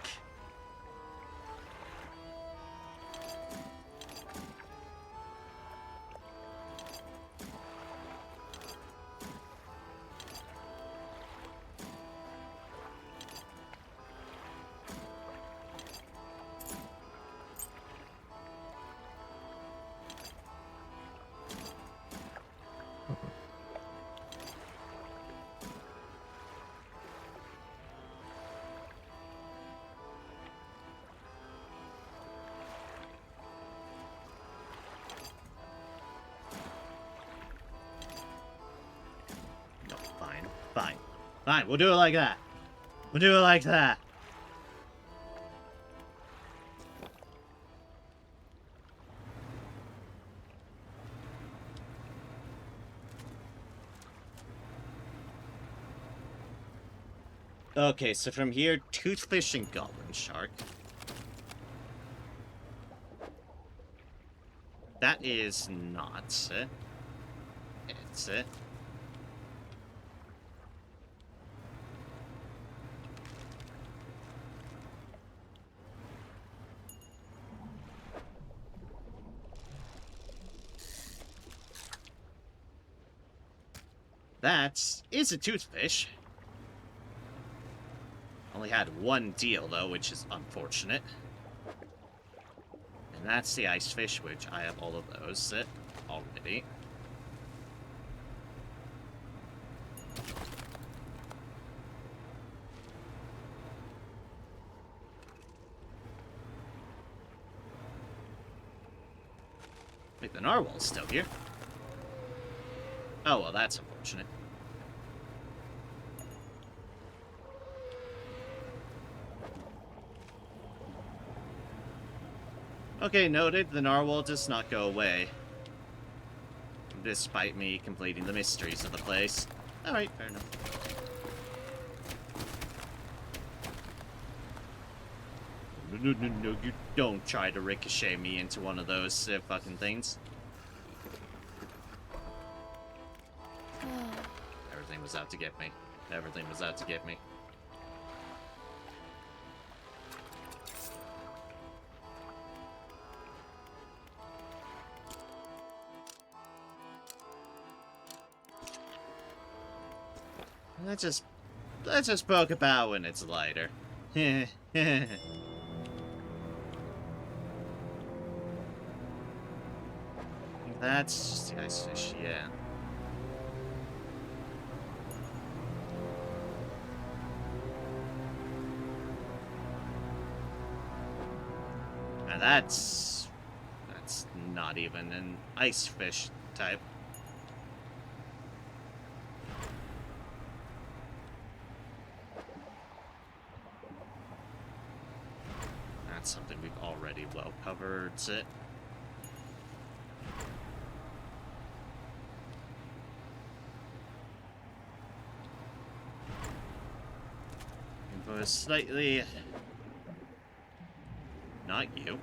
Fine, we'll do it like that. We'll do it like that. Okay, so from here, toothfish and goblin shark. That is not it. It's it. That is a toothfish. Only had one deal, though, which is unfortunate. And that's the ice fish, which I have all of those already. Wait, the narwhal's still here. Oh, well, that's unfortunate. Okay, noted. The narwhal does not go away. Despite me completing the mysteries of the place. Alright, fair enough. No, you don't try to ricochet me into one of those fucking things. Everything was out to get me. Everything was out to get me. Let's just poke about when it's lighter. That's just the ice fish, yeah. Now that's not even an ice fish type. That's something we've already well covered. It. Slightly... Not you.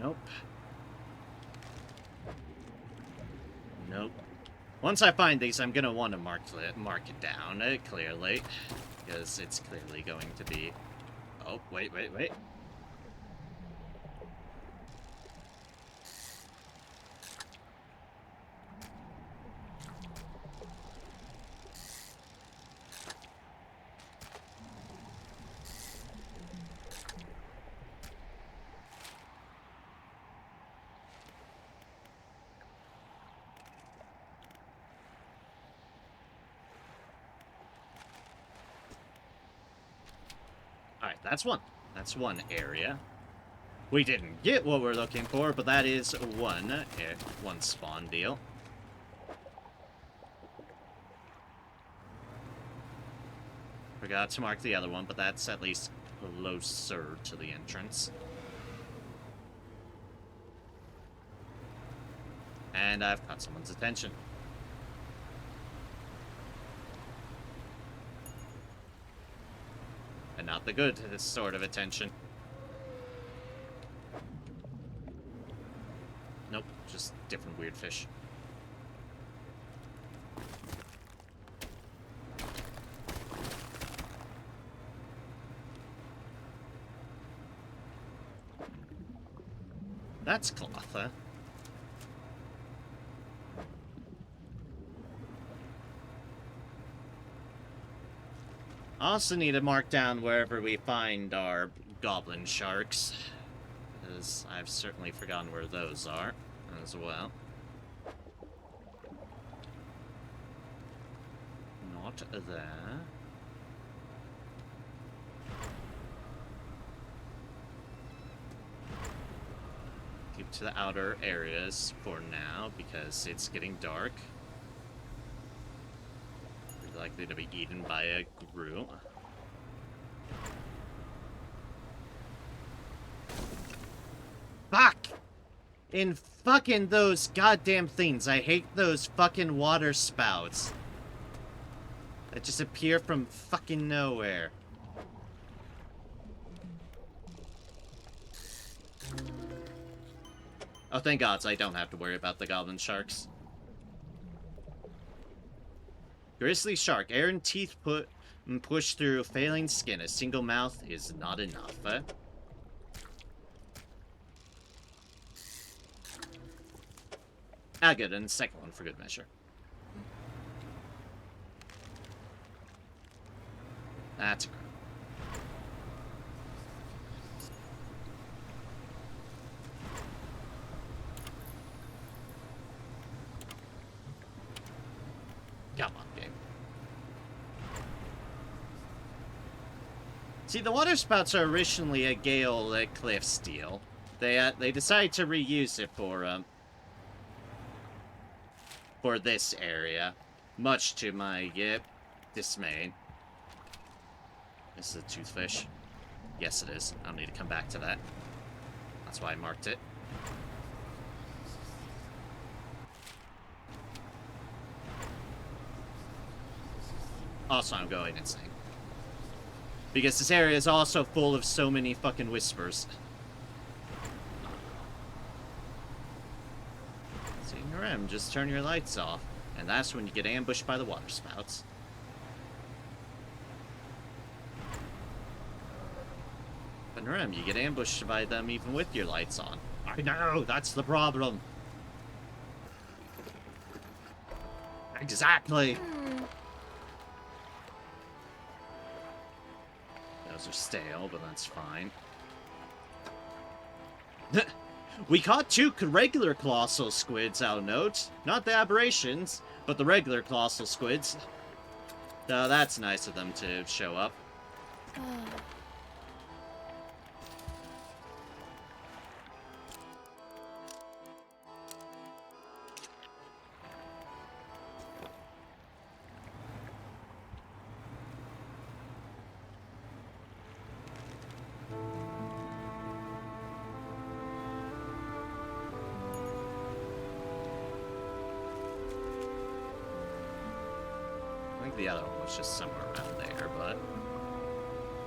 Nope. Nope. Once I find these, I'm gonna want to mark it down, clearly. Because it's clearly going to be... Oh, wait. Alright, that's one. That's one area. We didn't get what we're looking for, but that is one spawn deal. Forgot to mark the other one, but that's at least closer to the entrance. And I've caught someone's attention. And not the good sort of attention. Nope, just different weird fish. That's cloth, huh? Also need to mark down wherever we find our goblin sharks, because I've certainly forgotten where those are as well. Not there. Keep to the outer areas for now, because it's getting dark. Likely to be eaten by a grue. Fuck! In fucking those goddamn things. I hate those fucking water spouts that just appear from fucking nowhere. Oh, thank God, I don't have to worry about the goblin sharks. Grizzly shark, air and teeth push through failing skin. A single mouth is not enough. Ah, good, and the second one for good measure. That's great. Come on, game. See, the water spouts are originally a Gale Cliffs deal. They decided to reuse it for for this area, much to my dismay. This is a toothfish. Yes, it is. I'll need to come back to that. That's why I marked it. Also, I'm going insane. Because this area is also full of so many fucking whispers. So, just turn your lights off. And that's when you get ambushed by the water spouts. But you get ambushed by them even with your lights on. I know, that's the problem. Exactly. Those are stale, but that's fine. We caught 2 regular colossal squids, I'll note. Not the aberrations, but the regular colossal squids. So that's nice of them to show up. The other one was just somewhere around there, but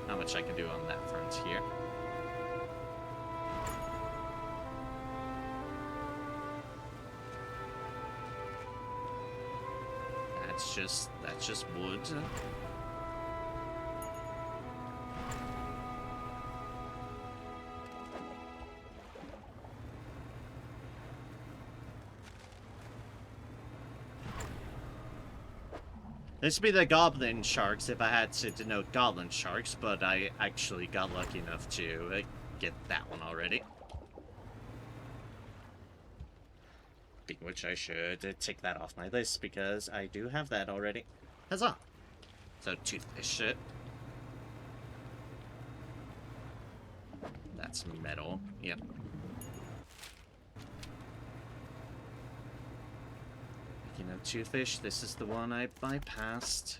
not much I can do on that front here. That's just wood. This would be the goblin sharks if I had to denote goblin sharks, but I actually got lucky enough to get that one already. Speaking of which, I should tick that off my list because I do have that already. Huzzah! So, toothfish shit. That's metal. Yep. Speaking of toothfish, this is the one I bypassed.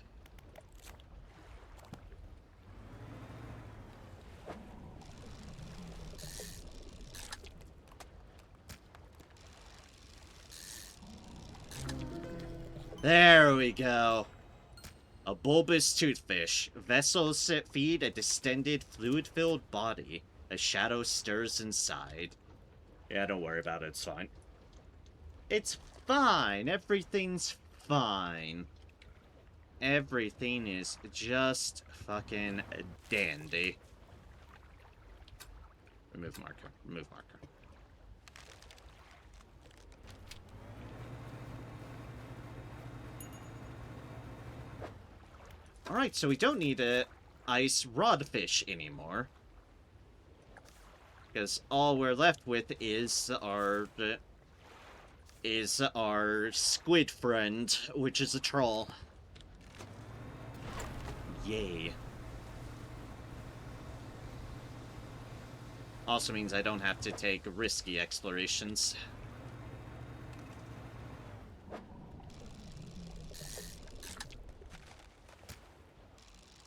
There we go. A bulbous toothfish. Vessels feed a distended, fluid-filled body. A shadow stirs inside. Yeah, don't worry about it. It's fine. It's fine. Everything's fine. Everything is just fucking dandy. Remove marker. Remove marker. Alright, so we don't need a ice rodfish anymore. Because all we're left with is our squid friend, which is a troll. Yay. Also means I don't have to take risky explorations.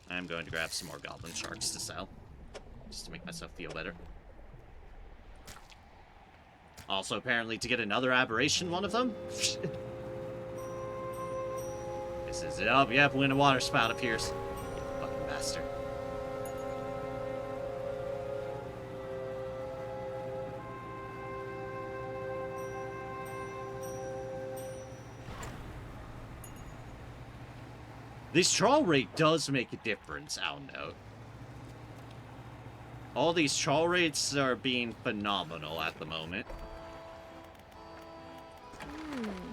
I'm going to grab some more goblin sharks to sell, just to make myself feel better. Also, apparently, to get another aberration one of them. This is it. Oh, yep, when a water spout appears. Fucking bastard. This trawl rate does make a difference, I'll note. All these trawl rates are being phenomenal at the moment.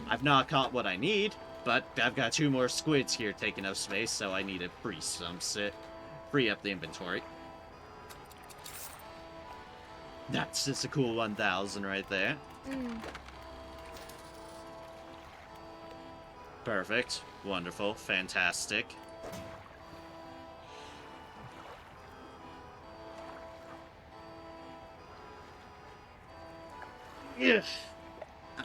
I've not caught what I need, but I've got 2 more squids here taking up space, so I need to free up the inventory. That's just a cool 1,000 right there. Perfect. Wonderful. Fantastic. Ugh. Ow.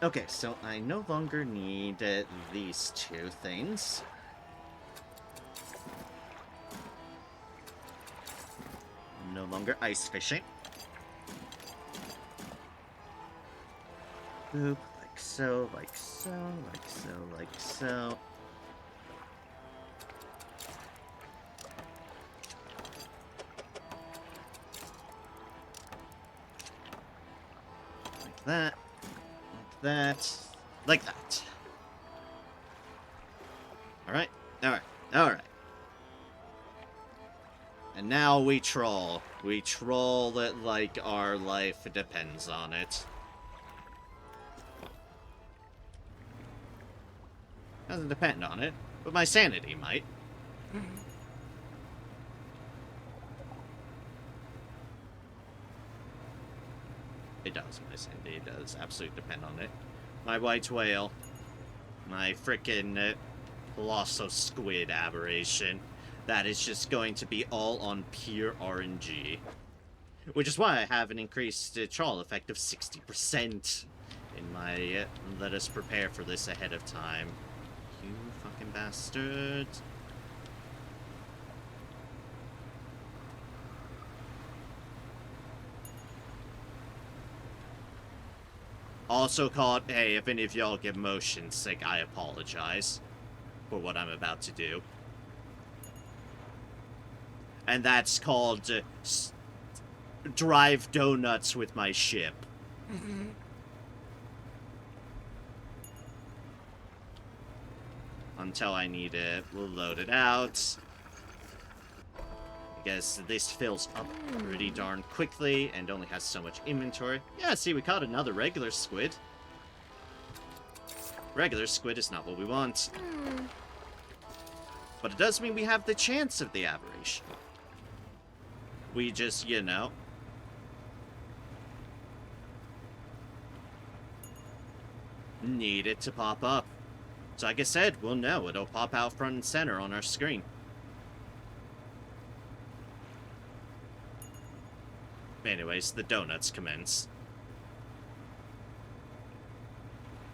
Okay, so I no longer need these two things. No longer ice fishing. Boop, like so, like so, like so, like so. Like that. Like that. Like that. Alright, alright, alright. And now we troll. We troll it like our life depends on it. Doesn't depend on it, but my sanity might. It does, my sanity does absolutely depend on it. My white whale. My frickin' colossal squid aberration. That is just going to be all on pure RNG. Which is why I have an increased troll effect of 60% in my let us prepare for this ahead of time. You fucking bastard. Also called, hey, if any of y'all get motion sick, I apologize for what I'm about to do. And that's called drive donuts with my ship. Until I need to load it out. I guess this fills up pretty darn quickly and only has so much inventory. Yeah, see, we caught another regular squid. Regular squid is not what we want. But it does mean we have the chance of the aberration. We just, you know... need it to pop up. So like I said, we'll know. It'll pop out front and center on our screen. Anyways, the donuts commence.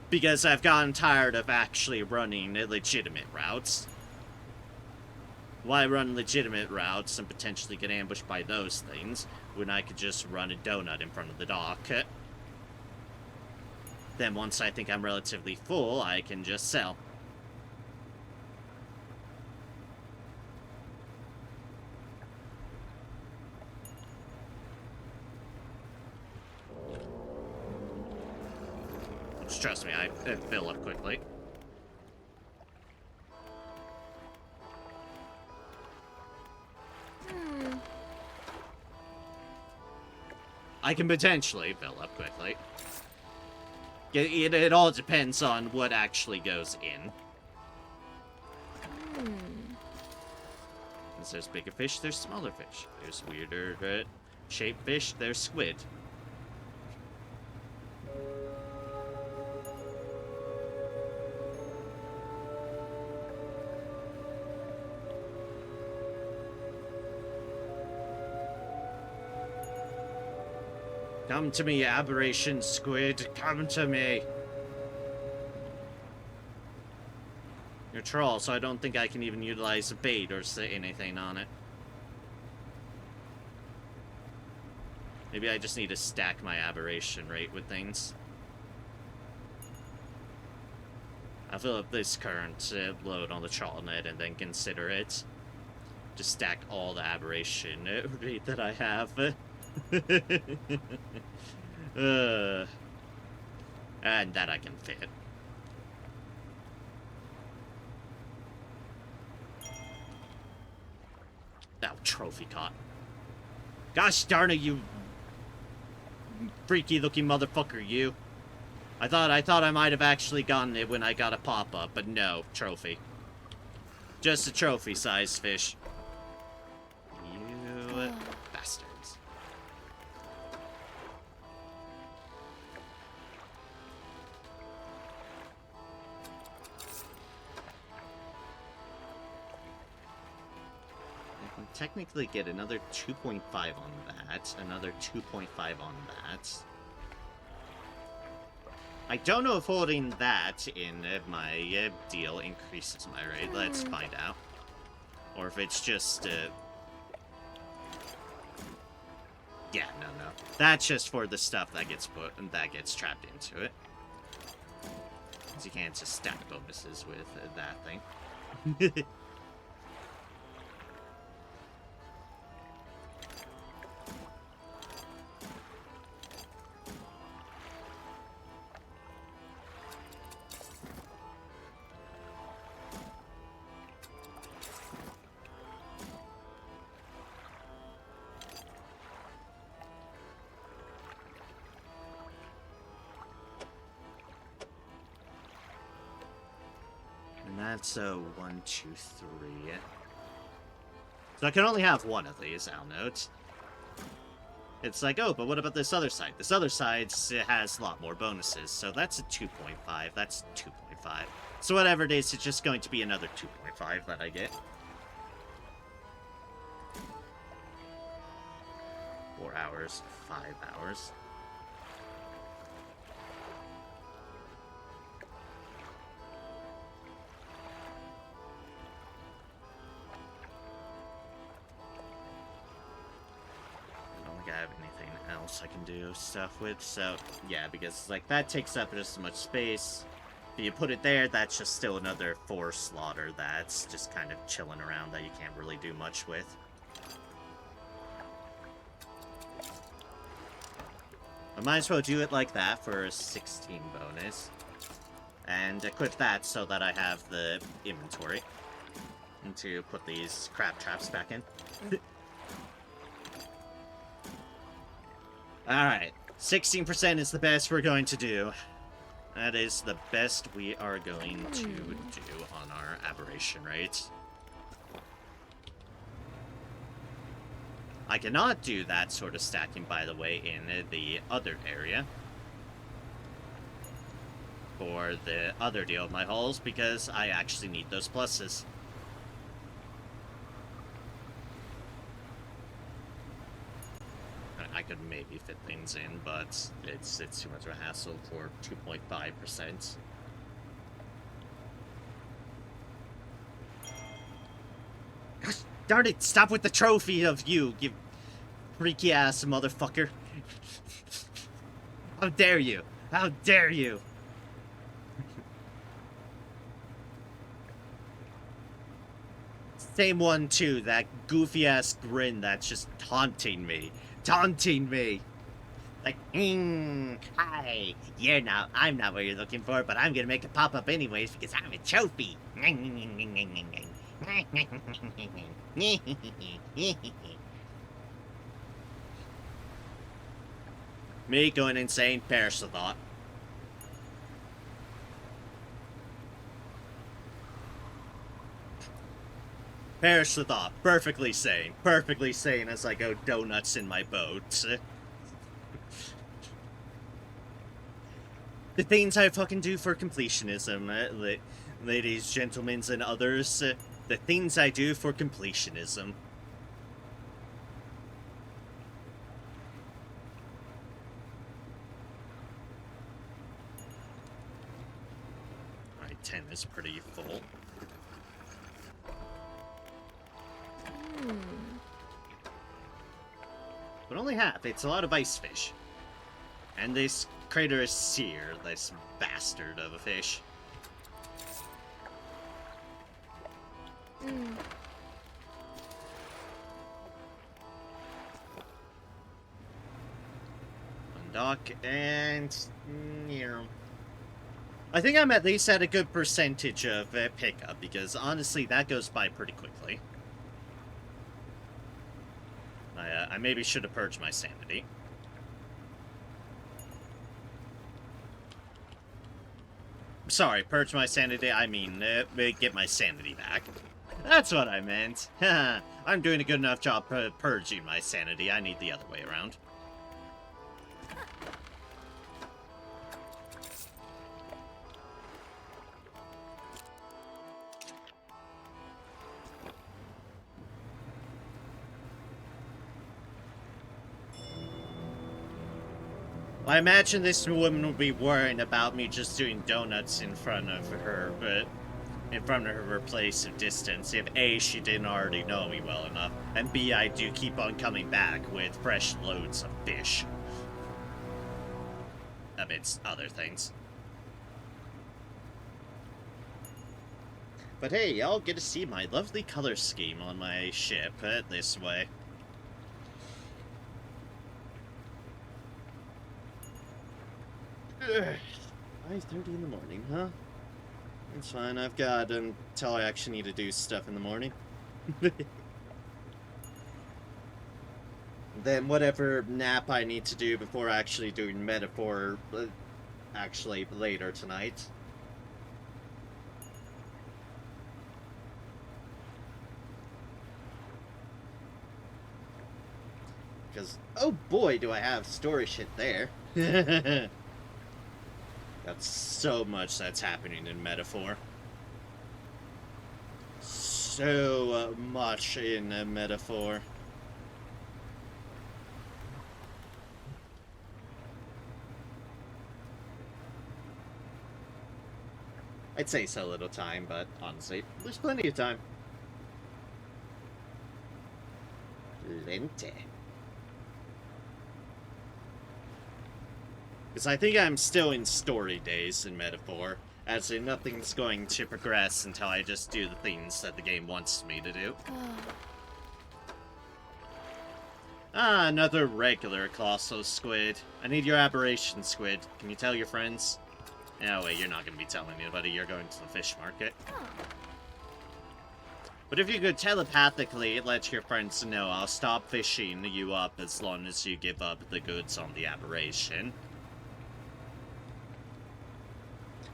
Because I've gotten tired of actually running legitimate routes. Why run legitimate routes and potentially get ambushed by those things when I could just run a donut in front of the dock? Then once I think I'm relatively full, I can just sell. Just trust me, I fill up quickly. I can potentially fill up quickly. It all depends on what actually goes in. As there's bigger fish, there's smaller fish. There's weirder shaped fish, there's squid. Come to me, aberration squid. Come to me. You're a troll, so I don't think I can even utilize a bait or say anything on it. Maybe I just need to stack my aberration rate with things. I'll fill up this current load on the trawl net and then consider it. Just stack all the aberration rate that I have. And that I can fit. Oh, trophy caught. Gosh darn it, you freaky looking motherfucker, you. I thought I might have actually gotten it when I got a pop-up, but no, trophy. Just a trophy-sized fish. You bastards. I can technically get another 2.5 on that, another 2.5 on that. I don't know if holding that in my deal increases my rate. Let's find out. Or if it's just, yeah, no. That's just for the stuff that gets put and that gets trapped into it. Because you can't just stack bonuses with that thing. And that's 1, 2, 3. So I can only have one of these, I'll note. It's like, oh, but what about this other side? This other side has a lot more bonuses, so that's a 2.5. That's 2.5. So whatever it is, it's just going to be another 2.5 that I get. 4 hours, 5 hours. I have anything else I can do stuff with, so yeah, because like that takes up just as much space. If you put it there, that's just still another 4 slaughter that's just kind of chilling around that you can't really do much with. I might as well do it like that for a 16 bonus. And equip that so that I have the inventory. And to put these crab traps back in. Alright, 16% is the best we're going to do. That is the best we are going to do on our aberration rate. I cannot do that sort of stacking, by the way, in the other area. For the other deal of my hulls, because I actually need those pluses. I could maybe fit things in, but it's too much of a hassle for 2.5%. Gosh darn it! Stop with the trophy of you freaky ass motherfucker! How dare you! How dare you! Same one too, that goofy ass grin that's just taunting me. Taunting me! Like, hi, I'm not what you're looking for, but I'm gonna make it pop up anyways because I'm a trophy. Me going insane, perish the thought. Perish the thought. Perfectly sane. Perfectly sane as I go donuts in my boat. The things I fucking do for completionism, ladies, gentlemen, and others. The things I do for completionism. Alright, 10 is pretty full. But only half. It's a lot of ice fish. And this crater is seer, this bastard of a fish. Undock and... I think I'm at least at a good percentage of pickup, because honestly that goes by pretty quickly. I maybe should have purged my sanity. Sorry, purge my sanity, I mean, get my sanity back. That's what I meant. I'm doing a good enough job purging my sanity, I need the other way around. I imagine this woman would be worrying about me just doing donuts in front of her, but in front of her place of distance, if A, she didn't already know me well enough, and B, I do keep on coming back with fresh loads of fish. Amidst other things. But hey, y'all get to see my lovely color scheme on my ship, this way. Ugh. 5:30 in the morning, huh? It's fine, I've got until I actually need to do stuff in the morning. Then whatever nap I need to do before actually doing Metaphor, actually later tonight. Because, oh boy, do I have story shit there. Got so much that's happening in Metaphor. So much in Metaphor. I'd say so little time, but honestly, there's plenty of time. Plenty. Because I think I'm still in story days in Metaphor, as in nothing's going to progress until I just do the things that the game wants me to do. Ah, another regular colossal squid. I need your aberration, squid. Can you tell your friends? No, wait, you're not going to be telling anybody. You're going to the fish market. But if you could telepathically let your friends know, I'll stop fishing you up as long as you give up the goods on the aberration.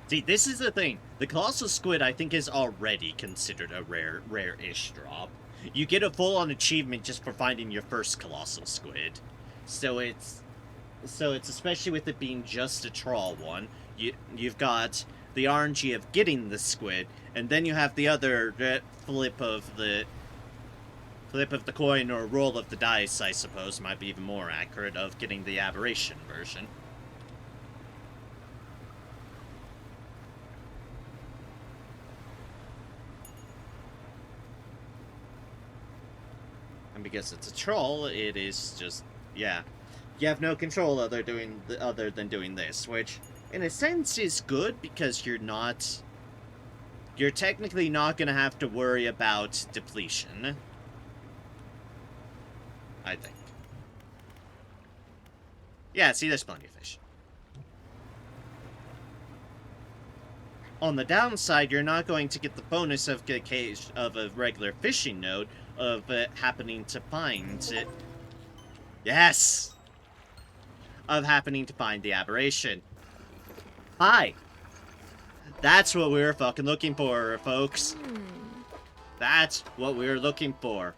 See, this is the thing. The colossal squid, I think, is already considered a rare-ish drop. You get a full-on achievement just for finding your first colossal squid. So it's especially with it being just a trawl one, you've got the RNG of getting the squid, and then you have the other flip of the coin, or roll of the dice, I suppose, might be even more accurate, of getting the aberration version. And because it's a troll, it is just, yeah. You have no control other than doing this, which, in a sense, is good, because you're technically not gonna have to worry about depletion. I think. Yeah, see, there's plenty of fish. On the downside, you're not going to get the bonus of a regular fishing node of happening to find it. Yes! Of happening to find the aberration. Hi! That's what we were fucking looking for, folks. That's what we were looking for.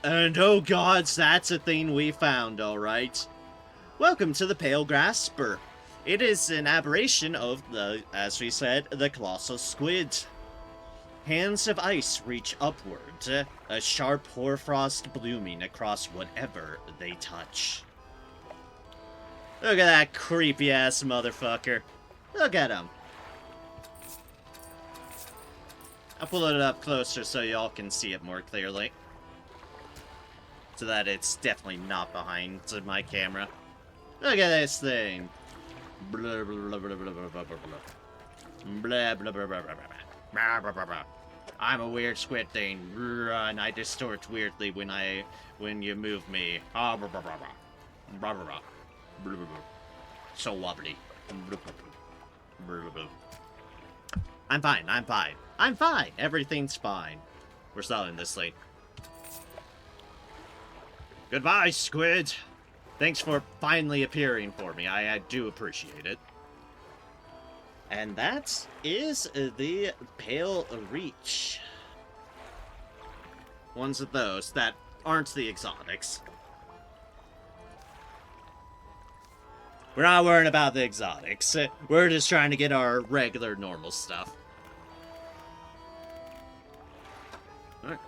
And oh gods, that's a thing we found, alright. Welcome to the Pale Grasper. It is an aberration of the, as we said, the colossal squid. Hands of ice reach upward, a sharp hoarfrost blooming across whatever they touch. Look at that creepy-ass motherfucker. Look at him. I'll pull it up closer so y'all can see it more clearly. So that it's definitely not behind my camera. Look at this thing. Blah, blah, blah, blah, blah, blah, blah, blah. Blah, blah, blah, blah, blah, blah, blah, blah, blah. I'm a weird squid thing, and I distort weirdly when you move me. Ah, blah, blah, blah, blah. Blah, blah, blah. Blah, blah, blah. So wobbly. Blah, blah, blah. Blah, blah. I'm fine, I'm fine. I'm fine. Everything's fine. We're selling this thing. Goodbye, squid. Thanks for finally appearing for me. I do appreciate it. And that is the Pale Reach. Ones of those that aren't the exotics. We're not worrying about the exotics. We're just trying to get our regular, normal stuff.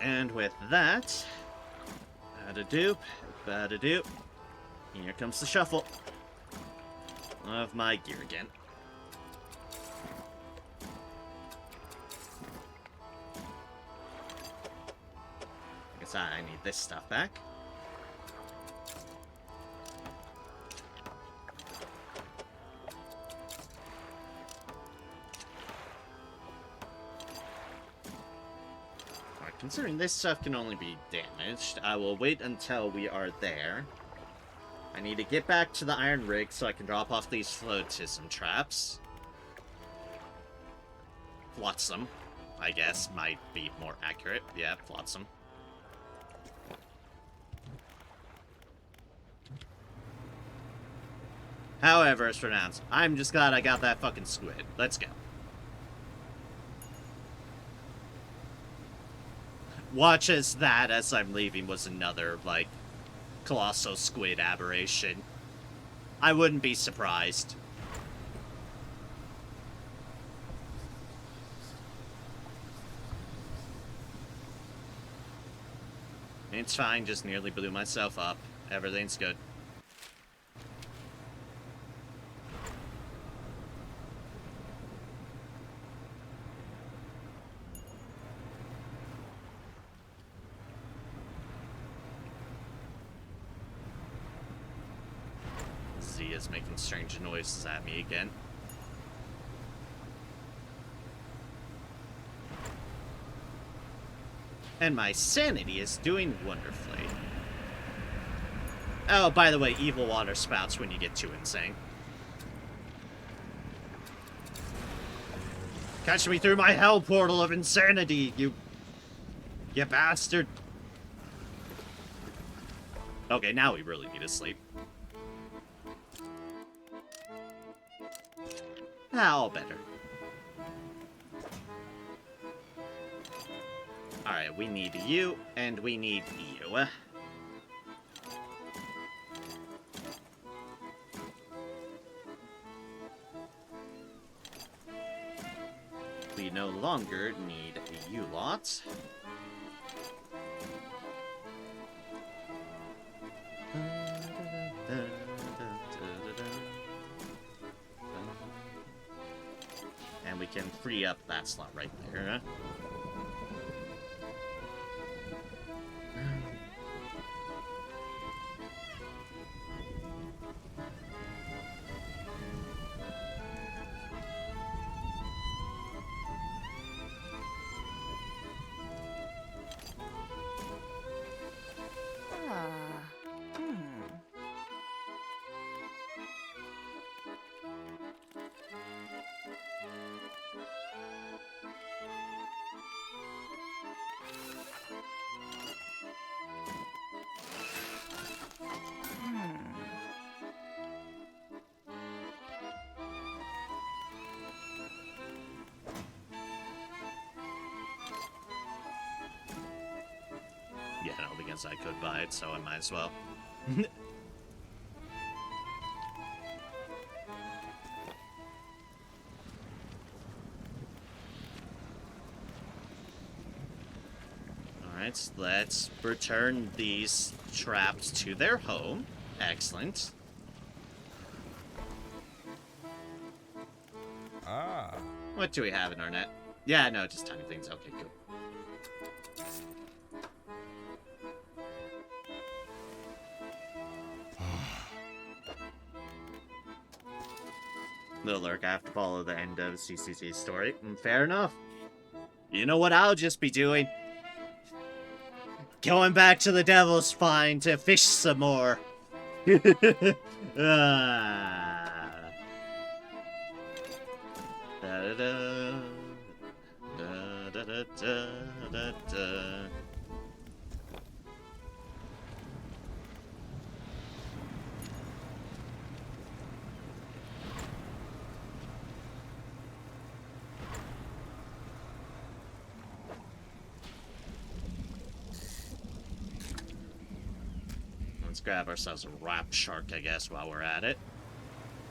And with that, bada-doop, bada-doop. Here comes the shuffle. of my gear again. I guess I need this stuff back. Alright, considering this stuff can only be damaged, I will wait until we are there. I need to get back to the iron rig so I can drop off these floatism traps. Flotsam, I guess, might be more accurate. Yeah, flotsam. However it's pronounced. I'm just glad I got that fucking squid. Let's go. Watch as that, as I'm leaving, was another, like, colossal squid aberration. I wouldn't be surprised. It's fine, just nearly blew myself up. Everything's good. Is making strange noises at me again. And my sanity is doing wonderfully. Oh, by the way, evil water spouts when you get too insane. Catch me through my hell portal of insanity, you bastard. Okay, now we really need to sleep. All better. Alright, we need you, and we need you. We no longer need you lot. And we can free up that slot right there. Yeah, I don't think I could buy it, so I might as well. Alright, let's return these traps to their home. Excellent. Ah. What do we have in our net? Yeah, no, just tiny things. Okay, cool. Little Lurk, I have to follow the end of CCC's story. Fair enough. You know what I'll just be doing? Going back to the Devil's Spine to fish some more. Ah. Da-da-da. Da-da-da-da-da-da. Let's grab ourselves a rap shark, I guess, while we're at it.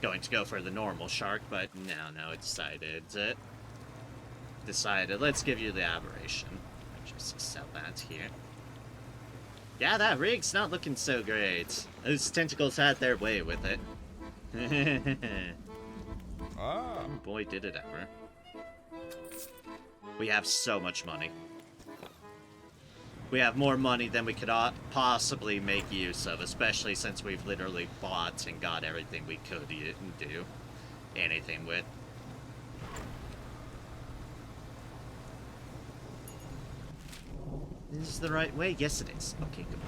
Going to go for the normal shark, but no, it decided, let's give you the aberration. Just sell that here. Yeah, that rig's not looking so great. Those tentacles had their way with it. Ah. Oh boy, did it ever. We have so much money. We have more money than we could possibly make use of, especially since we've literally bought and got everything we could do anything with. This is the right way? Yes, it is. Okay, good.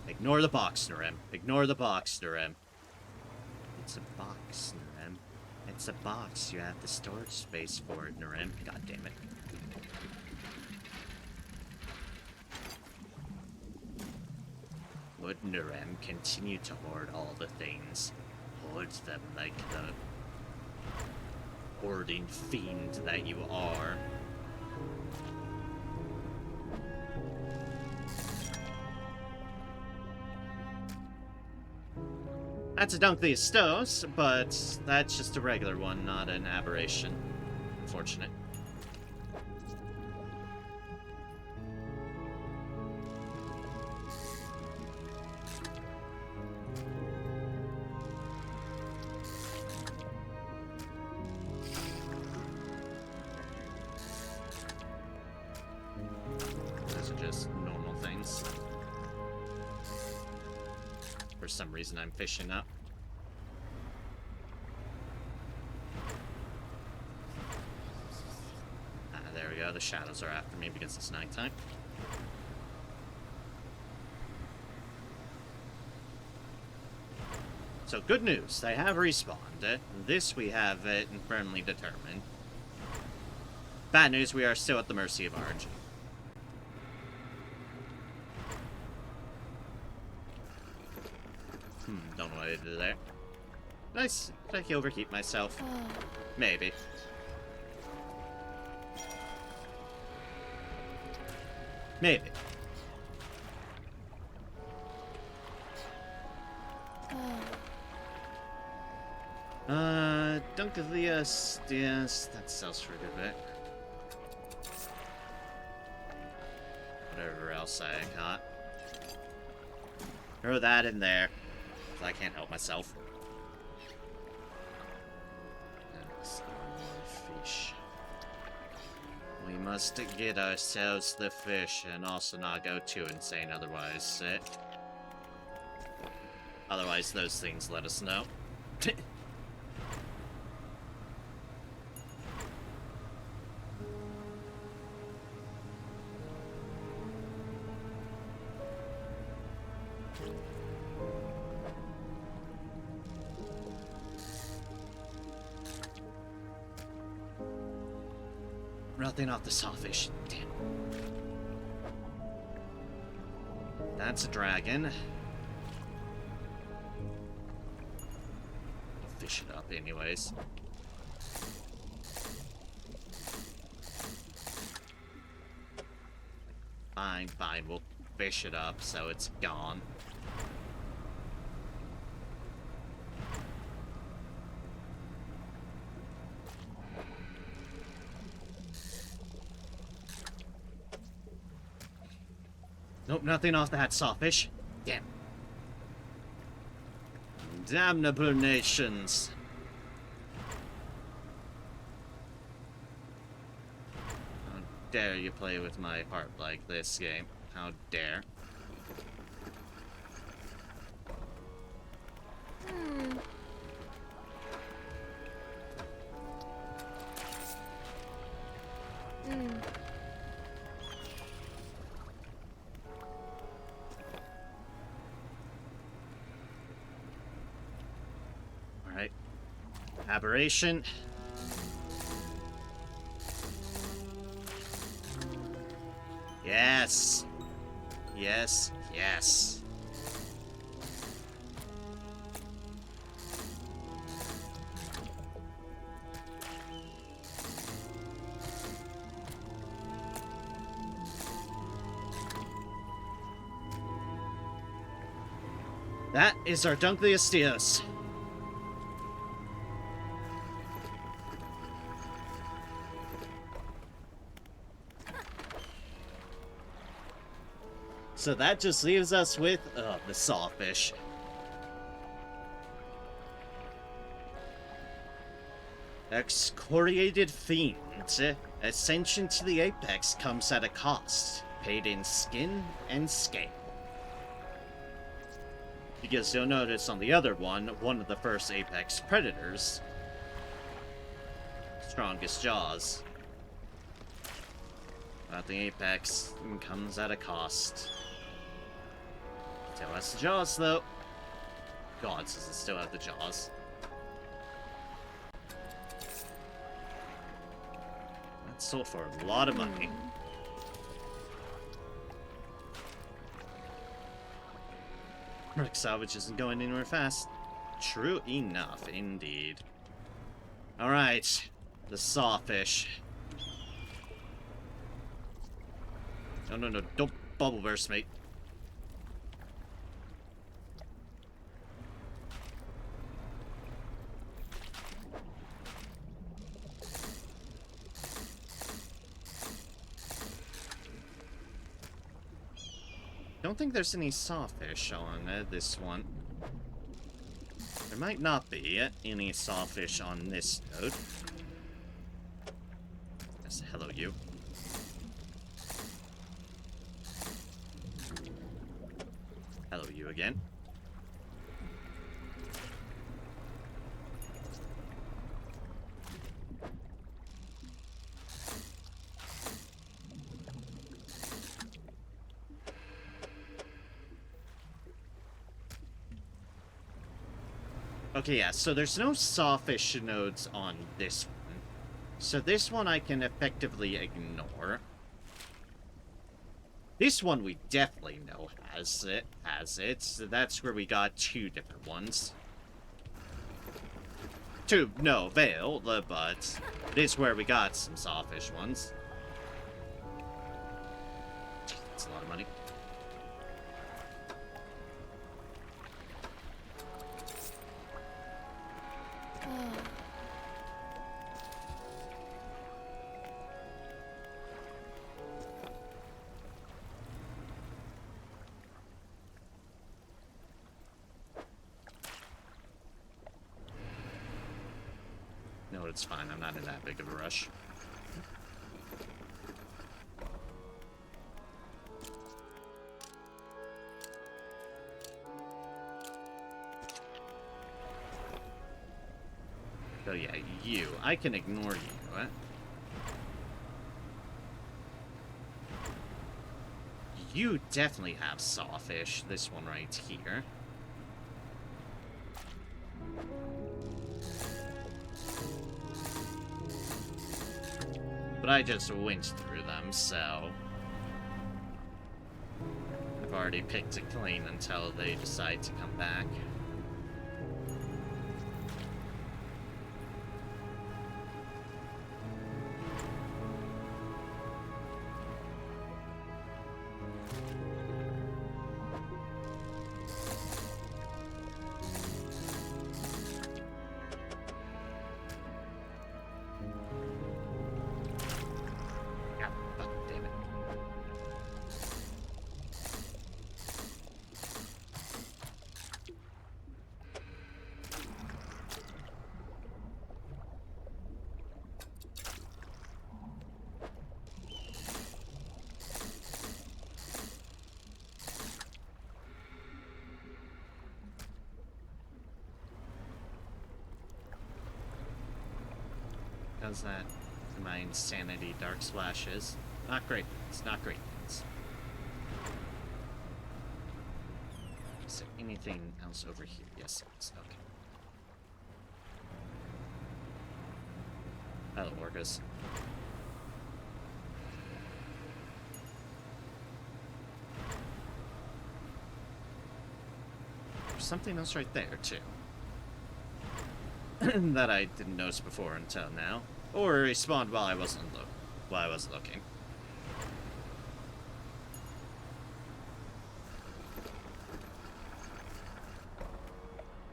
Ignore the box, Narem. Ignore the box, Narem. It's a box, Narem. It's a box. You have the storage space for it, Narem. God damn it. Would Narem continue to hoard all the things? Hoard them like the hoarding fiend that you are. That's a Dunkleosteus, but that's just a regular one, not an aberration. Unfortunate. Those are just normal things. For some reason I'm fishing up. There we go. The shadows are after me because it's nighttime. So good news, they have respawned. This we have firmly determined. Bad news, we are still at the mercy of RNG. Don't know what I did there. Nice. Did I overheat myself? Maybe. Maybe. Dunkleosteus, yes, that sells for a good bit. Whatever else I got. Throw that in there. I can't help myself. That's fish. We must get ourselves the fish and also not go too insane otherwise. Otherwise, those things let us know. Nothing off the sawfish. Damn. That's a dragon. I'll fish it up anyways. Fine, fine. We'll fish it up so it's gone. Nope, nothing off that sawfish. Damn. Damnable nations. How dare you play with my heart like this game? How dare. Alright. Aberration. Yes. Yes. Yes. That is our Dunkleosteus. So that just leaves us with the sawfish. Excoriated fiend. Ascension to the apex comes at a cost, paid in skin and scale. Because you'll notice on the other one of the first apex predators, strongest jaws. But the apex comes at a cost. Still has the jaws though. God, does it still have the jaws? That's sold for a lot of money. Merc salvage isn't going anywhere fast. True enough, indeed. Alright, the sawfish. No, don't bubble burst, mate. Don't think there's any sawfish on this one. There might not be any sawfish on this node. Yes, hello you. Hello you again. Okay, yeah, so there's no sawfish nodes on this one. So this one I can effectively ignore. This one we definitely know has it. So that's where we got two different ones. Veil, but it is where we got some sawfish ones. Gee, that's a lot of money. No, it's fine. I'm not in that big of a rush. So yeah, you. I can ignore you. You definitely have sawfish. This one right here. But I just went through them, so I've already picked it clean until they decide to come back. How's that for my insanity dark splashes? Not great. It's not great. Is there anything else over here? Yes, it's okay. Hello, orcas. There's something else right there too. That I didn't notice before until now. Or respawned while I wasn't looking.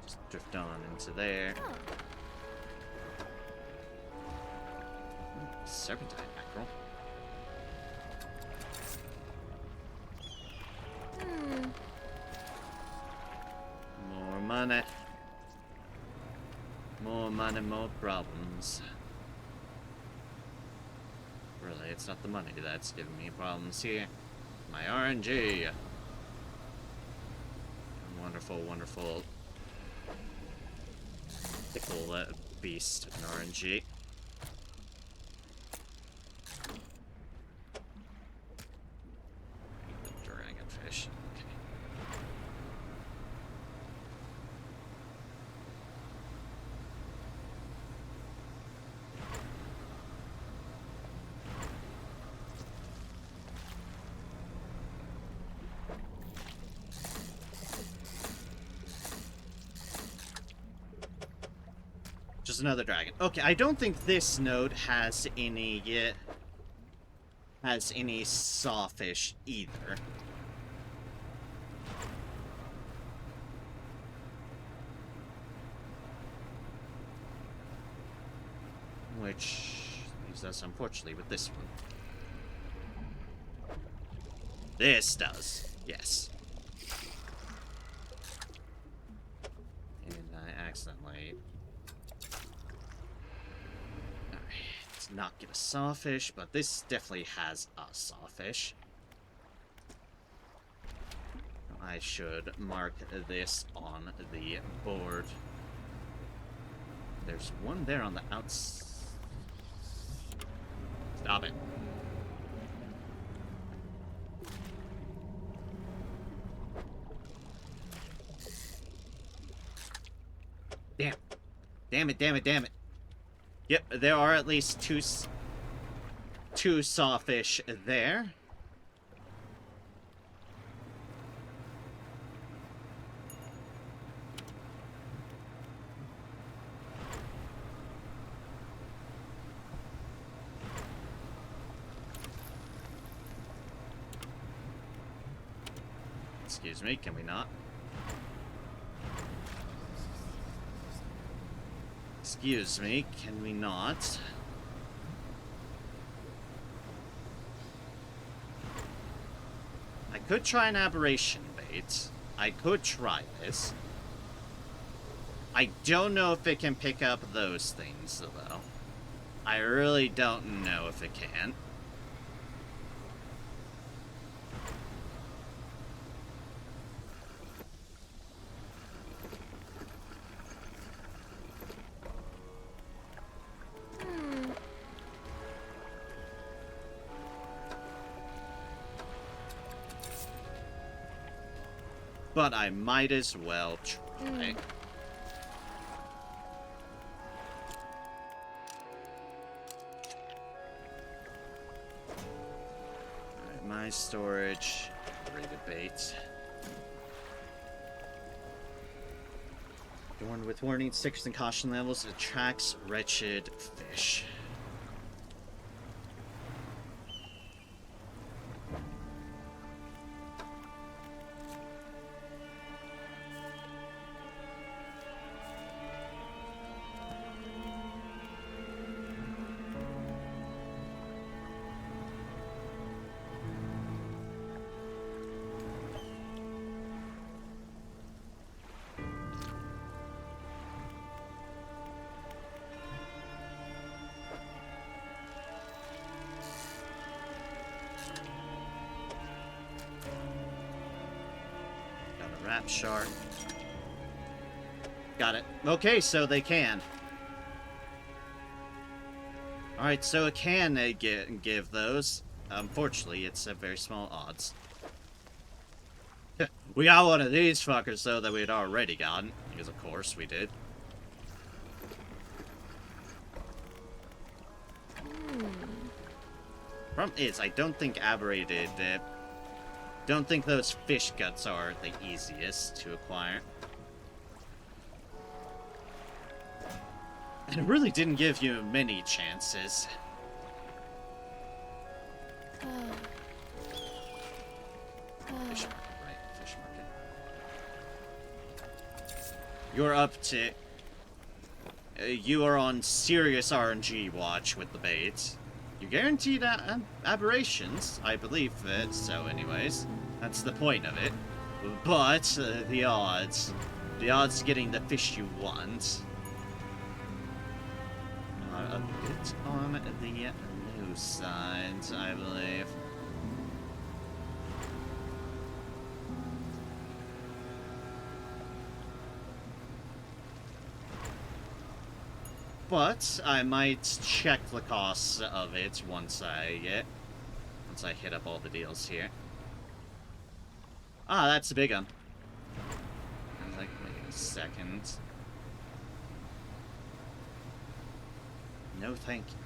Just drift on into there. Serpentine mackerel. money. More money, more problems. Really, it's not the money that's giving me problems here. My RNG. Wonderful, wonderful. Tickle beast in RNG. Dragonfish. Okay. Just another dragon. Okay, I don't think this node has any sawfish either. Which leaves us, unfortunately, with this one. This does, yes. And I accidentally... Alright, not get a sawfish, but this definitely has a sawfish. I should mark this on the board. There's one there on the outside. Stop it. Damn. Damn it, damn it, damn it. Yep, there are at least two sawfish there. Excuse me, can we not? Excuse me, can we not? I could try an aberration bait. I could try this. I don't know if it can pick up those things, though. I really don't know if it can. But I might as well try. Alright, my storage, rated bait. Adorned with warning stickers and caution levels, attracts wretched fish. Rap shark. Got it. Okay, so they can. Alright, so it can give those. Unfortunately, it's a very small odds. We got one of these fuckers, though, that we had already gotten. Because, of course, we did. Problem is, I don't think aberrated... don't think those fish guts are the easiest to acquire. And it really didn't give you many chances. Fish market, right, fish market. You're up to... you are on serious RNG watch with the bait. You guaranteed aberrations, I believe it, so anyways. That's the point of it. But, the odds. The odds of getting the fish you want are a bit on the low side, I believe. But I might check the costs of it once I hit up all the deals here. Ah, that's a big one. I was like, wait a second. No, thank you.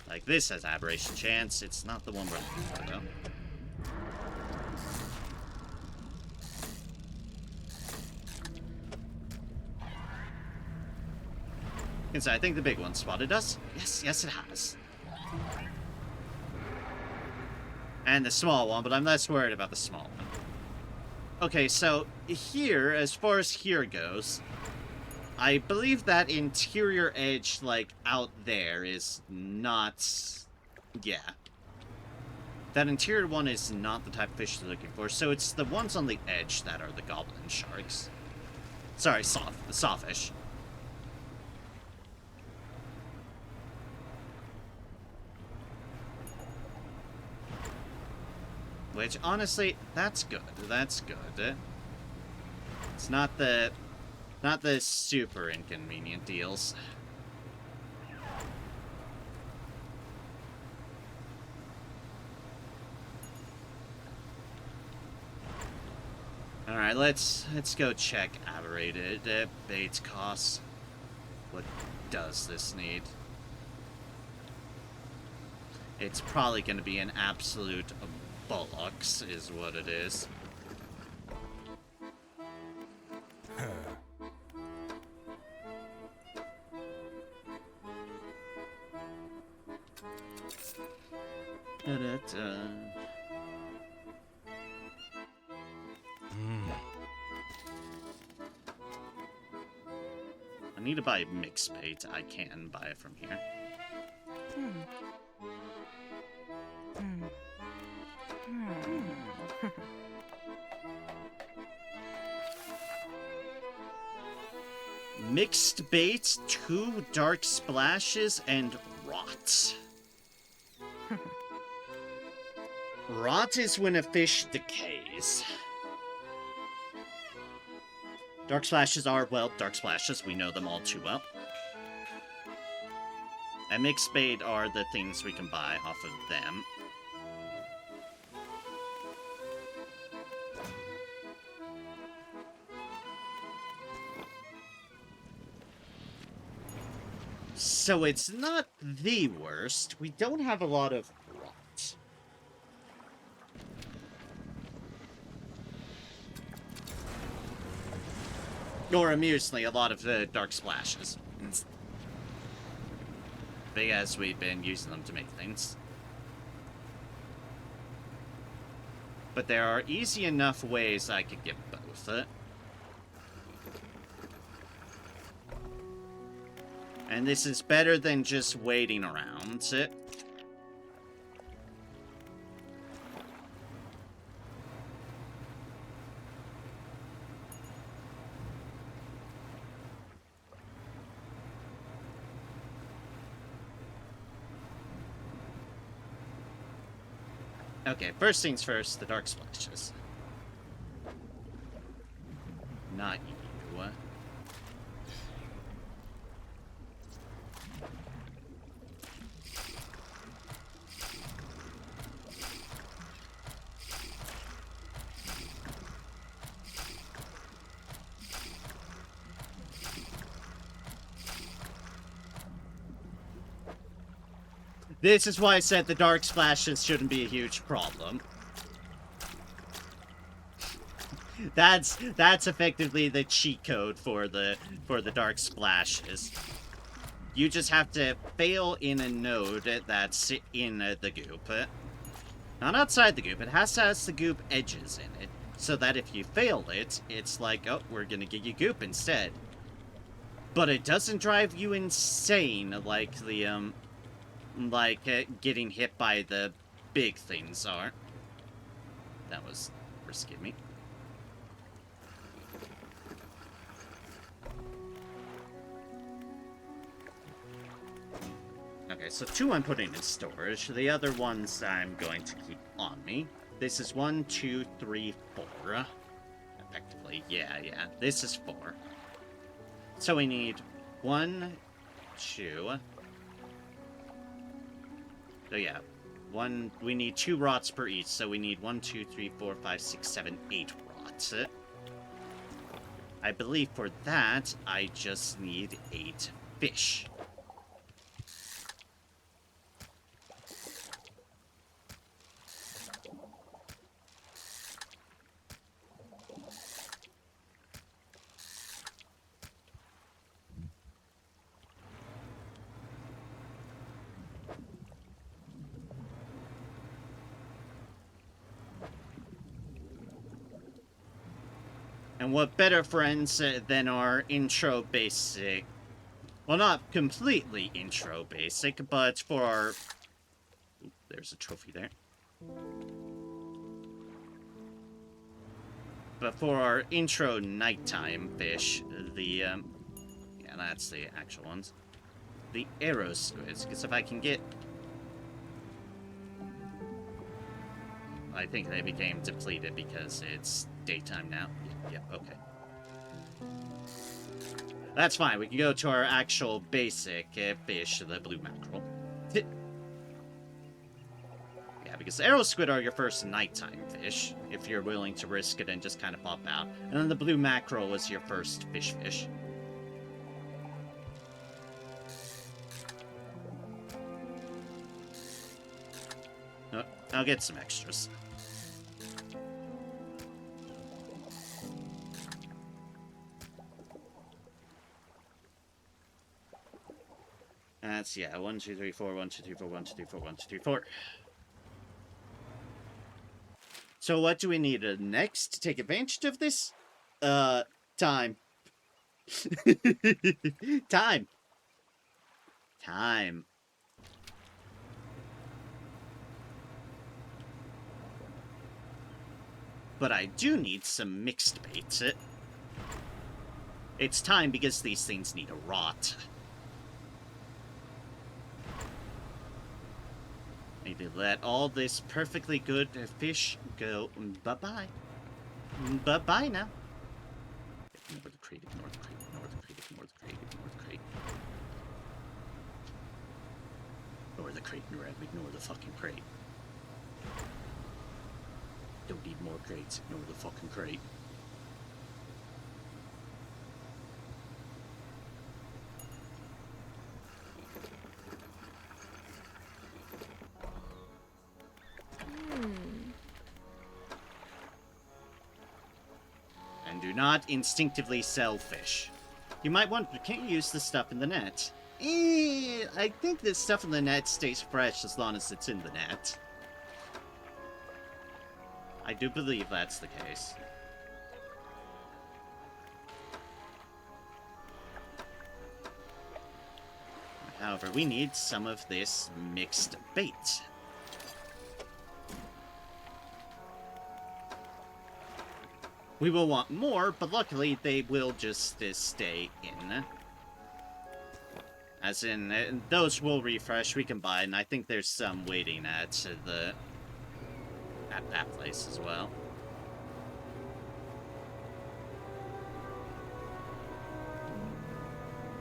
Like, this has aberration chance. It's not the one we're looking for, though. And so I think the big one spotted us. Yes, it has. And the small one, but I'm less worried about the small one. Okay, so here, as far as here goes, I believe that interior edge, like, out there is not... Yeah. That interior one is not the type of fish they're looking for, so it's the ones on the edge that are the goblin sharks. Sorry, the sawfish. Which, honestly, that's good. That's good. It's not the super inconvenient deals. Alright, let's go check aberrated bait costs. What does this need? It's probably going to be an absolute bollocks, is what it is. I need to buy mixed bait. I can buy it from here. Mixed bait, 2 dark splashes, and rot. Rot is when a fish decays. Dark splashes are, well, dark splashes. We know them all too well. And mixed bait are the things we can buy off of them. So it's not the worst. We don't have a lot of rot. Or amusingly, a lot of dark splashes. Big as we've been using them to make things. But there are easy enough ways I could get both. And this is better than just waiting around. Okay, first things first, the dark splashes. Not you. This is why I said the dark splashes shouldn't be a huge problem. That's effectively the cheat code for the dark splashes. You just have to fail in a node that's in the goop. Not outside the goop. It has to have the goop edges in it, so that if you fail it, it's like, oh, we're gonna give you goop instead. But it doesn't drive you insane like the getting hit by the big things are. that was risky of me. Okay, so 2 I'm putting in storage. The other ones I'm going to keep on me. This is 1, 2, 3, 4. Effectively, yeah. This is 4. So we need 1, 2. So yeah, we need 2 rots per each, so we need 1, 2, 3, 4, 5, 6, 7, 8 rots. I believe for that, I just need 8 fish. And what better friends than our intro basic... Well, not completely intro basic, but for our... Ooh, there's a trophy there. But for our intro nighttime fish, the, yeah, that's the actual ones. The arrow squids, because if I can get... I think they became depleted because it's daytime now. Yep, okay. That's fine, we can go to our actual basic fish, the blue mackerel. Yeah, because arrow squid are your first nighttime fish, if you're willing to risk it and just kind of pop out. And then the blue mackerel is your first fish. Oh, I'll get some extras. That's, yeah, 1, 2, 3, 4, 1, 2, 3, 4, 1, 2, 3, 4, 1, 2, 3, 4. So what do we need next to take advantage of this? Time. Time. But I do need some mixed baits. It's time because these things need a rot. Maybe let all this perfectly good fish go bye-bye. Bye-bye now. Ignore the crate, ignore the crate, ignore the crate, ignore the crate, ignore the crate. Ignore the crate, ignore the fucking crate. Don't need more crates, ignore the fucking crate. And do not instinctively sell fish. You might wonder, can't you use this stuff in the net? I think this stuff in the net stays fresh as long as it's in the net. I do believe that's the case. However, we need some of this mixed bait. We will want more, but luckily they will just stay in. As in, those will refresh, we can buy, and I think there's some waiting at that place as well.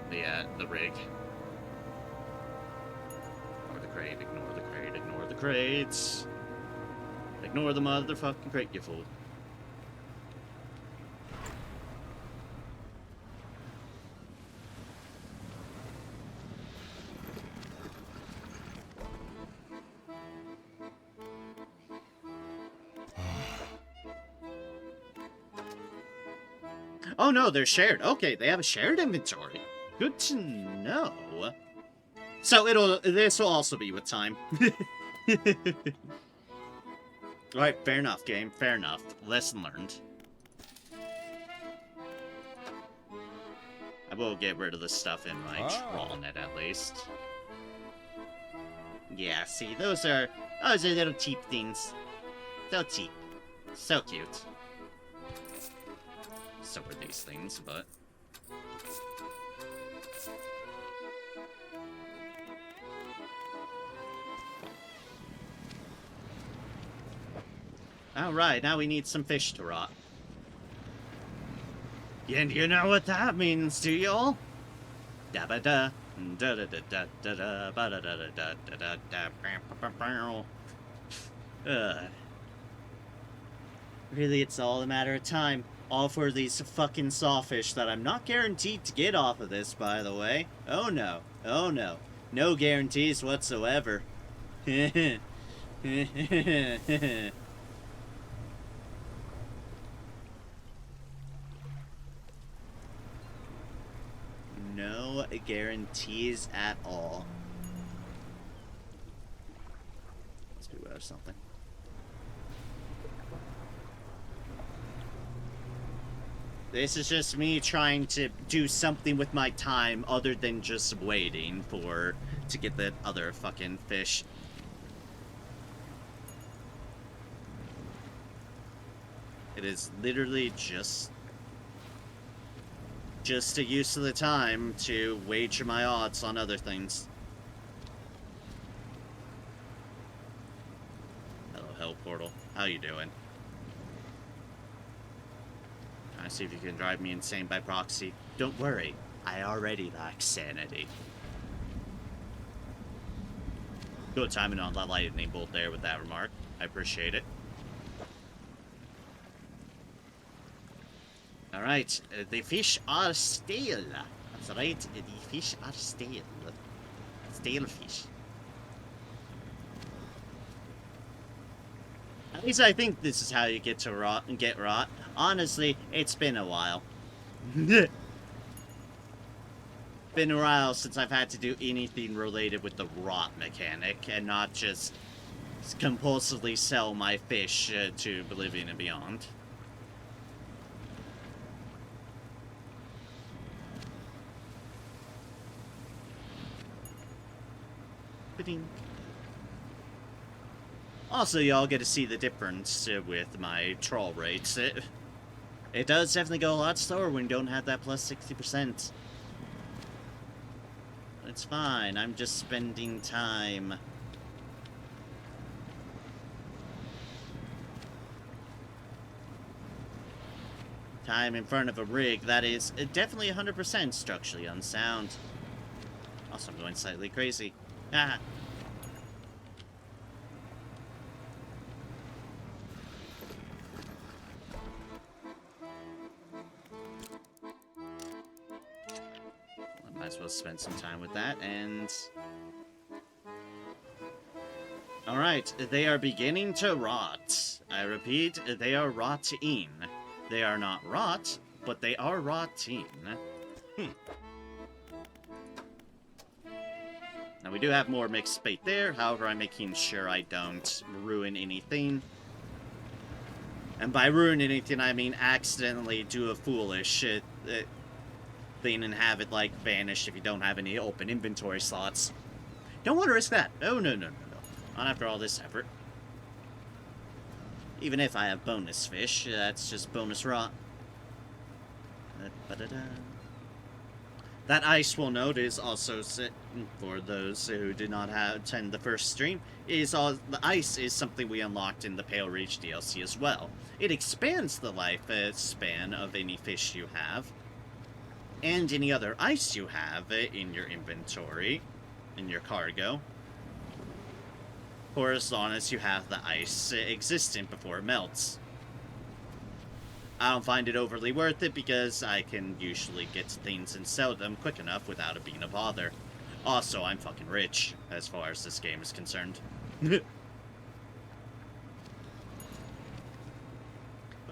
The rig. Ignore the crate, ignore the crate, ignore the crates. Ignore the motherfucking crate, you fool. Oh no, they're shared. Okay, they have a shared inventory. Good to know. So this will also be with time. Alright, fair enough, game. Fair enough. Lesson learned. I will get rid of the stuff in my trawl net at least. Yeah, see, those are little cheap things. So cheap. So cute. So are these things, but... Alright, now we need some fish to rot. And you know what that means, do y'all? Da ba da da da da da da da ba da da da da da da. Really, it's all a matter of time. All for these fucking sawfish that I'm not guaranteed to get off of this, by the way. Oh no. Oh no. No guarantees whatsoever. No guarantees at all. Let's do something. This is just me trying to do something with my time other than just waiting to get that other fucking fish. It is literally just a use of the time to wager my odds on other things. Hello, Hell Portal. How you doing? Trying to see if you can drive me insane by proxy. Don't worry, I already lack sanity. Good timing on that lightning bolt there with that remark. I appreciate it. Alright, the fish are stale. That's right, the fish are stale. Stale fish. At least I think this is how you get to rot and get rot. Honestly, it's been a while. Been a while since I've had to do anything related with the rot mechanic and not just compulsively sell my fish to Oblivion and beyond. Also, y'all get to see the difference with my troll rates. It does definitely go a lot slower when you don't have that plus 60%. It's fine, I'm just spending time. Time in front of a rig that is definitely 100% structurally unsound. Also, I'm going slightly crazy. Ah. I might as well spend some time with that, and... Alright, they are beginning to rot. I repeat, they are rotting. They are not rot, but they are rotting. Now, we do have more mixed bait there, however, I'm making sure I don't ruin anything. And by ruin anything, I mean accidentally do a foolish thing and have it, like, vanish if you don't have any open inventory slots. Don't want to risk that. Oh, no, no, no, no. Not after all this effort. Even if I have bonus fish, that's just bonus rot. That ice, we'll note, is also, for those who did not attend the first stream, the ice is something we unlocked in the Pale Reach DLC as well. It expands the life span of any fish you have, and any other ice you have in your inventory, in your cargo, for as long as you have the ice existent before it melts. I don't find it overly worth it because I can usually get things and sell them quick enough without it being a bother. Also, I'm fucking rich, as far as this game is concerned. If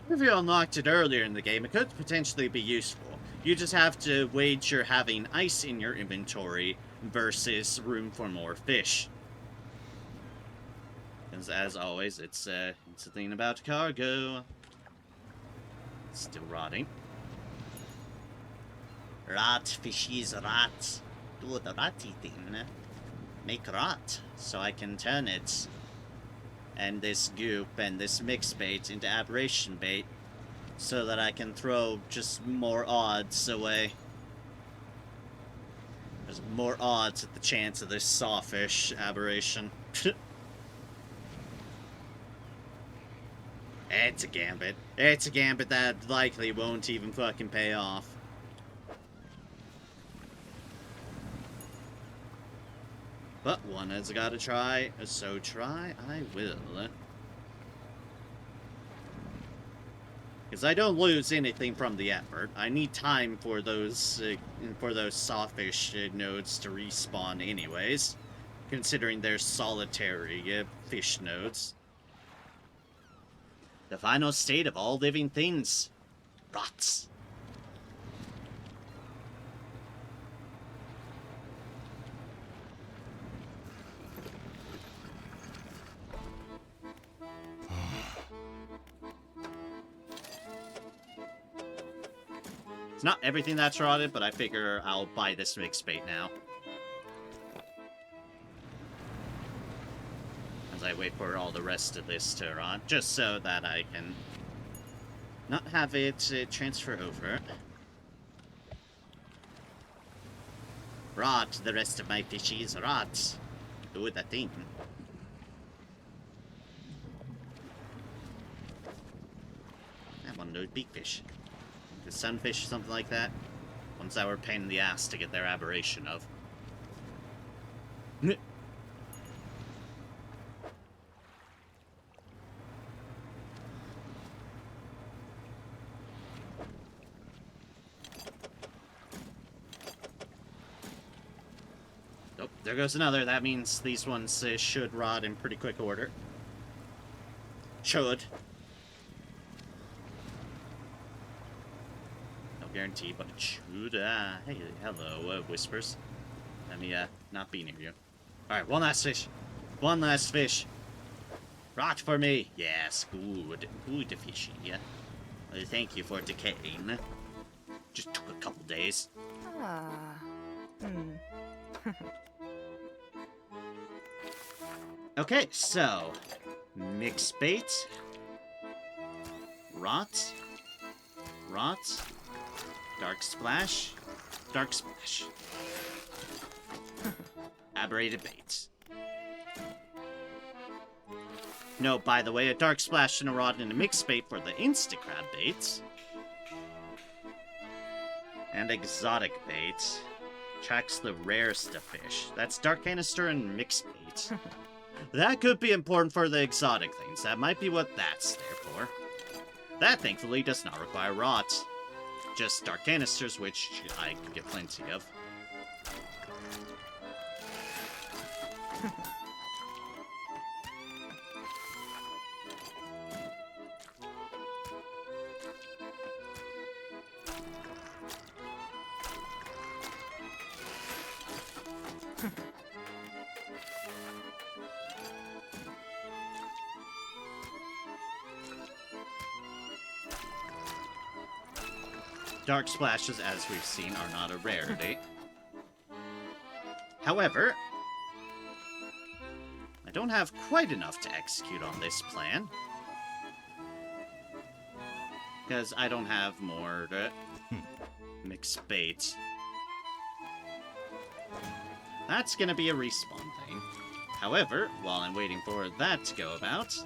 you unlocked it earlier in the game, it could potentially be useful. You just have to wager having ice in your inventory versus room for more fish. Because as always, it's a thing about cargo. Still rotting. Rot, fishies, rot. Do the ratty thing. Make rot, so I can turn it and this goop and this mix bait into aberration bait so that I can throw just more odds away. There's more odds at the chance of this sawfish aberration. It's a gambit. It's a gambit that likely won't even fucking pay off. But one has gotta try, so try I will. Because I don't lose anything from the effort. I need time for those sawfish nodes to respawn anyways, considering they're solitary fish nodes. The final state of all living things. Rots. It's not everything that's rotted, but I figure I'll buy this mixed bait now. As I wait for all the rest of this to rot, just so that I can not have it transfer over. Rot, the rest of my fishies, rot. Do the thing. I have one of those big fish. The sunfish or something like that. Ones that were a pain in the ass to get their aberration of. Oh, there goes another. That means these ones should rot in pretty quick order. Should. Guaranteed, but it should. Hey, hello, Whispers. Let me, not be near you. Alright, one last fish. One last fish. Rot for me. Yes, good. Good fishy. Thank you for decaying. Just took a couple days. Okay, so. Mix bait. Rot. Rot. Dark splash. Dark splash. Aberrated bait. No, by the way, a dark splash and a rod and a mixed bait for the Instacrab baits. And exotic bait. Tracks the rarest of fish. That's dark canister and mixed bait. That could be important for the exotic things. That might be what that's there for. That, thankfully, does not require rot. Just dark canisters, which I could get plenty of. Dark splashes, as we've seen, are not a rarity. However, I don't have quite enough to execute on this plan. Because I don't have more to mix bait. That's gonna be a respawn thing. However, while I'm waiting for that to go about,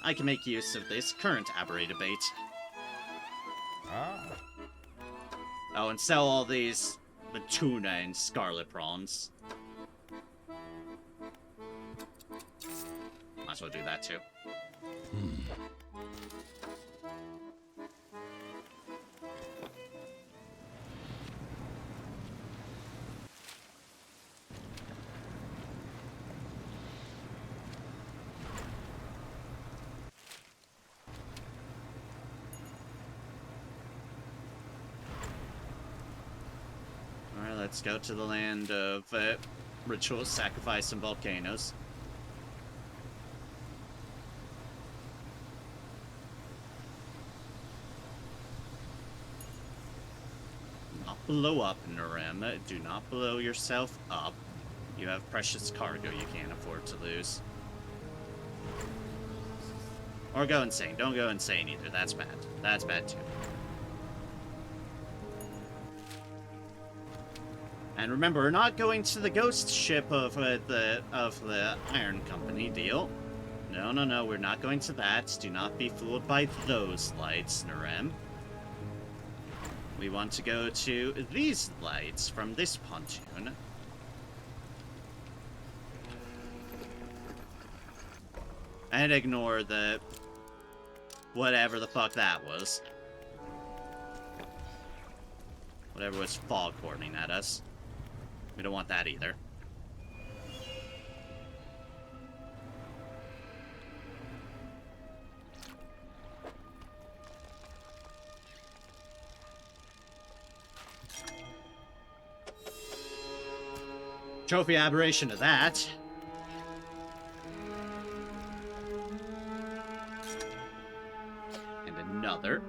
I can make use of this current aberrated bait. Ah. Oh, and sell all these, the tuna and scarlet prawns. Might as well do that too. Alright, let's go to the land of ritual, sacrifice, and volcanoes. Not blow up, Narem. Do not blow yourself up. You have precious cargo you can't afford to lose. Or go insane. Don't go insane either. That's bad. That's bad too. And remember, we're not going to the ghost ship of the Iron Company deal. No, no, no, we're not going to that. Do not be fooled by those lights, Narem. We want to go to these lights from this pontoon. And ignore the... whatever the fuck that was. Whatever was foghorning at us. We don't want that either. Trophy aberration of that. And another.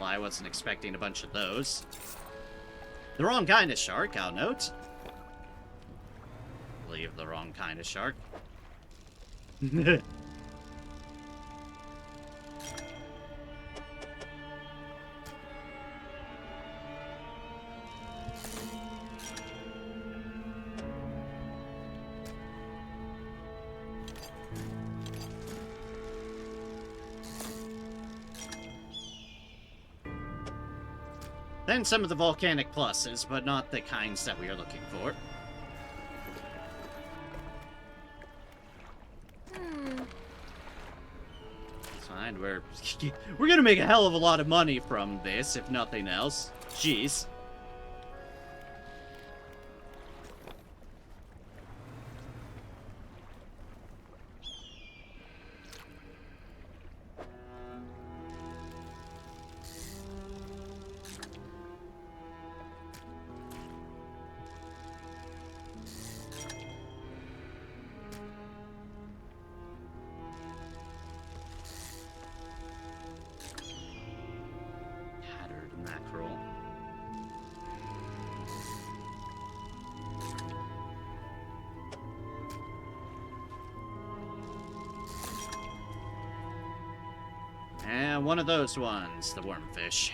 I wasn't expecting a bunch of those. The wrong kind of shark, I'll note. I believe the wrong kind of shark. Then some of the volcanic pluses, but not the kinds that we are looking for. It's fine, we're gonna make a hell of a lot of money from this, if nothing else. Jeez. Mackerel. And one of those ones, the wormfish.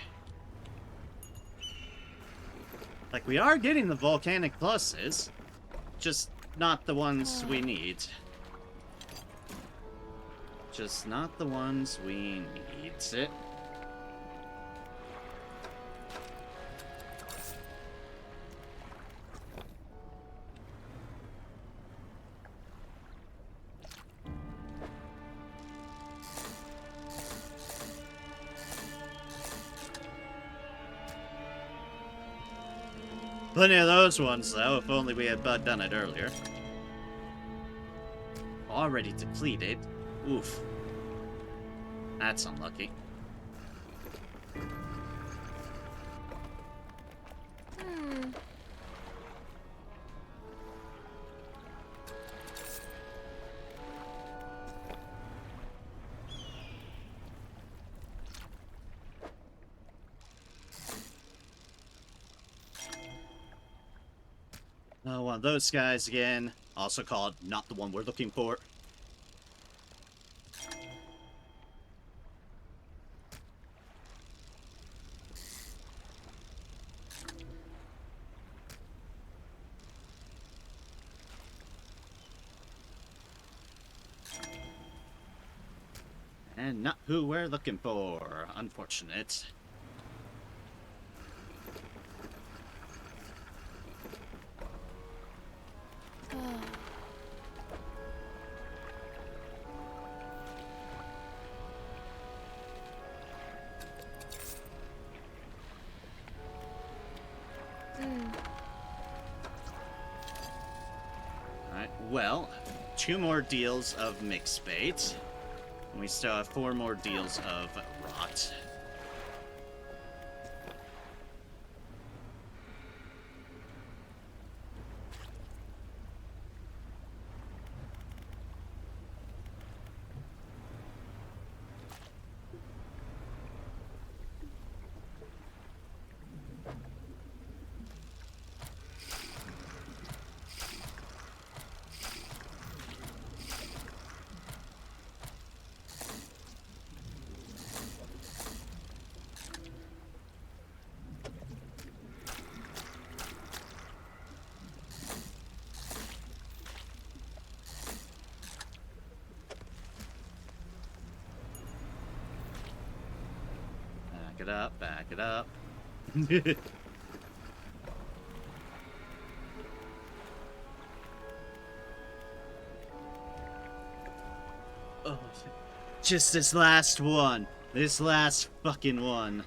Like, we are getting the volcanic pluses, just not the ones we need. Just not the ones we need. Plenty of those ones, though, if only we had done it earlier. Already depleted. Oof. That's unlucky. Oh, one of those guys again. Also called not the one we're looking for. And not who we're looking for. Unfortunate. Alright, well, 2 more deals of mixed bait. And we still have 4 more deals of rot. it up, back it up. Oh, just this last one. This last fucking one.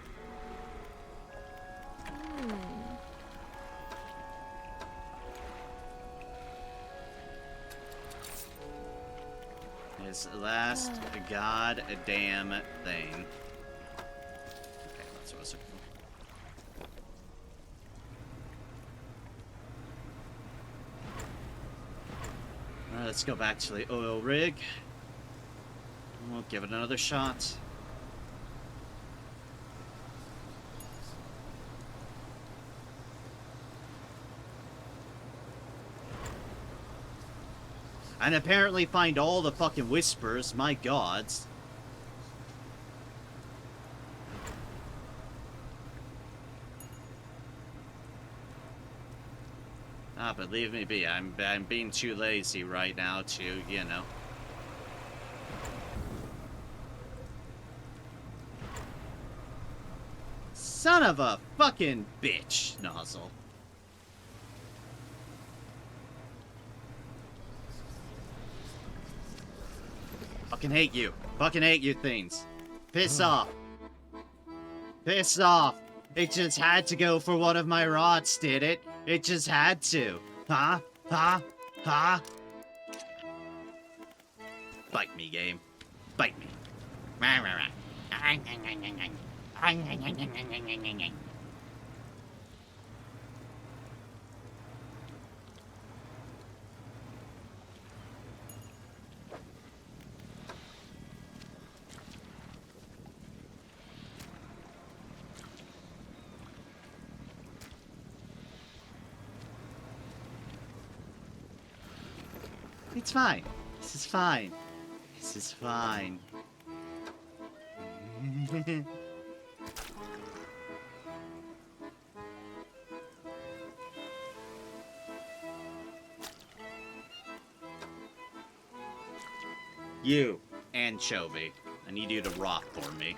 This last goddamn thing. Okay, that's what I was looking for. Alright, let's go back to the oil rig. We'll give it another shot. And apparently find all the fucking whispers, my gods. Ah, but leave me be. I'm being too lazy right now to, you know. Son of a fucking bitch, Nozzle. Fucking hate you. Fucking hate you things. Piss off. Piss off. It just had to go for one of my rods, did it? It just had to. Huh? Huh? Huh? Bite me, game. Bite me. It's fine. This is fine. This is fine. You, anchovy. I need you to rock for me.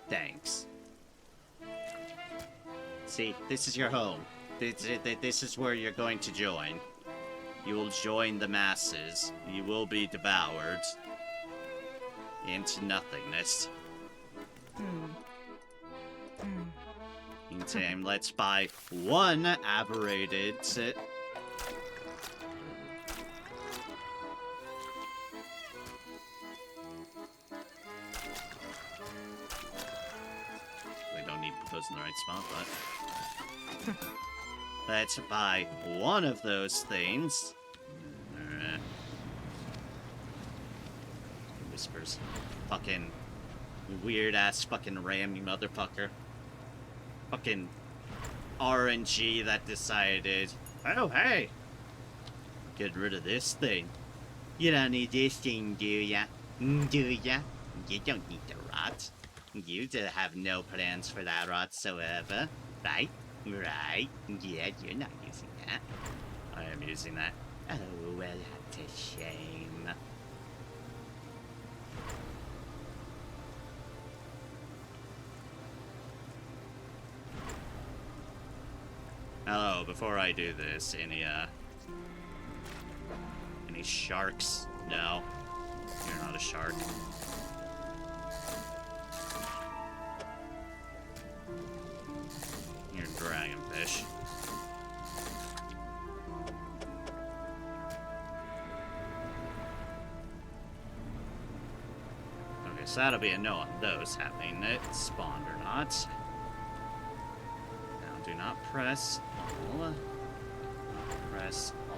Thanks. See, this is your home. This is where you're going to join. You will join the masses. You will be devoured into nothingness. Meantime, let's buy one aberrated. We don't need to put those in the right spot, but let's buy one of those things. Whispers. Fucking weird ass fucking rammy motherfucker. Fucking RNG that decided, oh hey, get rid of this thing. You don't need this thing, do ya? Do ya? You don't need the rot. You have no plans for that whatsoever, right? Right? Yeah, you're not using that. I am using that. Oh, well, that's a shame. Hello, before I do this, any sharks? No. You're not a shark. You're a dragonfish. Okay, so that'll be a no on those happening. It spawned or not. Now do not press all. Press all.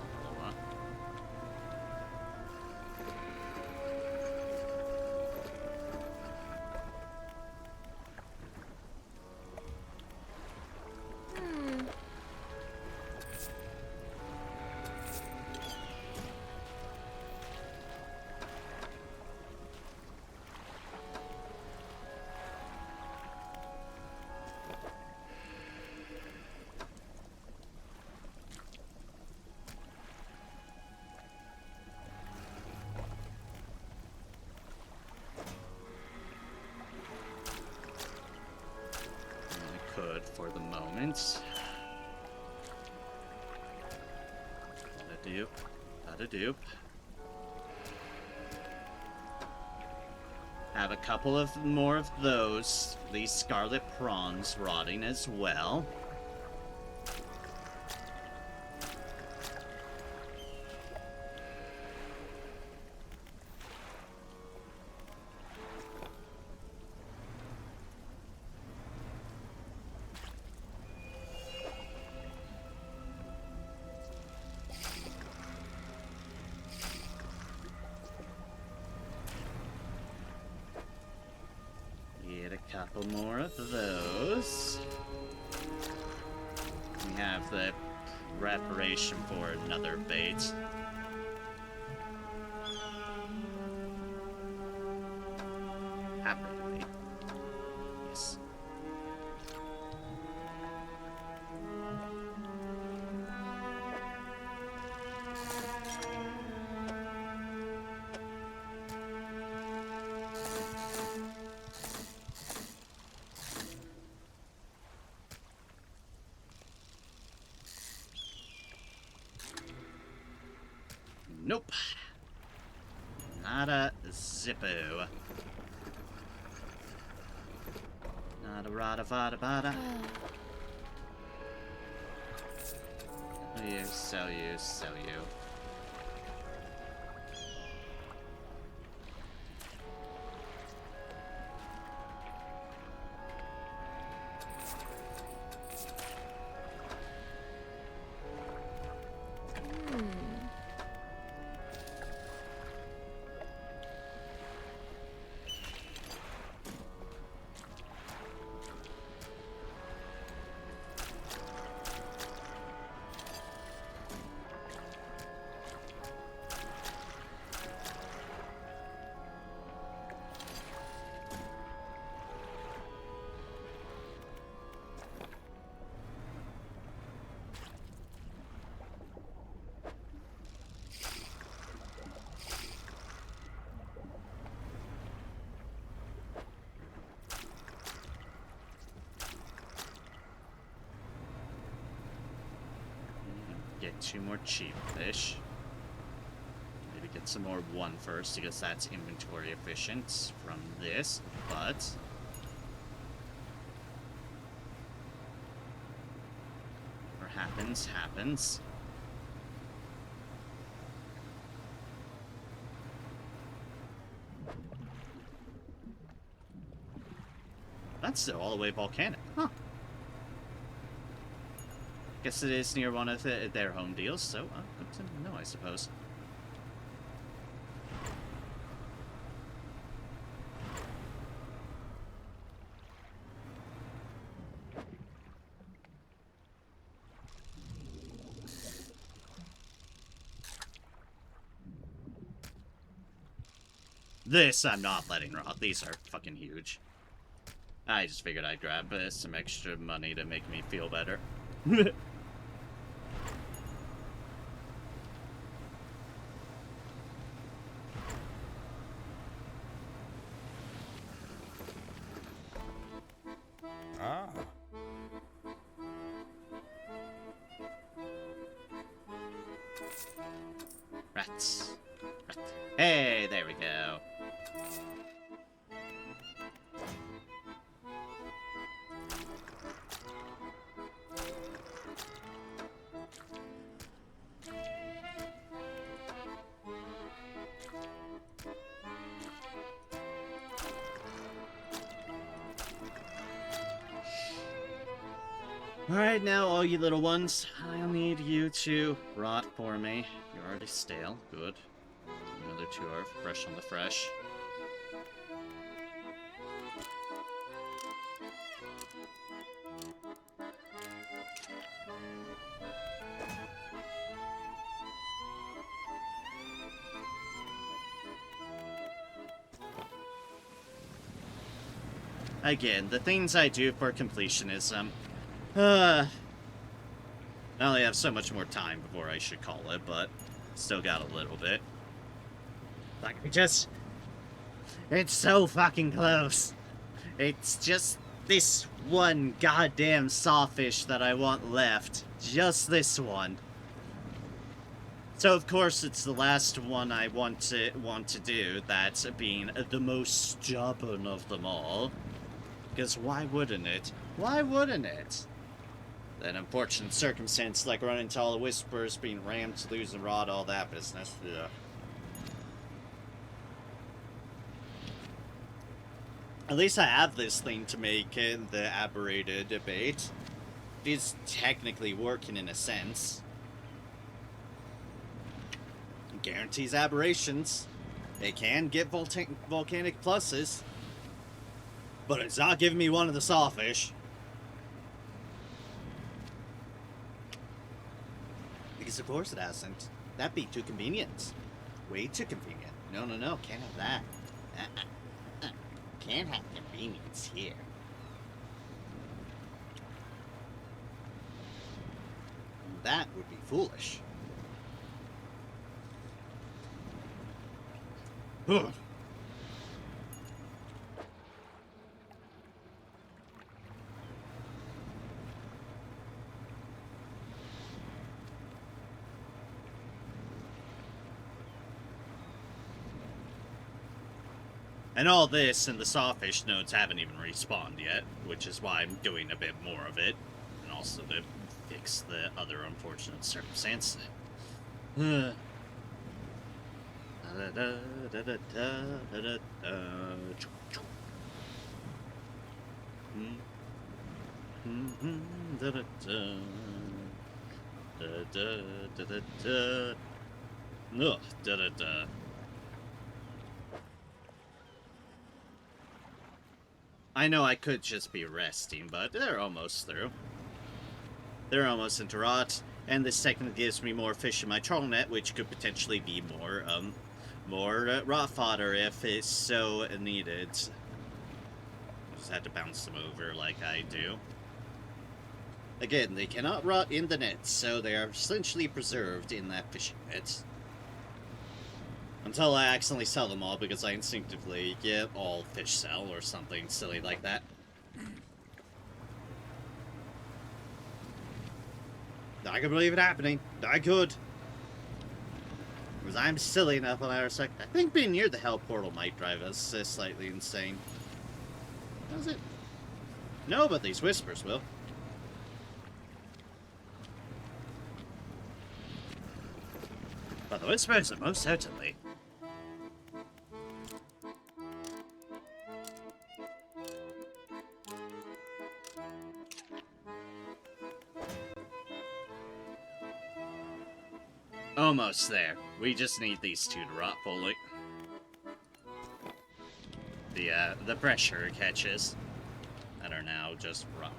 Gotta do. Have a couple of more of those. These scarlet prawns rotting as well. Couple more of those. We have the preparation for another bait. Happily. Yes. Nope. Not a zippo. Not a rada vada bada. You, sell you, sell you. Get 2 more cheap fish. Maybe get some more one first, because that's inventory efficient from this, but what happens. That's still all the way volcanic, huh? Guess it is near one of their home deals, so good to know, I suppose. This I'm not letting rot. These are fucking huge. I just figured I'd grab some extra money to make me feel better. Ah. Rats. Hey, there we go. Alright, now all you little ones, I'll need you to rot for me. You're already stale. Good. The other 2 are fresh on the fresh. Again, the things I do for completionism. I only have so much more time before I should call it, but still got a little bit. Like, it's so fucking close. It's just This one goddamn sawfish that I want left. Just this one. So of course it's the last one I want to do, that being the most stubborn of them all. Because why wouldn't it? Why wouldn't it? An unfortunate circumstance like running into all the whispers, being rammed, losing rod, all that business. Yeah. At least I have this thing to make the aberrated bait. It is technically working in a sense. It guarantees aberrations. It can get volcanic pluses. But it's not giving me one of the sawfish. Because of course it hasn't. That'd be too convenient. Way too convenient. No, no, no. Can't have that. Can't have convenience here. That would be foolish. Ugh. And all this and the sawfish nodes haven't even respawned yet, which is why I'm doing a bit more of it. And also to fix the other unfortunate circumstance. I know I could just be resting, but they're almost through. They're almost into rot, and this technically gives me more fish in my troll net, which could potentially be more rot fodder if it's so needed. Just had to bounce them over like I do. Again, they cannot rot in the net, so they are essentially preserved in that fishing net. Until I accidentally sell them all, because I instinctively get all fish sell or something silly like that. I could believe it happening. I could. Because I'm silly enough on our second. I think being near the hell portal might drive us slightly insane. Does it? No, but these whispers will. But the whispers are most certainly. Almost there. We just need these two to rot fully. The pressure catches that are now just rot.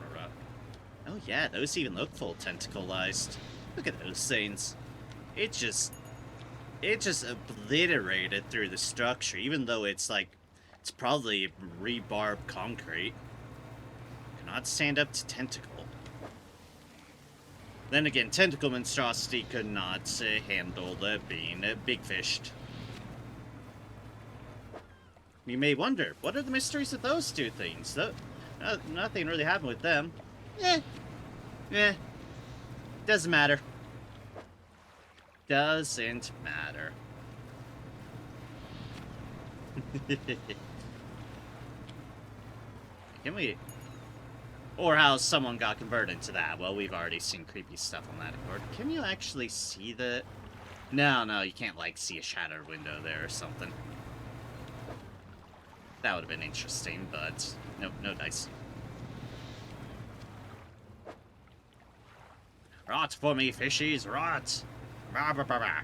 Oh yeah, those even look full tentacleized. Look at those things. It just obliterated through the structure, even though it's like, it's probably rebarb concrete. Cannot stand up to tentacle. Then again, tentacle monstrosity could not handle the being big fished. You may wonder, what are the mysteries of those two things? Nothing really happened with them. Doesn't matter. Doesn't matter. Can we... Or how someone got converted to that. Well, we've already seen creepy stuff on that accord. Can you actually see the... No, you can't, like, see a shattered window there or something. That would have been interesting, but... Nope, no dice. Rot for me, fishies, rot! Rah, rah, rah, rah.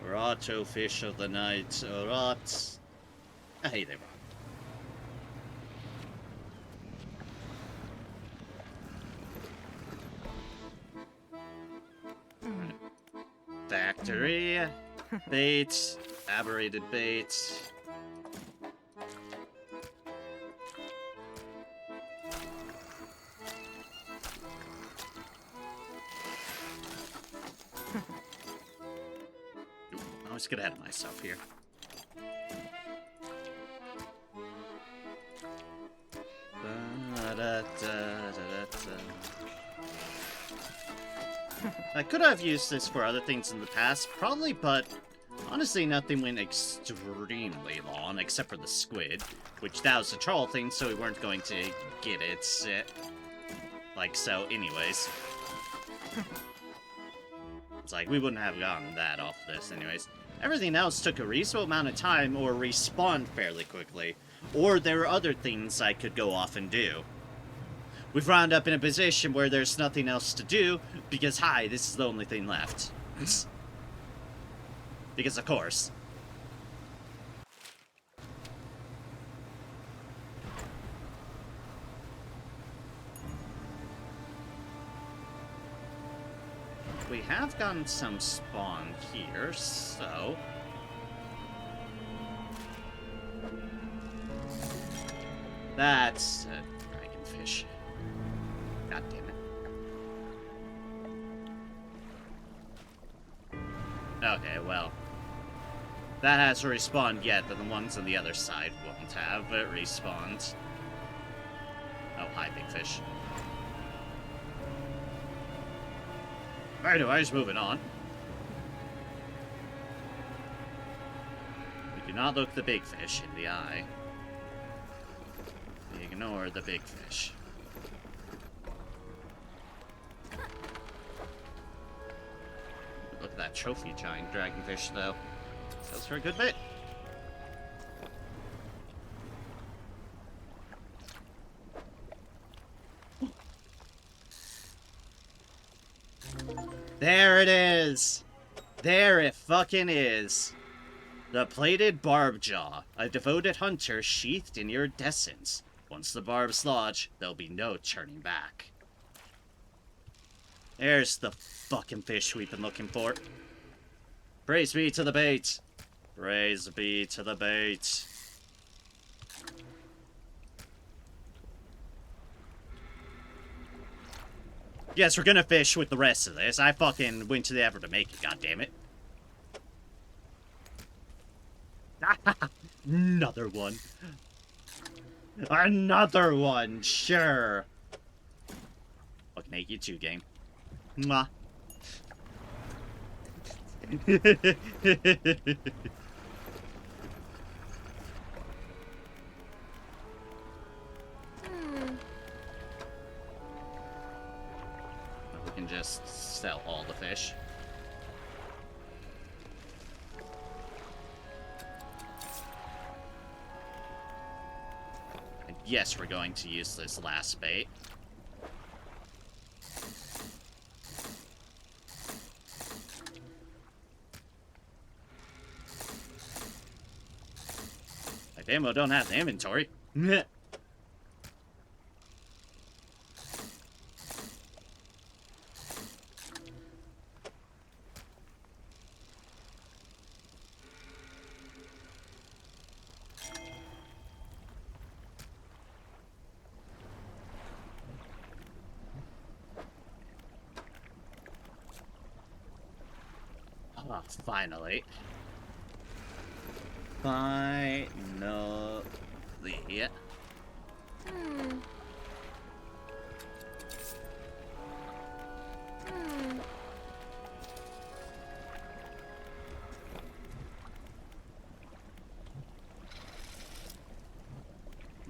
Rot, O fish of the night, rot. Hey, they rot. Factory, bait, aberrated bait. always get ahead of myself here. I could have used this for other things in the past, probably, but honestly nothing went extremely long, except for the squid, which that was a troll thing, so we weren't going to get it, like so anyways. It's like, we wouldn't have gotten that off this anyways. Everything else took a reasonable amount of time or respawned fairly quickly, or there were other things I could go off and do. We've wound up in a position where there's nothing else to do, because, hi, this is the only thing left. Because, of course. We have gotten some spawn here, so... That's a dragonfish. God damn it. Okay, well. That hasn't respawned yet, but the ones on the other side won't have. It respawned. Oh, hi, big fish. Anyways, moving on. We do not look the big fish in the eye. We ignore the big fish. Look at that trophy giant dragonfish, though. Goes for a good bit. There it is! There it fucking is! The plated barb jaw, a devoted hunter sheathed in iridescence. Once the barbs lodge, there'll be no turning back. There's the fucking fish we've been looking for. Praise be to the bait. Praise be to the bait. Yes, we're gonna fish with the rest of this. I fucking went to the effort to make it, goddammit. Another one. Another one, sure. Fucking hate you too, game. Mwah. We can just sell all the fish. And yes, we're going to use this last bait. Ammo don't have the inventory. Oh, finally. Finally.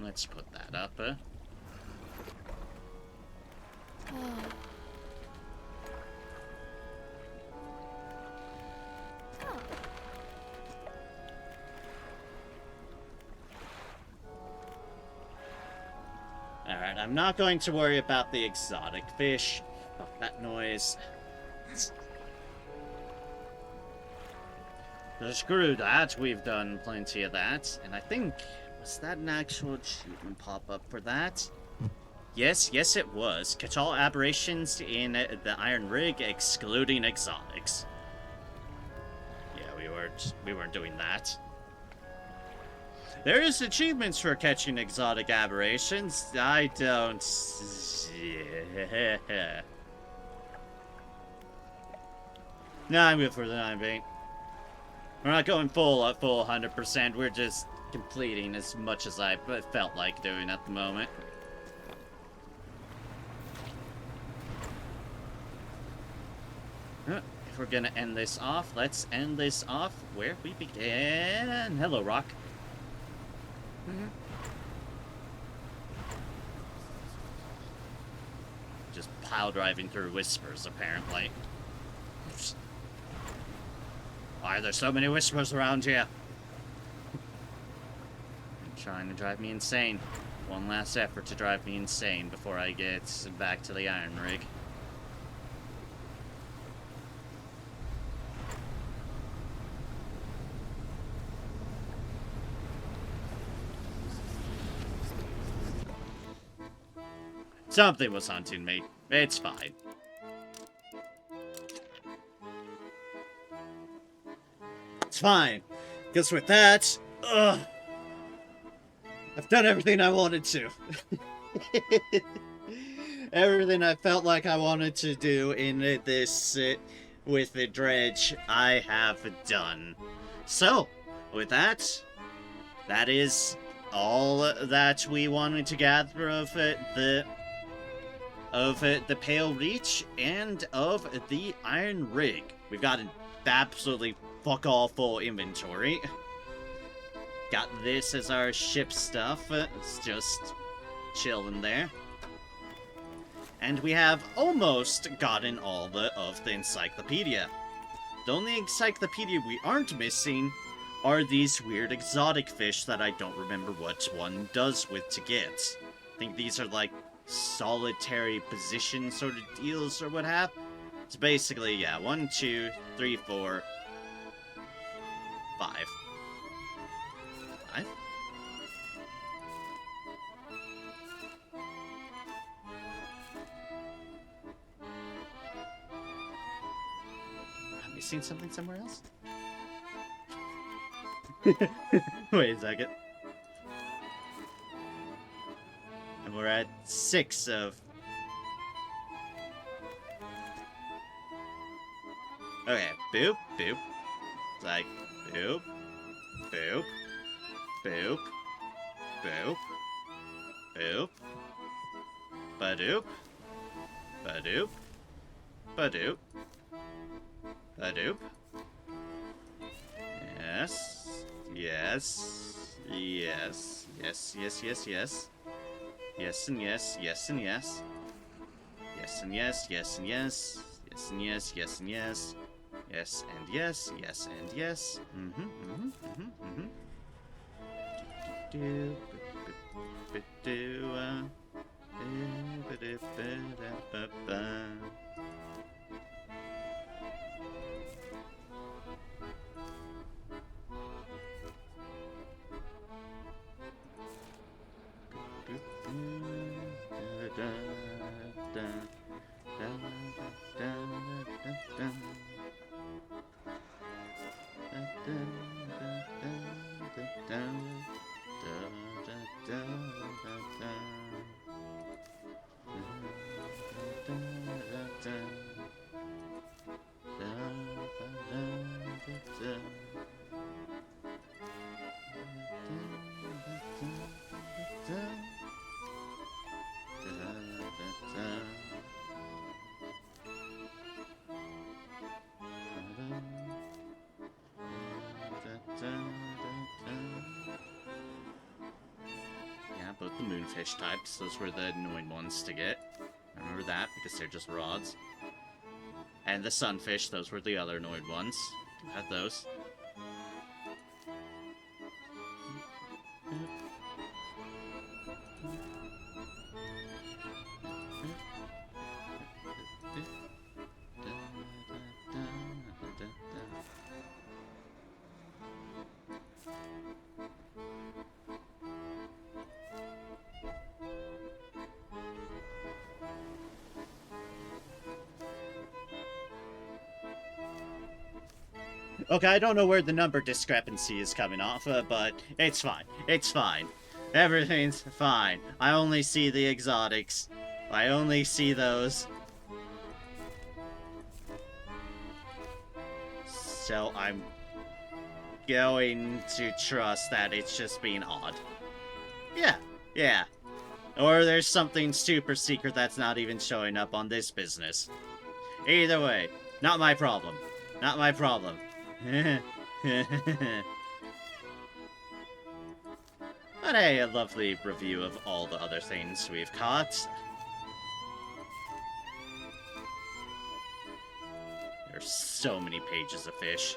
Let's put that up. Alright, I'm not going to worry about the exotic fish. Fuck that noise. Screw that, we've done plenty of that. And I think, was that an actual achievement pop-up for that? Yes, yes it was. Catch all aberrations in the Iron Rig, excluding exotics. Yeah, we weren't doing that. There is achievements for catching exotic aberrations. I don't... No, I'm good for the 9 bait. We're not going full 100%. We're just completing as much as I felt like doing at the moment. If we're gonna end this off, let's end this off where we began. Hello, Rock. Just pile driving through whispers, apparently. Why are there so many whispers around here? Trying to drive me insane. One last effort to drive me insane before I get back to the iron rig. Something was hunting me. It's fine. It's fine. Because with that, I've done everything I wanted to. Everything I felt like I wanted to do in this with the dredge, I have done. So, with that, that is all that we wanted to gather of the Pale Reach and of the Iron Rig. We've got an absolutely fuck all full inventory. Got this as our ship stuff. It's just chilling there. And we have almost gotten all of the encyclopedia. The only encyclopedia we aren't missing are these weird exotic fish that I don't remember what one does with to get. I think these are like solitary position sort of deals or what have. It's basically, yeah, 1, 2, 3, 4, 5. 5? Have you seen something somewhere else? Wait a second. And we're at 6 of... Okay, boop, boop. It's like, boop, boop, boop, boop, boop, ba-doop, ba-doop, ba-doop, ba-doop. Yes, yes, yes, yes, yes, yes, yes. Yes and yes, yes and yes. Yes and yes, yes and yes. Yes and yes, yes and yes. Yes and yes, yes and yes. Yeah, both the moonfish types, those were the annoying ones to get. I remember that because they're just rods. And the sunfish, those were the other annoyed ones. Had those. Okay, I don't know where the number discrepancy is coming off of, but it's fine. It's fine. Everything's fine. I only see the exotics. I only see those. So I'm going to trust that it's just being odd. Yeah, yeah. Or there's something super secret that's not even showing up on this business. Either way, not my problem. Not my problem. But hey, a lovely review of all the other things we've caught. There's so many pages of fish.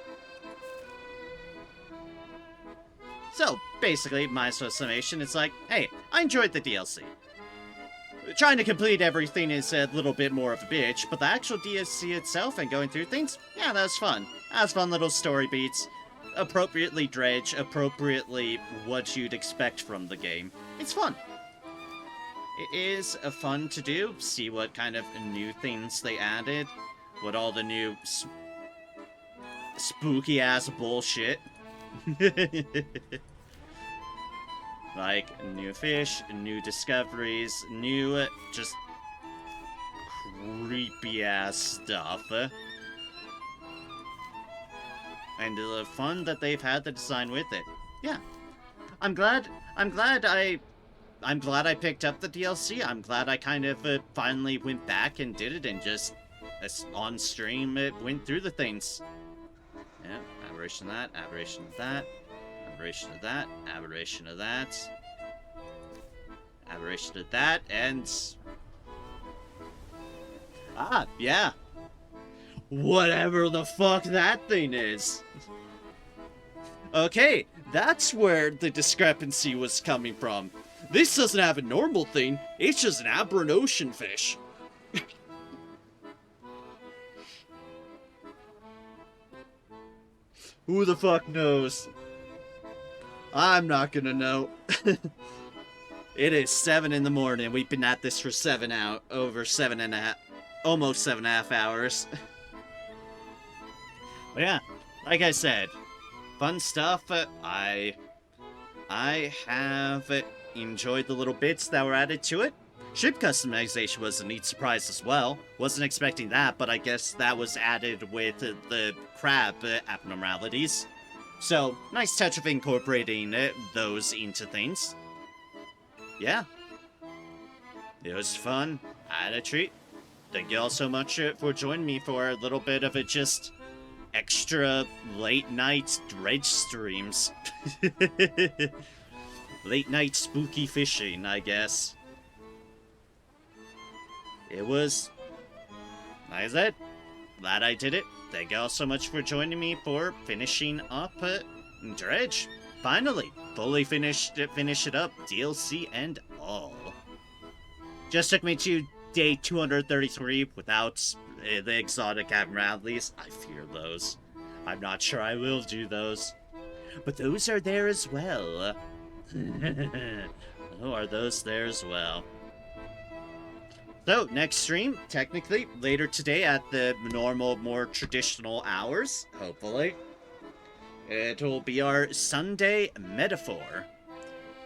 So, basically, my summation is like, hey, I enjoyed the DLC. Trying to complete everything is a little bit more of a bitch, but the actual DLC itself and going through things, yeah, that was fun. That was fun little story beats. Appropriately Dredge, appropriately what you'd expect from the game. It's fun. It is fun to do, see what kind of new things they added, what all the new spooky-ass bullshit. Like, new fish, new discoveries, new, just creepy-ass stuff. And the fun that they've had to design with it. Yeah. I'm glad I picked up the DLC. I'm glad I kind of finally went back and did it and just, on stream, went through the things. Yeah, aberration of that, aberration of that. Aberration of that, aberration of that, aberration of that, and... Ah, yeah. Whatever the fuck that thing is. Okay, that's where the discrepancy was coming from. This doesn't have a normal thing, it's just an aberrant ocean fish. Who the fuck knows? I'm not gonna know. It is 7 in the morning. We've been at this for over 7.5, almost 7.5 hours. But yeah, like I said, fun stuff. I have enjoyed the little bits that were added to it. Ship customization was a neat surprise as well. Wasn't expecting that, but I guess that was added with the crab abnormalities. So, nice touch of incorporating those into things. Yeah. It was fun. I had a treat. Thank you all so much for joining me for a little bit of just extra late night Dredge streams. Late night spooky fishing, I guess. It was... Like I said, glad I did it. Thank you all so much for joining me for finishing up Dredge. Finally, fully finish it up, DLC and all. Just took me to day 233 without the exotic abnormalities. I fear those. I'm not sure I will do those. But those are there as well. Oh, are those there as well? So, next stream, technically, later today at the normal, more traditional hours, hopefully. It'll be our Sunday metaphor.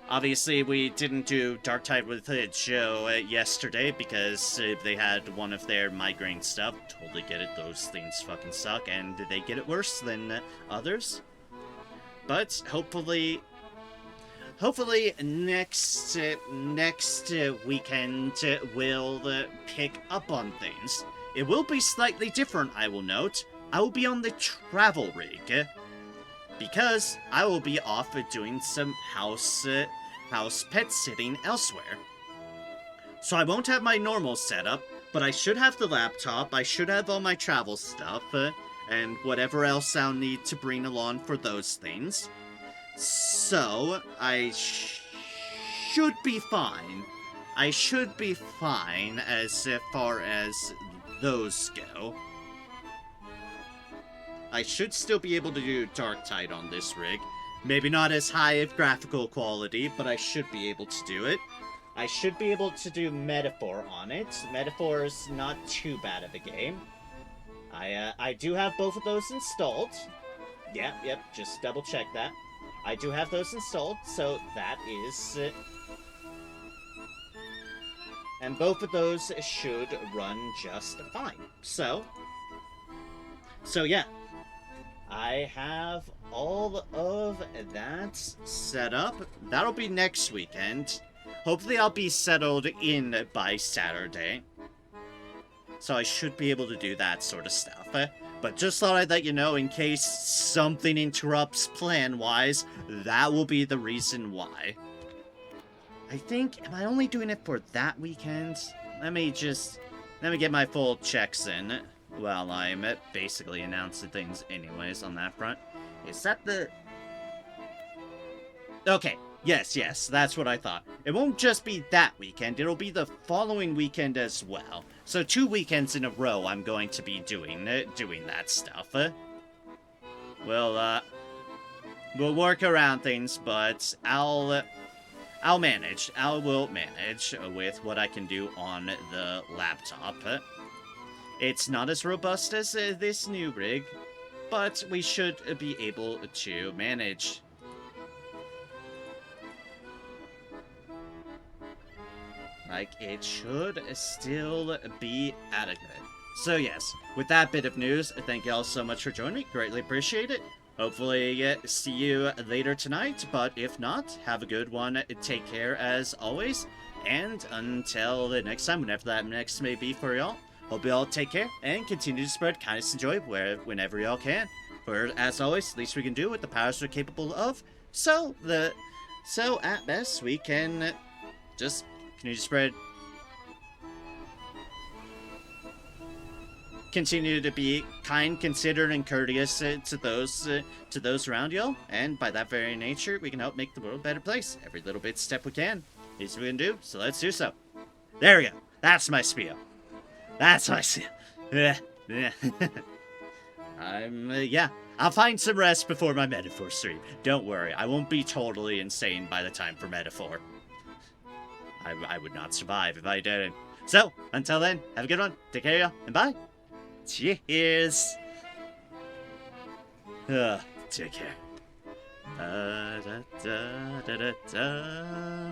Obviously, we didn't do Dark Tide with Joe yesterday because they had one of their migraine stuff. Totally get it, those things fucking suck, and they get it worse than others. But, hopefully next weekend we'll pick up on things. It will be slightly different, I will note. I will be on the travel rig, because I will be off doing some house pet sitting elsewhere. So I won't have my normal setup, but I should have the laptop, I should have all my travel stuff, and whatever else I'll need to bring along for those things. So, I should be fine. I should be fine as far as those go. I should still be able to do Dark Tide on this rig. Maybe not as high of graphical quality, but I should be able to do it. I should be able to do Metaphor on it. Metaphor is not too bad of a game. I do have both of those installed. Yep, just double check that. I do have those installed, so that is... and both of those should run just fine. So yeah. I have all of that set up. That'll be next weekend. Hopefully I'll be settled in by Saturday. So I should be able to do that sort of stuff. But just thought I'd let you know in case something interrupts plan-wise, that will be the reason why. I think, am I only doing it for that weekend? Let me get my full checks in. Well, I'm basically announcing things anyways on that front. Is that the... Okay, yes, that's what I thought. It won't just be that weekend, it'll be the following weekend as well. So 2 weekends in a row I'm going to be doing that stuff. We'll work around things, but I'll manage. I will manage with what I can do on the laptop. It's not as robust as this new rig, but we should be able to manage. Like, it should still be adequate. So yes, with that bit of news, thank you all so much for joining me. Greatly appreciate it. Hopefully see you later tonight, but if not, have a good one. Take care as always. And until the next time, whenever that next may be for y'all, hope you all take care and continue to spread kindness and joy whenever y'all can. For, as always, the least we can do with the powers we're capable of. So at best, we can just continue to spread. Continue to be kind, considerate, and courteous to those around y'all, and by that very nature, we can help make the world a better place. Every little bit step we can. Least we can do, so let's do so. There we go. That's my spiel. That's my spiel. I'll find some rest before my metaphor stream. Don't worry, I won't be totally insane by the time for metaphor. I would not survive if I didn't. So, until then, have a good one. Take care, y'all, and bye. Cheers. Take care. Da, da, da, da, da, da.